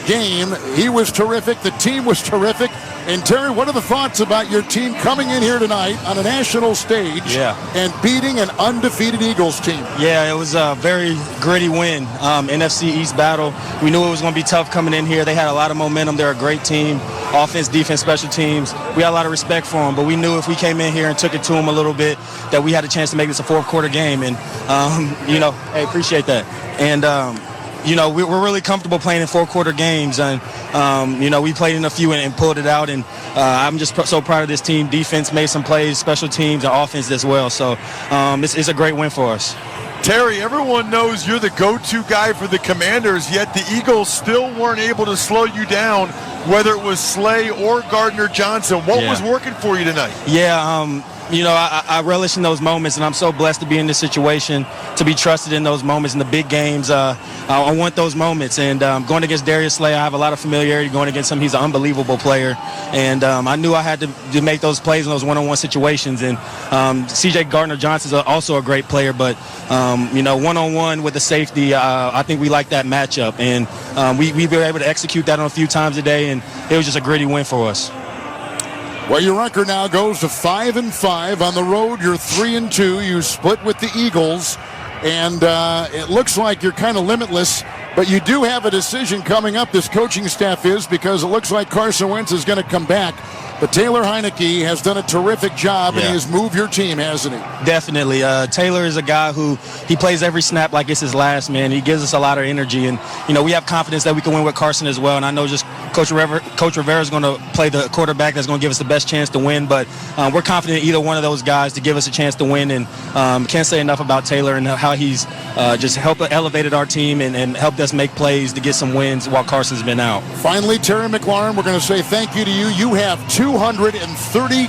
game. He was terrific. The team was terrific. And Terry, what are the thoughts about your team coming in here tonight on a national stage and beating an undefeated Eagles team? Yeah, it was a very gritty win. NFC East battle. We knew it was going to be tough coming in here. They had a lot of momentum. They're a great team. Offense, defense, special teams. We had a lot of respect for them, but we knew if we came in here and took it to them a little bit that we had a chance to make this a fourth quarter game. And, hey, appreciate that. And, we're really comfortable playing in four-quarter games, and we played in a few and pulled it out. And I'm just so proud of this team. Defense made some plays, special teams, and offense as well. So it's a great win for us. Terry, everyone knows you're the go-to guy for the Commanders, yet the Eagles still weren't able to slow you down, whether it was Slay or Gardner Johnson. What was working for you tonight? Yeah, I relish in those moments, and I'm so blessed to be in this situation, to be trusted in those moments in the big games. I want those moments, and going against Darius Slay, I have a lot of familiarity going against him. He's an unbelievable player, and I knew I had to make those plays in those one-on-one situations. And C.J. Gardner Johnson is also a great player, but one-on-one with the safety, I think we like that matchup, and we were able to execute that on a few times a day, and it was just a gritty win for us. Well, your record now goes to 5-5 on the road. You're 3-2. You split with the Eagles, and it looks like you're kind of limitless. But you do have a decision coming up. This coaching staff is, because it looks like Carson Wentz is going to come back. But Taylor Heineke has done a terrific job, and he has moved your team, hasn't he? Definitely. Taylor is a guy who he plays every snap like it's his last, man. He gives us a lot of energy, and we have confidence that we can win with Carson as well. And I know just Coach Rivera is going to play the quarterback that's going to give us the best chance to win. But we're confident in either one of those guys to give us a chance to win. And can't say enough about Taylor and how he's just elevated our team and helped us make plays to get some wins while Carson's been out. Finally, Terry McLaurin, we're going to say thank you to you. You have 230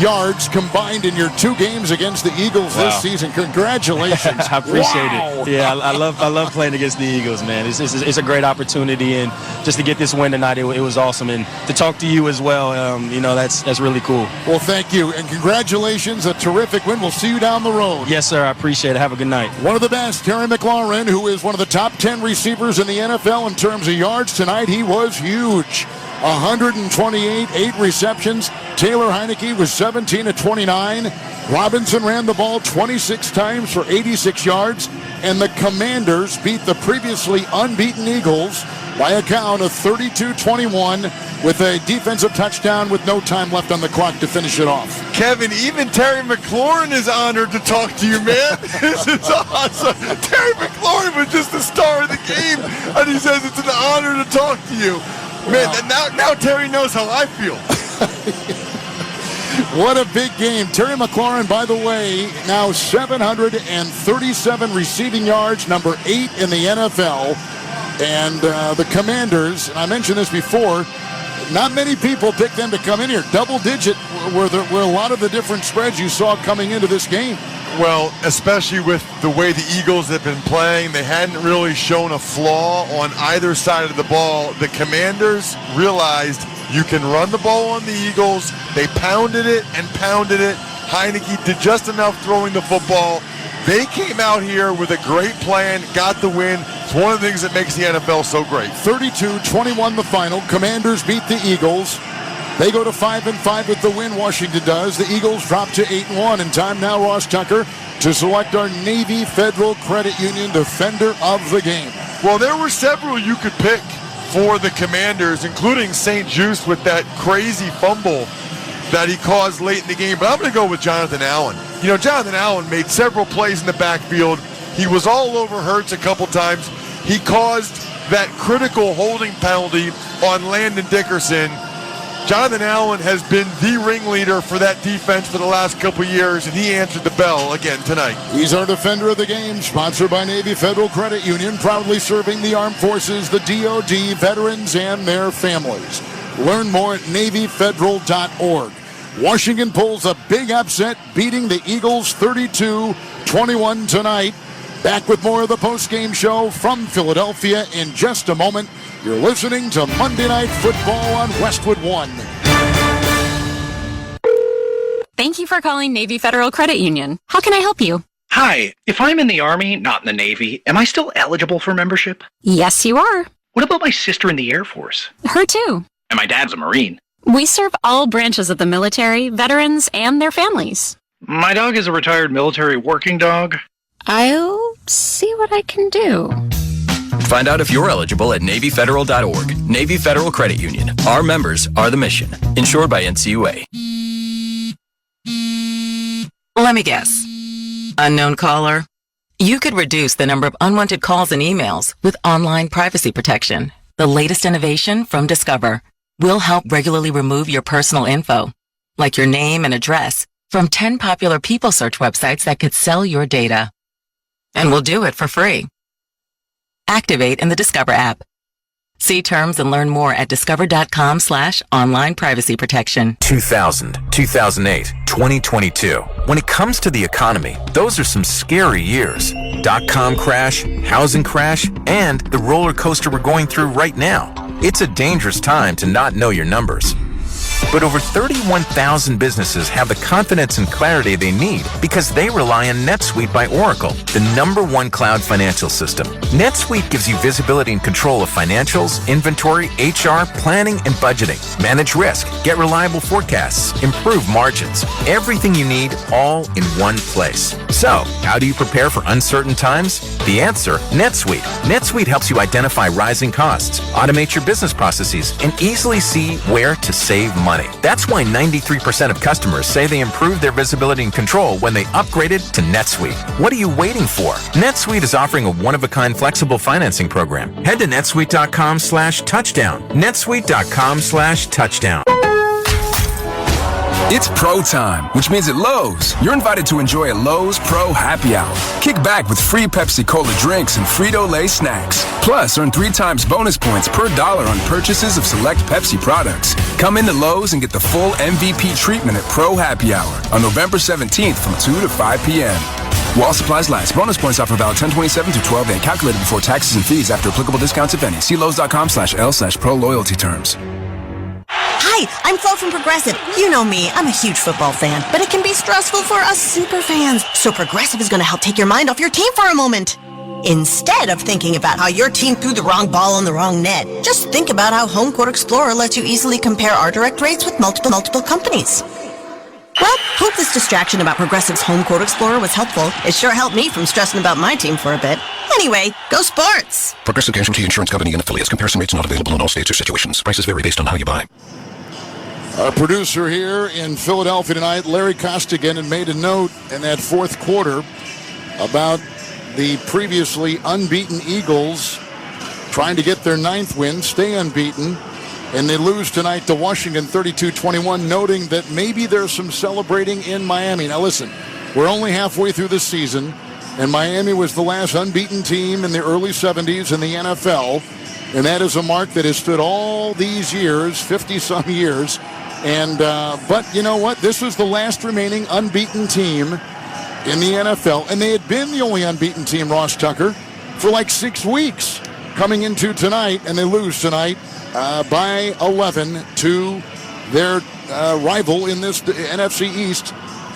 yards combined in your 2 games against the Eagles this season. Congratulations. I appreciate it. Yeah, I love playing against the Eagles, man. It's a great opportunity, and just to get this win tonight, it was awesome. And to talk to you as well, that's really cool. Well, thank you, and congratulations. A terrific win. We'll see you down the road. Yes, sir. I appreciate it. Have a good night. One of the best, Terry McLaurin, who is one of the top 10 receivers in the NFL in terms of yards tonight. He was huge. 128, 8 receptions. Taylor Heineke was 17 of 29. Robinson ran the ball 26 times for 86 yards. And the Commanders beat the previously unbeaten Eagles by a count of 32-21 with a defensive touchdown with no time left on the clock to finish it off. Kevin, even Terry McLaurin is honored to talk to you, man. This is awesome. Terry McLaurin was just the star of the game, and he says it's an honor to talk to you. Man, now Terry knows how I feel. What a big game. Terry McLaurin, by the way, now 737 receiving yards, number 8 in the NFL. And the Commanders, and I mentioned this before, not many people picked them to come in here. Double digit were a lot of the different spreads you saw coming into this game. Well, especially with the way the Eagles have been playing, they hadn't really shown a flaw on either side of the ball. The Commanders realized you can run the ball on the Eagles. They pounded it and pounded it. Heineke did just enough throwing the football. They came out here with a great plan, got the win. It's one of the things that makes the NFL so great. 32-21 the final. Commanders beat the Eagles. They go to 5-5 with the win, Washington does. The Eagles drop to 8-1. And time now, Ross Tucker, to select our Navy Federal Credit Union Defender of the Game. Well, there were several you could pick for the Commanders, including St. Juste with that crazy fumble that he caused late in the game. But I'm going to go with Jonathan Allen. Jonathan Allen made several plays in the backfield. He was all over Hurts a couple times. He caused that critical holding penalty on Landon Dickerson. Jonathan Allen has been the ringleader for that defense for the last couple of years, and he answered the bell again tonight. He's our defender of the game, sponsored by Navy Federal Credit Union, proudly serving the armed forces, the DOD, veterans, and their families. Learn more at NavyFederal.org. Washington pulls a big upset, beating the Eagles 32-21 tonight. Back with more of the post-game show from Philadelphia in just a moment. You're listening to Monday Night Football on Westwood 1. Thank you for calling Navy Federal Credit Union. How can I help you? Hi, if I'm in the Army, not in the Navy, am I still eligible for membership? Yes, you are. What about my sister in the Air Force? Her too. And my dad's a Marine. We serve all branches of the military, veterans, and their families. My dog is a retired military working dog. I'll see what I can do. Find out if you're eligible at NavyFederal.org. Navy Federal Credit Union. Our members are the mission. Insured by NCUA. Let me guess. Unknown caller? You could reduce the number of unwanted calls and emails with online privacy protection. The latest innovation from Discover will help regularly remove your personal info, like your name and address, from 10 popular people search websites that could sell your data. And we'll do it for free. Activate in the Discover app. See terms and learn more at discover.com/online privacy protection. 2000, 2008, 2022. When it comes to the economy, those are some scary years. Dot-com crash, housing crash, and the roller coaster we're going through right now. It's a dangerous time to not know your numbers. But over 31,000 businesses have the confidence and clarity they need because they rely on NetSuite by Oracle, the #1 cloud financial system. NetSuite gives you visibility and control of financials, inventory, HR, planning, and budgeting. Manage risk, get reliable forecasts, improve margins. Everything you need all in one place. So, how do you prepare for uncertain times? The answer, NetSuite. NetSuite helps you identify rising costs, automate your business processes, and easily see where to save money. That's why 93% of customers say they improved their visibility and control when they upgraded to NetSuite. What are you waiting for? NetSuite is offering a one-of-a-kind flexible financing program. Head to netsuite.com/touchdown. netsuite.com/touchdown. It's Pro Time, which means at Lowe's, you're invited to enjoy a Lowe's Pro Happy Hour. Kick back with free Pepsi Cola drinks and Frito-Lay snacks. Plus, earn 3 times bonus points per $1 on purchases of select Pepsi products. Come into Lowe's and get the full MVP treatment at Pro Happy Hour on November 17th from 2 to 5 p.m. While supplies last. Bonus points offer valid 10/27 through 12/8. Calculated before taxes and fees after applicable discounts, if any. See Lowe's.com/L/Pro Loyalty terms. Hi, I'm Flo from Progressive. You know me, I'm a huge football fan, but it can be stressful for us super fans. So Progressive is going to help take your mind off your team for a moment. Instead of thinking about how your team threw the wrong ball on the wrong net, just think about how Home Quote Explorer lets you easily compare our direct rates with multiple companies. Well, hope this distraction about Progressive's Home Quote Explorer was helpful. It sure helped me from stressing about my team for a bit. Anyway, go Sports! Progressive Casualty Insurance Company and affiliates. Comparison rates not available in all states or situations. Prices vary based on how you buy. Our producer here in Philadelphia tonight, Larry Costigan, had made a note in that fourth quarter about the previously unbeaten Eagles trying to get their 9th win, stay unbeaten, and they lose tonight to Washington 32-21, noting that maybe there's some celebrating in Miami. Now listen, we're only halfway through the season, and Miami was the last unbeaten team in the early 70s in the NFL, and that is a mark that has stood all these years, 50-some years. And but you know what? This was the last remaining unbeaten team in the NFL, and they had been the only unbeaten team, Ross Tucker, for like 6 weeks coming into tonight, and they lose tonight by 11 to their rival in this NFC East,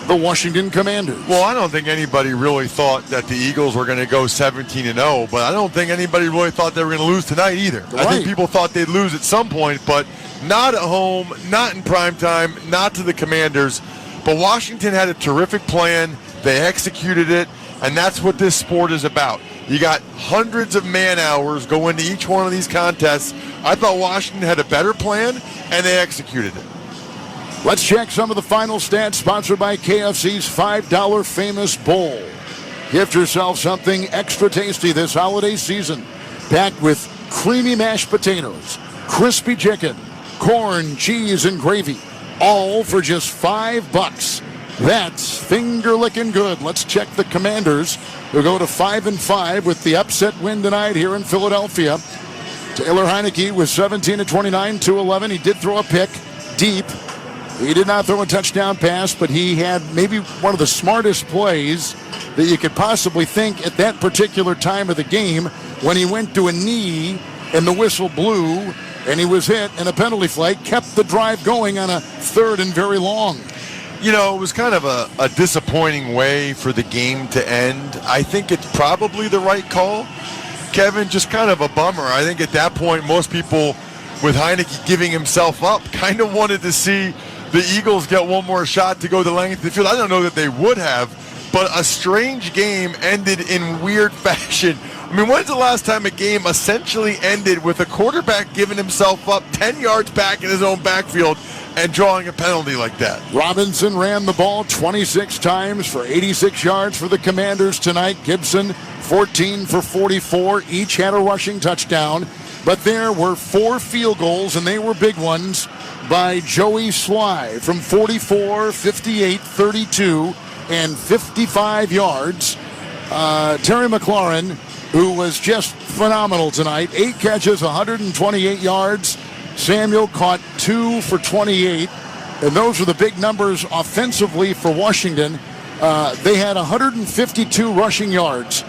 the Washington Commanders. Well, I don't think anybody really thought that the Eagles were going to go 17-0, but I don't think anybody really thought they were going to lose tonight either. Right. I think people thought they'd lose at some point, but not at home, not in prime time, not to the Commanders. But Washington had a terrific plan. They executed it, and that's what this sport is about. You got hundreds of man hours go into each one of these contests. I thought Washington had a better plan, and they executed it. Let's check some of the final stats, sponsored by KFC's $5 Famous Bowl. Gift yourself something extra tasty this holiday season, packed with creamy mashed potatoes, crispy chicken, corn, cheese, and gravy, all for just $5. That's finger-licking good. Let's check the Commanders, who go to 5-5 with the upset win tonight here in Philadelphia. Taylor Heineke was 17-29, 211. He did throw a pick deep. He did not throw a touchdown pass, but he had maybe one of the smartest plays that you could possibly think at that particular time of the game, when he went to a knee and the whistle blew and he was hit, and a penalty flag kept the drive going on a 3rd and very long. You know, it was kind of a disappointing way for the game to end. I think it's probably the right call. Kevin, just kind of a bummer. I think at that point, most people, with Heineke giving himself up, kind of wanted to see the Eagles get one more shot to go the length of the field. I don't know that they would have, but a strange game ended in weird fashion. I mean, when's the last time a game essentially ended with a quarterback giving himself up 10 yards back in his own backfield and drawing a penalty like that? Robinson ran the ball 26 times for 86 yards for the Commanders tonight. Gibson, 14 for 44. Each had a rushing touchdown. But there were 4 field goals, and they were big ones, by Joey Sly from 44, 58, 32, and 55 yards. Terry McLaurin, who was just phenomenal tonight. 8 catches, 128 yards. Samuel caught 2 for 28. And those are the big numbers offensively for Washington. They had 152 rushing yards,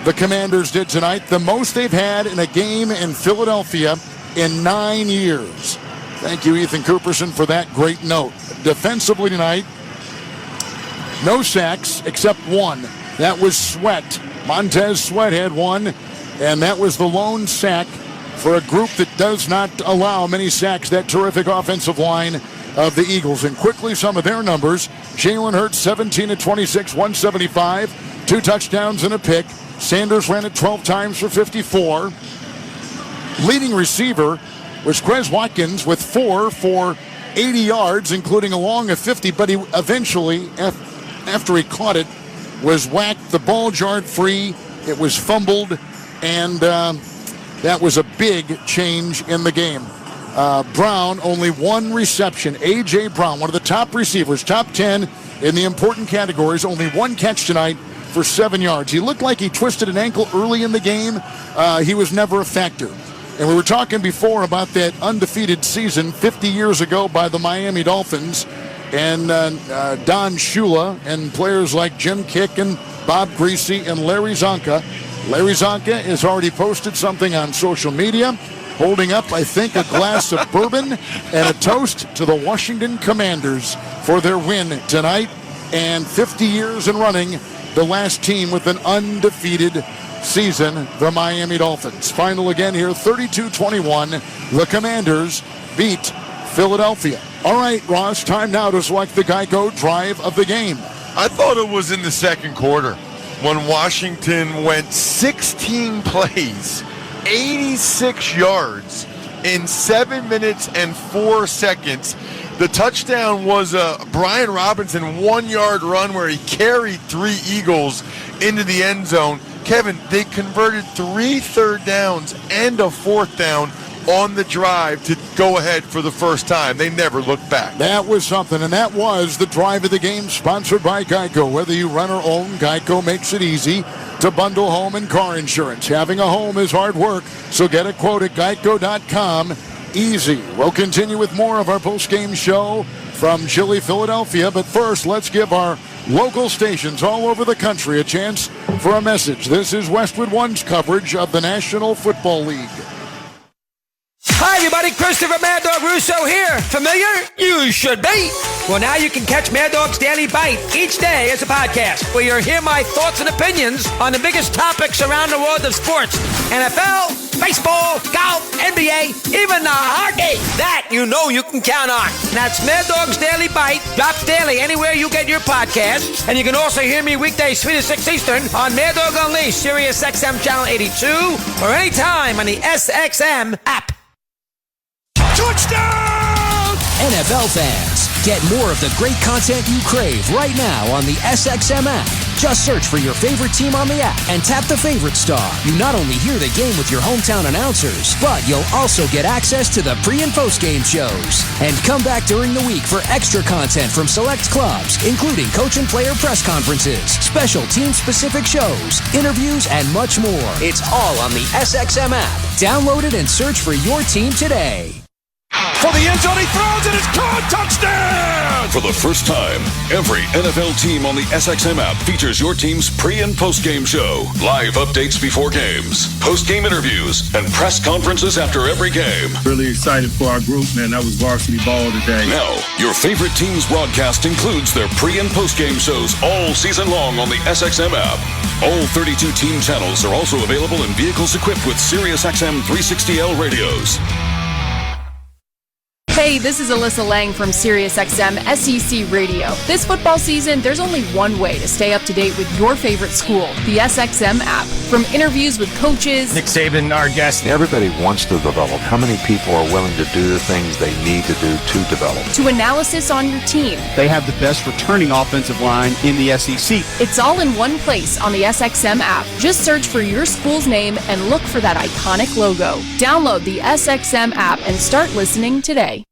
the Commanders did tonight. The most they've had in a game in Philadelphia in 9 years. Thank you, Ethan Cooperson, for that great note. Defensively tonight, no sacks except one. That was Sweat. Montez Sweat had one, and that was the lone sack for a group that does not allow many sacks, that terrific offensive line of the Eagles. And quickly, some of their numbers. Jalen Hurts, 17 of 26, 175, 2 touchdowns and a pick. Sanders ran it 12 times for 54. Leading receiver was Quez Watkins with 4 for 80 yards, including a long of 50, but he eventually, after he caught it, was whacked. The ball jarred free. It was fumbled, and that was a big change in the game. Brown, only 1 reception. A.J. Brown, one of the top receivers, top 10 in the important categories, only 1 catch tonight for 7 yards. He looked like he twisted an ankle early in the game. He was never a factor. And we were talking before about that undefeated season 50 years ago by the Miami Dolphins and Don Shula and players like Jim Kick and Bob Greasy and Larry Zonka. Larry Zonka has already posted something on social media, holding up, I think, a glass of bourbon and a toast to the Washington Commanders for their win tonight. And 50 years in running, the last team with an undefeated season, the Miami Dolphins. Final again here, 32-21. The Commanders beat Philadelphia. All right, Ross, time now to select the Geico drive of the game. I thought it was in the second quarter when Washington went 16 plays, 86 yards in 7 minutes and 4 seconds. The touchdown was a Brian Robinson 1-yard run where he carried 3 Eagles into the end zone. Kevin, they converted 3 third downs and a 4th down on the drive to go ahead for the first time. They never looked back. That was something, and that was the drive of the game, sponsored by Geico. Whether you rent or own, Geico makes it easy to bundle home and car insurance. Having a home is hard work, so get a quote at geico.com. Easy. We'll continue with more of our post-game show from chilly Philadelphia, but first, let's give our local stations all over the country a chance for a message. This is Westwood One's coverage of the National Football League. Hi, everybody. Christopher Mad Dog Russo here. Familiar? You should be. Well, now you can catch Mad Dog's Daily Bite each day as a podcast, where you'll hear my thoughts and opinions on the biggest topics around the world of sports. NFL, baseball, golf, NBA, even the hockey. That you know you can count on. That's Mad Dog's Daily Bite. Drops daily anywhere you get your podcasts. And you can also hear me weekdays 3 to 6 Eastern on Mad Dog Unleashed, Sirius XM Channel 82, or anytime on the SXM app. Touchdown! NFL fans, get more of the great content you crave right now on the SXM app. Just search for your favorite team on the app and tap the favorite star. You not only hear the game with your hometown announcers, but you'll also get access to the pre- and post-game shows. And come back during the week for extra content from select clubs, including coach and player press conferences, special team-specific shows, interviews, and much more. It's all on the SXM app. Download it and search for your team today. For the end zone, he throws it, it's caught, touchdown! For the first time, every NFL team on the SXM app features your team's pre- and post-game show, live updates before games, post-game interviews, and press conferences after every game. Really excited for our group, man. That was varsity ball today. Now, your favorite team's broadcast includes their pre- and post-game shows all season long on the SXM app. All 32 team channels are also available in vehicles equipped with Sirius XM 360L radios. Hey, this is Alyssa Lang from SiriusXM SEC Radio. This football season, there's only one way to stay up to date with your favorite school, the SXM app. From interviews with coaches, Nick Saban, our guest. Everybody wants to develop. How many people are willing to do the things they need to do to develop? to analysis on your team. They have the best returning offensive line in the SEC. It's all in one place on the SXM app. Just search for your school's name and look for that iconic logo. Download the SXM app and start listening today.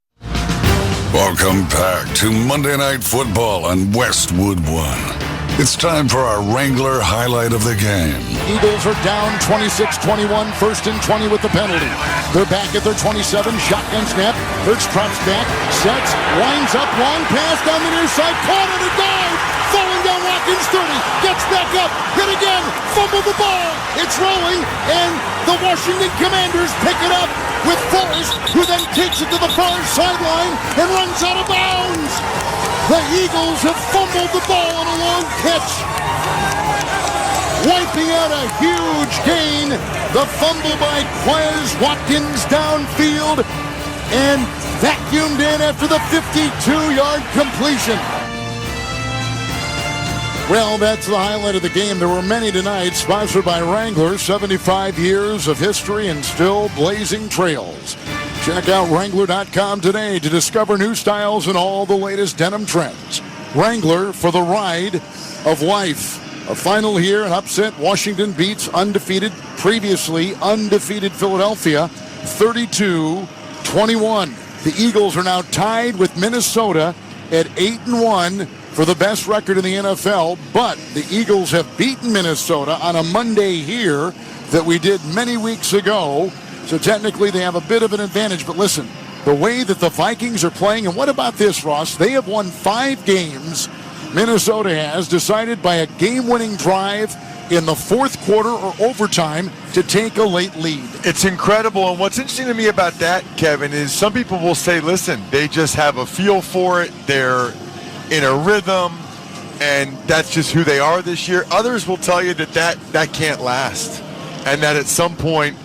Welcome back to Monday Night Football on Westwood One. It's time for our Wrangler highlight of the game. Eagles are down 26-21, 1st and 20 with the penalty. They're back at their 27, shotgun snap. Hurts drops back, sets, winds up, long pass down the near side, caught on a dive, falling down Watkins 30, gets back up, hit again, fumble the ball. It's rolling, and the Washington Commanders pick it up with Forrest, who then takes it to the far sideline and runs out of bounds. The Eagles have fumbled the ball on a long catch. Wiping out a huge gain. The fumble by Quez Watkins downfield and vacuumed in after the 52-yard completion. Well, that's the highlight of the game. There were many tonight, sponsored by Wrangler, 75 years of history and still blazing trails. Check out Wrangler.com today to discover new styles and all the latest denim trends. Wrangler for the ride of life. A final here, an upset. Washington beats previously undefeated Philadelphia, 32-21. The Eagles are now tied with Minnesota at 8-1 for the best record in the NFL, but the Eagles have beaten Minnesota on a Monday here that we did many weeks ago. So technically they have a bit of an advantage. But listen, the way that the Vikings are playing, and what about this, Ross? They have won 5 games, Minnesota has, decided by a game-winning drive in the fourth quarter or overtime to take a late lead. It's incredible. And what's interesting to me about that, Kevin, is some people will say, listen, they just have a feel for it. They're in a rhythm, and that's just who they are this year. Others will tell you that can't last, and that at some point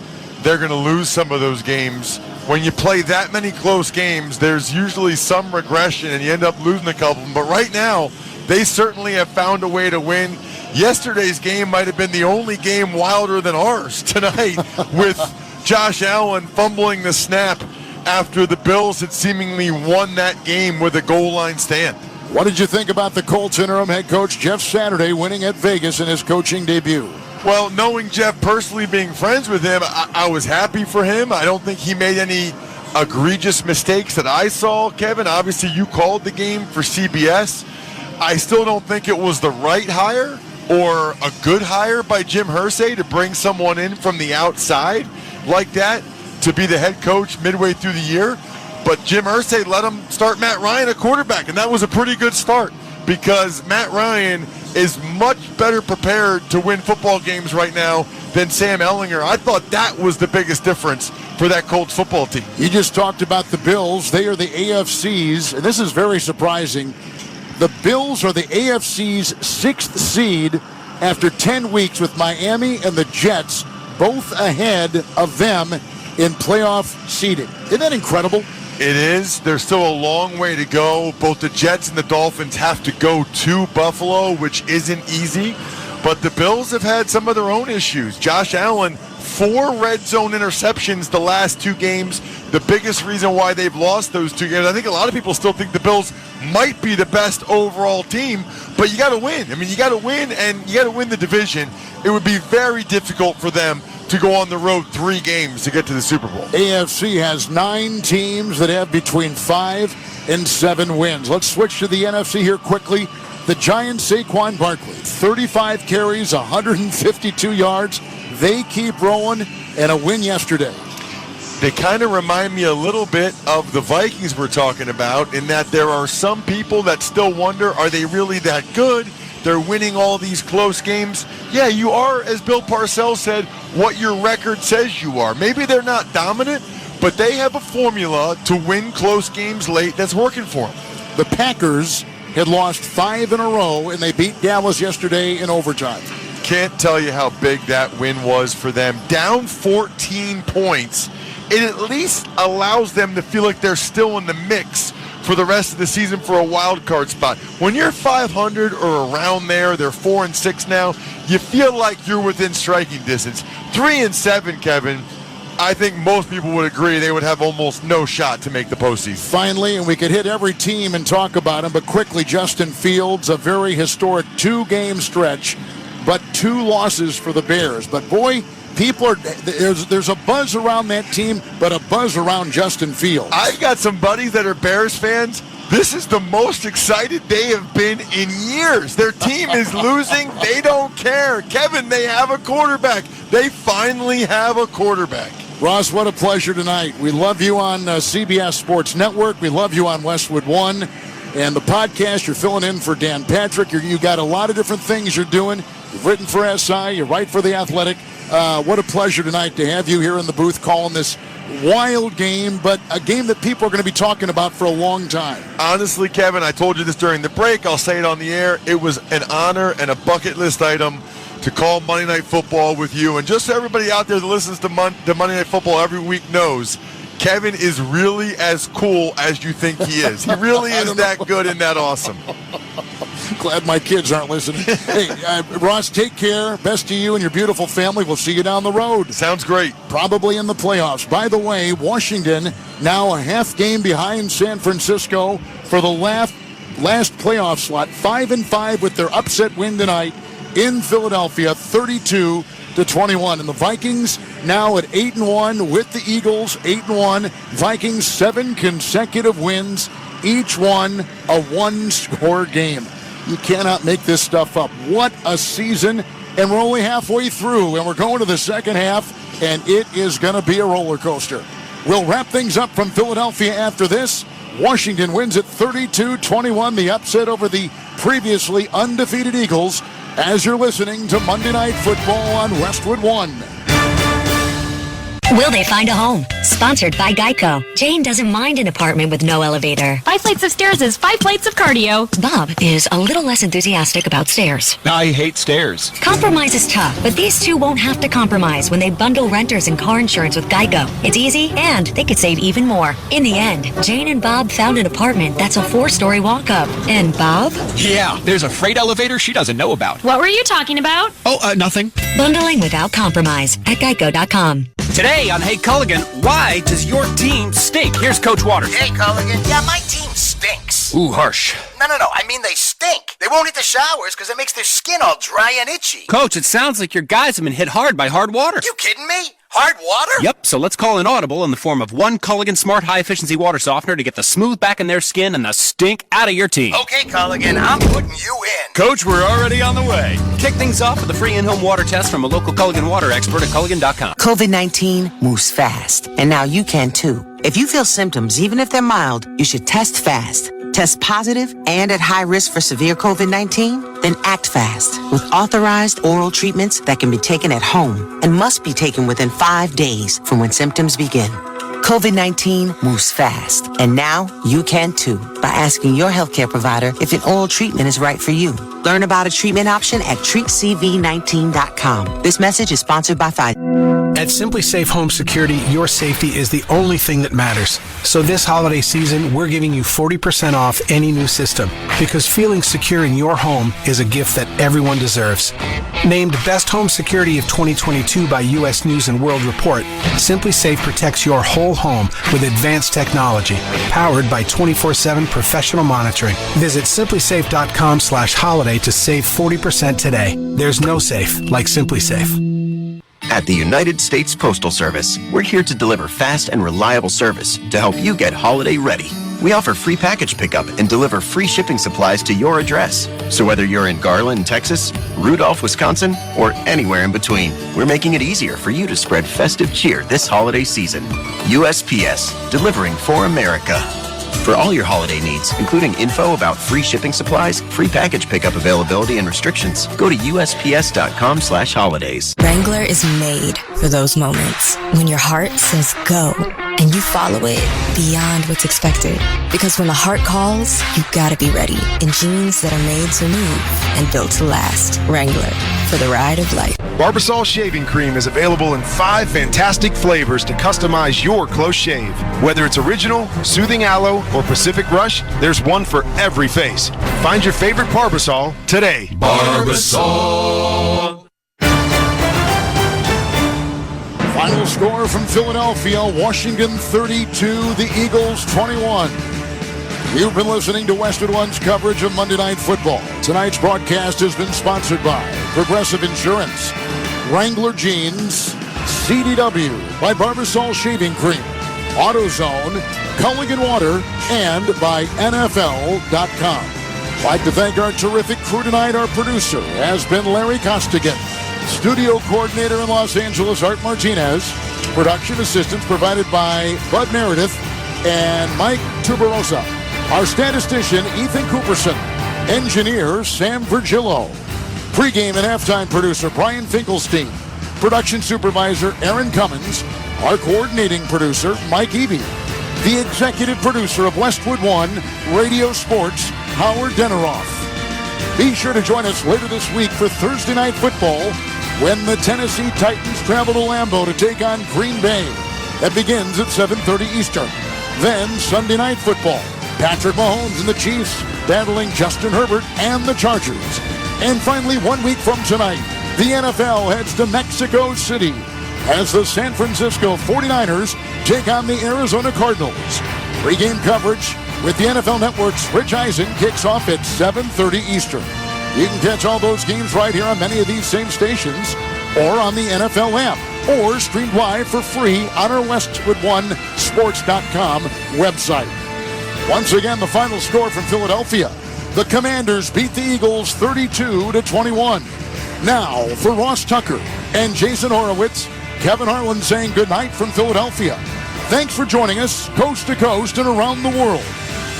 they're going to lose some of those games. When you play that many close games, there's usually some regression, and you end up losing a couple of them. But right now, they certainly have found a way to win. Yesterday's game might have been the only game wilder than ours tonight, with Josh Allen fumbling the snap after the Bills had seemingly won that game with a goal line stand. What did you think about the Colts interim head coach Jeff Saturday winning at Vegas in his coaching debut? Well, knowing Jeff personally, being friends with him, I was happy for him. I don't think he made any egregious mistakes that I saw, Kevin. Obviously, you called the game for CBS. I still don't think it was the right hire or a good hire by Jim Irsay to bring someone in from the outside like that to be the head coach midway through the year. But Jim Irsay let him start Matt Ryan at quarterback, and that was a pretty good start because Matt Ryan is much better prepared to win football games right now than Sam Ehlinger. I thought that was the biggest difference for that Colts football team. You just talked about the Bills. They are the AFC's, and this is very surprising. The Bills are the AFC's 6th seed after 10 weeks with Miami and the Jets both ahead of them in playoff seeding. Isn't that incredible? It is. There's still a long way to go. Both the Jets and the Dolphins have to go to Buffalo, which isn't easy. But the Bills have had some of their own issues. Josh Allen, 4 red zone interceptions the last 2 games. The biggest reason why they've lost those 2 games, I think a lot of people still think the Bills might be the best overall team, but you got to win. I mean, you got to win, and you got to win the division. It would be very difficult for them to go on the road 3 games to get to the Super Bowl. AFC has 9 teams that have between 5 and 7 wins. Let's switch to the NFC here quickly. The Giants, Saquon Barkley, 35 carries, 152 yards. They keep rolling, and a win yesterday. They kind of remind me a little bit of the Vikings we're talking about, in that there are some people that still wonder, are they really that good? They're winning all these close games. Yeah, you are, as Bill Parcells said, what your record says you are. Maybe they're not dominant, but they have a formula to win close games late that's working for them. The Packers had lost 5 in a row, and they beat Dallas yesterday in overtime. Can't tell you how big that win was for them. Down 14 points. It at least allows them to feel like they're still in the mix for the rest of the season for a wild card spot. When you're 500 or around there, they're 4-6 now, you feel like you're within striking distance. 3-7, Kevin, I think most people would agree they would have almost no shot to make the postseason. Finally, and we could hit every team and talk about them, but quickly, Justin Fields, a very historic 2-game stretch, but 2 losses for the Bears. But boy, people are there's a buzz around that team, but a buzz around Justin Fields. I've got some buddies that are Bears fans This is the most excited they have been in years. Their team is losing. They don't care. Kevin, they have a quarterback. They finally have a quarterback. Ross, what a pleasure tonight. We love you on CBS Sports Network. We love you on Westwood One. And the podcast, you're filling in for Dan Patrick. You got a lot of different things you're doing. You've written for SI. You write for The Athletic. What a pleasure tonight to have you here in the booth calling this wild game, but a game that people are going to be talking about for a long time. Honestly, Kevin, I told you this during the break. I'll say it on the air. It was an honor and a bucket list item to call Monday Night Football with you. And just so everybody out there that listens to Monday Night Football every week knows, Kevin is really as cool as you think he is. He really is that good and that awesome. Glad my kids aren't listening. Hey, Ross, take care. Best to you and your beautiful family. We'll see you down the road. Sounds great. Probably in the playoffs. By the way, Washington now a half game behind San Francisco for the last playoff slot. 5-5 with their upset win tonight in Philadelphia, 32-21. And the Vikings now at 8-1 with the Eagles, 8-1. Vikings 7 consecutive wins, each one a one-score game. You cannot make this stuff up. What a season. And we're only halfway through, and we're going to the second half, and it is going to be a roller coaster. We'll wrap things up from Philadelphia after this. Washington wins at 32-21, the upset over the previously undefeated Eagles, as you're listening to Monday Night Football on Westwood One. Will they find a home? Sponsored by Geico. Jane doesn't mind an apartment with no elevator. 5 flights of stairs is 5 plates of cardio. Bob is a little less enthusiastic about stairs. I hate stairs. Compromise is tough, but these two won't have to compromise when they bundle renters and car insurance with Geico. It's easy, and they could save even more. In the end, Jane and Bob found an apartment that's a 4-story walk-up. And Bob? Yeah, there's a freight elevator she doesn't know about. What were you talking about? Oh, nothing. Bundling without compromise at Geico.com. Today on Hey Culligan, why does your team stink? Here's Coach Waters. Hey Culligan, yeah, my team stinks. Ooh, harsh. No, I mean they stink. They won't hit the showers because it makes their skin all dry and itchy. Coach, it sounds like your guys have been hit hard by hard water. You kidding me? Hard water? Yep, so let's call an audible in the form of one Culligan Smart High Efficiency Water Softener to get the smooth back in their skin and the stink out of your team. Okay, Culligan, I'm putting you in. Coach, we're already on the way. Kick things off with a free in-home water test from a local Culligan water expert at Culligan.com. COVID-19 moves fast, and now you can too. If you feel symptoms, even if they're mild, you should test fast. Test positive and at high risk for severe COVID-19? Then act fast with authorized oral treatments that can be taken at home and must be taken within 5 days from when symptoms begin. COVID-19 moves fast, and now you can too by asking your healthcare provider if an oral treatment is right for you. Learn about a treatment option at treatcv19.com. This message is sponsored by Pfizer. At Simply Safe Home Security, your safety is the only thing that matters. So this holiday season, we're giving you 40% off any new system because feeling secure in your home is a gift that everyone deserves. Named Best Home Security of 2022 by U.S. News & World Report, Simply Safe protects your whole home with advanced technology, powered by 24/7 professional monitoring. Visit simplysafe.com/holiday to save 40% today. There's no safe like Simply Safe. At the United States Postal Service, we're here to deliver fast and reliable service to help you get holiday ready. We offer free package pickup and deliver free shipping supplies to your address. So whether you're in Garland, Texas, Rudolph, Wisconsin, or anywhere in between, we're making it easier for you to spread festive cheer this holiday season. USPS, delivering for America. For all your holiday needs, including info about free shipping supplies, free package pickup availability and restrictions, go to USPS.com/holidays. Wrangler is made for those moments when your heart says go and you follow it beyond what's expected. Because when the heart calls, you gotta be ready in jeans that are made to move and built to last. Wrangler, for the ride of life. Barbasol Shaving Cream is available in 5 fantastic flavors to customize your close shave. Whether it's original, soothing aloe, or Pacific Rush, there's one for every face. Find your favorite Barbasol today. Barbasol. Final score from Philadelphia, Washington 32, the Eagles 21. You've been listening to Westwood One's coverage of Monday Night Football. Tonight's broadcast has been sponsored by Progressive Insurance, Wrangler Jeans, CDW by Barbasol Shaving Cream, AutoZone, Culligan Water, and by NFL.com. I'd like to thank our terrific crew tonight. Our producer has been Larry Costigan. Studio coordinator in Los Angeles, Art Martinez. Production assistance provided by Bud Meredith and Mike Tuberosa. Our statistician, Ethan Cooperson. Engineer, Sam Virgillo. Pre-game and halftime producer, Brian Finkelstein. Production supervisor, Aaron Cummins. Our coordinating producer, Mike Eby. The executive producer of Westwood One Radio Sports, Howard Deneroff. Be sure to join us later this week for Thursday Night Football when the Tennessee Titans travel to Lambeau to take on Green Bay. That begins at 7:30 Eastern. Then Sunday Night Football. Patrick Mahomes and the Chiefs battling Justin Herbert and the Chargers. And finally, 1 week from tonight, the NFL heads to Mexico City as the San Francisco 49ers take on the Arizona Cardinals. Pre-game coverage with the NFL Network's Rich Eisen kicks off at 7:30 Eastern. You can catch all those games right here on many of these same stations or on the NFL app or streamed live for free on our WestwoodOneSports.com website. Once again, the final score from Philadelphia. The Commanders beat the Eagles 32-21. Now, for Ross Tucker and Jason Horowitz, Kevin Harlan saying goodnight from Philadelphia. Thanks for joining us coast to coast and around the world.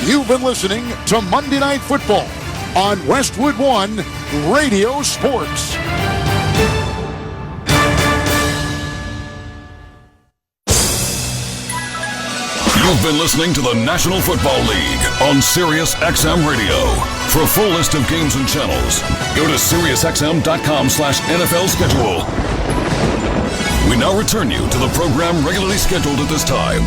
You've been listening to Monday Night Football on Westwood One Radio Sports. You've been listening to the National Football League on Sirius XM Radio. For a full list of games and channels, go to SiriusXM.com/NFL schedule. We now return you to the program regularly scheduled at this time.